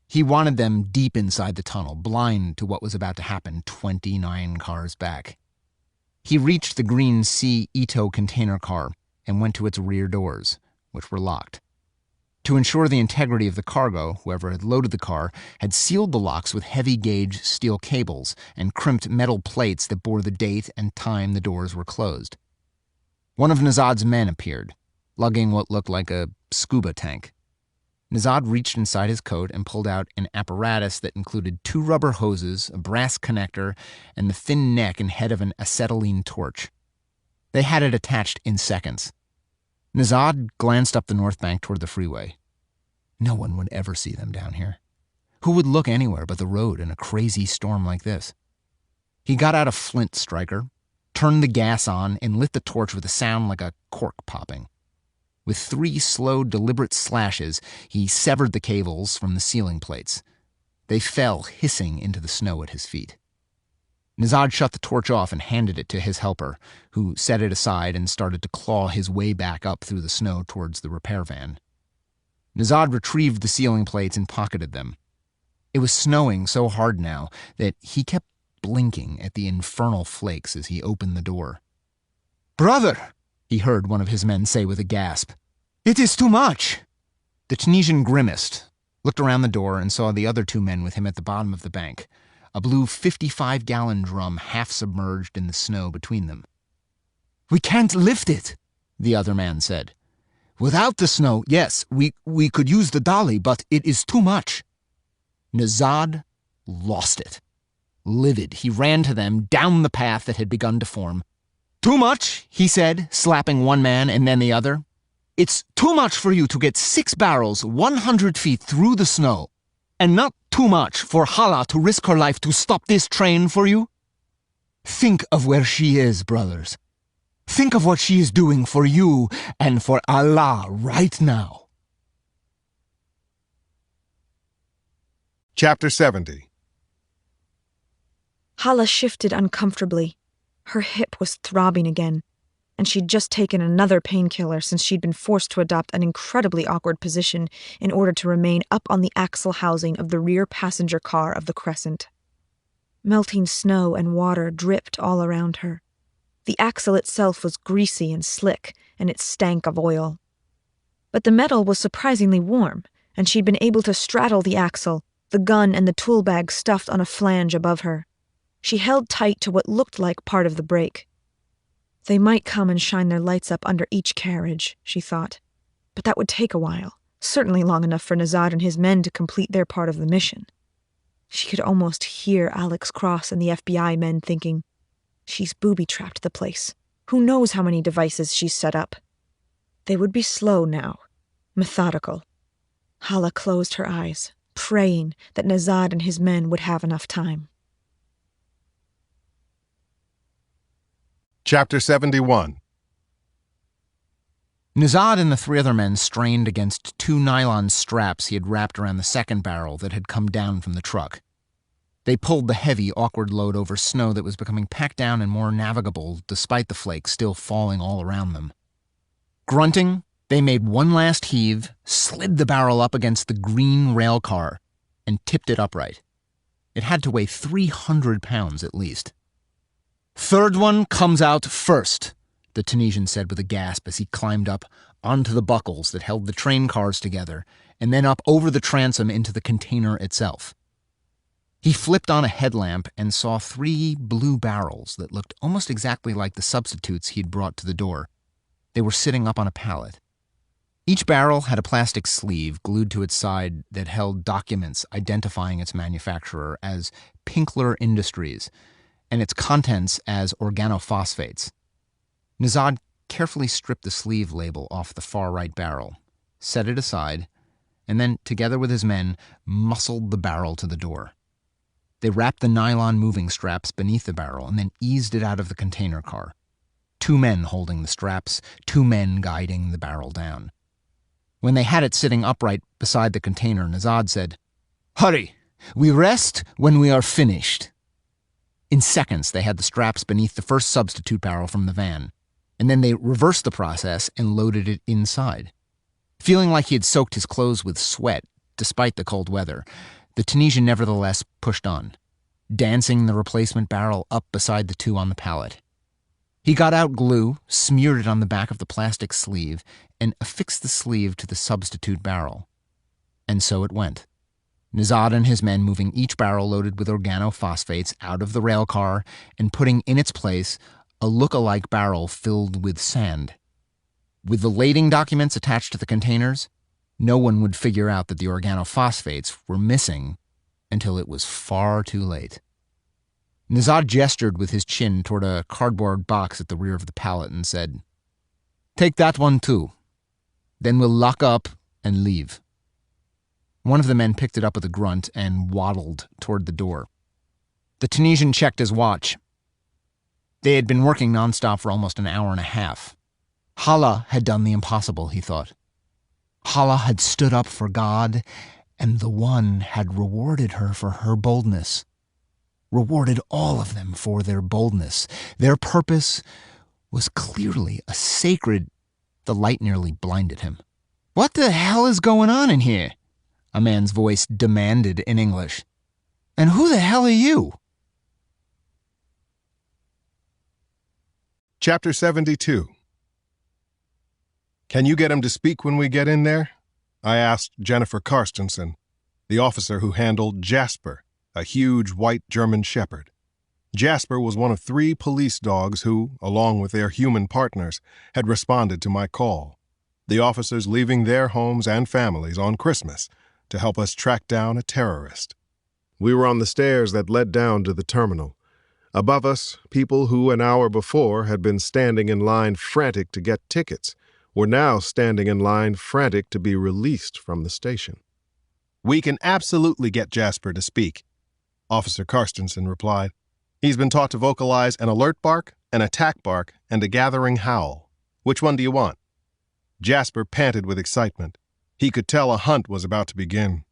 F: He wanted them deep inside the tunnel, blind to what was about to happen 29 cars back. He reached the green C Ito container car and went to its rear doors, which were locked. To ensure the integrity of the cargo, whoever had loaded the car had sealed the locks with heavy-gauge steel cables and crimped metal plates that bore the date and time the doors were closed. One of Nazad's men appeared, lugging what looked like a scuba tank. Nazad reached inside his coat and pulled out an apparatus that included 2 rubber hoses, a brass connector, and the thin neck and head of an acetylene torch. They had it attached in seconds. Nazad glanced up the north bank toward the freeway. No one would ever see them down here. Who would look anywhere but the road in a crazy storm like this? He got out a flint striker, turned the gas on, and lit the torch with a sound like a cork popping. With 3 slow, deliberate slashes, he severed the cables from the ceiling plates. They fell hissing into the snow at his feet. Nazad shut the torch off and handed it to his helper, who set it aside and started to claw his way back up through the snow towards the repair van. Nazad retrieved the ceiling plates and pocketed them. It was snowing so hard now that he kept blinking at the infernal flakes as he opened the door. "Brother!" he heard one of his men say with a gasp. "It is too much!" The Tunisian grimaced, looked around the door, and saw the other 2 men with him at the bottom of the bank, a blue 55-gallon drum half submerged in the snow between them. "We can't lift it," the other man said. "Without the snow, yes, we could use the dolly, but it is too much." Nazad lost it. Livid, he ran to them down the path that had begun to form. "Too much," he said, slapping one man and then the other. "It's too much for you to get 6 barrels 100 feet through the snow, and not too much for Hala to risk her life to stop this train for you. Think of where she is, brothers. Think of what she is doing for you and for Allah right now."
A: Chapter 70.
D: Hala shifted uncomfortably. Her hip was throbbing again, and she'd just taken another painkiller since she'd been forced to adopt an incredibly awkward position in order to remain up on the axle housing of the rear passenger car of the Crescent. Melting snow and water dripped all around her. The axle itself was greasy and slick, and it stank of oil. But the metal was surprisingly warm, and she'd been able to straddle the axle, the gun and the tool bag stuffed on a flange above her. She held tight to what looked like part of the brake. They might come and shine their lights up under each carriage, she thought, but that would take a while, Certainly long enough for Nazad and his men to complete their part of the mission. She could almost hear Alex Cross and the FBI men thinking, "She's booby-trapped the place. Who knows how many devices she's set up?" They would be slow now, methodical. Hala closed her eyes, praying that Nazad and his men would have enough time.
A: Chapter 71.
F: Nazad and the three other men strained against two nylon straps he had wrapped around the second barrel that had come down from the truck. They pulled the heavy, awkward load over snow that was becoming packed down and more navigable despite the flakes still falling all around them. Grunting, they made one last heave, slid the barrel up against the green rail car, and tipped it upright. It had to weigh 300 pounds at least. "Third one comes out first," the Tunisian said with a gasp as he climbed up onto the buckles that held the train cars together and then up over the transom into the container itself. He flipped on a headlamp and saw 3 blue barrels that looked almost exactly like the substitutes he'd brought to the door. They were sitting up on a pallet. Each barrel had a plastic sleeve glued to its side that held documents identifying its manufacturer as Pinkler Industries and its contents as organophosphates. Nazad carefully stripped the sleeve label off the far right barrel, set it aside, and then, together with his men, muscled the barrel to the door. They wrapped the nylon moving straps beneath the barrel and then eased it out of the container car. 2 men holding the straps, 2 men guiding the barrel down. When they had it sitting upright beside the container, Nazad said, "Hurry! We rest when we are finished." In seconds, they had the straps beneath the first substitute barrel from the van, and then they reversed the process and loaded it inside. Feeling like he had soaked his clothes with sweat, despite the cold weather, the Tunisian nevertheless pushed on, dancing the replacement barrel up beside the 2 on the pallet. He got out glue, smeared it on the back of the plastic sleeve, and affixed the sleeve to the substitute barrel. And so it went. Nazad and his men moving each barrel loaded with organophosphates out of the rail car and putting in its place a look-alike barrel filled with sand. With the lading documents attached to the containers, no one would figure out that the organophosphates were missing until it was far too late. Nazad gestured with his chin toward a cardboard box at the rear of the pallet and said, "Take that one too. Then we'll lock up and leave." One of the men picked it up with a grunt and waddled toward the door. The Tunisian checked his watch. They had been working nonstop for almost an hour and a half. Hala had done the impossible, he thought. Hala had stood up for God, and the One had rewarded her for her boldness. Rewarded all of them for their boldness. Their purpose was clearly a sacred... The light nearly blinded him. "What the hell is going on in here?" a man's voice demanded in English. "And who the hell are you?"
A: Chapter 72. "Can you get him to speak when we get in there?" I asked Jennifer Karstensen, the officer who handled Jasper, a huge white German shepherd. Jasper was one of 3 police dogs who, along with their human partners, had responded to my call. The officers leaving their homes and families on Christmas to help us track down a terrorist. We were on the stairs that led down to the terminal. Above us, people who an hour before had been standing in line frantic to get tickets were now standing in line frantic to be released from the station. "We can absolutely get Jasper to speak," Officer Karstensen replied. "He's been taught to vocalize an alert bark, an attack bark, and a gathering howl. Which one do you want?" Jasper panted with excitement. He could tell a hunt was about to begin.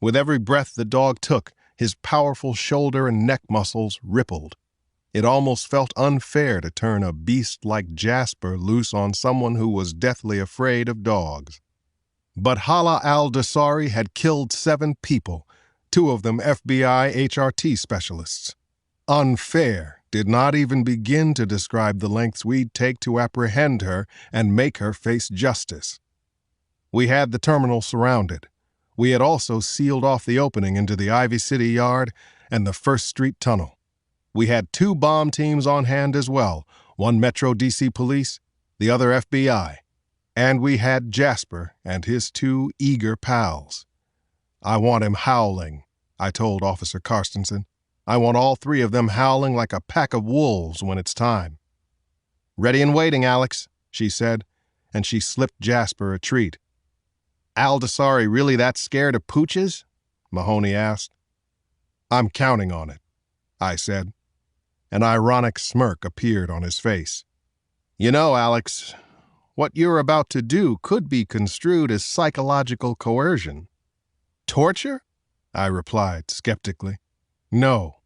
A: With every breath the dog took, his powerful shoulder and neck muscles rippled. It almost felt unfair to turn a beast like Jasper loose on someone who was deathly afraid of dogs. But Hala al-Dasari had killed 7 people, 2 of them FBI HRT specialists. Unfair did not even begin to describe the lengths we'd take to apprehend her and make her face justice. We had the terminal surrounded. We had also sealed off the opening into the Ivy City Yard and the First Street Tunnel. We had 2 bomb teams on hand as well, one Metro DC Police, the other FBI. And we had Jasper and his 2 eager pals. I want him howling, I told Officer Karstensen. I want all 3 of them howling like a pack of wolves when it's time. Ready and waiting, Alex, she said, and she slipped Jasper a treat. Aldasari really that scared of pooches? Mahoney asked. I'm counting on it, I said. An ironic smirk appeared on his face. You know, Alex, what you're about to do could be construed as psychological coercion. Torture? I replied skeptically. No,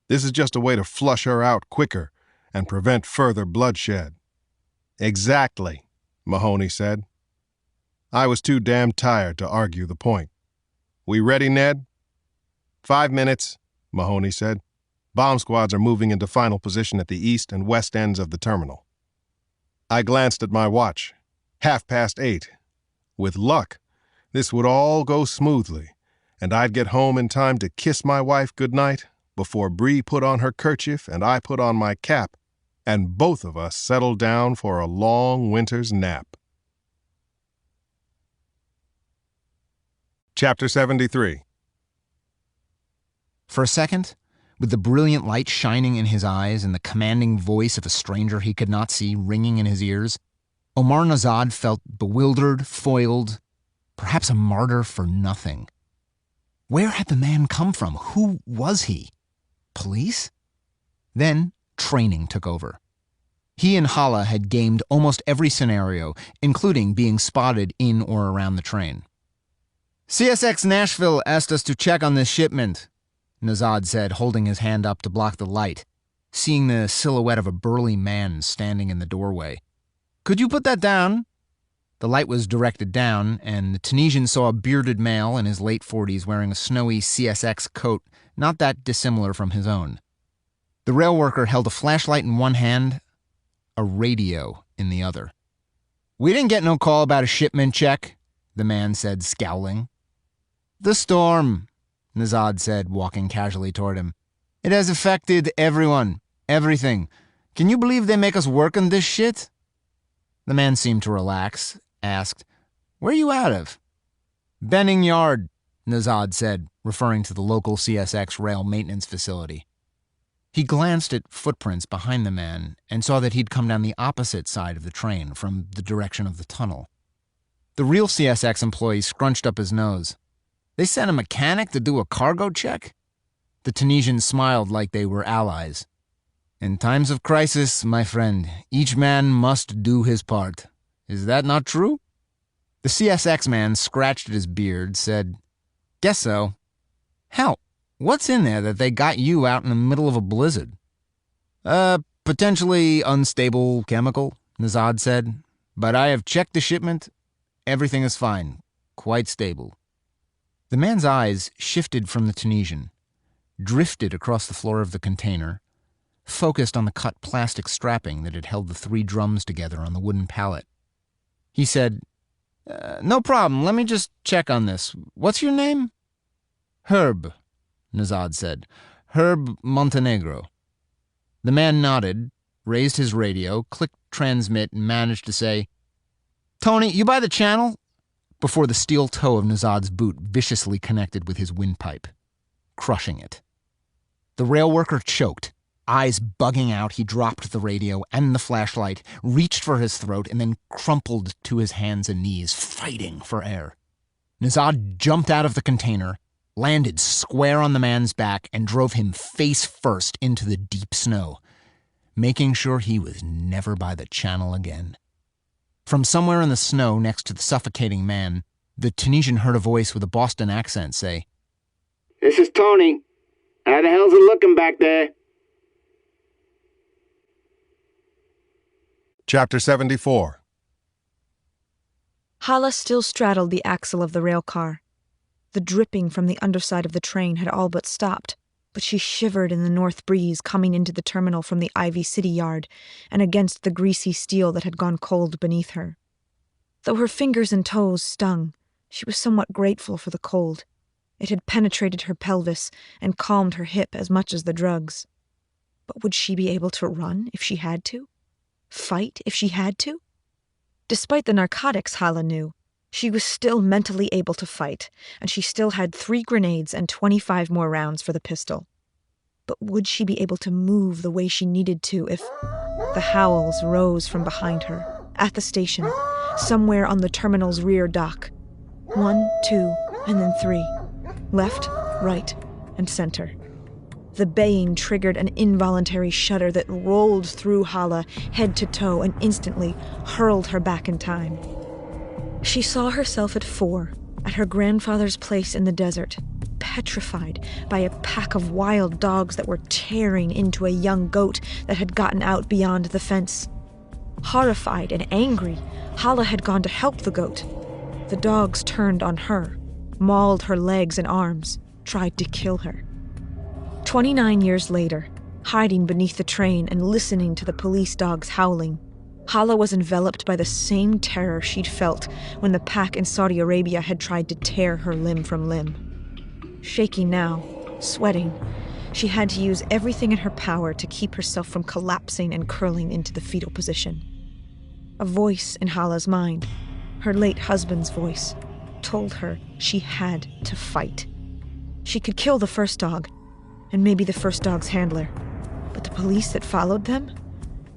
A: this is just a way to flush her out quicker and prevent further bloodshed. Exactly, Mahoney said. I was too damn tired to argue the point. We ready, Ned? 5 minutes, Mahoney said. Bomb squads are moving into final position at the east and west ends of the terminal. I glanced at my watch. 8:30. With luck, this would all go smoothly, and I'd get home in time to kiss my wife goodnight before Bree put on her kerchief and I put on my cap, and both of us settled down for a long winter's nap. Chapter 73.
F: For a second, with the brilliant light shining in his eyes and the commanding voice of a stranger he could not see ringing in his ears, Omar Nazad felt bewildered, foiled, perhaps a martyr for nothing. Where had the man come from? Who was he? Police? Then training took over. He and Hala had gamed almost every scenario, including being spotted in or around the train. CSX Nashville asked us to check on this shipment, Nazad said, holding his hand up to block the light, seeing the silhouette of a burly man standing in the doorway. Could you put that down? The light was directed down, and the Tunisian saw a bearded male in his late 40s wearing a snowy CSX coat not that dissimilar from his own. The rail worker held a flashlight in one hand, a radio in the other. We didn't get no call about a shipment check, the man said, scowling. The storm, Nazad said, walking casually toward him. It has affected everyone, everything. Can you believe they make us work on this shit? The man seemed to relax, asked, Where you out of? Benning Yard, Nazad said, referring to the local CSX rail maintenance facility. He glanced at footprints behind the man and saw that he'd come down the opposite side of the train from the direction of the tunnel. The real CSX employee scrunched up his nose. They sent a mechanic to do a cargo check? The Tunisians smiled like they were allies. In times of crisis, my friend, each man must do his part. Is that not true? The CSX man scratched at his beard, said, Guess so. Hell, what's in there that they got you out in the middle of a blizzard? Potentially unstable chemical, Nazad said. But I have checked the shipment. Everything is fine. Quite stable. The man's eyes shifted from the Tunisian, drifted across the floor of the container, focused on the cut plastic strapping that had held the 3 drums together on the wooden pallet. He said, No problem, let me just check on this. What's your name? Herb, Nazad said. Herb Montenegro. The man nodded, raised his radio, clicked transmit, and managed to say, Tony, you by the channel? Before the steel toe of Nazad's boot viciously connected with his windpipe, crushing it. The rail worker choked. Eyes bugging out, he dropped the radio and the flashlight, reached for his throat, and then crumpled to his hands and knees, fighting for air. Nazad jumped out of the container, landed square on the man's back, and drove him face first into the deep snow, making sure he was never by the channel again. From somewhere in the snow next to the suffocating man, the Tunisian heard a voice with a Boston accent say,
H: This is Tony. How the hell's it looking back there?
A: Chapter 74.
D: Hala still straddled the axle of the rail car. The dripping from the underside of the train had all but stopped, but she shivered in the north breeze coming into the terminal from the Ivy City yard and against the greasy steel that had gone cold beneath her. Though her fingers and toes stung, she was somewhat grateful for the cold. It had penetrated her pelvis and calmed her hip as much as the drugs. But would she be able to run if she had to? Fight if she had to? Despite the narcotics, Hala knew, she was still mentally able to fight, and she still had 3 grenades and 25 more rounds for the pistol. But would she be able to move the way she needed to if... The howls rose from behind her, at the station, somewhere on the terminal's rear dock. 1, 2, and then 3. Left, right, and center. The baying triggered an involuntary shudder that rolled through Hala, head to toe, and instantly hurled her back in time. She saw herself at 4, at her grandfather's place in the desert, petrified by a pack of wild dogs that were tearing into a young goat that had gotten out beyond the fence. Horrified and angry, Hala had gone to help the goat. The dogs turned on her, mauled her legs and arms, tried to kill her. 29 years later, hiding beneath the train and listening to the police dogs howling, Hala was enveloped by the same terror she'd felt when the pack in Saudi Arabia had tried to tear her limb from limb. Shaking now, sweating, she had to use everything in her power to keep herself from collapsing and curling into the fetal position. A voice in Hala's mind, her late husband's voice, told her she had to fight. She could kill the first dog, and maybe the first dog's handler, but the police that followed them?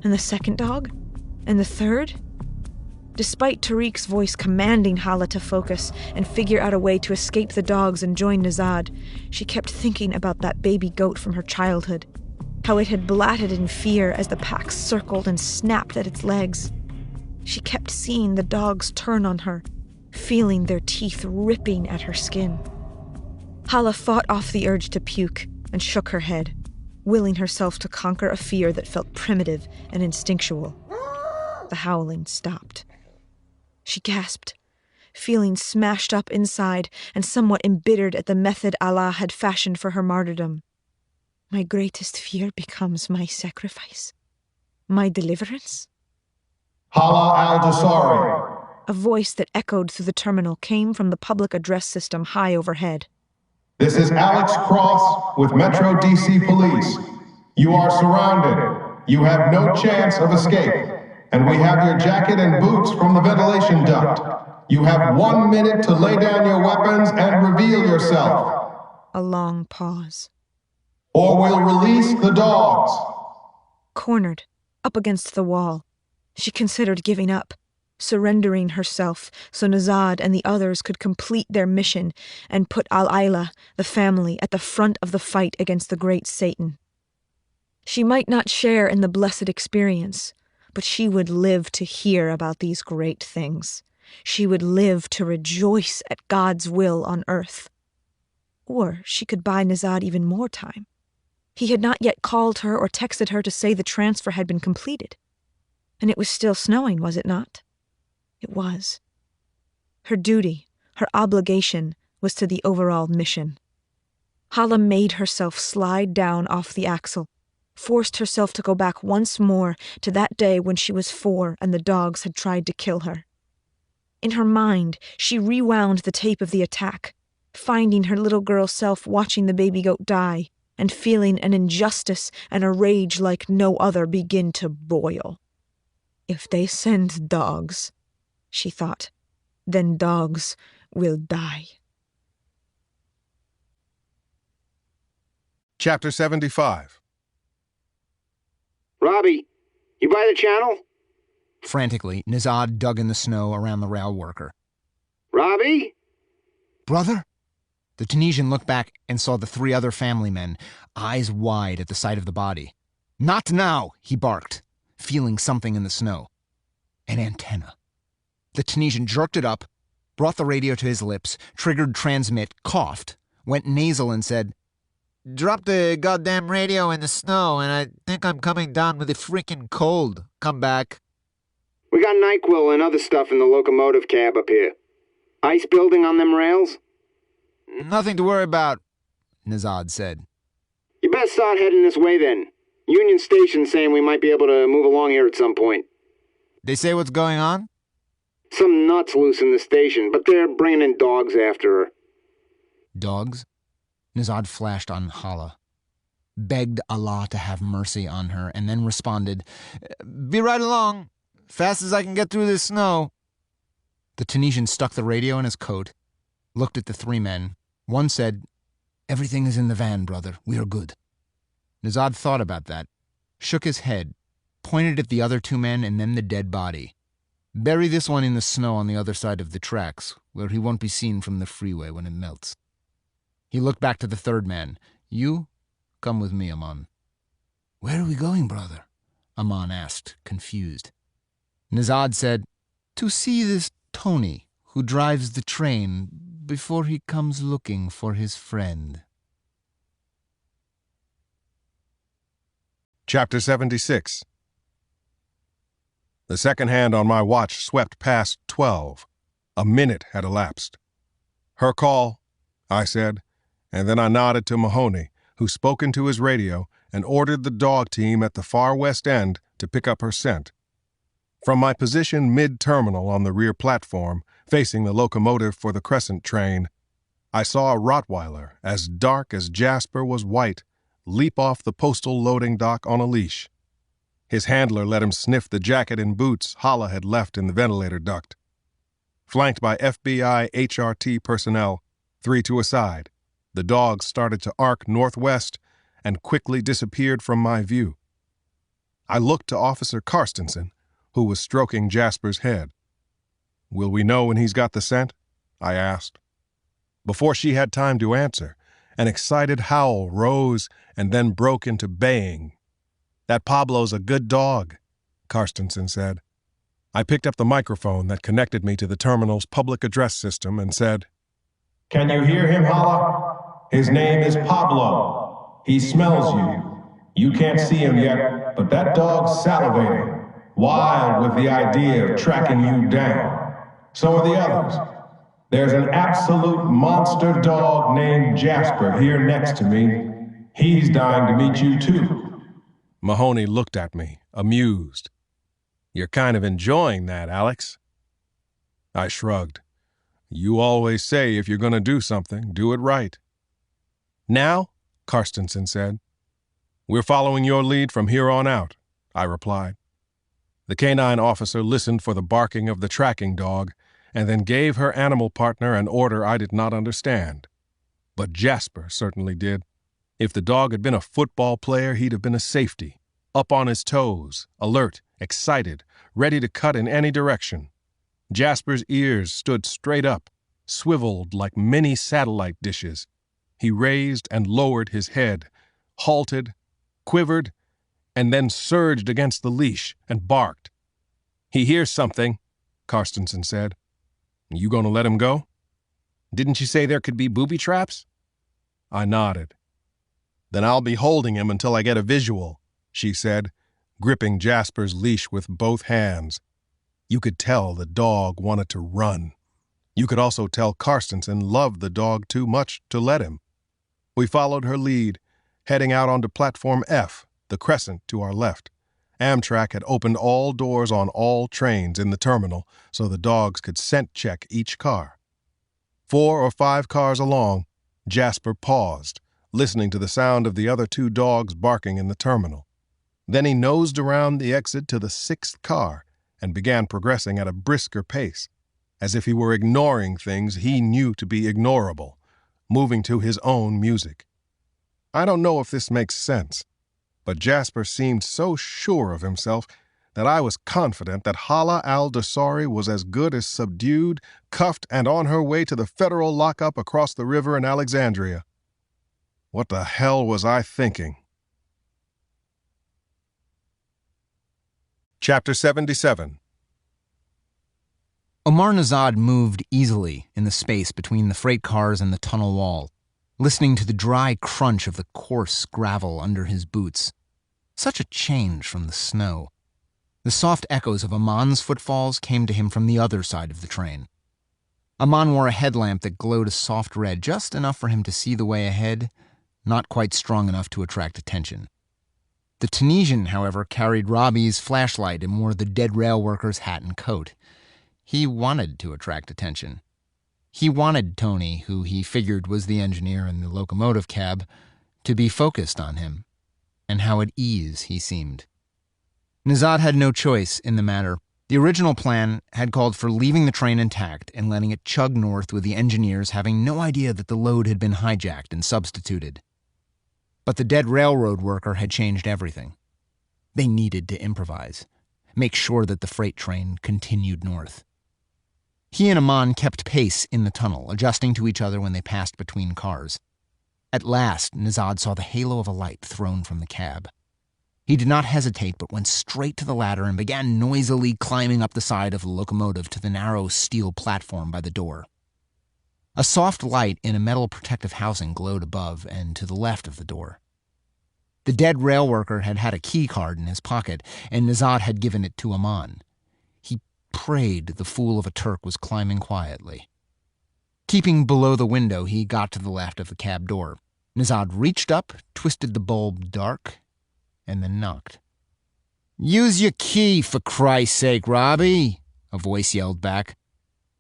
D: And the second dog? And the third? Despite Tariq's voice commanding Hala to focus and figure out a way to escape the dogs and join Nazad, she kept thinking about that baby goat from her childhood, how it had blatted in fear as the pack circled and snapped at its legs. She kept seeing the dogs turn on her, feeling their teeth ripping at her skin. Hala fought off the urge to puke and shook her head, willing herself to conquer a fear that felt primitive and instinctual. The howling stopped. She gasped, feeling smashed up inside and somewhat embittered at the method Allah had fashioned for her martyrdom. My greatest fear becomes my sacrifice, my deliverance.
I: Hala al-Jasari.
D: A voice that echoed through the terminal came from the public address system high overhead.
I: This is Alex Cross with Metro DC Police. You are surrounded. You have no chance of escape. And we have your jacket and boots from the ventilation duct. You have 1 minute to lay down your weapons and reveal yourself.
D: A long pause.
I: Or we'll release the dogs.
D: Cornered, up against the wall, she considered giving up, surrendering herself so Nazad and the others could complete their mission and put Al-Aila, the family, at the front of the fight against the great Satan. She might not share in the blessed experience, but she would live to hear about these great things. She would live to rejoice at God's will on earth. Or she could buy Nazad even more time. He had not yet called her or texted her to say the transfer had been completed. And it was still snowing, was it not? It was. Her duty, her obligation, was to the overall mission. Hala made herself slide down off the axle, forced herself to go back once more to that day when she was 4 and the dogs had tried to kill her. In her mind, she rewound the tape of the attack, finding her little girl self watching the baby goat die and feeling an injustice and a rage like no other begin to boil. If they send dogs, she thought, then dogs will die.
A: Chapter 75.
H: Robbie, you by the channel?
F: Frantically, Nazad dug in the snow around the rail worker.
H: Robbie?
F: Brother? The Tunisian looked back and saw the 3 other family men, eyes wide at the sight of the body. Not now, he barked, feeling something in the snow. An antenna. The Tunisian jerked it up, brought the radio to his lips, triggered transmit, coughed, went nasal and said, "Drop the goddamn radio in the snow, and I think I'm coming down with a freaking cold. Come back."
H: We got NyQuil and other stuff in the locomotive cab up here. Ice building on them rails?
F: Nothing to worry about, Nazad said.
H: You best start heading this way then. Union Station's saying we might be able to move along here at some point.
F: They say what's going on?
H: Some nuts loose in the station, but they're bringing in dogs after her.
F: Dogs? Nazad flashed on Hala, begged Allah to have mercy on her, and then responded, "Be right along. Fast as I can get through this snow. The Tunisian stuck the radio in his coat, looked at the three men. One said, "Everything is in the van, brother. We are good." Nizad thought about that, shook his head, pointed at the other two men and then the dead body. "Bury this one in the snow on the other side of the tracks, where he won't be seen from the freeway when it melts." He looked back to the third man. "You, come with me, Aman." "Where are we going, brother?" Aman asked, confused. Nizad said, "To see this Tony, who drives the train, before he comes looking for his friend."
A: Chapter 76. The second hand on my watch swept past 12. A minute had elapsed. "Her call," I said, and then I nodded to Mahoney, who spoke into his radio and ordered the dog team at the far west end to pick up her scent. From my position mid-terminal on the rear platform, facing the locomotive for the Crescent train, I saw a Rottweiler, as dark as Jasper was white, leap off the postal loading dock on a leash. His handler let him sniff the jacket and boots Hala had left in the ventilator duct. Flanked by FBI HRT personnel, 3 to a side, the dog started to arc northwest and quickly disappeared from my view. I looked to Officer Karstensen, who was stroking Jasper's head. "Will we know when he's got the scent?" I asked. Before she had time to answer, an excited howl rose and then broke into baying. "That Pablo's a good dog," Karstensen said. I picked up the microphone that connected me to the terminal's public address system and said,
I: Can you hear him, Hala? His name is Pablo. He smells you. You can't see him yet, but that dog's salivating, wild with the idea of tracking you down. So are the others. There's an absolute monster dog named Jasper here next to me. He's dying to meet you too."
A: Mahoney looked at me, amused. "You're kind of enjoying that, Alex." I shrugged. "You always say if you're going to do something, do it right." "Now?" Karstensen said. "We're following your lead from here on out," I replied. The canine officer listened for the barking of the tracking dog and then gave her animal partner an order I did not understand. But Jasper certainly did. If the dog had been a football player, he'd have been a safety, up on his toes, alert, excited, ready to cut in any direction. Jasper's ears stood straight up, swiveled like mini satellite dishes. He raised and lowered his head, halted, quivered, and then surged against the leash and barked. "He hears something," Karstensen said. "You going to let him go?" "Didn't you say there could be booby traps?" I nodded. "Then I'll be holding him until I get a visual," she said, gripping Jasper's leash with both hands. You could tell the dog wanted to run. You could also tell Karstensen loved the dog too much to let him. We followed her lead, heading out onto Platform F, the Crescent to our left. Amtrak had opened all doors on all trains in the terminal so the dogs could scent check each car. 4 or 5 cars along, Jasper paused, listening to the sound of the other 2 dogs barking in the terminal. Then he nosed around the exit to the 6th car and began progressing at a brisker pace, as if he were ignoring things he knew to be ignorable, moving to his own music. I don't know if this makes sense, but Jasper seemed so sure of himself that I was confident that Hala al-Dosari was as good as subdued, cuffed, and on her way to the federal lockup across the river in Alexandria. What the hell was I thinking? Chapter 77.
F: Omar Nazad moved easily in the space between the freight cars and the tunnel wall, listening to the dry crunch of the coarse gravel under his boots. Such a change from the snow. The soft echoes of Aman's footfalls came to him from the other side of the train. Aman wore a headlamp that glowed a soft red, just enough for him to see the way ahead, not quite strong enough to attract attention. The Tunisian, however, carried Robbie's flashlight and wore the dead rail worker's hat and coat. He wanted to attract attention. He wanted Tony, who he figured was the engineer in the locomotive cab, to be focused on him, and how at ease he seemed. Nazad had no choice in the matter, The original plan had called for leaving the train intact and letting it chug north with the engineers having no idea that the load had been hijacked and substituted. But the dead railroad worker had changed everything. They needed to improvise, make sure that the freight train continued north. He and Aman kept pace in the tunnel, adjusting to each other when they passed between cars. At last, Nizad saw the halo of a light thrown from the cab. He did not hesitate, but went straight to the ladder and began noisily climbing up the side of the locomotive to the narrow steel platform by the door. A soft light in a metal protective housing glowed above and to the left of the door. The dead rail worker had had a key card in his pocket, and Nizad had given it to Aman. He prayed the fool of a Turk was climbing quietly. Keeping below the window, he got to the left of the cab door. Nizad reached up, twisted the bulb dark, and then knocked. "Use your key, for Christ's sake, Robbie," a voice yelled back.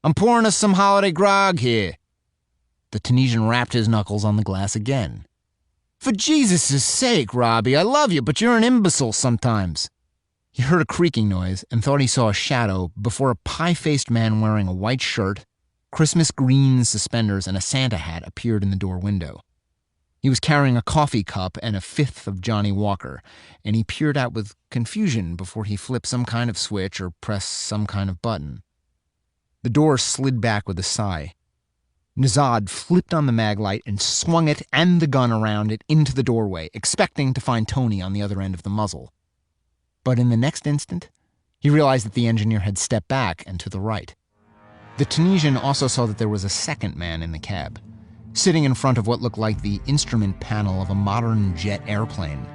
F: "I'm pouring us some holiday grog here." The Tunisian rapped his knuckles on the glass again. "For Jesus' sake, Robbie, I love you, but you're an imbecile sometimes." He heard a creaking noise and thought he saw a shadow before a pie-faced man wearing a white shirt, Christmas green suspenders, and a Santa hat appeared in the door window. He was carrying a coffee cup and a fifth of Johnny Walker, and he peered out with confusion before he flipped some kind of switch or pressed some kind of button. The door slid back with a sigh. Nizad flipped on the mag light and swung it and the gun around it into the doorway, expecting to find Tony on the other end of the muzzle. But in the next instant, he realized that the engineer had stepped back and to the right. The Tunisian also saw that there was a second man in the cab, sitting in front of what looked like the instrument panel of a modern jet airplane.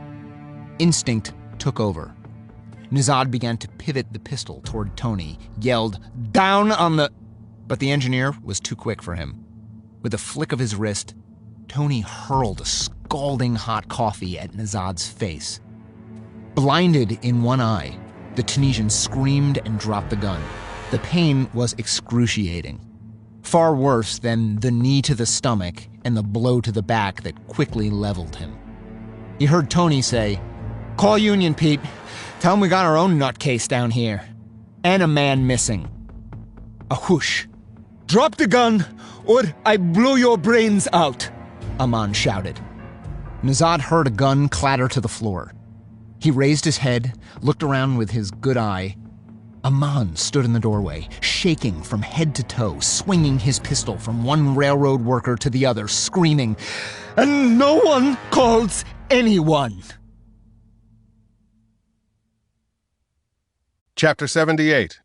F: Instinct took over. Nizad began to pivot the pistol toward Tony, yelled, "Down on the..." But the engineer was too quick for him. With a flick of his wrist, Tony hurled a scalding hot coffee at Nizad's face. Blinded in one eye, the Tunisian screamed and dropped the gun. The pain was excruciating. Far worse than the knee to the stomach and the blow to the back that quickly leveled him. He heard Tony say, "Call Union, Pete. Tell him we got our own nutcase down here. And a man missing." A whoosh. "Drop the gun, or I blow your brains out," Aman shouted. Nizad heard a gun clatter to the floor. He raised his head, looked around with his good eye. Aman stood in the doorway, shaking from head to toe, swinging his pistol from one railroad worker to the other, screaming, "And no one calls anyone."
A: Chapter 78.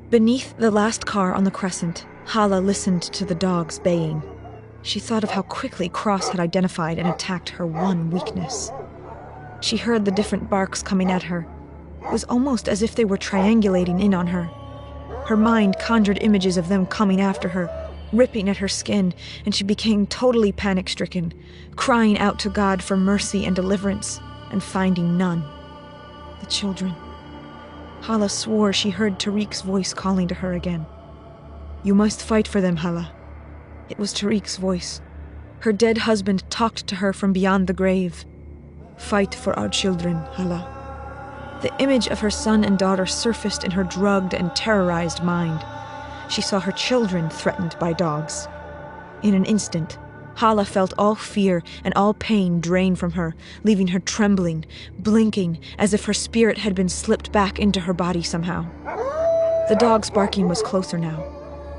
D: Beneath the last car on the crescent, Hala listened to the dogs baying. She thought of how quickly Cross had identified and attacked her one weakness. She heard the different barks coming at her. It was almost as if they were triangulating in on her. Her mind conjured images of them coming after her, ripping at her skin, and she became totally panic-stricken, crying out to God for mercy and deliverance, and finding none. The children. Hala swore she heard Tariq's voice calling to her again. "You must fight for them, Hala." It was Tariq's voice. Her dead husband talked to her from beyond the grave. "Fight for our children, Hala." The image of her son and daughter surfaced in her drugged and terrorized mind. She saw her children threatened by dogs. In an instant, Hala felt all fear and all pain drain from her, leaving her trembling, blinking, as if her spirit had been slipped back into her body somehow. The dog's barking was closer now.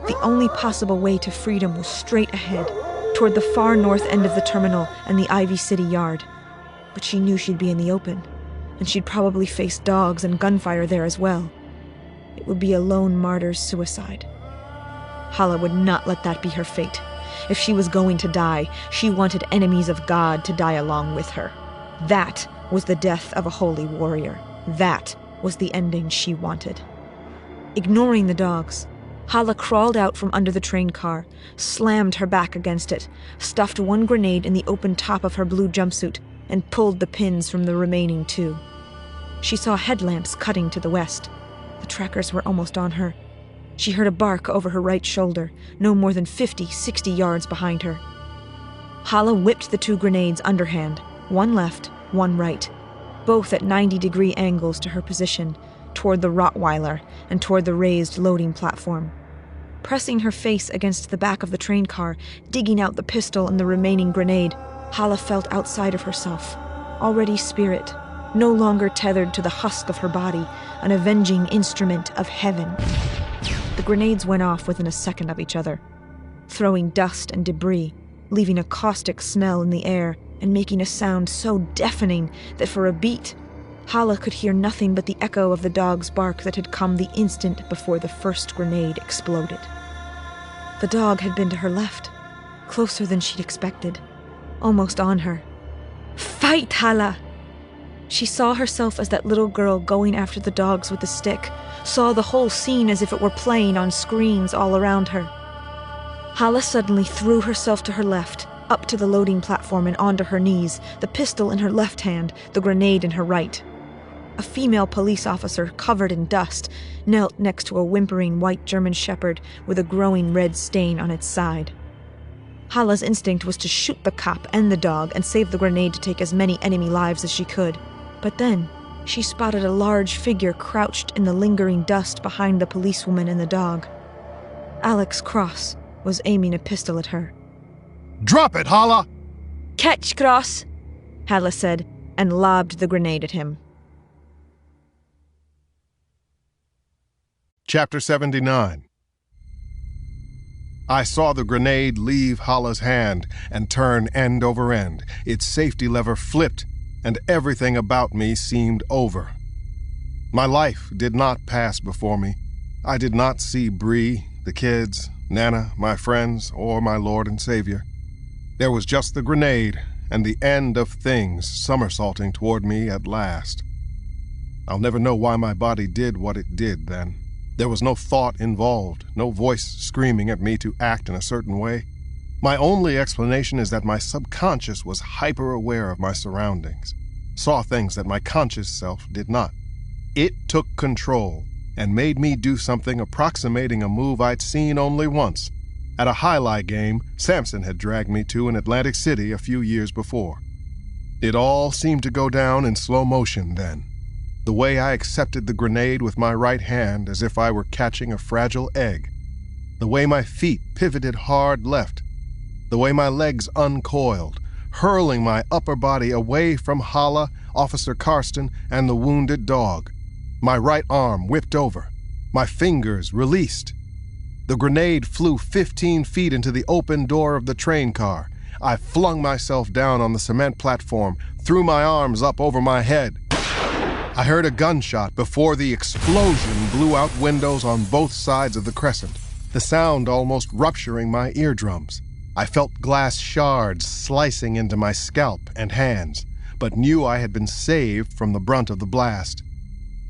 D: The only possible way to freedom was straight ahead, toward the far north end of the terminal and the Ivy City yard. But she knew she'd be in the open, and she'd probably face dogs and gunfire there as well. It would be a lone martyr's suicide. Hala would not let that be her fate. If she was going to die, she wanted enemies of God to die along with her. That was the death of a holy warrior. That was the ending she wanted. Ignoring the dogs, Hala crawled out from under the train car, slammed her back against it, stuffed one grenade in the open top of her blue jumpsuit, and pulled the pins from the remaining two. She saw headlamps cutting to the west. The trackers were almost on her. She heard a bark over her right shoulder, no more than 50-60 yards behind her. Hala whipped the two grenades underhand, one left, one right, both at 90-degree angles to her position, toward the Rottweiler and toward the raised loading platform. Pressing her face against the back of the train car, digging out the pistol and the remaining grenade, Hala felt outside of herself, already spirit, no longer tethered to the husk of her body, an avenging instrument of heaven. The grenades went off within a second of each other, throwing dust and debris, leaving a caustic smell in the air and making a sound so deafening that for a beat, Hala could hear nothing but the echo of the dog's bark that had come the instant before the first grenade exploded. The dog had been to her left, closer than she'd expected, almost on her. "Fight, Hala!" She saw herself as that little girl going after the dogs with the stick, saw the whole scene as if it were playing on screens all around her. Hala suddenly threw herself to her left, up to the loading platform and onto her knees, the pistol in her left hand, the grenade in her right. A female police officer, covered in dust, knelt next to a whimpering white German shepherd with a growing red stain on its side. Hala's instinct was to shoot the cop and the dog and save the grenade to take as many enemy lives as she could. But then, she spotted a large figure crouched in the lingering dust behind the policewoman and the dog. Alex Cross was aiming a pistol at her.
A: "Drop it, Hala!"
D: "Catch, Cross," Hala said, and lobbed the grenade at him.
A: Chapter 79. I saw the grenade leave Hala's hand and turn end over end. Its safety lever flipped, and everything about me seemed over. My life did not pass before me. I did not see Bree, the kids, Nana, my friends, or my Lord and Savior. There was just the grenade and the end of things somersaulting toward me at last. I'll never know why my body did what it did then. There was no thought involved, no voice screaming at me to act in a certain way. My only explanation is that my subconscious was hyper-aware of my surroundings, saw things that my conscious self did not. It took control and made me do something approximating a move I'd seen only once. At a highlight game Samson had dragged me to in Atlantic City a few years before. It all seemed to go down in slow motion then. The way I accepted the grenade with my right hand as if I were catching a fragile egg. The way my feet pivoted hard left. The way my legs uncoiled, hurling my upper body away from Hala, Officer Karsten, and the wounded dog. My right arm whipped over. My fingers released. The grenade flew 15 feet into the open door of the train car. I flung myself down on the cement platform, threw my arms up over my head. I heard a gunshot before the explosion blew out windows on both sides of the crescent, the sound almost rupturing my eardrums. I felt glass shards slicing into my scalp and hands, but knew I had been saved from the brunt of the blast.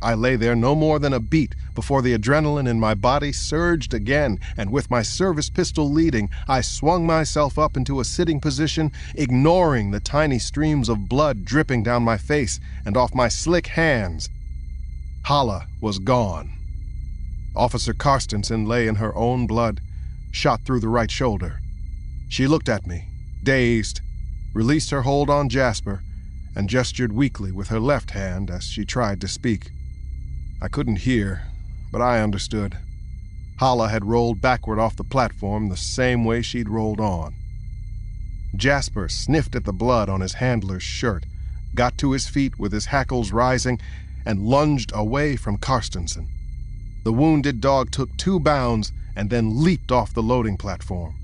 A: I lay there no more than a beat before the adrenaline in my body surged again, and with my service pistol leading, I swung myself up into a sitting position, ignoring the tiny streams of blood dripping down my face and off my slick hands. Hala was gone. Officer Karstensen lay in her own blood, shot through the right shoulder. She looked at me, dazed, released her hold on Jasper, and gestured weakly with her left hand as she tried to speak. I couldn't hear, but I understood. Hala had rolled backward off the platform the same way she'd rolled on. Jasper sniffed at the blood on his handler's shirt, got to his feet with his hackles rising, and lunged away from Karstensen. The wounded dog took 2 bounds and then leaped off the loading platform.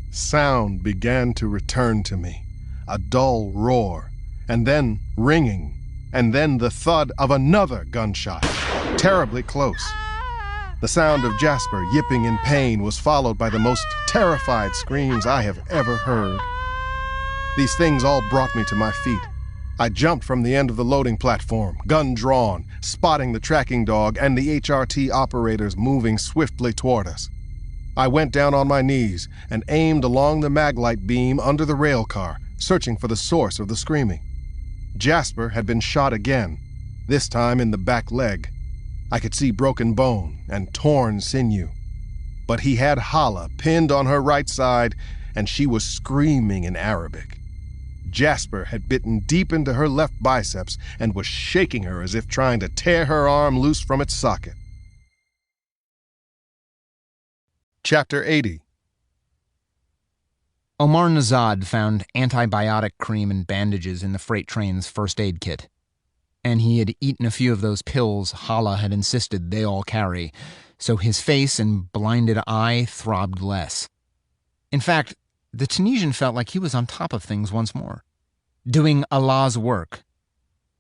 A: Sound began to return to me, a dull roar, and then ringing, and then the thud of another gunshot, terribly close. The sound of Jasper yipping in pain was followed by the most terrified screams I have ever heard. These things all brought me to my feet. I jumped from the end of the loading platform, gun drawn, spotting the tracking dog and the HRT operators moving swiftly toward us. I went down on my knees and aimed along the maglite beam under the rail car, searching for the source of the screaming. Jasper had been shot again, this time in the back leg. I could see broken bone and torn sinew. But he had Hala pinned on her right side, and she was screaming in Arabic. Jasper had bitten deep into her left biceps and was shaking her as if trying to tear her arm loose from its socket. Chapter 80.
F: Omar Nazad found antibiotic cream and bandages in the freight train's first aid kit. And he had eaten a few of those pills Hala had insisted they all carry, so his face and blinded eye throbbed less. In fact, the Tunisian felt like he was on top of things once more, doing Allah's work.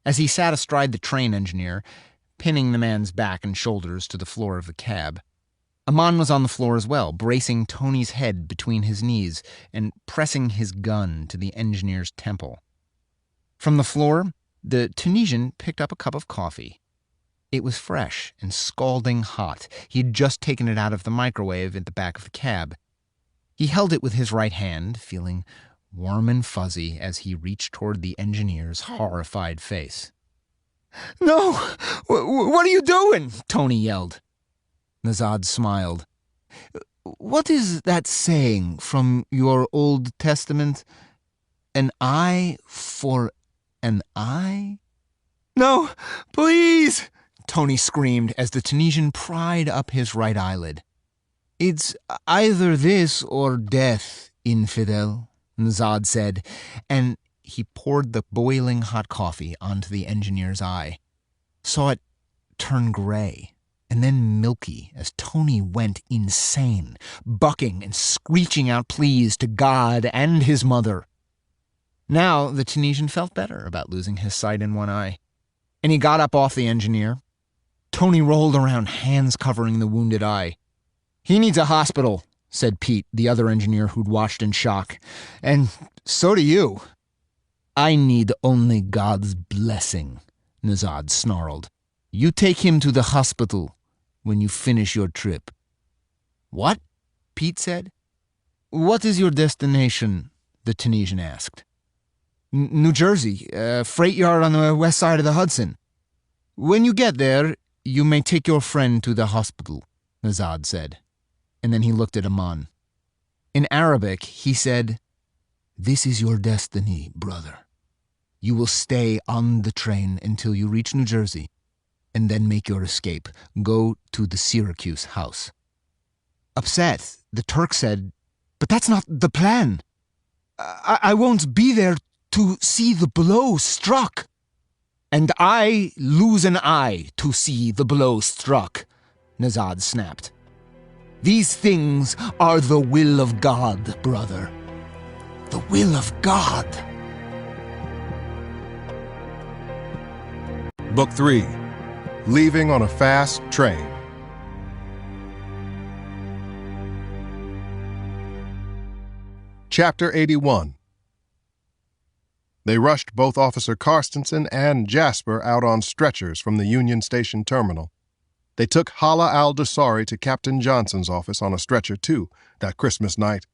F: As he sat astride the train engineer, pinning the man's back and shoulders to the floor of the cab, Aman was on the floor as well, bracing Tony's head between his knees and pressing his gun to the engineer's temple. From the floor, the Tunisian picked up a cup of coffee. It was fresh and scalding hot. He had just taken it out of the microwave at the back of the cab. He held it with his right hand, feeling warm and fuzzy as he reached toward the engineer's horrified face. "No! What are you doing?" Tony yelled. Nazad smiled. "What is that saying from your Old Testament? An eye for an eye?" "No, please!" Tony screamed as the Tunisian pried up his right eyelid. "It's either this or death, infidel," Nazad said, and he poured the boiling hot coffee onto the engineer's eye. Saw it turn gray and then milky as Tony went insane, bucking and screeching out pleas to God and his mother. Now the Tunisian felt better about losing his sight in one eye, and he got up off the engineer. Tony rolled around, hands covering the wounded eye. "He needs a hospital," said Pete, the other engineer who'd watched in shock. "And so do you." "I need only God's blessing," Nazad snarled. "You take him to the hospital when you finish your trip." "What?" Pete said. "What is your destination?" the Tunisian asked. "New Jersey, freight yard on the west side of the Hudson." "When you get there, you may take your friend to the hospital," Nazad said. And then he looked at Aman. In Arabic, he said, "This is your destiny, brother. You will stay on the train until you reach New Jersey, and then make your escape. Go to the Syracuse house." Upset, the Turk said, "But that's not the plan. I won't be there to see the blow struck." "And I lose an eye to see the blow struck," Nazad snapped. "These things are the will of God, brother. The will of God."
A: Book 3. Leaving on a Fast Train. Chapter 81. They rushed both Officer Karstensen and Jasper out on stretchers from the Union Station terminal. They took Hala al-Dusari to Captain Johnson's office on a stretcher, too, that Christmas night.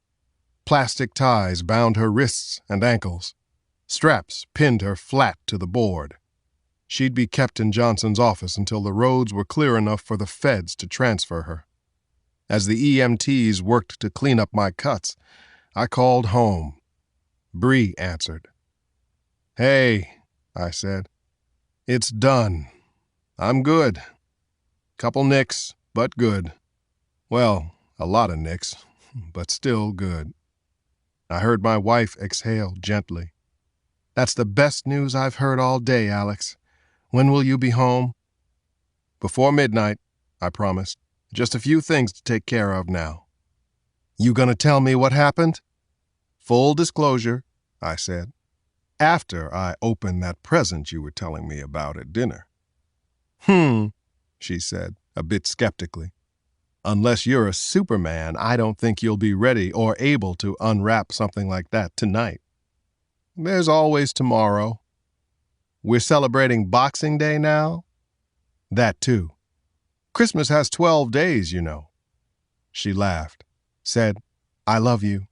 A: Plastic ties bound her wrists and ankles. Straps pinned her flat to the board. She'd be kept in Johnson's office until the roads were clear enough for the feds to transfer her. As the EMTs worked to clean up my cuts, I called home. Bree answered. "Hey," I said. "It's done. I'm good. Couple nicks, but good. Well, a lot of nicks, but still good." I heard my wife exhale gently. "That's the best news I've heard all day, Alex. When will you be home?" "Before midnight," I promised. "Just a few things to take care of now." "You gonna tell me what happened?" "Full disclosure," I said. "After I open that present you were telling me about at dinner." She said, a bit skeptically. "Unless you're a Superman, I don't think you'll be ready or able to unwrap something like that tonight." "There's always tomorrow." "We're celebrating Boxing Day now?" "That too. Christmas has 12 days, you know." She laughed, said, "I love you."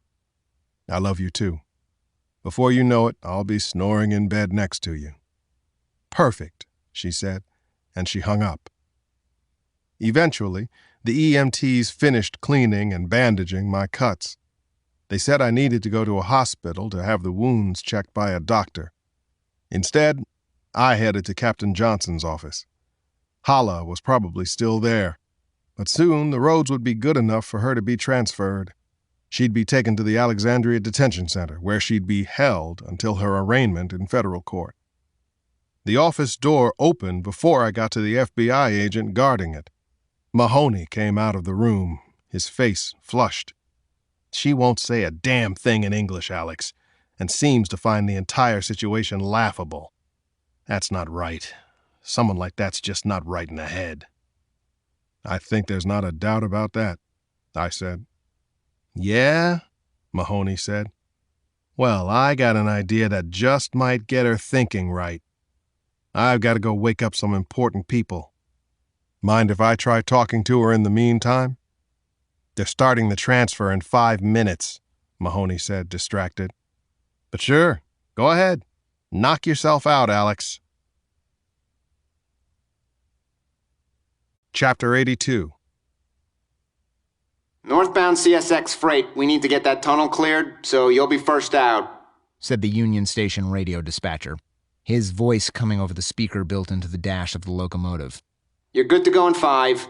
A: "I love you too. Before you know it, I'll be snoring in bed next to you." "Perfect," she said, and she hung up. Eventually, the EMTs finished cleaning and bandaging my cuts. They said I needed to go to a hospital to have the wounds checked by a doctor. Instead, I headed to Captain Johnson's office. Hala was probably still there, but soon the roads would be good enough for her to be transferred. She'd be taken to the Alexandria Detention Center, where she'd be held until her arraignment in federal court. The office door opened before I got to the FBI agent guarding it. Mahoney came out of the room, his face flushed. She won't say a damn thing in English, Alex, and seems to find the entire situation laughable. That's not right. Someone like that's just not right in the head. I think there's not a doubt about that, I said. Yeah? Mahoney said. Well, I got an idea that just might get her thinking right. I've got to go wake up some important people. Mind if I try talking to her in the meantime? They're starting the transfer in 5 minutes, Mahoney said, distracted. But sure, go ahead. Knock yourself out, Alex. Chapter 82.
C: Northbound CSX freight. We need to get that tunnel cleared, so you'll be first out,
F: said the Union Station radio dispatcher, his voice coming over the speaker built into the dash of the locomotive.
C: You're good to go in 5.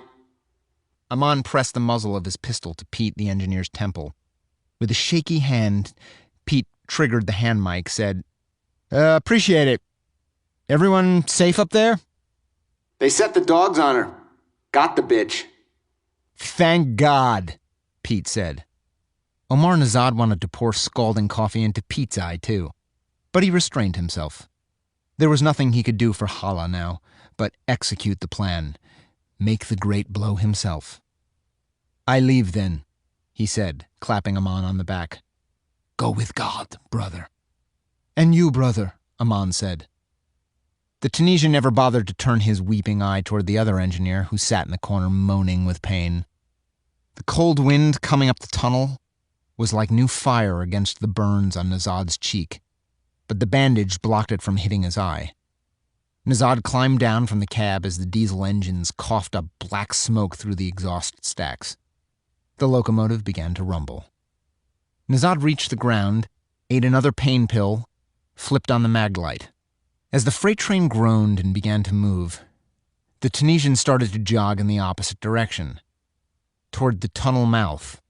F: Amon pressed the muzzle of his pistol to Pete, the engineer's temple. With a shaky hand, Pete triggered the hand mic, said, appreciate it. Everyone safe up there?
C: They set the dogs on her. Got the bitch.
F: Thank God, Pete said. Omar Nazad wanted to pour scalding coffee into Pete's eye, too. But he restrained himself. There was nothing he could do for Hala now, but execute the plan. Make the great blow himself. I leave then, he said, clapping Amon on the back. Go with God, brother. And you, brother, Amon said. The Tunisian never bothered to turn his weeping eye toward the other engineer, who sat in the corner moaning with pain. The cold wind coming up the tunnel was like new fire against the burns on Nazad's cheek, but the bandage blocked it from hitting his eye. Nazad climbed down from the cab as the diesel engines coughed up black smoke through the exhaust stacks. The locomotive began to rumble. Nazad reached the ground, ate another pain pill, flipped on the mag light. As the freight train groaned and began to move, the Tunisian started to jog in the opposite direction, toward the tunnel mouth,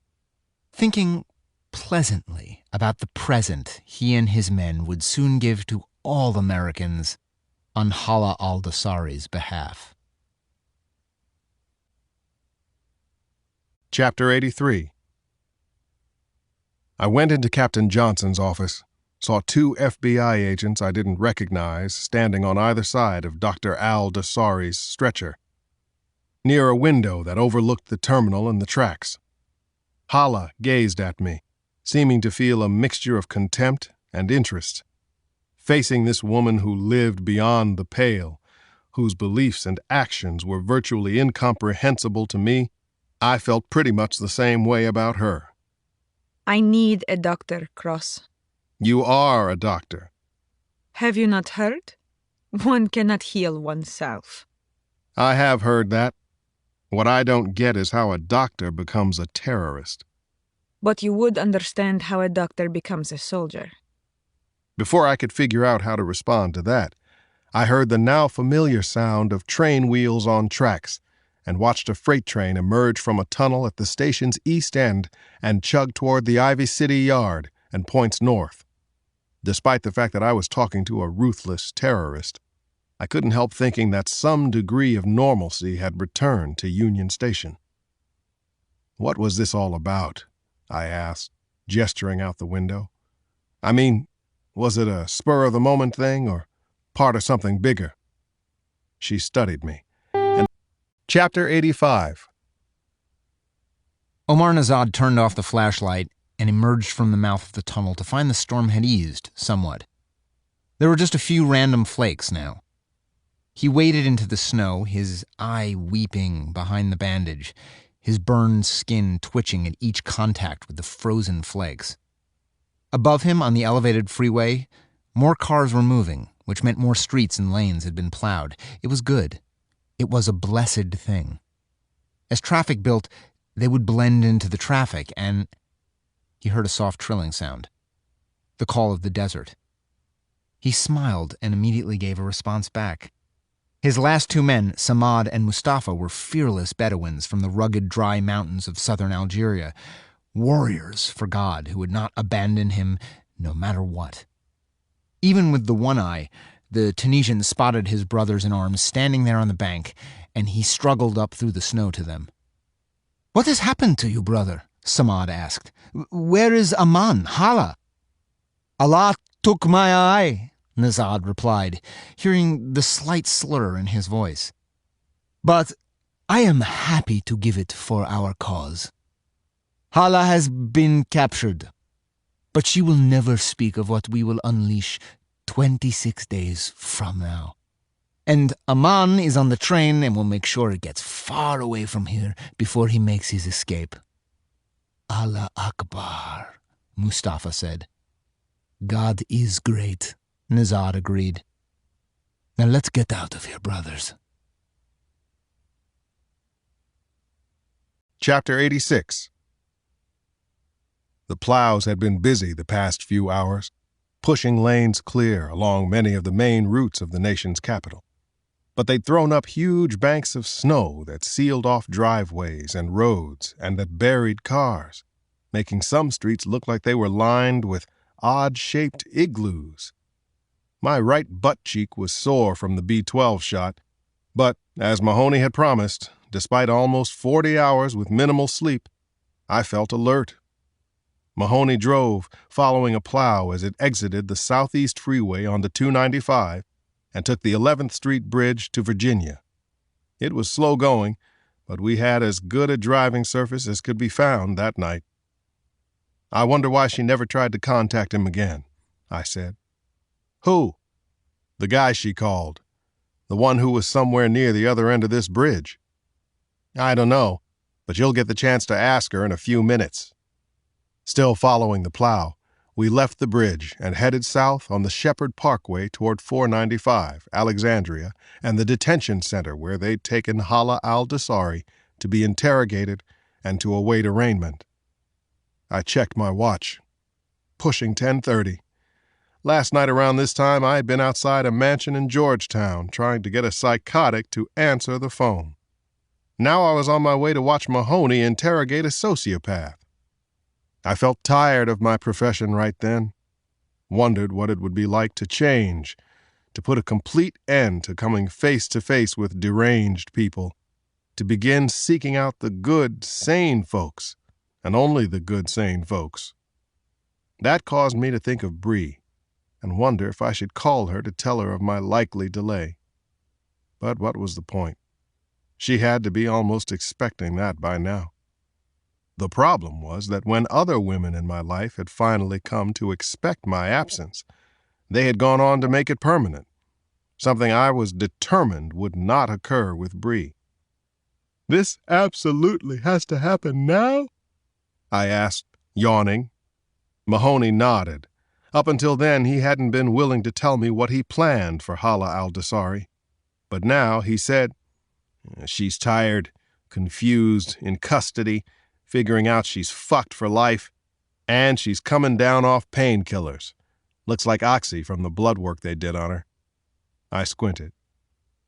F: thinking pleasantly about the present he and his men would soon give to all Americans on Hala al-Dasari's behalf.
A: Chapter 83. I went into Captain Johnson's office, saw 2 FBI agents I didn't recognize standing on either side of Dr. al-Dasari's stretcher, near a window that overlooked the terminal and the tracks. Hala gazed at me, seeming to feel a mixture of contempt and interest. Facing this woman who lived beyond the pale, whose beliefs and actions were virtually incomprehensible to me, I felt pretty much the same way about her.
D: I need a doctor, Cross.
A: You are a doctor.
D: Have you not heard? One cannot heal oneself.
A: I have heard that. What I don't get is how a doctor becomes a terrorist.
D: But you would understand how a doctor becomes a soldier.
A: Before I could figure out how to respond to that, I heard the now familiar sound of train wheels on tracks and watched a freight train emerge from a tunnel at the station's east end and chug toward the Ivy City yard and points north. Despite the fact that I was talking to a ruthless terrorist, I couldn't help thinking that some degree of normalcy had returned to Union Station. What was this all about? I asked, gesturing out the window. I mean, was it a spur-of-the-moment thing or part of something bigger? She studied me. Chapter 85.
F: Omar Nazad turned off the flashlight and emerged from the mouth of the tunnel to find the storm had eased somewhat. There were just a few random flakes now. He waded into the snow, his eye weeping behind the bandage, his burned skin twitching at each contact with the frozen flakes. Above him on the elevated freeway, more cars were moving, which meant more streets and lanes had been plowed. It was good. It was a blessed thing. As traffic built, they would blend into the traffic, and... he heard a soft trilling sound. The call of the desert. He smiled and immediately gave a response back. His last two men, Samad and Mustafa, were fearless Bedouins from the rugged, dry mountains of southern Algeria, warriors for God who would not abandon him no matter what. Even with the one eye, the Tunisian spotted his brothers in arms standing there on the bank, and he struggled up through the snow to them. "What has happened to you, brother?" Samad asked. "Where is Aman, Hala?" "Allah took my eye," Nazad replied, hearing the slight slur in his voice. "But I am happy to give it for our cause. Hala has been captured, but she will never speak of what we will unleash 26 days from now. And Aman is on the train and will make sure it gets far away from here before he makes his escape." "Allah Akbar," Mustafa said. "God is great," Nazad agreed. "Now let's get out of here, brothers."
A: Chapter 86. The plows had been busy the past few hours, pushing lanes clear along many of the main routes of the nation's capital. But they'd thrown up huge banks of snow that sealed off driveways and roads and that buried cars, making some streets look like they were lined with odd-shaped igloos. My right butt cheek was sore from the B-12 shot, but, as Mahoney had promised, despite almost 40 hours with minimal sleep, I felt alert. Mahoney drove, following a plow as it exited the southeast freeway onto 295 and took the 11th Street Bridge to Virginia. It was slow going, but we had as good a driving surface as could be found that night. "I wonder why she never tried to contact him again," I said. "Who?" "The guy she called. The one who was somewhere near the other end of this bridge." "I don't know, but you'll get the chance to ask her in a few minutes." Still following the plow, we left the bridge and headed south on the Shepherd Parkway toward 495, Alexandria, and the detention center where they'd taken Hala al-Dasari to be interrogated and to await arraignment. I checked my watch. Pushing 10:30. Last night around this time, I had been outside a mansion in Georgetown trying to get a psychotic to answer the phone. Now I was on my way to watch Mahoney interrogate a sociopath. I felt tired of my profession right then, wondered what it would be like to change, to put a complete end to coming face to face with deranged people, to begin seeking out the good, sane folks, and only the good, sane folks. That caused me to think of Bree, and wonder if I should call her to tell her of my likely delay. But what was the point? She had to be almost expecting that by now. The problem was that when other women in my life had finally come to expect my absence, they had gone on to make it permanent, something I was determined would not occur with Bree. "This absolutely has to happen now?" I asked, yawning. Mahoney nodded. Up until then, he hadn't been willing to tell me what he planned for Hala al-Dasari. But now he said, "She's tired, confused, in custody, figuring out she's fucked for life, and she's coming down off painkillers. Looks like Oxy from the blood work they did on her." I squinted.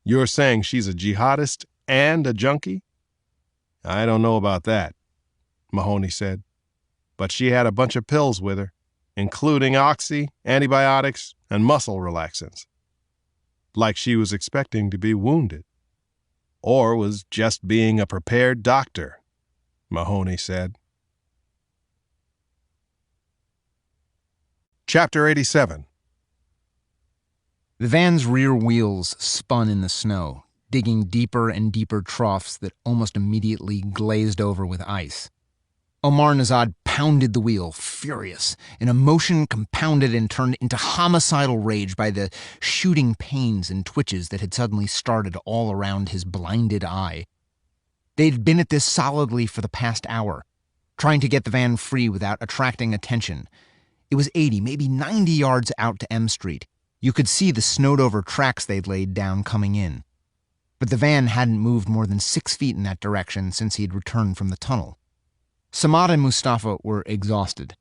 A: "You're saying she's a jihadist and a junkie?" "I don't know about that," Mahoney said. "But she had a bunch of pills with her, including Oxy, antibiotics, and muscle relaxants. Like she was expecting to be wounded. Or was just being a prepared doctor," Mahoney said. Chapter 87.
F: The van's rear wheels spun in the snow, digging deeper and deeper troughs that almost immediately glazed over with ice. Omar Nazad pounded the wheel, furious, an emotion compounded and turned into homicidal rage by the shooting pains and twitches that had suddenly started all around his blinded eye. They'd been at this solidly for the past hour, trying to get the van free without attracting attention. It was 80, maybe 90 yards out to M Street. You could see the snowed-over tracks they'd laid down coming in. But the van hadn't moved more than 6 feet in that direction since he'd returned from the tunnel. Samad and Mustafa were exhausted.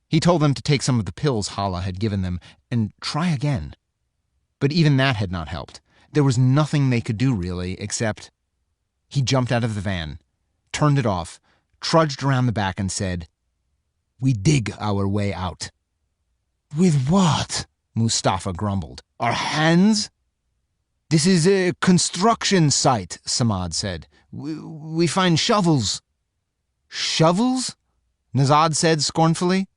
F: He told them to take some of the pills Hala had given them and try again. But even that had not helped. There was nothing they could do, really, except... He jumped out of the van, turned it off, trudged around the back and said, "We dig our way out." "With what?" Mustafa grumbled. "Our hands?" "This is a construction site," Samad said. We find shovels." "Shovels?" Nazad said scornfully.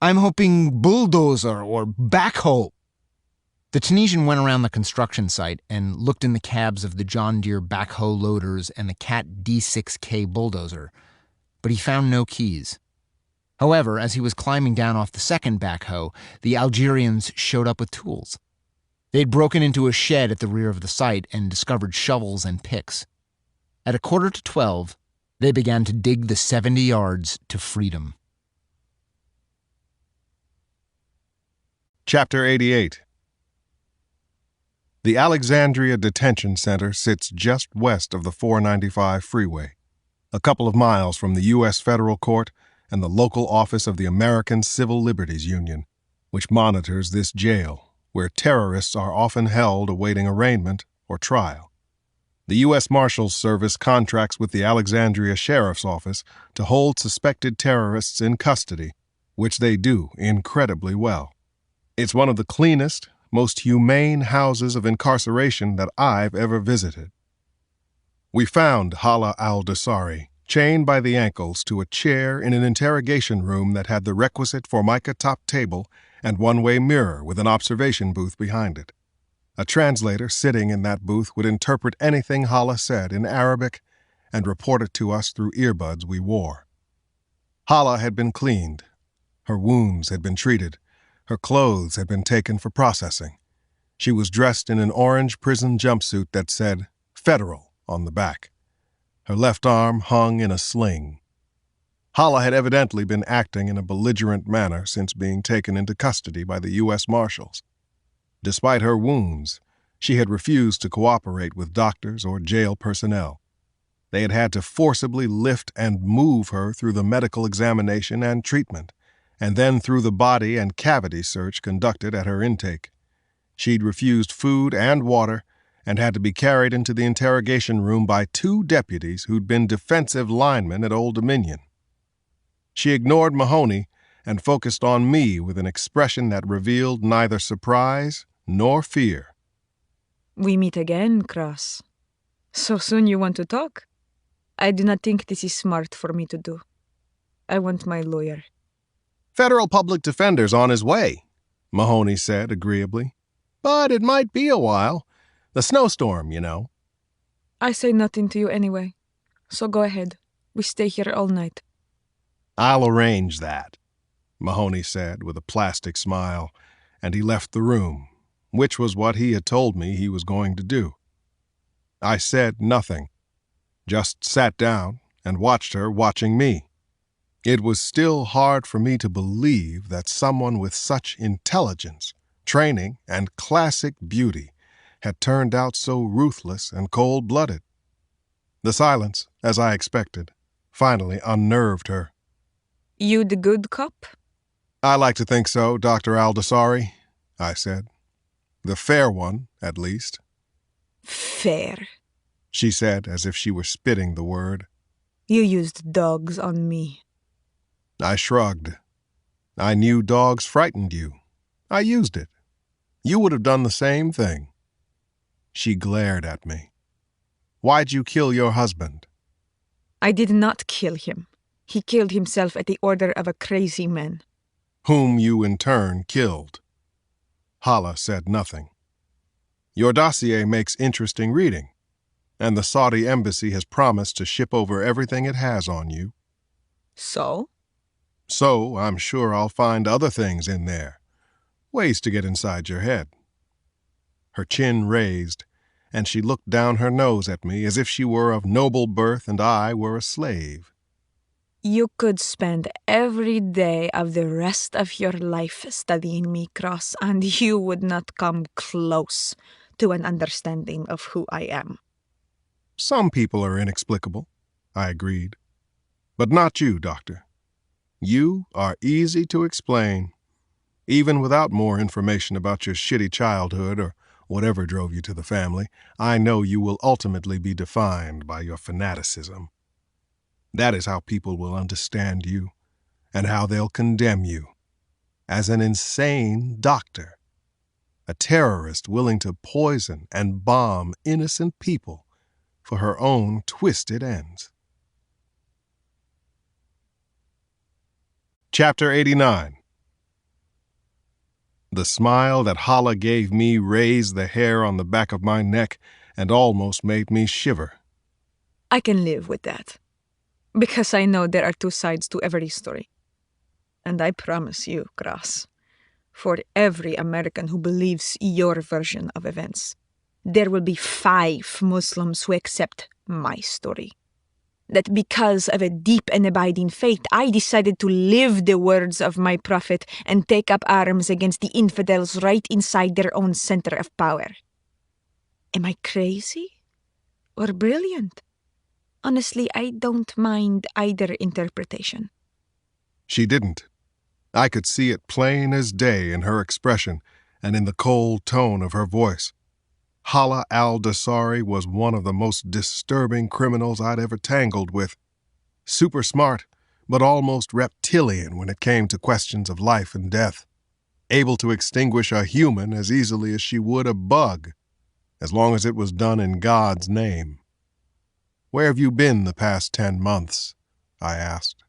F: "I'm hoping bulldozer or backhoe." The Tunisian went around the construction site and looked in the cabs of the John Deere backhoe loaders and the Cat D6K bulldozer, but he found no keys. However, as he was climbing down off the second backhoe, the Algerians showed up with tools. They'd broken into a shed at the rear of the site and discovered shovels and picks. At 11:45, they began to dig the 70 yards to freedom.
A: Chapter 88. The Alexandria Detention Center sits just west of the 495 freeway, a couple of miles from the U.S. Federal Court and the local office of the American Civil Liberties Union, which monitors this jail, where terrorists are often held awaiting arraignment or trial. The U.S. Marshals Service contracts with the Alexandria Sheriff's Office to hold suspected terrorists in custody, which they do incredibly well. It's one of the cleanest, most humane houses of incarceration that I've ever visited. We found Hala al-Dasari chained by the ankles to a chair in an interrogation room that had the requisite formica-top table and one-way mirror with an observation booth behind it. A translator sitting in that booth would interpret anything Hala said in Arabic and report it to us through earbuds we wore. Hala had been cleaned. Her wounds had been treated. Her clothes had been taken for processing. She was dressed in an orange prison jumpsuit that said Federal on the back. Her left arm hung in a sling. Hala had evidently been acting in a belligerent manner since being taken into custody by the U.S. Marshals. Despite her wounds, she had refused to cooperate with doctors or jail personnel. They had had to forcibly lift and move her through the medical examination and treatment, and then through the body and cavity search conducted at her intake. She'd refused food and water and had to be carried into the interrogation room by 2 deputies who'd been defensive linemen at Old Dominion. She ignored Mahoney and focused on me with an expression that revealed neither surprise nor fear.
D: "We meet again, Cross. So soon you want to talk? I do not think this is smart for me to do. I want my lawyer."
A: "Federal public defender's on his way," Mahoney said agreeably. "But it might be a while. The snowstorm, you know."
D: "I say nothing to you anyway. So go ahead. We stay here all night."
A: "I'll arrange that," Mahoney said with a plastic smile, and he left the room, which was what he had told me he was going to do. I said nothing, just sat down and watched her watching me. It was still hard for me to believe that someone with such intelligence, training, and classic beauty had turned out so ruthless and cold-blooded. The silence, as I expected, finally unnerved her.
D: "You the good cop?"
A: "I like to think so, Dr. Al-Dasari," I said. "The fair one, at least."
D: "Fair,"
A: she said as if she were spitting the word.
D: "You used dogs on me."
A: I shrugged. "I knew dogs frightened you. I used it. You would have done the same thing." She glared at me. "Why'd you kill your husband?"
D: "I did not kill him. He killed himself at the order of a crazy man."
A: "Whom you in turn killed." Hala said nothing. "Your dossier makes interesting reading, and the Saudi embassy has promised to ship over everything it has on you."
D: "So?"
A: "So I'm sure I'll find other things in there. Ways to get inside your head." Her chin raised, and she looked down her nose at me as if she were of noble birth and I were a slave.
D: "You could spend every day of the rest of your life studying me, Cross, and you would not come close to an understanding of who I am."
A: "Some people are inexplicable," I agreed. "But not you, Doctor. You are easy to explain. Even without more information about your shitty childhood or whatever drove you to the family, I know you will ultimately be defined by your fanaticism. That is how people will understand you, and how they'll condemn you. As an insane doctor, a terrorist willing to poison and bomb innocent people for her own twisted ends. Chapter 89. The smile that Hala gave me raised the hair on the back of my neck and almost made me shiver.
D: I can live with that, because I know there are two sides to every story. And I promise you, Cross, for every American who believes your version of events, there will be 5 Muslims who accept my story. That because of a deep and abiding faith, I decided to live the words of my prophet and take up arms against the infidels right inside their own center of power. Am I crazy or brilliant? Honestly, I don't mind either interpretation.
A: She didn't. I could see it plain as day in her expression and in the cold tone of her voice. Hala al-Dasari was one of the most disturbing criminals I'd ever tangled with. Super smart, but almost reptilian when it came to questions of life and death. Able to extinguish a human as easily as she would a bug, as long as it was done in God's name. "Where have you been the past 10 months?" I asked.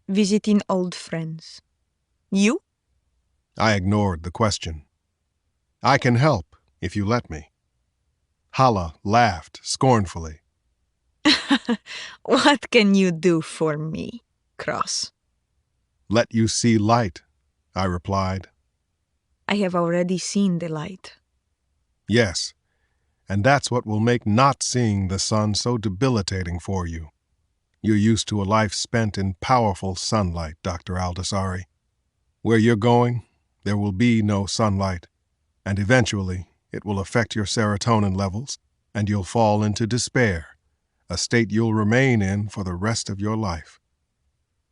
D: Visiting old friends. You?
A: I ignored the question. "I can help, if you let me." Hala laughed scornfully.
D: What can you do for me, Cross?
A: "Let you see light," I replied.
D: I have already seen the light.
A: "Yes, and that's what will make not seeing the sun so debilitating for you. You're used to a life spent in powerful sunlight, Dr. Al-Dasari. Where you're going, there will be no sunlight, and eventually it will affect your serotonin levels, and you'll fall into despair, a state you'll remain in for the rest of your life."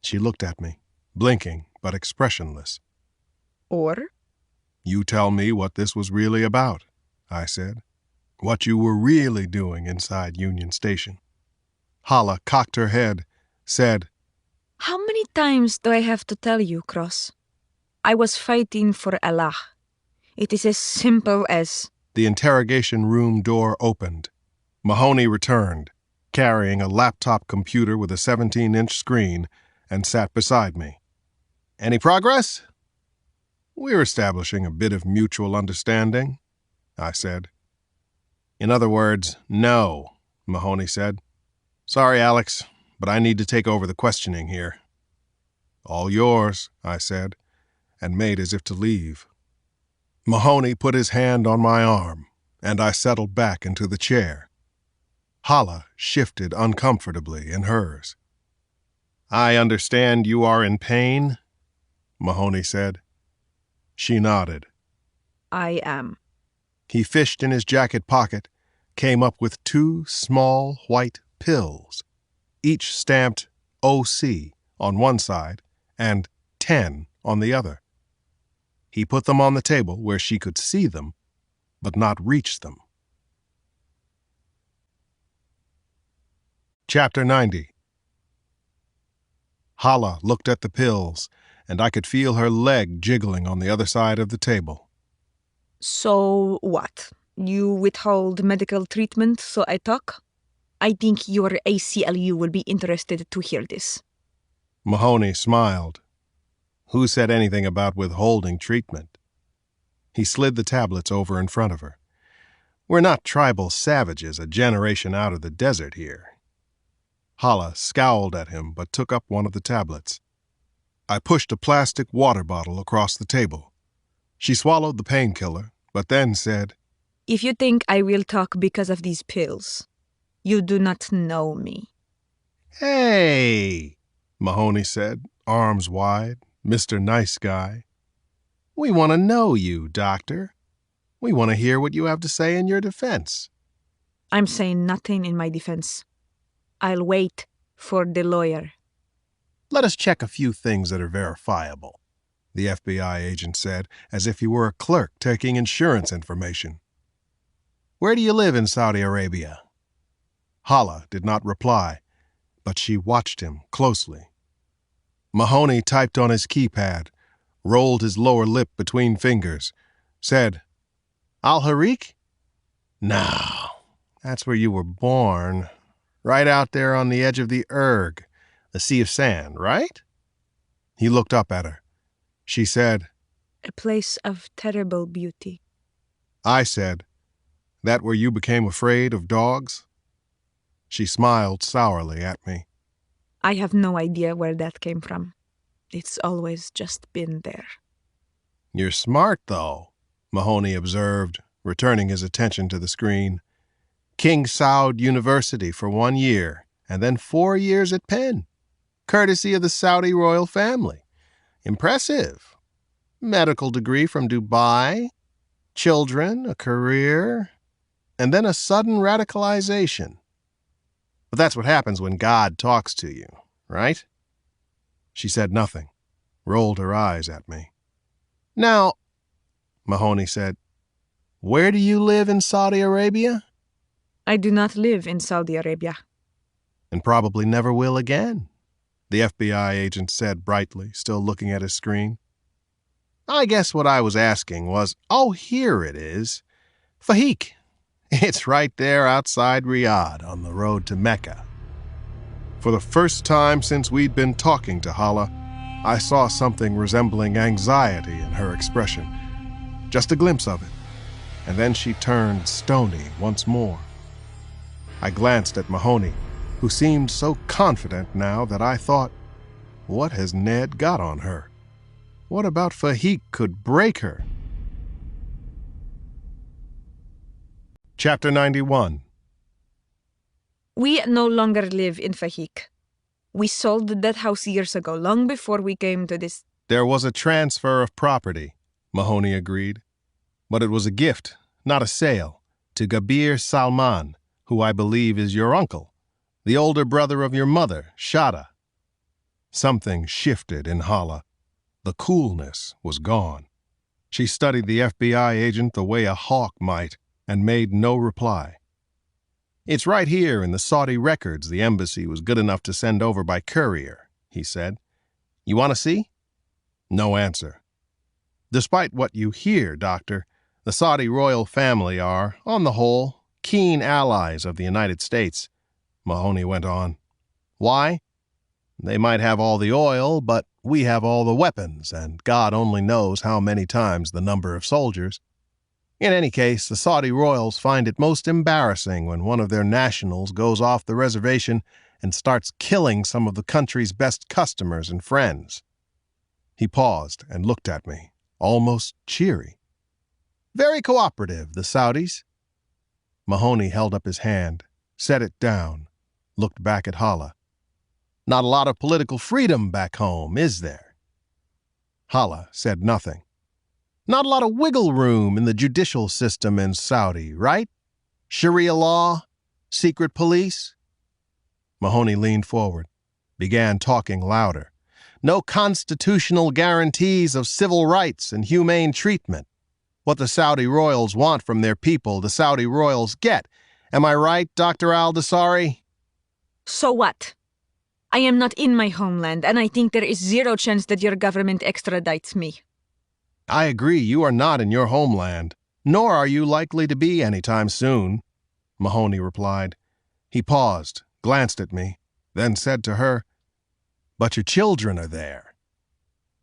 A: She looked at me, blinking but expressionless.
D: Or?
A: "You tell me what this was really about," I said. "What you were really doing inside Union Station." Hala cocked her head, said,
D: How many times do I have to tell you, Cross? I was fighting for Allah. It is as simple as...
A: The interrogation room door opened. Mahoney returned, carrying a laptop computer with a 17-inch screen, and sat beside me. "Any progress?" "We're establishing a bit of mutual understanding," I said. "In other words, no," Mahoney said. "Sorry, Alex, but I need to take over the questioning here." "All yours," I said, and made as if to leave. Mahoney put his hand on my arm, and I settled back into the chair. Hala shifted uncomfortably in hers. "I understand you are in pain," Mahoney said. She nodded.
D: I am.
A: He fished in his jacket pocket, came up with 2 small white pills, each stamped OC on one side and 10 on the other. He put them on the table where she could see them, but not reach them. Chapter 90. Hala looked at the pills, and I could feel her leg jiggling on the other side of the table.
D: So what? You withhold medical treatment so I talk? I think your ACLU will be interested to hear this.
A: Mahoney smiled. Who said anything about withholding treatment? He slid the tablets over in front of her. We're not tribal savages a generation out of the desert here. Hala scowled at him but took up one of the tablets. I pushed a plastic water bottle across the table. She swallowed the painkiller, but then said,
D: If you think I will talk because of these pills, you do not know me.
A: "Hey," Mahoney said, arms wide, Mr. Nice Guy. "We want to know you, Doctor. We want to hear what you have to say in your defense."
D: I'm saying nothing in my defense. I'll wait for the lawyer.
A: Let us check a few things that are verifiable, the FBI agent said, as if he were a clerk taking insurance information. Where do you live in Saudi Arabia? Hala did not reply, but she watched him closely. Mahoney typed on his keypad, rolled his lower lip between fingers, said, Al-Harik? No, that's where you were born. Right out there on the edge of the Erg, the Sea of Sand, right? He looked up at her. She said,
D: A place of terrible beauty.
A: I said, That where you became afraid of dogs? She smiled sourly at me.
D: I have no idea where that came from. It's always just been there.
A: You're smart, though, Mahoney observed, returning his attention to the screen. King Saud University for 1 year, and then 4 years at Penn. Courtesy of the Saudi royal family. Impressive. Medical degree from Dubai, children, a career, and then a sudden radicalization. But that's what happens when God talks to you, right? She said nothing, rolled her eyes at me. Now, Mahoney said, where do you live in Saudi Arabia?
D: I do not live in Saudi Arabia.
A: And probably never will again, the FBI agent said brightly, still looking at his screen. I guess what I was asking was, oh, here it is. Fahik. It's right there outside Riyadh on the road to Mecca. For the first time since we'd been talking to Hala, I saw something resembling anxiety in her expression. Just a glimpse of it. And then she turned stony once more. I glanced at Mahoney, who seemed so confident now that I thought, what has Ned got on her? What about Fahik could break her? Chapter 91.
D: We no longer live in Fahik. We sold that house years ago, long before we came to this.
A: There was a transfer of property, Mahoney agreed. But it was a gift, not a sale, to Gabir Salman, who I believe is your uncle, the older brother of your mother, Shada. Something shifted in Hala. The coolness was gone. She studied the FBI agent the way a hawk might, and made no reply. It's right here in the Saudi records the embassy was good enough to send over by courier, he said. You want to see? No answer. Despite what you hear, Doctor, the Saudi royal family are, on the whole, keen allies of the United States, Mahoney went on. Why? They might have all the oil, but we have all the weapons, and God only knows how many times the number of soldiers. In any case, the Saudi royals find it most embarrassing when one of their nationals goes off the reservation and starts killing some of the country's best customers and friends. He paused and looked at me, almost cheery. Very cooperative, the Saudis. Mahoney held up his hand, set it down, looked back at Hala. Not a lot of political freedom back home, is there? Hala said nothing. Not a lot of wiggle room in the judicial system in Saudi, right? Sharia law? Secret police? Mahoney leaned forward, began talking louder. No constitutional guarantees of civil rights and humane treatment. What the Saudi royals want from their people, the Saudi royals get. Am I right, Dr. Al-Dasari?
D: So what? I am not in my homeland, and I think there is zero chance that your government extradites me.
A: I agree you are not in your homeland, nor are you likely to be anytime soon, Mahoney replied. He paused, glanced at me, then said to her, But your children are there.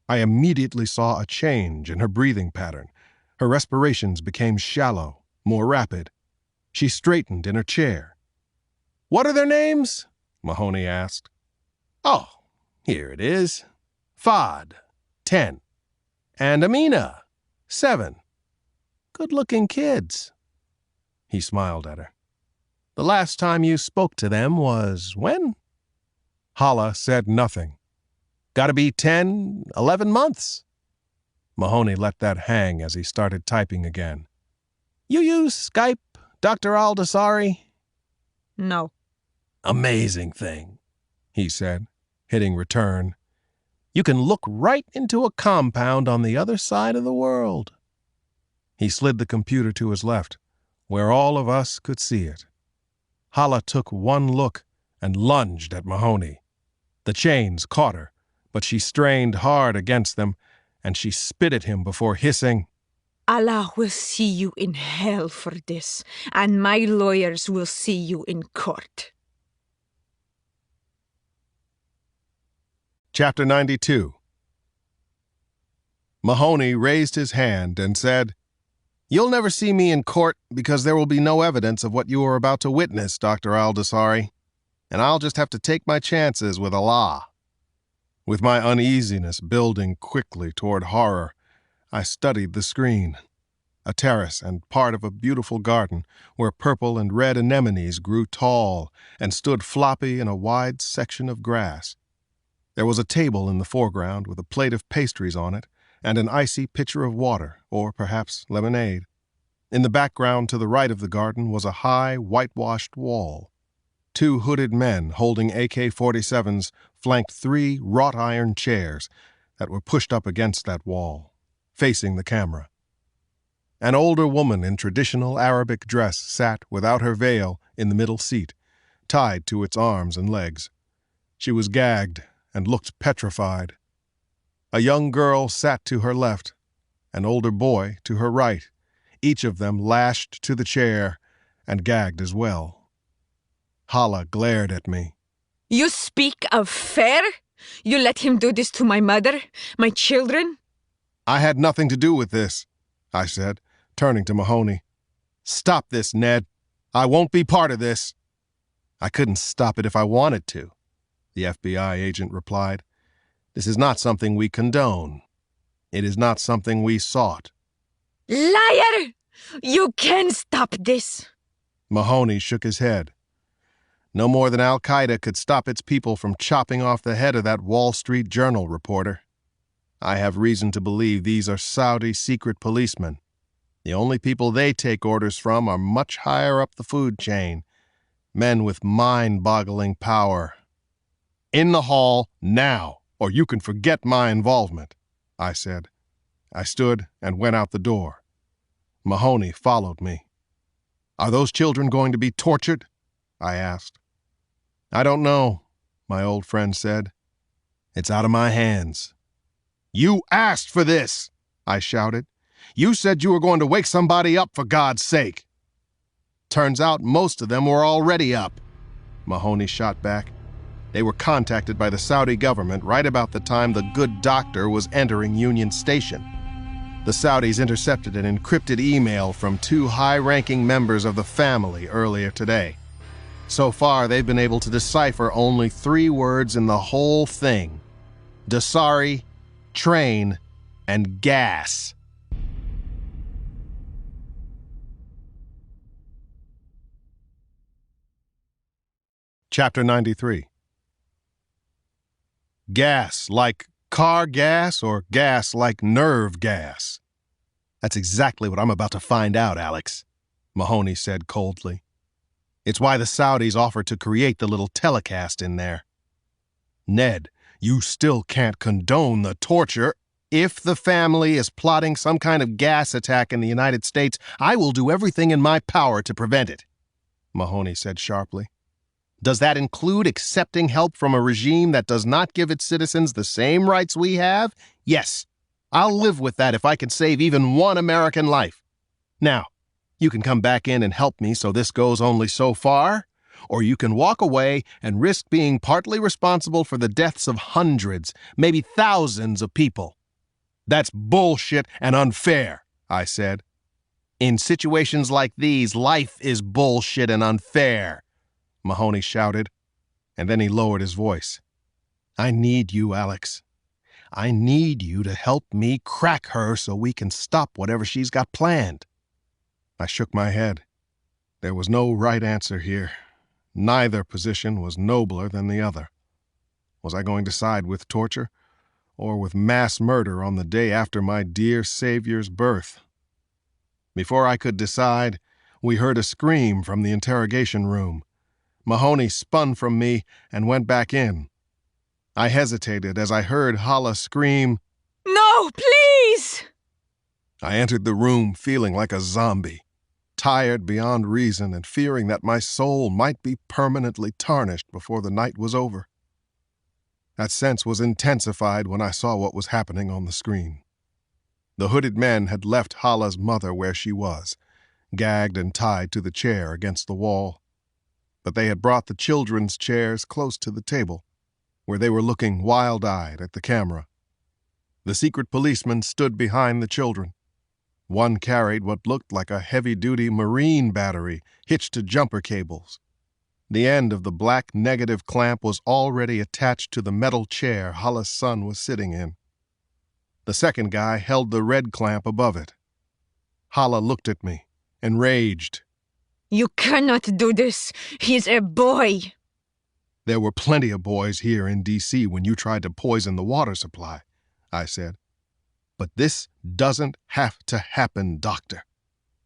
A: I immediately saw a change in her breathing pattern. Her respirations became shallow, more rapid. She straightened in her chair. What are their names? Mahoney asked. Oh, here it is. Fad, 10. And Amina, 7. Good-looking kids. He smiled at her. The last time you spoke to them was when? Hala said nothing. Gotta be 10, 11 months. Mahoney let that hang as he started typing again. You use Skype, Dr. Al-Dasari?
D: No.
A: Amazing thing, he said, hitting return, You can look right into a compound on the other side of the world." He slid the computer to his left, where all of us could see it. Hala took one look and lunged at Mahoney. The chains caught her, but she strained hard against them, and she spit at him before hissing,
D: Allah will see you in hell for this, and my lawyers will see you in court.
A: Chapter 92. Mahoney raised his hand and said, "You'll never see me in court because there will be no evidence of what you are about to witness, Dr. Aldasari, and I'll just have to take my chances with Allah." With my uneasiness building quickly toward horror, I studied the screen. A terrace and part of a beautiful garden where purple and red anemones grew tall and stood floppy in a wide section of grass. There was a table in the foreground with a plate of pastries on it and an icy pitcher of water, or perhaps lemonade. In the background to the right of the garden was a high, whitewashed wall. 2 hooded men holding AK-47s flanked 3 wrought-iron chairs that were pushed up against that wall, facing the camera. An older woman in traditional Arabic dress sat without her veil in the middle seat, tied to its arms and legs. She was gagged and looked petrified. A young girl sat to her left, an older boy to her right, each of them lashed to the chair and gagged as well. Hala glared at me.
D: You speak of fair? You let him do this to my mother, my children?
A: "I had nothing to do with this," I said, turning to Mahoney. "Stop this, Ned. I won't be part of this." "I couldn't stop it if I wanted to," the FBI agent replied. "This is not something we condone. It is not something we sought."
D: Liar! You can stop this.
A: Mahoney shook his head. "No more than Al-Qaeda could stop its people from chopping off the head of that Wall Street Journal reporter. I have reason to believe these are Saudi secret policemen. The only people they take orders from are much higher up the food chain, men with mind-boggling power. In the hall, now, or you can forget my involvement," I said. I stood and went out the door. Mahoney followed me. "Are those children going to be tortured?" I asked. "I don't know," my old friend said. "It's out of my hands." "You asked for this!" I shouted. "You said you were going to wake somebody up, for God's sake." "Turns out most of them were already up," Mahoney shot back. "They were contacted by the Saudi government right about the time the good doctor was entering Union Station. The Saudis intercepted an encrypted email from 2 high-ranking members of the family earlier today. So far, they've been able to decipher only 3 words in the whole thing: Dasari, train, and gas." Chapter 93. Gas like car gas or gas like nerve gas? "That's exactly what I'm about to find out, Alex," Mahoney said coldly. "It's why the Saudis offered to create the little telecast in there. Ned, you still can't condone the torture. If the family is plotting some kind of gas attack in the United States, I will do everything in my power to prevent it," Mahoney said sharply. "Does that include accepting help from a regime that does not give its citizens the same rights we have? Yes, I'll live with that if I can save even one American life. Now, you can come back in and help me so this goes only so far, or you can walk away and risk being partly responsible for the deaths of hundreds, maybe thousands of people." "That's bullshit and unfair," I said. "In situations like these, life is bullshit and unfair," Mahoney shouted, and then he lowered his voice. "I need you, Alex. I need you to help me crack her so we can stop whatever she's got planned." I shook my head. There was no right answer here. Neither position was nobler than the other. Was I going to side with torture, or with mass murder on the day after my dear Savior's birth? Before I could decide, we heard a scream from the interrogation room. Mahoney spun from me and went back in. I hesitated as I heard Hala scream,
D: No, please!
A: I entered the room feeling like a zombie, tired beyond reason and fearing that my soul might be permanently tarnished before the night was over. That sense was intensified when I saw what was happening on the screen. The hooded men had left Hala's mother where she was, gagged and tied to the chair against the wall. But they had brought the children's chairs close to the table, where they were looking wild-eyed at the camera. The secret policeman stood behind the children. One carried what looked like a heavy-duty marine battery hitched to jumper cables. The end of the black negative clamp was already attached to the metal chair Hala's son was sitting in. The second guy held the red clamp above it. Hala looked at me, enraged.
D: You cannot do this. He's a boy.
A: There were plenty of boys here in D.C. when you tried to poison the water supply, I said. But this doesn't have to happen, Doctor.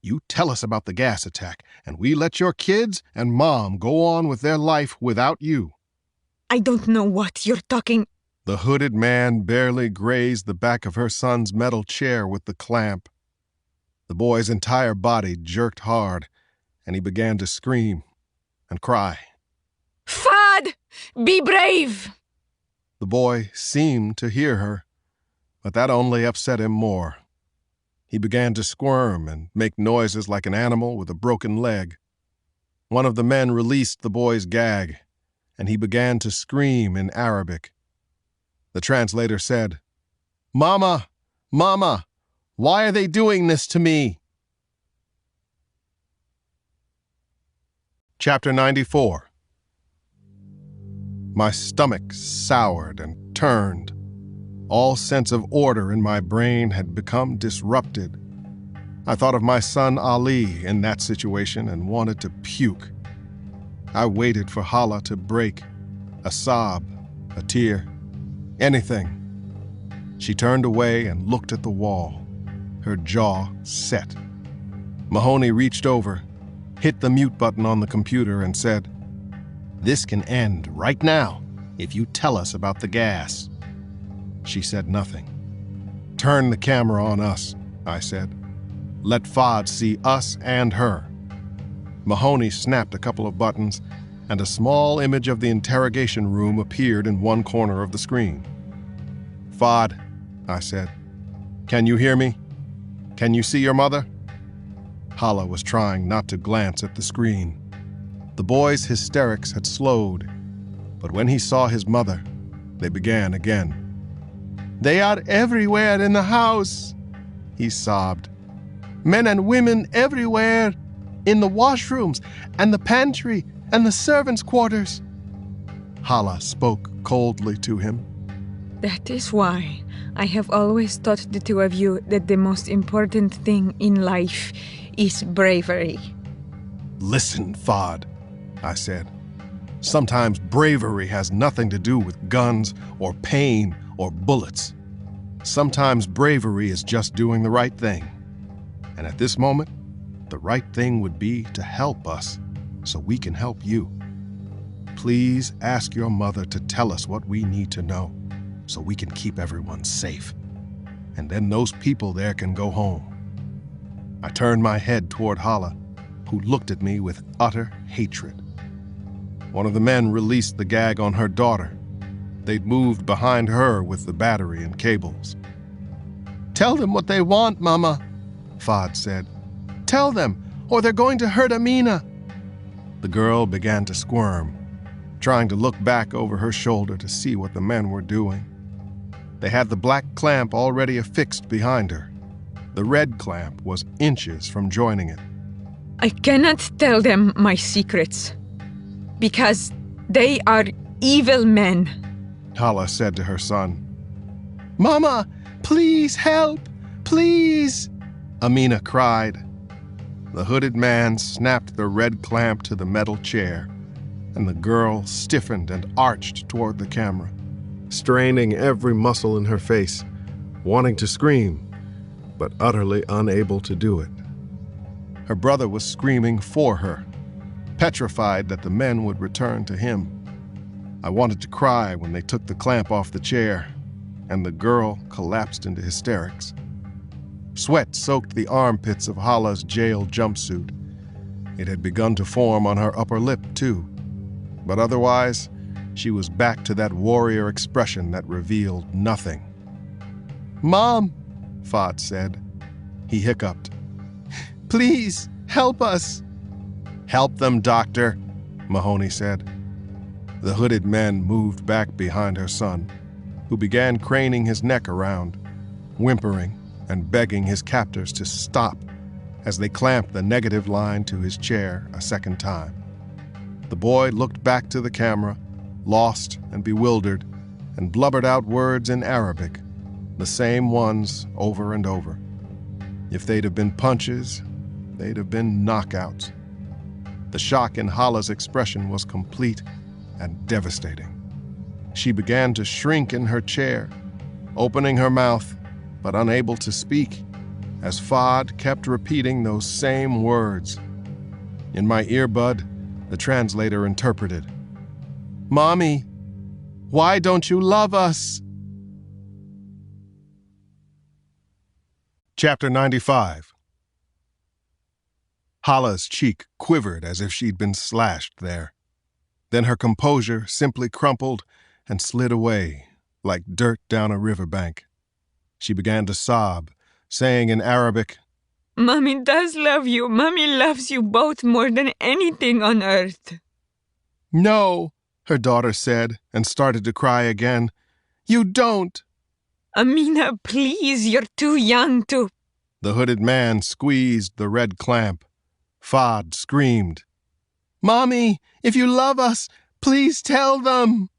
A: You tell us about the gas attack, and we let your kids and Mom go on with their life without you.
D: I don't know what you're talking.
A: The hooded man barely grazed the back of her son's metal chair with the clamp. The boy's entire body jerked hard, and he began to scream and cry.
D: Fad! Be brave!
A: The boy seemed to hear her, but that only upset him more. He began to squirm and make noises like an animal with a broken leg. One of the men released the boy's gag, and he began to scream in Arabic. The translator said, "Mama, Mama, why are they doing this to me?" Chapter 94. My stomach soured and turned. All sense of order in my brain had become disrupted. I thought of my son Ali in that situation and wanted to puke. I waited for Hala to break, a sob, a tear, anything. She turned away and looked at the wall, her jaw set. Mahoney reached over, hit the mute button on the computer and said, "This can end right now if you tell us about the gas." She said nothing. "Turn the camera on us," I said. "Let Fad see us and her." Mahoney snapped a couple of buttons, and a small image of the interrogation room appeared in one corner of the screen. "Fad," I said, "can you hear me? Can you see your mother?" Hala was trying not to glance at the screen. The boy's hysterics had slowed, but when he saw his mother, they began again. "They are everywhere in the house," he sobbed. "Men and women everywhere, in the washrooms and the pantry and the servants' quarters." Hala spoke coldly to him.
D: That is why I have always taught the two of you that the most important thing in life is bravery.
A: "Listen, Fad," I said. "Sometimes bravery has nothing to do with guns or pain or bullets. Sometimes bravery is just doing the right thing. And at this moment, the right thing would be to help us so we can help you. Please ask your mother to tell us what we need to know so we can keep everyone safe. And then those people there can go home." I turned my head toward Hala, who looked at me with utter hatred. One of the men released the gag on her daughter. They'd moved behind her with the battery and cables. "Tell them what they want, Mama," Fad said. "Tell them, or they're going to hurt Amina." The girl began to squirm, trying to look back over her shoulder to see what the men were doing. They had the black clamp already affixed behind her. The red clamp was inches from joining it.
D: I cannot tell them my secrets because they are evil men.
A: Hala said to her son. "Mama, please help, please," Amina cried. The hooded man snapped the red clamp to the metal chair, and the girl stiffened and arched toward the camera, straining every muscle in her face, wanting to scream, but utterly unable to do it. Her brother was screaming for her, petrified that the men would return to him. I wanted to cry when they took the clamp off the chair, and the girl collapsed into hysterics. Sweat soaked the armpits of Hala's jail jumpsuit. It had begun to form on her upper lip, too. But otherwise, she was back to that warrior expression that revealed nothing. "Mom," Fod said. He hiccuped. "Please, help us." "Help them, Doctor," Mahoney said. The hooded men moved back behind her son, who began craning his neck around, whimpering and begging his captors to stop as they clamped the negative line to his chair a second time. The boy looked back to the camera, lost and bewildered, and blubbered out words in Arabic, the same ones over and over. If they'd have been punches, they'd have been knockouts. The shock in Hala's expression was complete and devastating. She began to shrink in her chair, opening her mouth but unable to speak, as Fod kept repeating those same words. In my earbud, the translator interpreted, "Mommy, why don't you love us?" Chapter 95. Hala's cheek quivered as if she'd been slashed there. Then her composure simply crumpled and slid away, like dirt down a riverbank. She began to sob, saying in Arabic,
D: Mommy does love you. Mommy loves you both more than anything on earth.
A: "No," her daughter said, and started to cry again. "You don't."
D: Amina, please, you're too young to...
A: The hooded man squeezed the red clamp. Fod screamed, "Mommy, if you love us, please tell them."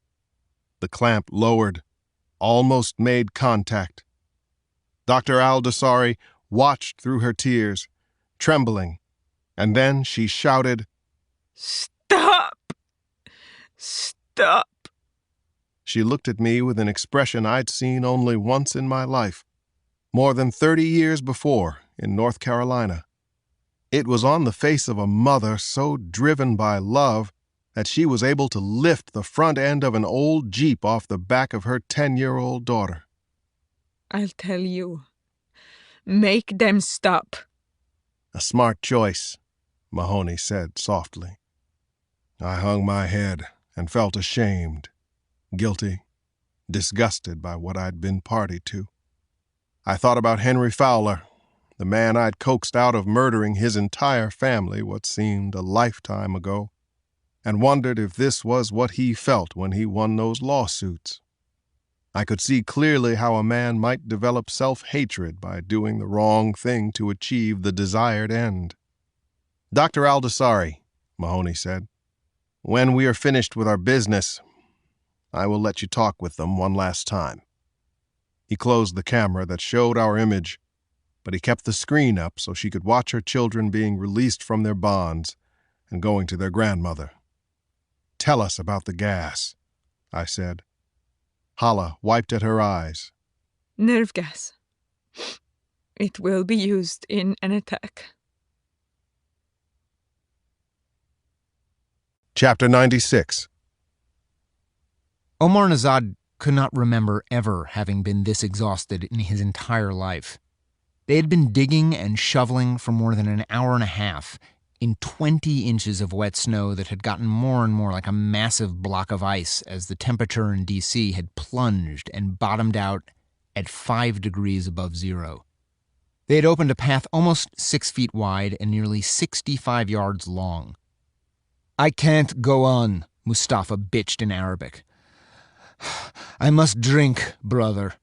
A: The clamp lowered, almost made contact. Dr. Al-Dasari watched through her tears, trembling, and then she shouted,
D: Stop! Stop!
A: She looked at me with an expression I'd seen only once in my life, more than 30 years before in North Carolina. It was on the face of a mother so driven by love that she was able to lift the front end of an old Jeep off the back of her 10-year-old daughter.
D: I'll tell you. Make them stop.
A: "A smart choice," Mahoney said softly. I hung my head and felt ashamed, guilty, disgusted by what I'd been party to. I thought about Henry Fowler, the man I'd coaxed out of murdering his entire family what seemed a lifetime ago, and wondered if this was what he felt when he won those lawsuits. I could see clearly how a man might develop self-hatred by doing the wrong thing to achieve the desired end. "Dr. Al-Dasari," Mahoney said, "when we are finished with our business, I will let you talk with them one last time." He closed the camera that showed our image, but he kept the screen up so she could watch her children being released from their bonds and going to their grandmother. "Tell us about the gas," I said. Hala wiped at her eyes.
D: Nerve gas. It will be used in an attack.
A: Chapter 96.
F: Omar Nazad could not remember ever having been this exhausted in his entire life. They had been digging and shoveling for more than an hour and a half in 20 inches of wet snow that had gotten more and more like a massive block of ice as the temperature in D.C. had plunged and bottomed out at 5 degrees above zero. They had opened a path almost 6 feet wide and nearly 65 yards long. "I can't go on," Mustafa bitched in Arabic. "I must drink, brother."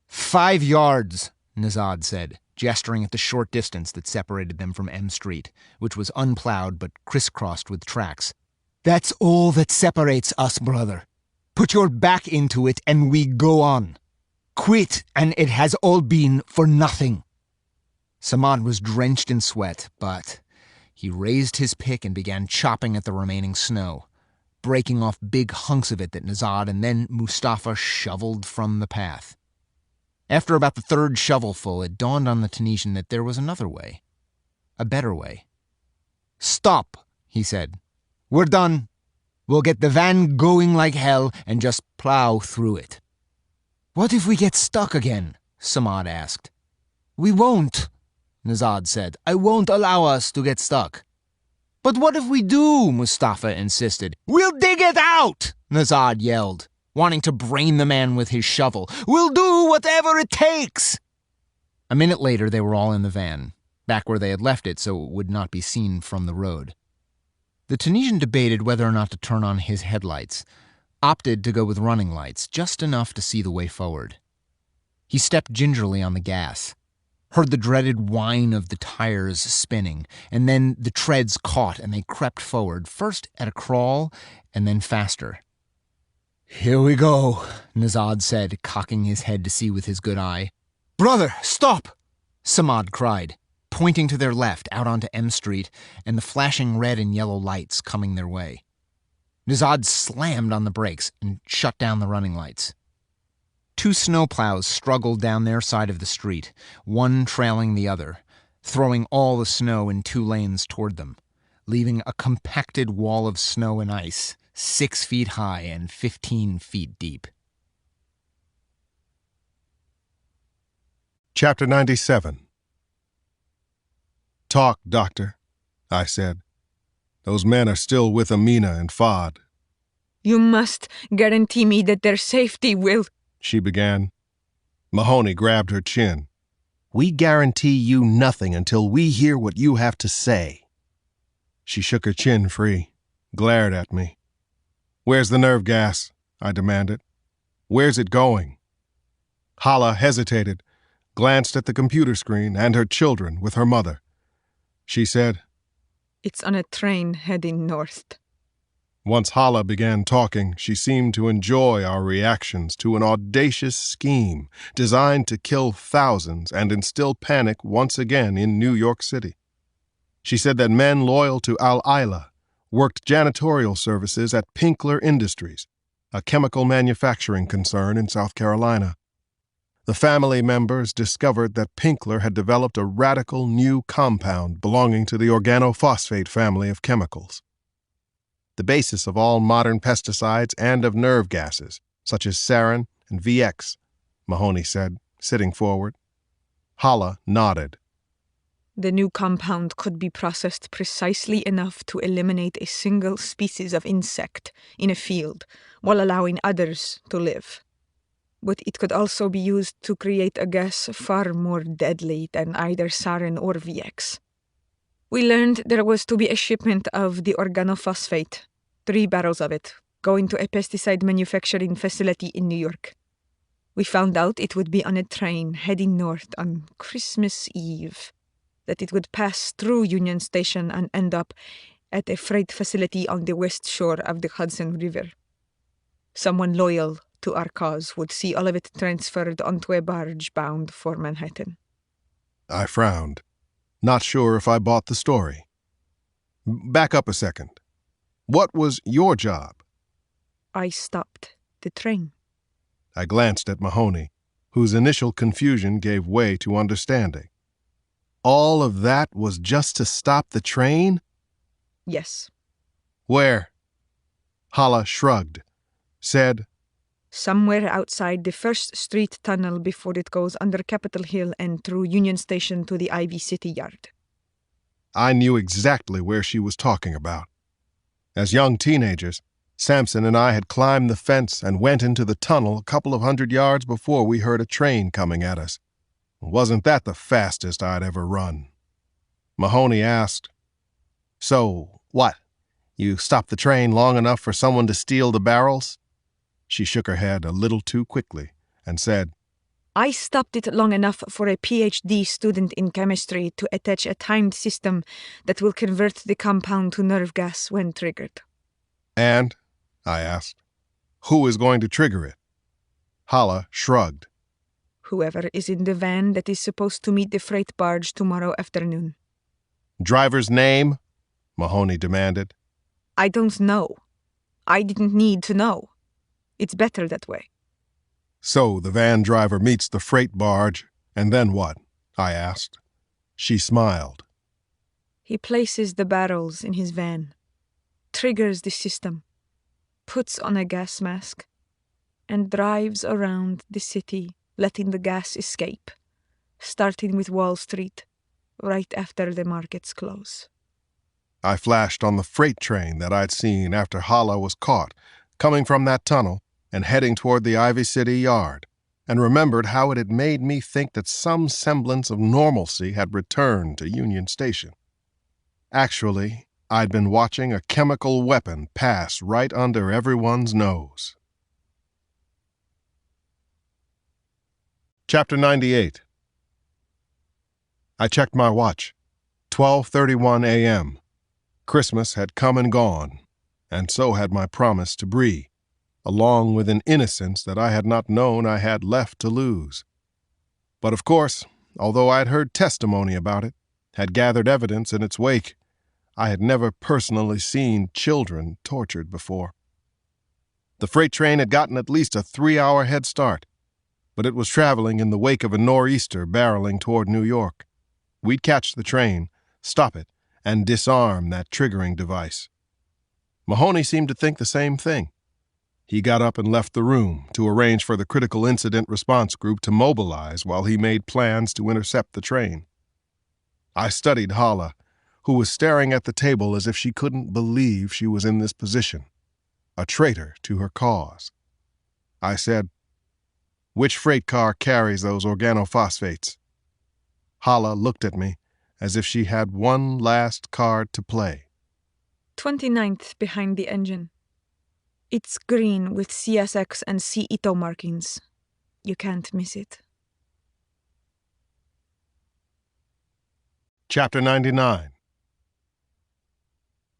F: 5 yards, Nazad said, gesturing at the short distance that separated them from M Street, which was unplowed but crisscrossed with tracks. "That's all that separates us, brother. Put your back into it and we go on. Quit and it has all been for nothing." Samad was drenched in sweat, but he raised his pick and began chopping at the remaining snow, breaking off big hunks of it that Nazad and then Mustafa shoveled from the path. After about the third shovelful, it dawned on the Tunisian that there was another way. A better way. "Stop," he said. "We're done. We'll get the van going like hell and just plow through it." "What if we get stuck again?" Samad asked. "We won't," Nazad said. "I won't allow us to get stuck." "But what if we do?" Mustafa insisted. "We'll dig it out!" Nazad yelled, wanting to brain the man with his shovel. "We'll do whatever it takes!" A minute later, they were all in the van, back where they had left it so it would not be seen from the road. The Tunisian debated whether or not to turn on his headlights, opted to go with running lights, just enough to see the way forward. He stepped gingerly on the gas, heard the dreaded whine of the tires spinning, and then the treads caught and they crept forward, first at a crawl and then faster. "Here we go," Nazad said, cocking his head to see with his good eye. "Brother, stop!" Samad cried, pointing to their left out onto M Street and the flashing red and yellow lights coming their way. Nazad slammed on the brakes and shut down the running lights. Two snowplows struggled down their side of the street, one trailing the other, throwing all the snow in two lanes toward them, leaving a compacted wall of snow and ice, 6 feet high and 15 feet deep.
A: Chapter 97. "Talk, Doctor," I said. "Those men are still with Amina and Fad."
D: "You must guarantee me that their safety will—"
A: she began. Mahoney grabbed her chin. "We guarantee you nothing until we hear what you have to say." She shook her chin free, glared at me. "Where's the nerve gas?" I demanded. "Where's it going?" Hala hesitated, glanced at the computer screen and her children with her mother. She said,
D: "It's on a train heading north."
A: Once Hala began talking, she seemed to enjoy our reactions to an audacious scheme designed to kill thousands and instill panic once again in New York City. She said that men loyal to Al-Aila worked janitorial services at Pinkler Industries, a chemical manufacturing concern in South Carolina. The family members discovered that Pinkler had developed a radical new compound belonging to the organophosphate family of chemicals, the basis of all modern pesticides and of nerve gases, such as sarin and VX, Mahoney said, sitting forward. Hala nodded.
D: "The new compound could be processed precisely enough to eliminate a single species of insect in a field while allowing others to live. But it could also be used to create a gas far more deadly than either sarin or VX. We learned there was to be a shipment of the organophosphate, 3 barrels of it, going to a pesticide manufacturing facility in New York. We found out it would be on a train heading north on Christmas Eve, that it would pass through Union Station and end up at a freight facility on the west shore of the Hudson River. Someone loyal to our cause would see all of it transferred onto a barge bound for Manhattan."
A: I frowned, not sure if I bought the story. "Back up a second. What was your job?"
D: "I stopped the train."
A: I glanced at Mahoney, whose initial confusion gave way to understanding. All of that was just to stop the train?
D: "Yes."
A: "Where?" Hala shrugged, said,
D: "Somewhere outside the First Street Tunnel before it goes under Capitol Hill and through Union Station to the Ivy City Yard."
A: I knew exactly where she was talking about. As young teenagers, Sampson and I had climbed the fence and went into the tunnel a couple of 100 yards before we heard a train coming at us. Wasn't that the fastest I'd ever run? Mahoney asked, "So, what? You stopped the train long enough for someone to steal the barrels?" She shook her head a little too quickly and said,
D: "I stopped it long enough for a PhD student in chemistry to attach a timed system that will convert the compound to nerve gas when triggered."
A: "And," I asked, "who is going to trigger it?" Hala shrugged.
D: "Whoever is in the van that is supposed to meet the freight barge tomorrow afternoon."
A: "Driver's name?" Mahoney demanded.
D: "I don't know. I didn't need to know. It's better that way."
A: "So the van driver meets the freight barge, and then what?" I asked. She smiled.
D: "He places the barrels in his van, triggers the system, puts on a gas mask, and drives around the city, letting the gas escape, starting with Wall Street, right after the markets close.
A: I flashed on the freight train that I'd seen after Hala was caught, coming from that tunnel and heading toward the Ivy City yard, and remembered how it had made me think that some semblance of normalcy had returned to Union Station. Actually, I'd been watching a chemical weapon pass right under everyone's nose. Chapter 98. I checked my watch. 12:31 a.m. Christmas had come and gone, and so had my promise to Bree, along with an innocence that I had not known I had left to lose. But of course, although I'd heard testimony about it, had gathered evidence in its wake, I had never personally seen children tortured before. The freight train had gotten at least a 3-hour head start, but it was traveling in the wake of a nor'easter barreling toward New York. We'd catch the train, stop it, and disarm that triggering device. Mahoney seemed to think the same thing. He got up and left the room to arrange for the critical incident response group to mobilize while he made plans to intercept the train. I studied Hala, who was staring at the table as if she couldn't believe she was in this position, a traitor to her cause. I said, "Which freight car carries those organophosphates?" Hala looked at me as if she had one last card to play.
D: 29th behind the engine. It's green with CSX and C. Ito markings. You can't miss it.
A: Chapter 99.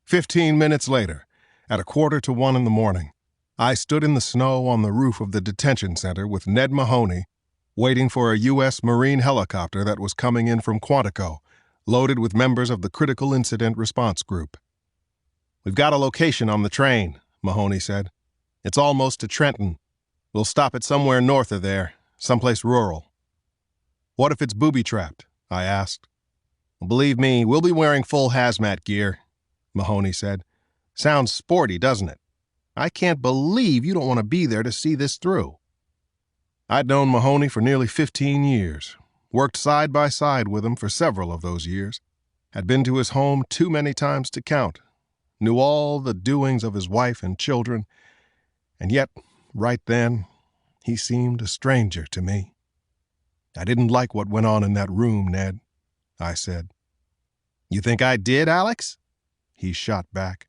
A: 15 minutes later, at 1:45 in the morning, I stood in the snow on the roof of the detention center with Ned Mahoney, waiting for a U.S. Marine helicopter that was coming in from Quantico, loaded with members of the Critical Incident Response Group. "We've got a location on the train," Mahoney said. "It's almost to Trenton. We'll stop it somewhere north of there, someplace rural." "What if it's booby-trapped?" I asked. "Believe me, we'll be wearing full hazmat gear," Mahoney said. "Sounds sporty, doesn't it? I can't believe you don't want to be there to see this through." I'd known Mahoney for nearly 15 years, worked side by side with him for several of those years, had been to his home too many times to count, knew all the doings of his wife and children, and yet, right then, he seemed a stranger to me. "I didn't like what went on in that room, Ned," I said. "You think I did, Alex?" he shot back.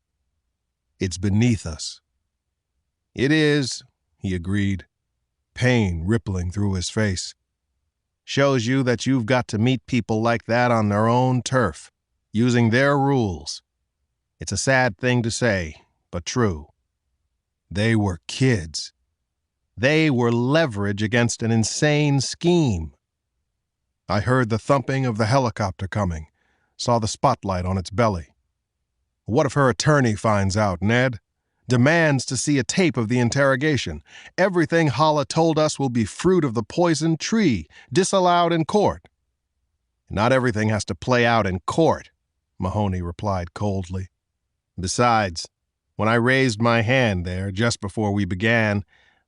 A: "It's beneath us." "It is," he agreed, pain rippling through his face. "Shows you that you've got to meet people like that on their own turf, using their rules. It's a sad thing to say, but true. They were kids. They were leverage against an insane scheme." I heard the thumping of the helicopter coming, saw the spotlight on its belly. "What if her attorney finds out, Ned? Demands to see a tape of the interrogation. Everything Hala told us will be fruit of the poison tree, disallowed in court." "Not everything has to play out in court," Mahoney replied coldly. "Besides, when I raised my hand there just before we began,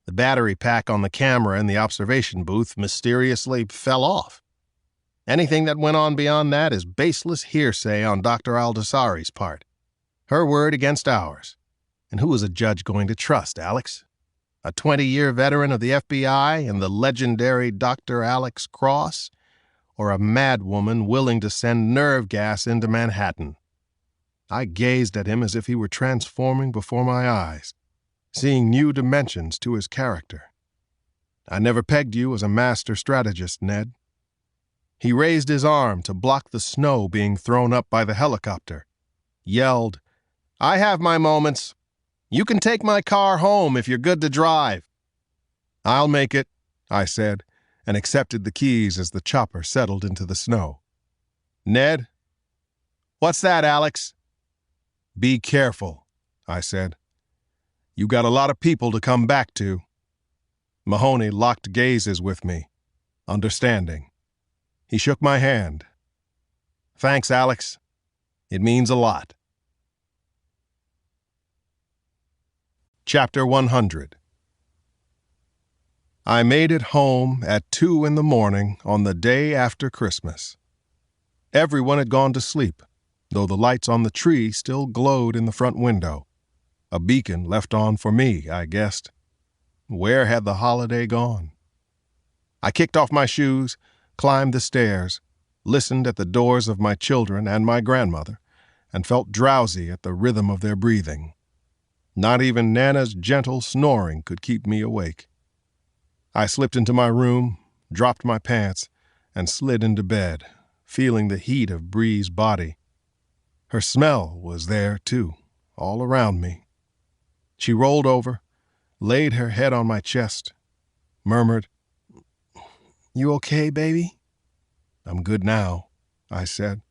A: the battery pack on the camera in the observation booth mysteriously fell off. Anything that went on beyond that is baseless hearsay on Dr. Aldasari's part. Her word against ours. And who is a judge going to trust, Alex? A 20-year veteran of the FBI and the legendary Dr. Alex Cross? Or a madwoman willing to send nerve gas into Manhattan?" I gazed at him as if he were transforming before my eyes, seeing new dimensions to his character. "I never pegged you as a master strategist, Ned." He raised his arm to block the snow being thrown up by the helicopter, yelled, "I have my moments. You can take my car home if you're good to drive." "I'll make it," I said, and accepted the keys as the chopper settled into the snow. "Ned?" "What's that, Alex?" "Be careful," I said. "You got a lot of people to come back to." Mahoney locked gazes with me, understanding. He shook my hand. "Thanks, Alex. It means a lot." Chapter 100. I made it home at 2 in the morning on the day after Christmas. Everyone had gone to sleep, though the lights on the tree still glowed in the front window. A beacon left on for me, I guessed. Where had the holiday gone? I kicked off my shoes, climbed the stairs, listened at the doors of my children and my grandmother, and felt drowsy at the rhythm of their breathing. Not even Nana's gentle snoring could keep me awake. I slipped into my room, dropped my pants, and slid into bed, feeling the heat of Bree's body. Her smell was there, too, all around me. She rolled over, laid her head on my chest, murmured, "You okay, baby?" "I'm good now," I said,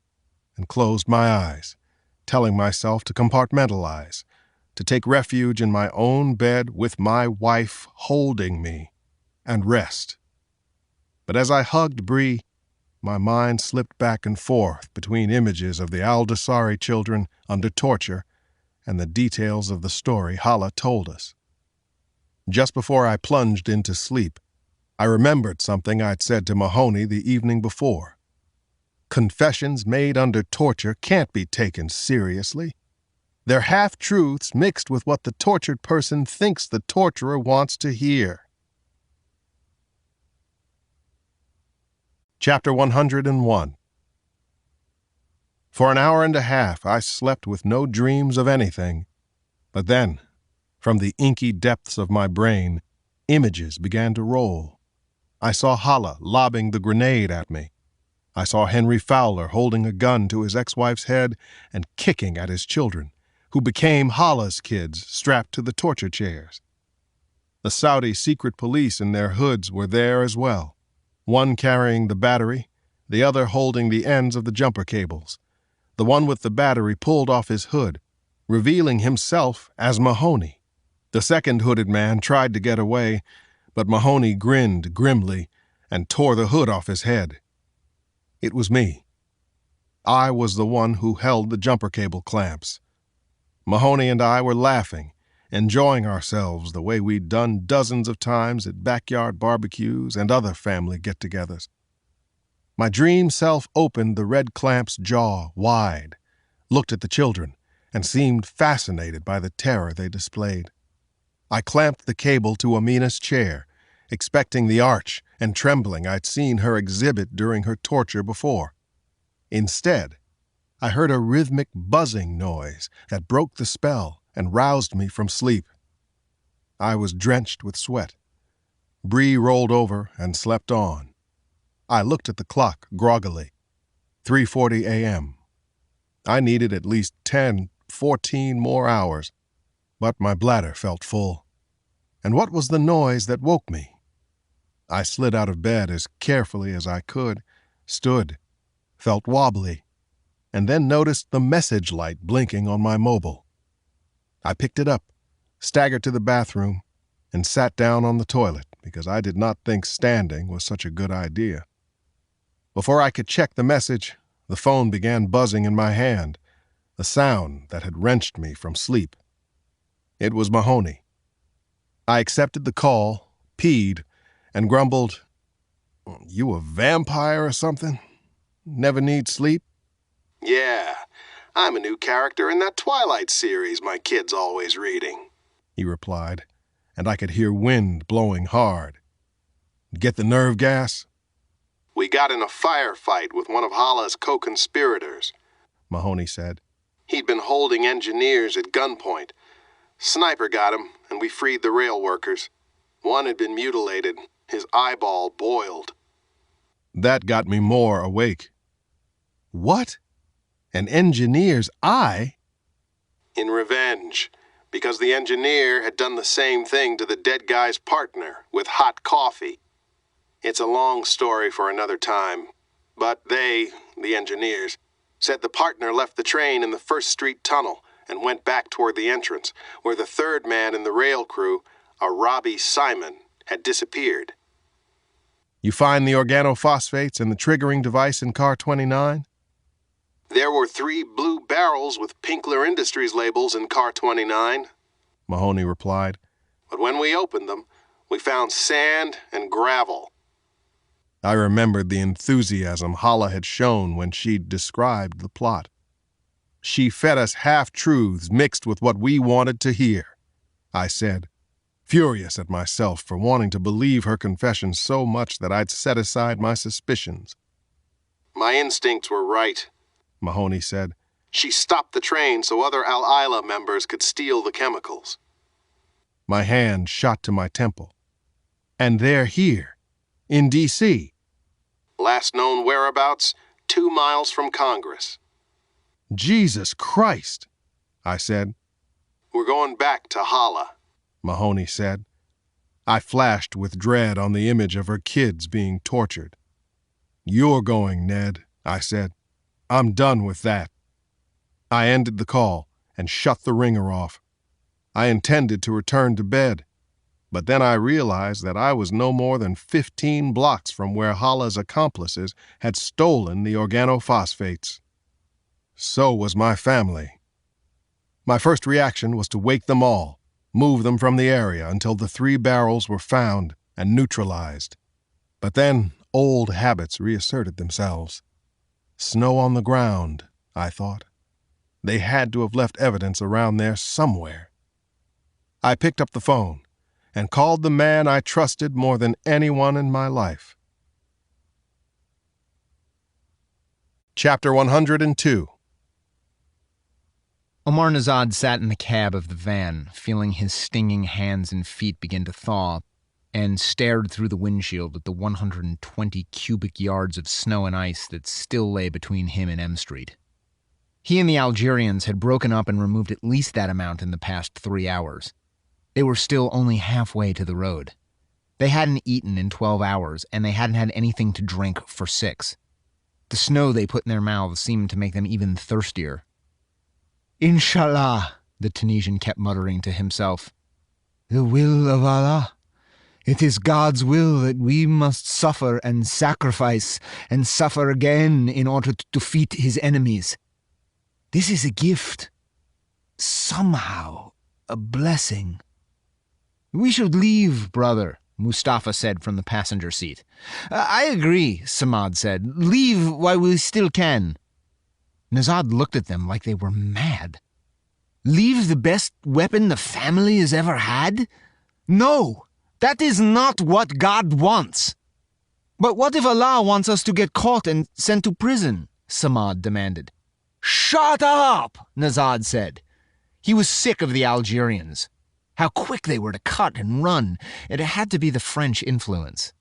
A: and closed my eyes, telling myself to compartmentalize, to take refuge in my own bed with my wife holding me, and rest. But as I hugged Bree, my mind slipped back and forth between images of the Aldasari children under torture and the details of the story Hala told us. Just before I plunged into sleep, I remembered something I'd said to Mahoney the evening before. Confessions made under torture can't be taken seriously. They're half-truths mixed with what the tortured person thinks the torturer wants to hear. Chapter 101. For an hour and a half, I slept with no dreams of anything. But then, from the inky depths of my brain, images began to roll. I saw Hala lobbing the grenade at me. I saw Henry Fowler holding a gun to his ex-wife's head and kicking at his children, who became Hala's kids strapped to the torture chairs. The Saudi secret police in their hoods were there as well, one carrying the battery, the other holding the ends of the jumper cables. The one with the battery pulled off his hood, revealing himself as Mahoney. The second hooded man tried to get away, but Mahoney grinned grimly and tore the hood off his head. It was me. I was the one who held the jumper cable clamps. Mahoney and I were laughing, enjoying ourselves the way we'd done dozens of times at backyard barbecues and other family get-togethers. My dream self opened the red clamp's jaw wide, looked at the children, and seemed fascinated by the terror they displayed. I clamped the cable to Amina's chair, expecting the arch and trembling I'd seen her exhibit during her torture before. Instead, I heard a rhythmic buzzing noise that broke the spell and roused me from sleep. I was drenched with sweat. Bree rolled over and slept on. I looked at the clock groggily. 3:40 a.m. I needed at least 14 more hours, but my bladder felt full. And what was the noise that woke me? I slid out of bed as carefully as I could, stood, felt wobbly, and then noticed the message light blinking on my mobile. I picked it up, staggered to the bathroom, and sat down on the toilet because I did not think standing was such a good idea. Before I could check the message, the phone began buzzing in my hand, the sound that had wrenched me from sleep. It was Mahoney. I accepted the call, peed, and grumbled, "You a vampire or something? Never need sleep?"
E: Yeah, I'm a new character in that Twilight series my kid's always reading,
A: he replied, and I could hear wind blowing hard. Get the nerve gas?
E: We got in a firefight with one of Hala's co-conspirators,
A: Mahoney said.
E: He'd been holding engineers at gunpoint. Sniper got him, and we freed the rail workers. One had been mutilated, his eyeball boiled.
A: That got me more awake. What? An engineer's eye?
E: In revenge, because the engineer had done the same thing to the dead guy's partner with hot coffee. It's a long story for another time, but they, the engineers, said the partner left the train in the First Street tunnel and went back toward the entrance, where the third man in the rail crew, a Robbie Simon, had disappeared.
A: You find the organophosphates and the triggering device in car 29?
E: There were 3 blue barrels with Pinkler Industries labels in car 29.
A: Mahoney replied.
E: But when we opened them, we found sand and gravel.
A: I remembered the enthusiasm Hala had shown when she'd described the plot. She fed us half-truths mixed with what we wanted to hear, I said, furious at myself for wanting to believe her confession so much that I'd set aside my suspicions.
E: My instincts were right,
A: Mahoney said.
E: She stopped the train so other Al-Isla members could steal the chemicals.
A: My hand shot to my temple. And they're here, in D.C.
E: Last known whereabouts, 2 miles from Congress.
A: Jesus Christ, I said.
E: We're going back to Hala,
A: Mahoney said. I flashed with dread on the image of her kids being tortured. You're going, Ned, I said. I'm done with that. I ended the call and shut the ringer off. I intended to return to bed, but then I realized that I was no more than 15 blocks from where Hala's accomplices had stolen the organophosphates. So was my family. My first reaction was to wake them all, move them from the area until the 3 barrels were found and neutralized. But then old habits reasserted themselves. Snow on the ground, I thought. They had to have left evidence around there somewhere. I picked up the phone and called the man I trusted more than anyone in my life. Chapter 102.
F: Omar Nazad sat in the cab of the van, feeling his stinging hands and feet begin to thaw, and stared through the windshield at the 120 cubic yards of snow and ice that still lay between him and M Street. He and the Algerians had broken up and removed at least that amount in the past 3 hours. They were still only halfway to the road. They hadn't eaten in 12 hours, and they hadn't had anything to drink for 6. The snow they put in their mouths seemed to make them even thirstier. Inshallah, the Tunisian kept muttering to himself. The will of Allah. It is God's will that we must suffer and sacrifice and suffer again in order to defeat his enemies. This is a gift. Somehow, a blessing. We should leave, brother, Mustafa said from the passenger seat. I agree, Samad said. Leave while we still can. Nazad looked at them like they were mad. Leave the best weapon the family has ever had? No, that is not what God wants. But what if Allah wants us to get caught and sent to prison? Samad demanded. Shut up, Nazad said. He was sick of the Algerians. How quick they were to cut and run. It had to be the French influence.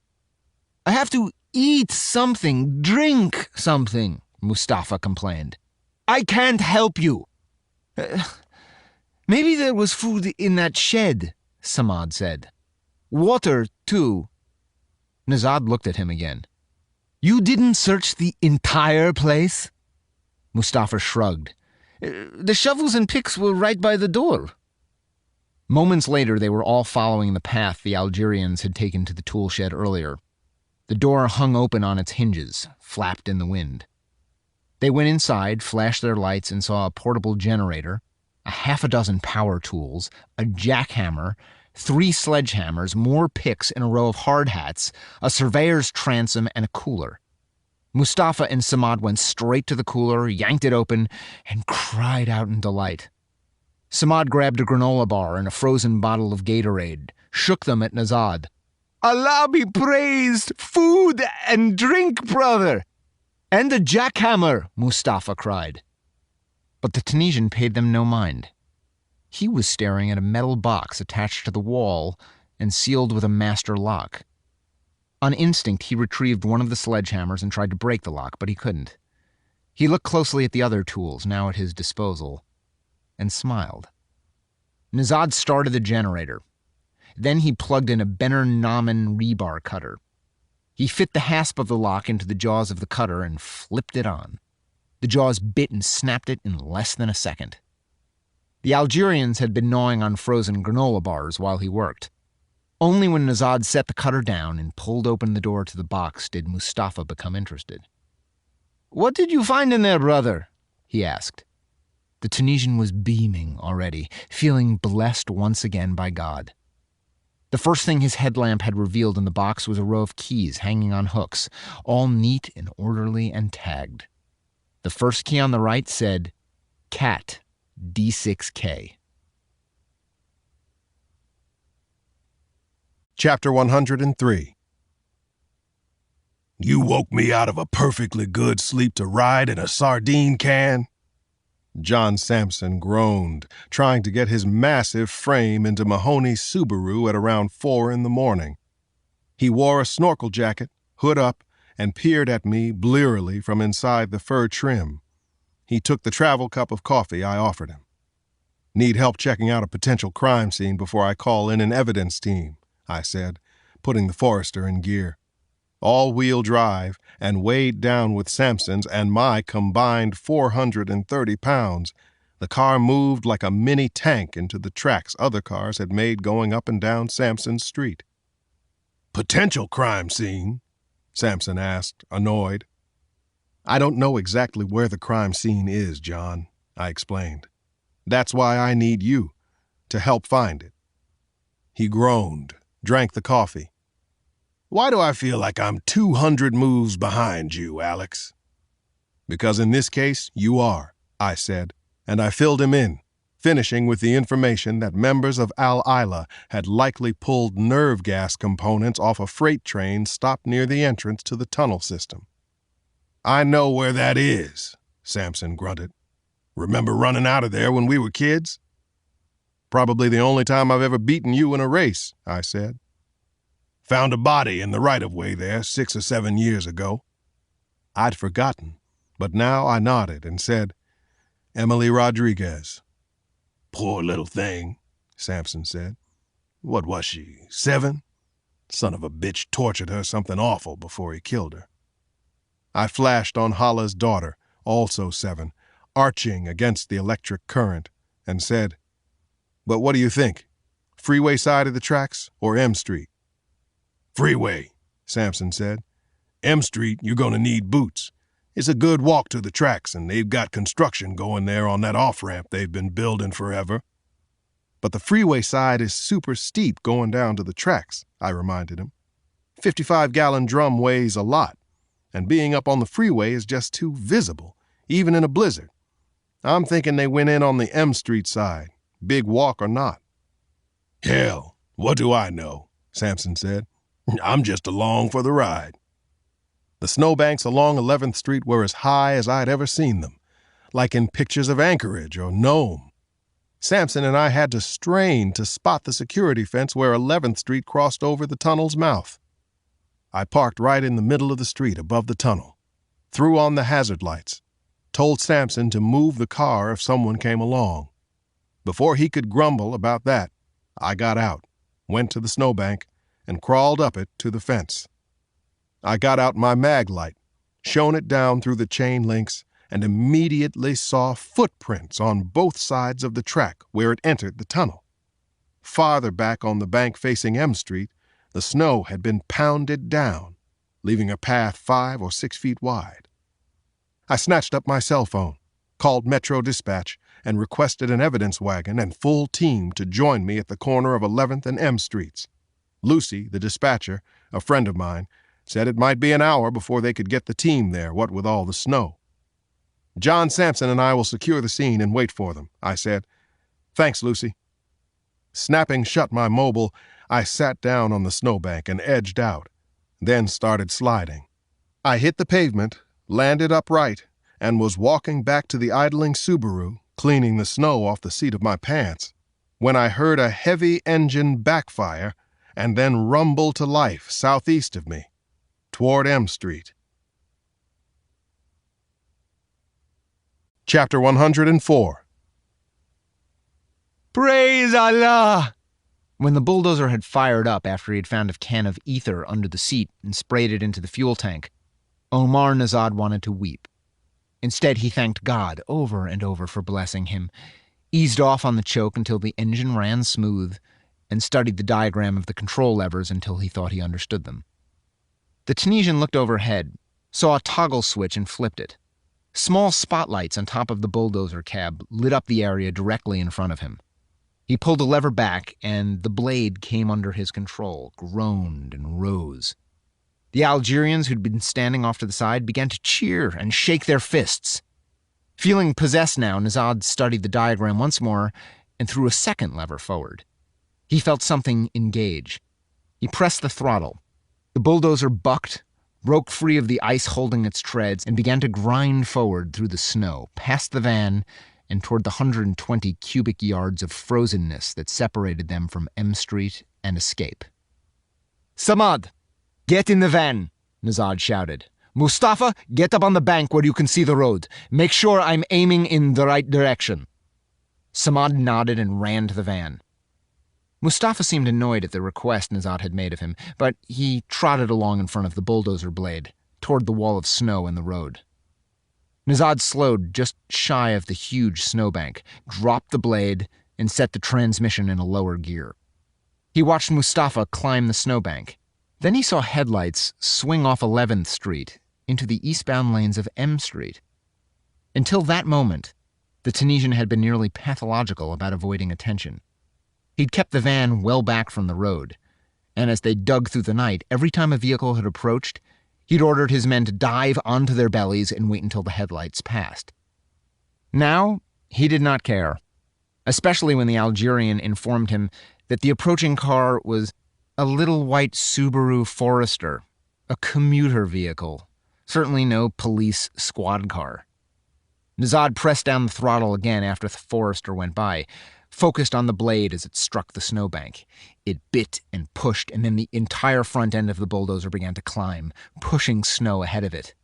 F: I have to eat something, drink something, Mustafa complained. I can't help you. Maybe there was food in that shed, Samad said. Water, too. Nazad looked at him again. You didn't search the entire place? Mustafa shrugged. The shovels and picks were right by the door. Moments later, they were all following the path the Algerians had taken to the tool shed earlier. The door hung open on its hinges, flapped in the wind. They went inside, flashed their lights, and saw a portable generator, a half a dozen power tools, a jackhammer, 3 sledgehammers, more picks in a row of hard hats, a surveyor's transom, and a cooler. Mustafa and Samad went straight to the cooler, yanked it open, and cried out in delight. Samad grabbed a granola bar and a frozen bottle of Gatorade, shook them at Nazad. Allah be praised! Food and drink, brother! And a jackhammer, Mustafa cried. But the Tunisian paid them no mind. He was staring at a metal box attached to the wall and sealed with a master lock. On instinct, he retrieved one of the sledgehammers and tried to break the lock, but he couldn't. He looked closely at the other tools, now at his disposal, and smiled. Nazad started the generator. Then he plugged in a Benner-Naumann rebar cutter. He fit the hasp of the lock into the jaws of the cutter and flipped it on. The jaws bit and snapped it in less than a second. The Algerians had been gnawing on frozen granola bars while he worked. Only when Nazad set the cutter down and pulled open the door to the box did Mustafa become interested. What did you find in there, brother? He asked. The Tunisian was beaming already, feeling blessed once again by God. The first thing his headlamp had revealed in the box was a row of keys hanging on hooks, all neat and orderly and tagged. The first key on the right said, CAT D6K.
A: Chapter 103.
J: You woke me out of a perfectly good sleep to ride in a sardine can?
A: John Sampson groaned, trying to get his massive frame into Mahoney's Subaru at around 4 a.m. He wore a snorkel jacket, hood up, and peered at me blearily from inside the fur trim. He took the travel cup of coffee I offered him. Need help checking out a potential crime scene before I call in an evidence team, I said, putting the Forester in gear. All-wheel drive and weighed down with Sampson's and my combined 430 pounds, the car moved like a mini tank into the tracks other cars had made going up and down Sampson's street.
J: Potential crime scene?
A: Sampson asked, annoyed. I don't know exactly where the crime scene is, John, I explained. That's why I need you, to help find it. He groaned, drank the coffee.
J: Why do I feel like I'm 200 moves behind you, Alex?
A: Because in this case, you are, I said, and I filled him in, finishing with the information that members of Al Isla had likely pulled nerve gas components off a freight train stopped near the entrance to the tunnel system.
J: I know where that is, Sampson grunted. Remember running out of there when we were kids?
A: Probably the only time I've ever beaten you in a race, I said.
J: Found a body in the right-of-way there 6 or 7 years ago.
A: I'd forgotten, but now I nodded and said, Emily Rodriguez.
J: Poor little thing, Sampson said. What was she, 7? Son of a bitch tortured her something awful before he killed her.
A: I flashed on Hala's daughter, also 7, arching against the electric current, and said, But what do you think? Freeway side of the tracks or M Street?
J: Freeway, Sampson said. M Street, you're going to need boots. It's a good walk to the tracks, and they've got construction going there on that off-ramp they've been building forever.
A: But the freeway side is super steep going down to the tracks, I reminded him. 55-gallon drum weighs a lot, and being up on the freeway is just too visible, even in a blizzard. I'm thinking they went in on the M Street side, big walk or not.
J: Hell, what do I know, Sampson said. I'm just along for the ride.
A: The snowbanks along 11th Street were as high as I'd ever seen them, like in pictures of Anchorage or Nome. Sampson and I had to strain to spot the security fence where 11th Street crossed over the tunnel's mouth. I parked right in the middle of the street above the tunnel, threw on the hazard lights, told Sampson to move the car if someone came along. Before he could grumble about that, I got out, went to the snowbank, and crawled up it to the fence. I got out my mag light, shone it down through the chain links, and immediately saw footprints on both sides of the track where it entered the tunnel. Farther back on the bank facing M Street, the snow had been pounded down, leaving a path 5 or 6 feet wide. I snatched up my cell phone, called Metro Dispatch, and requested an evidence wagon and full team to join me at the corner of 11th and M Streets. Lucy, the dispatcher, a friend of mine, said it might be an hour before they could get the team there, what with all the snow. John Sampson and I will secure the scene and wait for them, I said. Thanks, Lucy. Snapping shut my mobile, I sat down on the snowbank and edged out, then started sliding. I hit the pavement, landed upright, and was walking back to the idling Subaru, cleaning the snow off the seat of my pants, when I heard a heavy engine backfire and then rumble to life southeast of me, toward M Street. Chapter 104.
F: Praise Allah! When the bulldozer had fired up after he had found a can of ether under the seat and sprayed it into the fuel tank, Omar Nazad wanted to weep. Instead, he thanked God over and over for blessing him, eased off on the choke until the engine ran smooth, and studied the diagram of the control levers until he thought he understood them. The Tunisian looked overhead, saw a toggle switch and flipped it. Small spotlights on top of the bulldozer cab lit up the area directly in front of him. He pulled a lever back, and the blade came under his control, groaned and rose. The Algerians who'd been standing off to the side began to cheer and shake their fists. Feeling possessed now, Nizad studied the diagram once more and threw a second lever forward. He felt something engage. He pressed the throttle. The bulldozer bucked, broke free of the ice holding its treads, and began to grind forward through the snow, past the van, and toward the 120 cubic yards of frozenness that separated them from M Street and escape. "Samad, get in the van," Nizad shouted. "Mustafa, get up on the bank where you can see the road. Make sure I'm aiming in the right direction." Samad nodded and ran to the van. Mustafa seemed annoyed at the request Nizad had made of him, but he trotted along in front of the bulldozer blade, toward the wall of snow in the road. Nizad slowed just shy of the huge snowbank, dropped the blade, and set the transmission in a lower gear. He watched Mustafa climb the snowbank. Then he saw headlights swing off 11th Street into the eastbound lanes of M Street. Until that moment, the Tunisian had been nearly pathological about avoiding attention. He'd kept the van well back from the road, and as they dug through the night, every time a vehicle had approached, he'd ordered his men to dive onto their bellies and wait until the headlights passed. Now, he did not care, especially when the Algerian informed him that the approaching car was a little white Subaru Forester, a commuter vehicle, certainly no police squad car. Nizad pressed down the throttle again after the Forester went by, focused on the blade as it struck the snowbank. It bit and pushed, and then the entire front end of the bulldozer began to climb, pushing snow ahead of it.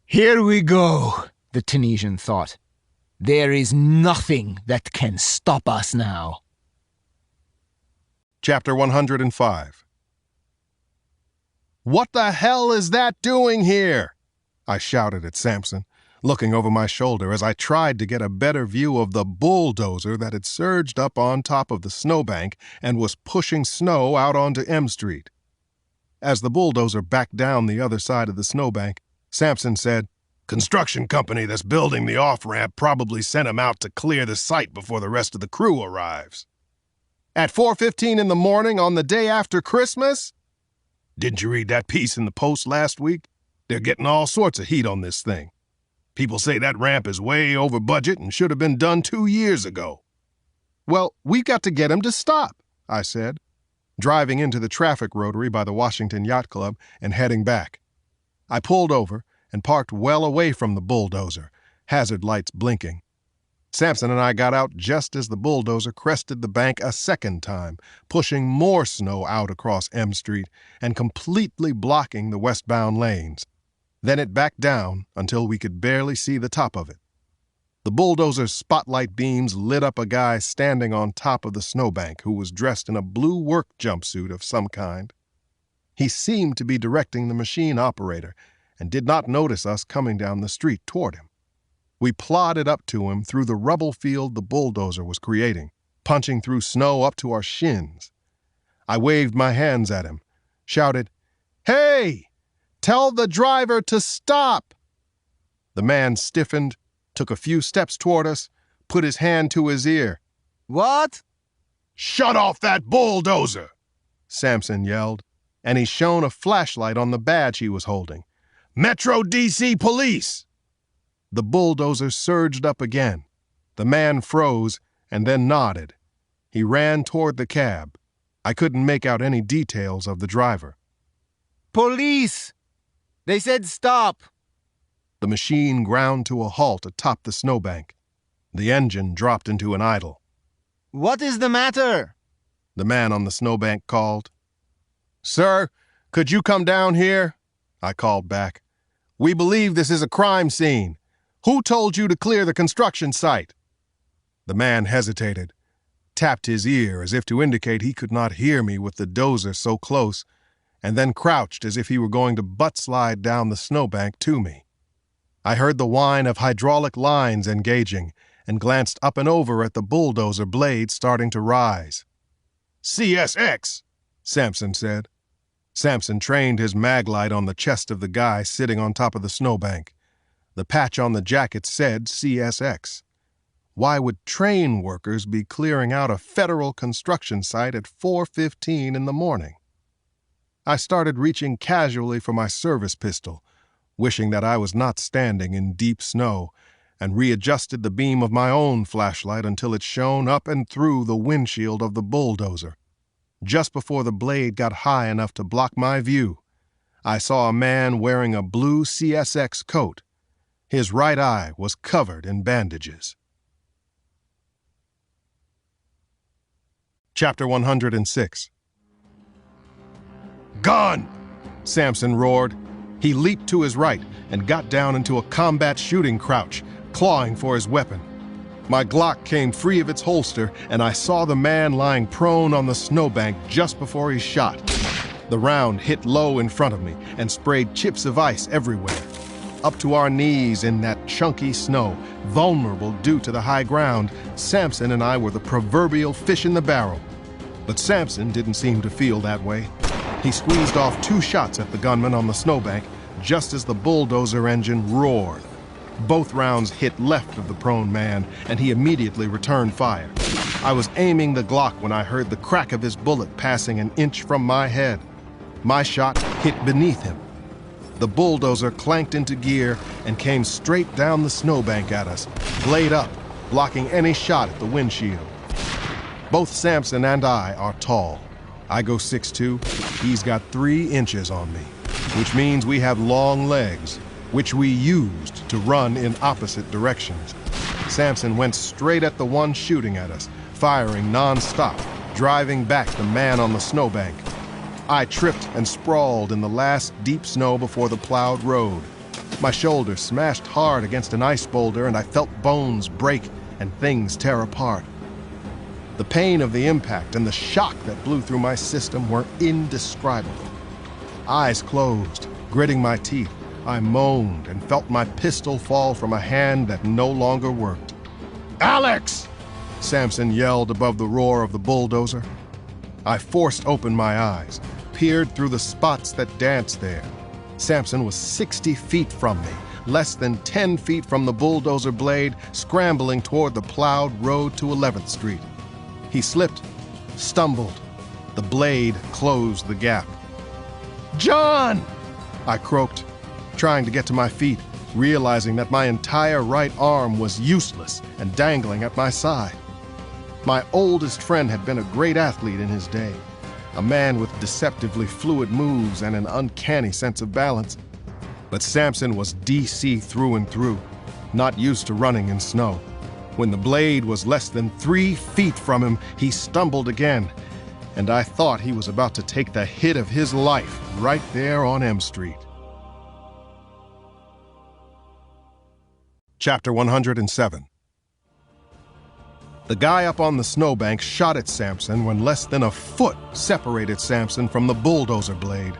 F: "Here we go," the Tunisian thought. "There is nothing that can stop us now."
A: Chapter 105. "What the hell is that doing here?" I shouted at Sampson, looking over my shoulder as I tried to get a better view of the bulldozer that had surged up on top of the snowbank and was pushing snow out onto M Street. As the bulldozer backed down the other side of the snowbank, Sampson said, "Construction company that's building the off-ramp probably sent him out to clear the site before the rest of the crew arrives." "At 4:15 in the morning on the day after Christmas?" "Didn't you read that piece in the Post last week? They're getting all sorts of heat on this thing. People say that ramp is way over budget and should have been done 2 years ago." "Well, we've got to get him to stop," I said, driving into the traffic rotary by the Washington Yacht Club and heading back. I pulled over and parked well away from the bulldozer, hazard lights blinking. Sampson and I got out just as the bulldozer crested the bank a second time, pushing more snow out across M Street and completely blocking the westbound lanes. Then it backed down until we could barely see the top of it. The bulldozer's spotlight beams lit up a guy standing on top of the snowbank who was dressed in a blue work jumpsuit of some kind. He seemed to be directing the machine operator and did not notice us coming down the street toward him. We plodded up to him through the rubble field the bulldozer was creating, punching through snow up to our shins. I waved my hands at him, shouted, "Hey! Tell the driver to stop!" The man stiffened, took a few steps toward us, put his hand to his ear.
K: "What?"
A: "Shut off that bulldozer!" Sampson yelled, and he shone a flashlight on the badge he was holding. "Metro DC Police!" The bulldozer surged up again. The man froze and then nodded. He ran toward the cab. I couldn't make out any details of the driver.
K: "Police! They said stop!"
A: The machine ground to a halt atop the snowbank. The engine dropped into an idle.
K: "What is the matter?"
A: The man on the snowbank called. "Sir, could you come down here?" I called back. "We believe this is a crime scene. Who told you to clear the construction site?" The man hesitated, tapped his ear as if to indicate he could not hear me with the dozer so close, and then crouched as if he were going to butt-slide down the snowbank to me. I heard the whine of hydraulic lines engaging and glanced up and over at the bulldozer blade starting to rise. "CSX," Sampson said. Sampson trained his mag light on the chest of the guy sitting on top of the snowbank. The patch on the jacket said CSX. Why would train workers be clearing out a federal construction site at 4:15 in the morning? I started reaching casually for my service pistol, wishing that I was not standing in deep snow, and readjusted the beam of my own flashlight until it shone up and through the windshield of the bulldozer. Just before the blade got high enough to block my view, I saw a man wearing a blue CSX coat. His right eye was covered in bandages. Chapter 106. "Gun!" Samson roared. He leaped to his right and got down into a combat shooting crouch, clawing for his weapon. My Glock came free of its holster, and I saw the man lying prone on the snowbank just before he shot. The round hit low in front of me and sprayed chips of ice everywhere. Up to our knees in that chunky snow, vulnerable due to the high ground, Samson and I were the proverbial fish in the barrel. But Samson didn't seem to feel that way. He squeezed off 2 shots at the gunman on the snowbank just as the bulldozer engine roared. Both rounds hit left of the prone man, and he immediately returned fire. I was aiming the Glock when I heard the crack of his bullet passing an inch from my head. My shot hit beneath him. The bulldozer clanked into gear and came straight down the snowbank at us, blade up, blocking any shot at the windshield. Both Samson and I are tall. I go 6'2", he's got 3 inches on me, which means we have long legs, which we used to run in opposite directions. Samson went straight at the one shooting at us, firing non-stop, driving back the man on the snowbank. I tripped and sprawled in the last deep snow before the plowed road. My shoulder smashed hard against an ice boulder, and I felt bones break and things tear apart. The pain of the impact and the shock that blew through my system were indescribable. Eyes closed, gritting my teeth, I moaned and felt my pistol fall from a hand that no longer worked. "Alex!" Samson yelled above the roar of the bulldozer. I forced open my eyes, peered through the spots that danced there. Samson was 60 feet from me, less than 10 feet from the bulldozer blade, scrambling toward the plowed road to 11th Street. He slipped, stumbled. The blade closed the gap. "John!" I croaked, trying to get to my feet, realizing that my entire right arm was useless and dangling at my side. My oldest friend had been a great athlete in his day, a man with deceptively fluid moves and an uncanny sense of balance. But Samson was DC through and through, not used to running in snow. When the blade was less than 3 feet from him, he stumbled again, and I thought he was about to take the hit of his life right there on M Street. Chapter 107. The guy up on the snowbank shot at Samson when less than a foot separated Samson from the bulldozer blade.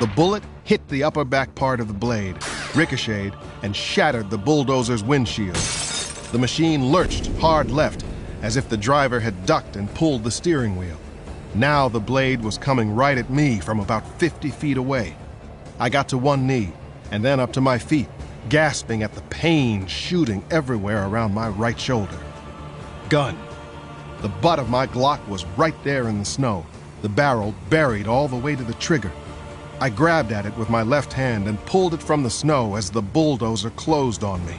A: The bullet hit the upper back part of the blade, ricocheted, and shattered the bulldozer's windshield. The machine lurched hard left, as if the driver had ducked and pulled the steering wheel. Now the blade was coming right at me from about 50 feet away. I got to one knee, and then up to my feet, gasping at the pain shooting everywhere around my right shoulder. Gun. The butt of my Glock was right there in the snow, the barrel buried all the way to the trigger. I grabbed at it with my left hand and pulled it from the snow as the bulldozer closed on me.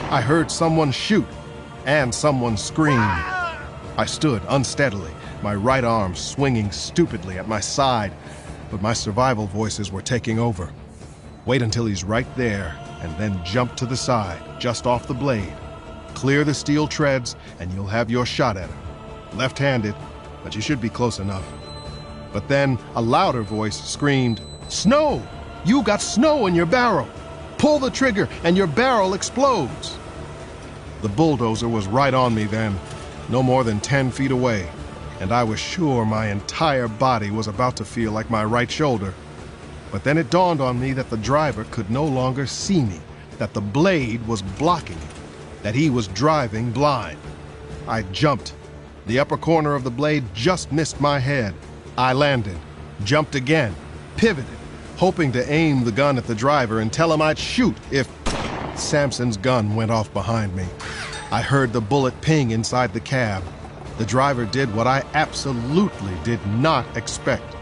A: I heard someone shoot and someone scream. I stood unsteadily, my right arm swinging stupidly at my side, but my survival voices were taking over. Wait until he's right there, and then jump to the side, just off the blade. Clear the steel treads, and you'll have your shot at him. Left-handed, but you should be close enough. But then a louder voice screamed, "Snow! You got snow in your barrel! Pull the trigger, and your barrel explodes!" The bulldozer was right on me then, no more than 10 feet away, and I was sure my entire body was about to feel like my right shoulder. But then it dawned on me that the driver could no longer see me, that the blade was blocking him, that he was driving blind. I jumped. The upper corner of the blade just missed my head. I landed, jumped again, pivoted, hoping to aim the gun at the driver and tell him I'd shoot if... Sampson's gun went off behind me. I heard the bullet ping inside the cab. The driver did what I absolutely did not expect.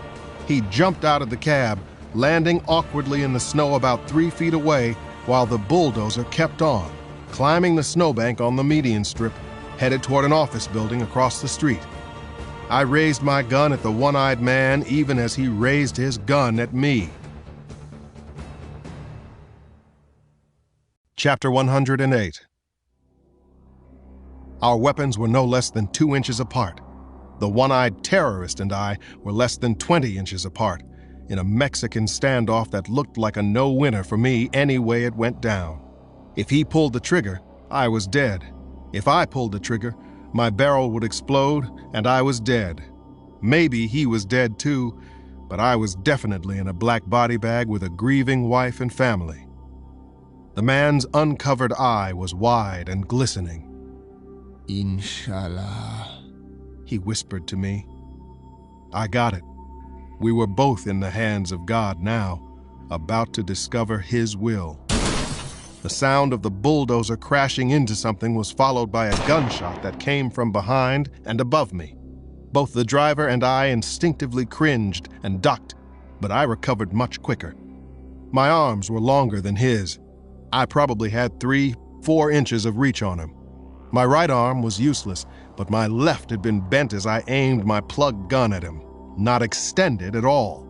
A: He jumped out of the cab, landing awkwardly in the snow about 3 feet away, while the bulldozer kept on, climbing the snowbank on the median strip, headed toward an office building across the street. I raised my gun at the one-eyed man even as he raised his gun at me. Chapter 108. Our weapons were no less than 2 inches apart. The one-eyed terrorist and I were less than 20 inches apart, in a Mexican standoff that looked like a no-winner for me any way it went down. If he pulled the trigger, I was dead. If I pulled the trigger, my barrel would explode and I was dead. Maybe he was dead too, but I was definitely in a black body bag with a grieving wife and family. The man's uncovered eye was wide and glistening.
F: Inshallah,
A: he whispered to me. I got it. We were both in the hands of God now, about to discover His will. The sound of the bulldozer crashing into something was followed by a gunshot that came from behind and above me. Both the driver and I instinctively cringed and ducked, but I recovered much quicker. My arms were longer than his. I probably had 3-4 inches of reach on him. My right arm was useless, but my left had been bent as I aimed my plug gun at him, not extended at all.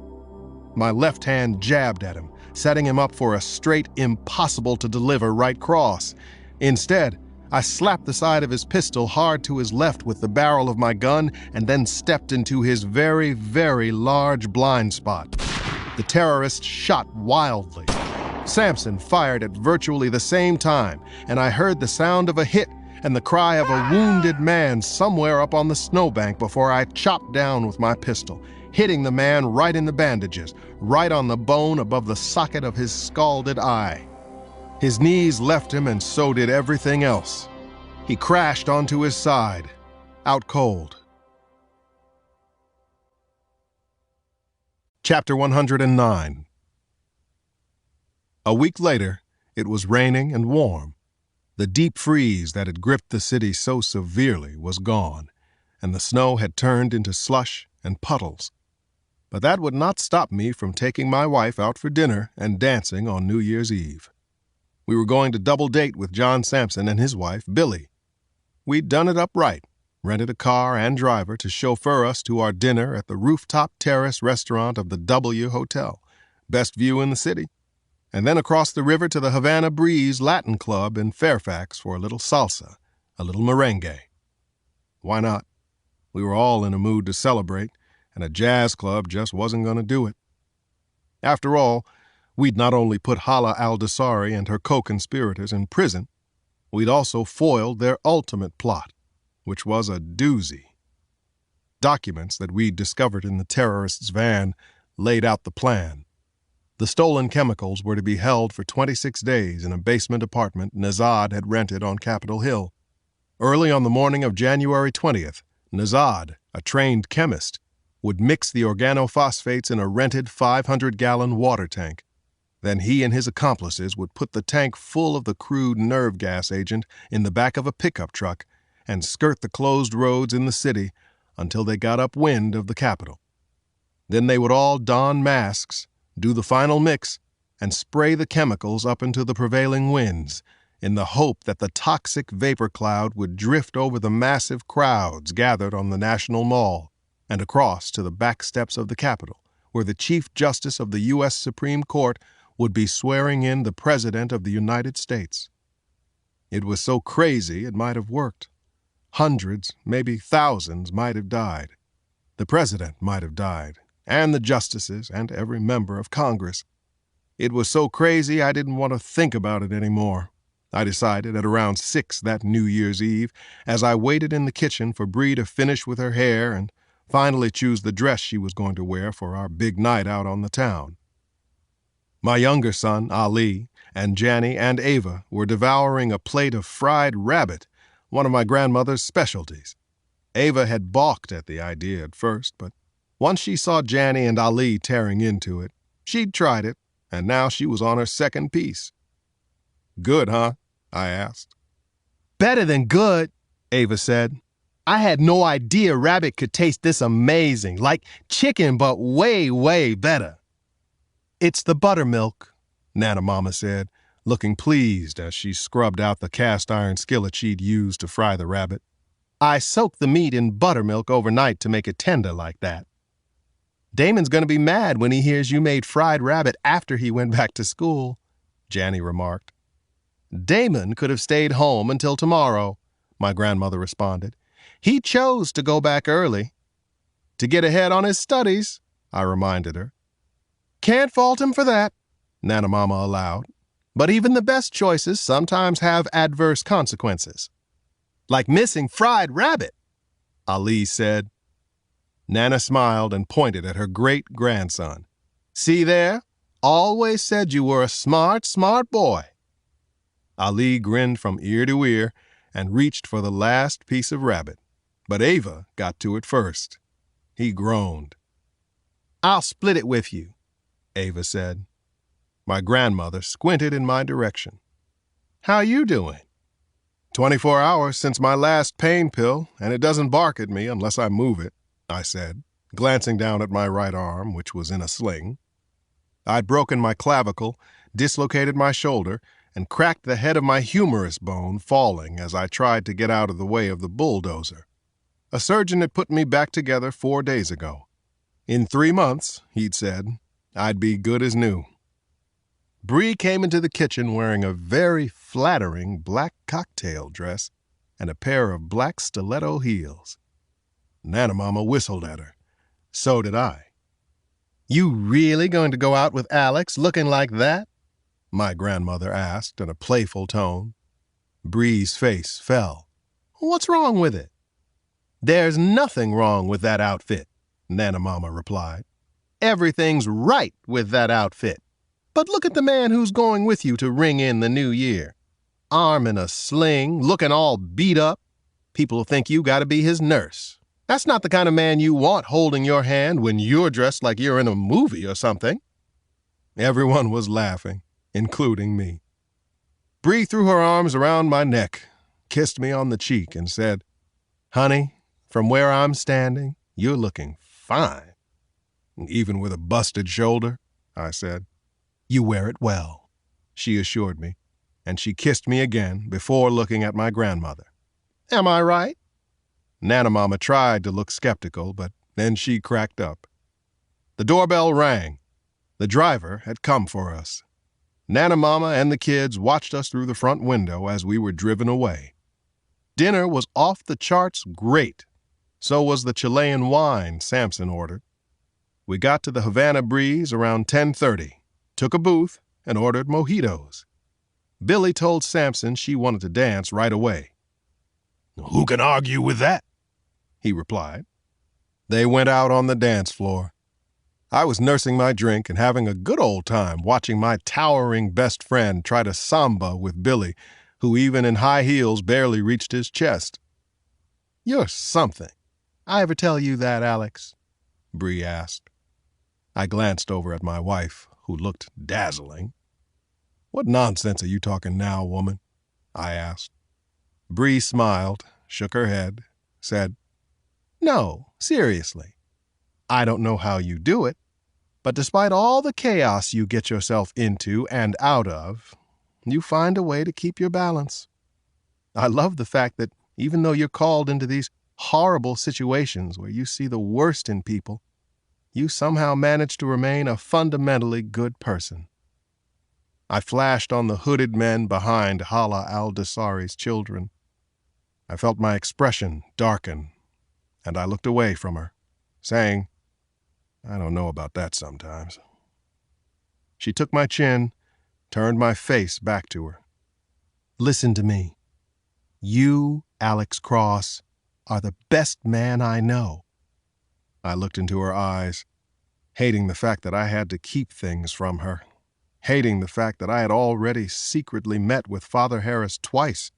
A: My left hand jabbed at him, setting him up for a straight, impossible-to-deliver right cross. Instead, I slapped the side of his pistol hard to his left with the barrel of my gun and then stepped into his very, very large blind spot. The terrorist shot wildly. Sampson fired at virtually the same time, and I heard the sound of a hit and the cry of a wounded man somewhere up on the snowbank before I chopped down with my pistol, hitting the man right in the bandages, right on the bone above the socket of his scalded eye. His knees left him, and so did everything else. He crashed onto his side, out cold. Chapter 109. A week later, it was raining and warm. The deep freeze that had gripped the city so severely was gone, and the snow had turned into slush and puddles. But that would not stop me from taking my wife out for dinner and dancing on New Year's Eve. We were going to double date with John Sampson and his wife, Billy. We'd done it up right, rented a car and driver to chauffeur us to our dinner at the rooftop terrace restaurant of the W Hotel, best view in the city, and then across the river to the Havana Breeze Latin Club in Fairfax for a little salsa, a little merengue. Why not? We were all in a mood to celebrate, and a jazz club just wasn't going to do it. After all, we'd not only put Hala al-Dasari and her co-conspirators in prison, we'd also foiled their ultimate plot, which was a doozy. Documents that we'd discovered in the terrorists' van laid out the plan. The stolen chemicals were to be held for 26 days in a basement apartment Nazad had rented on Capitol Hill. Early on the morning of January 20th, Nazad, a trained chemist, would mix the organophosphates in a rented 500-gallon water tank. Then he and his accomplices would put the tank full of the crude nerve gas agent in the back of a pickup truck and skirt the closed roads in the city until they got upwind of the Capitol. Then they would all don masks, do the final mix, and spray the chemicals up into the prevailing winds in the hope that the toxic vapor cloud would drift over the massive crowds gathered on the National Mall and across to the back steps of the Capitol, where the Chief Justice of the U.S. Supreme Court would be swearing in the President of the United States. It was so crazy it might have worked. Hundreds, maybe thousands, might have died. The President might have died, and the justices, and every member of Congress. It was so crazy I didn't want to think about it anymore. I decided at around 6 that New Year's Eve, as I waited in the kitchen for Bree to finish with her hair and finally choose the dress she was going to wear for our big night out on the town. My younger son, Ali, and Janny and Ava were devouring a plate of fried rabbit, one of my grandmother's specialties. Ava had balked at the idea at first, but once she saw Janny and Ali tearing into it, she'd tried it, and now she was on her second piece. Good, huh? I asked. Better than good, Ava said. I had no idea rabbit could taste this amazing, like chicken, but way, way better. It's the buttermilk, Nana Mama said, looking pleased as she scrubbed out the cast iron skillet she'd used to fry the rabbit. I soaked the meat in buttermilk overnight to make it tender like that. Damon's going to be mad when he hears you made fried rabbit after he went back to school, Janny remarked. Damon could have stayed home until tomorrow, my grandmother responded. He chose to go back early. To get ahead on his studies, I reminded her. Can't fault him for that, Nana Mama allowed. But even the best choices sometimes have adverse consequences. Like missing fried rabbit, Ali said. Nana smiled and pointed at her great-grandson. See there? Always said you were a smart, smart boy. Ali grinned from ear to ear and reached for the last piece of rabbit, but Ava got to it first. He groaned. I'll split it with you, Ava said. My grandmother squinted in my direction. How you doing? 24 hours since my last pain pill, and it doesn't bark at me unless I move it, I said, glancing down at my right arm, which was in a sling. I'd broken my clavicle, dislocated my shoulder, and cracked the head of my humerus bone falling as I tried to get out of the way of the bulldozer. A surgeon had put me back together 4 days ago. In 3 months, he'd said, I'd be good as new. Bree came into the kitchen wearing a very flattering black cocktail dress and a pair of black stiletto heels. Nana Mama whistled at her. So did I. You really going to go out with Alex looking like that? My grandmother asked in a playful tone. Bree's face fell. What's wrong with it? There's nothing wrong with that outfit, Nana Mama replied. Everything's right with that outfit. But look at the man who's going with you to ring in the new year. Arm in a sling, looking all beat up. People think you gotta be his nurse. That's not the kind of man you want holding your hand when you're dressed like you're in a movie or something. Everyone was laughing, including me. Bree threw her arms around my neck, kissed me on the cheek, and said, Honey, from where I'm standing, you're looking fine. Even with a busted shoulder, I said. You wear it well, she assured me, and she kissed me again before looking at my grandmother. Am I right? Nana Mama tried to look skeptical, but then she cracked up. The doorbell rang. The driver had come for us. Nana Mama and the kids watched us through the front window as we were driven away. Dinner was off the charts great. So was the Chilean wine Samson ordered. We got to the Havana Breeze around 10:30, took a booth, and ordered mojitos. Billy told Samson she wanted to dance right away. Who can argue with that? He replied. They went out on the dance floor. I was nursing my drink and having a good old time watching my towering best friend try to samba with Billy, who even in high heels barely reached his chest. You're something. I ever tell you that, Alex? Bree asked. I glanced over at my wife, who looked dazzling. What nonsense are you talking now, woman? I asked. Bree smiled, shook her head, said, No, seriously. I don't know how you do it, but despite all the chaos you get yourself into and out of, you find a way to keep your balance. I love the fact that even though you're called into these horrible situations where you see the worst in people, you somehow manage to remain a fundamentally good person. I flashed on the hooded men behind Hala al-Dasari's children. I felt my expression darken, and I looked away from her, saying, I don't know about that sometimes. She took my chin, turned my face back to her. Listen to me. You, Alex Cross, are the best man I know. I looked into her eyes, hating the fact that I had to keep things from her, hating the fact that I had already secretly met with Father Harris twice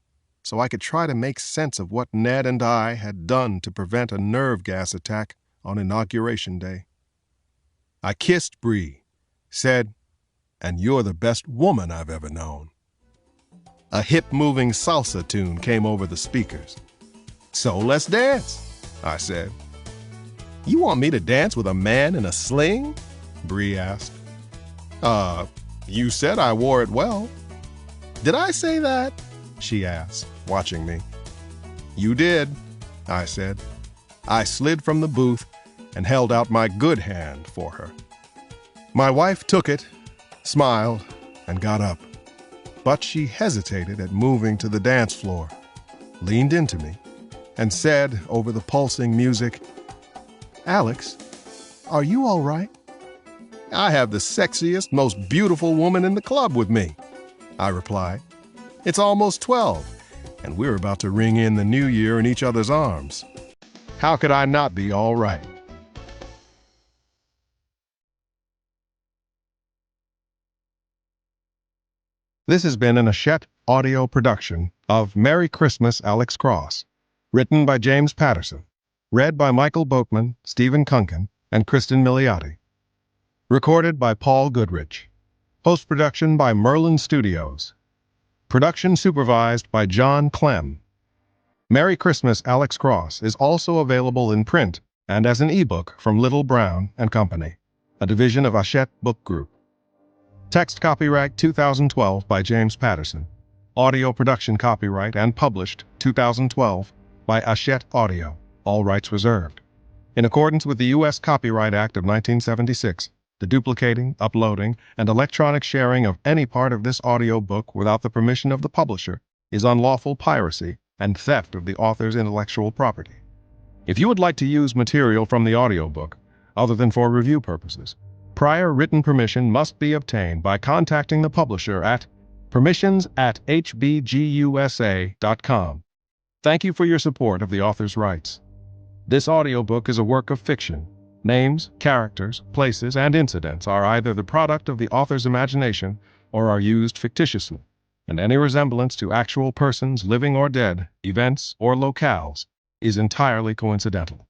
A: so I could try to make sense of what Ned and I had done to prevent a nerve gas attack on Inauguration Day. I kissed Bree, said, and you're the best woman I've ever known. A hip-moving salsa tune came over the speakers. "So let's dance," I said. "You want me to dance with a man in a sling?" Bree asked. You said I wore it well." "Did I say that?" she asked, watching me. "You did," I said. I slid from the booth and held out my good hand for her. My wife took it, smiled, and got up. But she hesitated at moving to the dance floor, leaned into me, and said over the pulsing music, "Alex, are you all right?" "I have the sexiest, most beautiful woman in the club with me," I replied. "It's almost 12, and we're about to ring in the new year in each other's arms. How could I not be all right?" This has been an Hachette audio production of Merry Christmas, Alex Cross, written by James Patterson, read by Michael Boatman, Stephen Kunkin, and Kristen Milioti. Recorded by Paul Goodrich. Post-production by Merlin Studios. Production supervised by John Clem. Merry Christmas, Alex Cross is also available in print and as an ebook from Little Brown and Company, a division of Hachette Book Group. Text copyright 2012 by James Patterson. Audio production copyright and published 2012 by Hachette Audio, all rights reserved. In accordance with the U.S. Copyright Act of 1976, the duplicating, uploading, and electronic sharing of any part of this audiobook without the permission of the publisher is unlawful piracy and theft of the author's intellectual property. If you would like to use material from the audiobook, other than for review purposes, prior written permission must be obtained by contacting the publisher at permissions@hbgusa.com. Thank you for your support of the author's rights. This audiobook is a work of fiction. Names, characters, places, and incidents are either the product of the author's imagination or are used fictitiously, and any resemblance to actual persons, living or dead, events, or locales is entirely coincidental.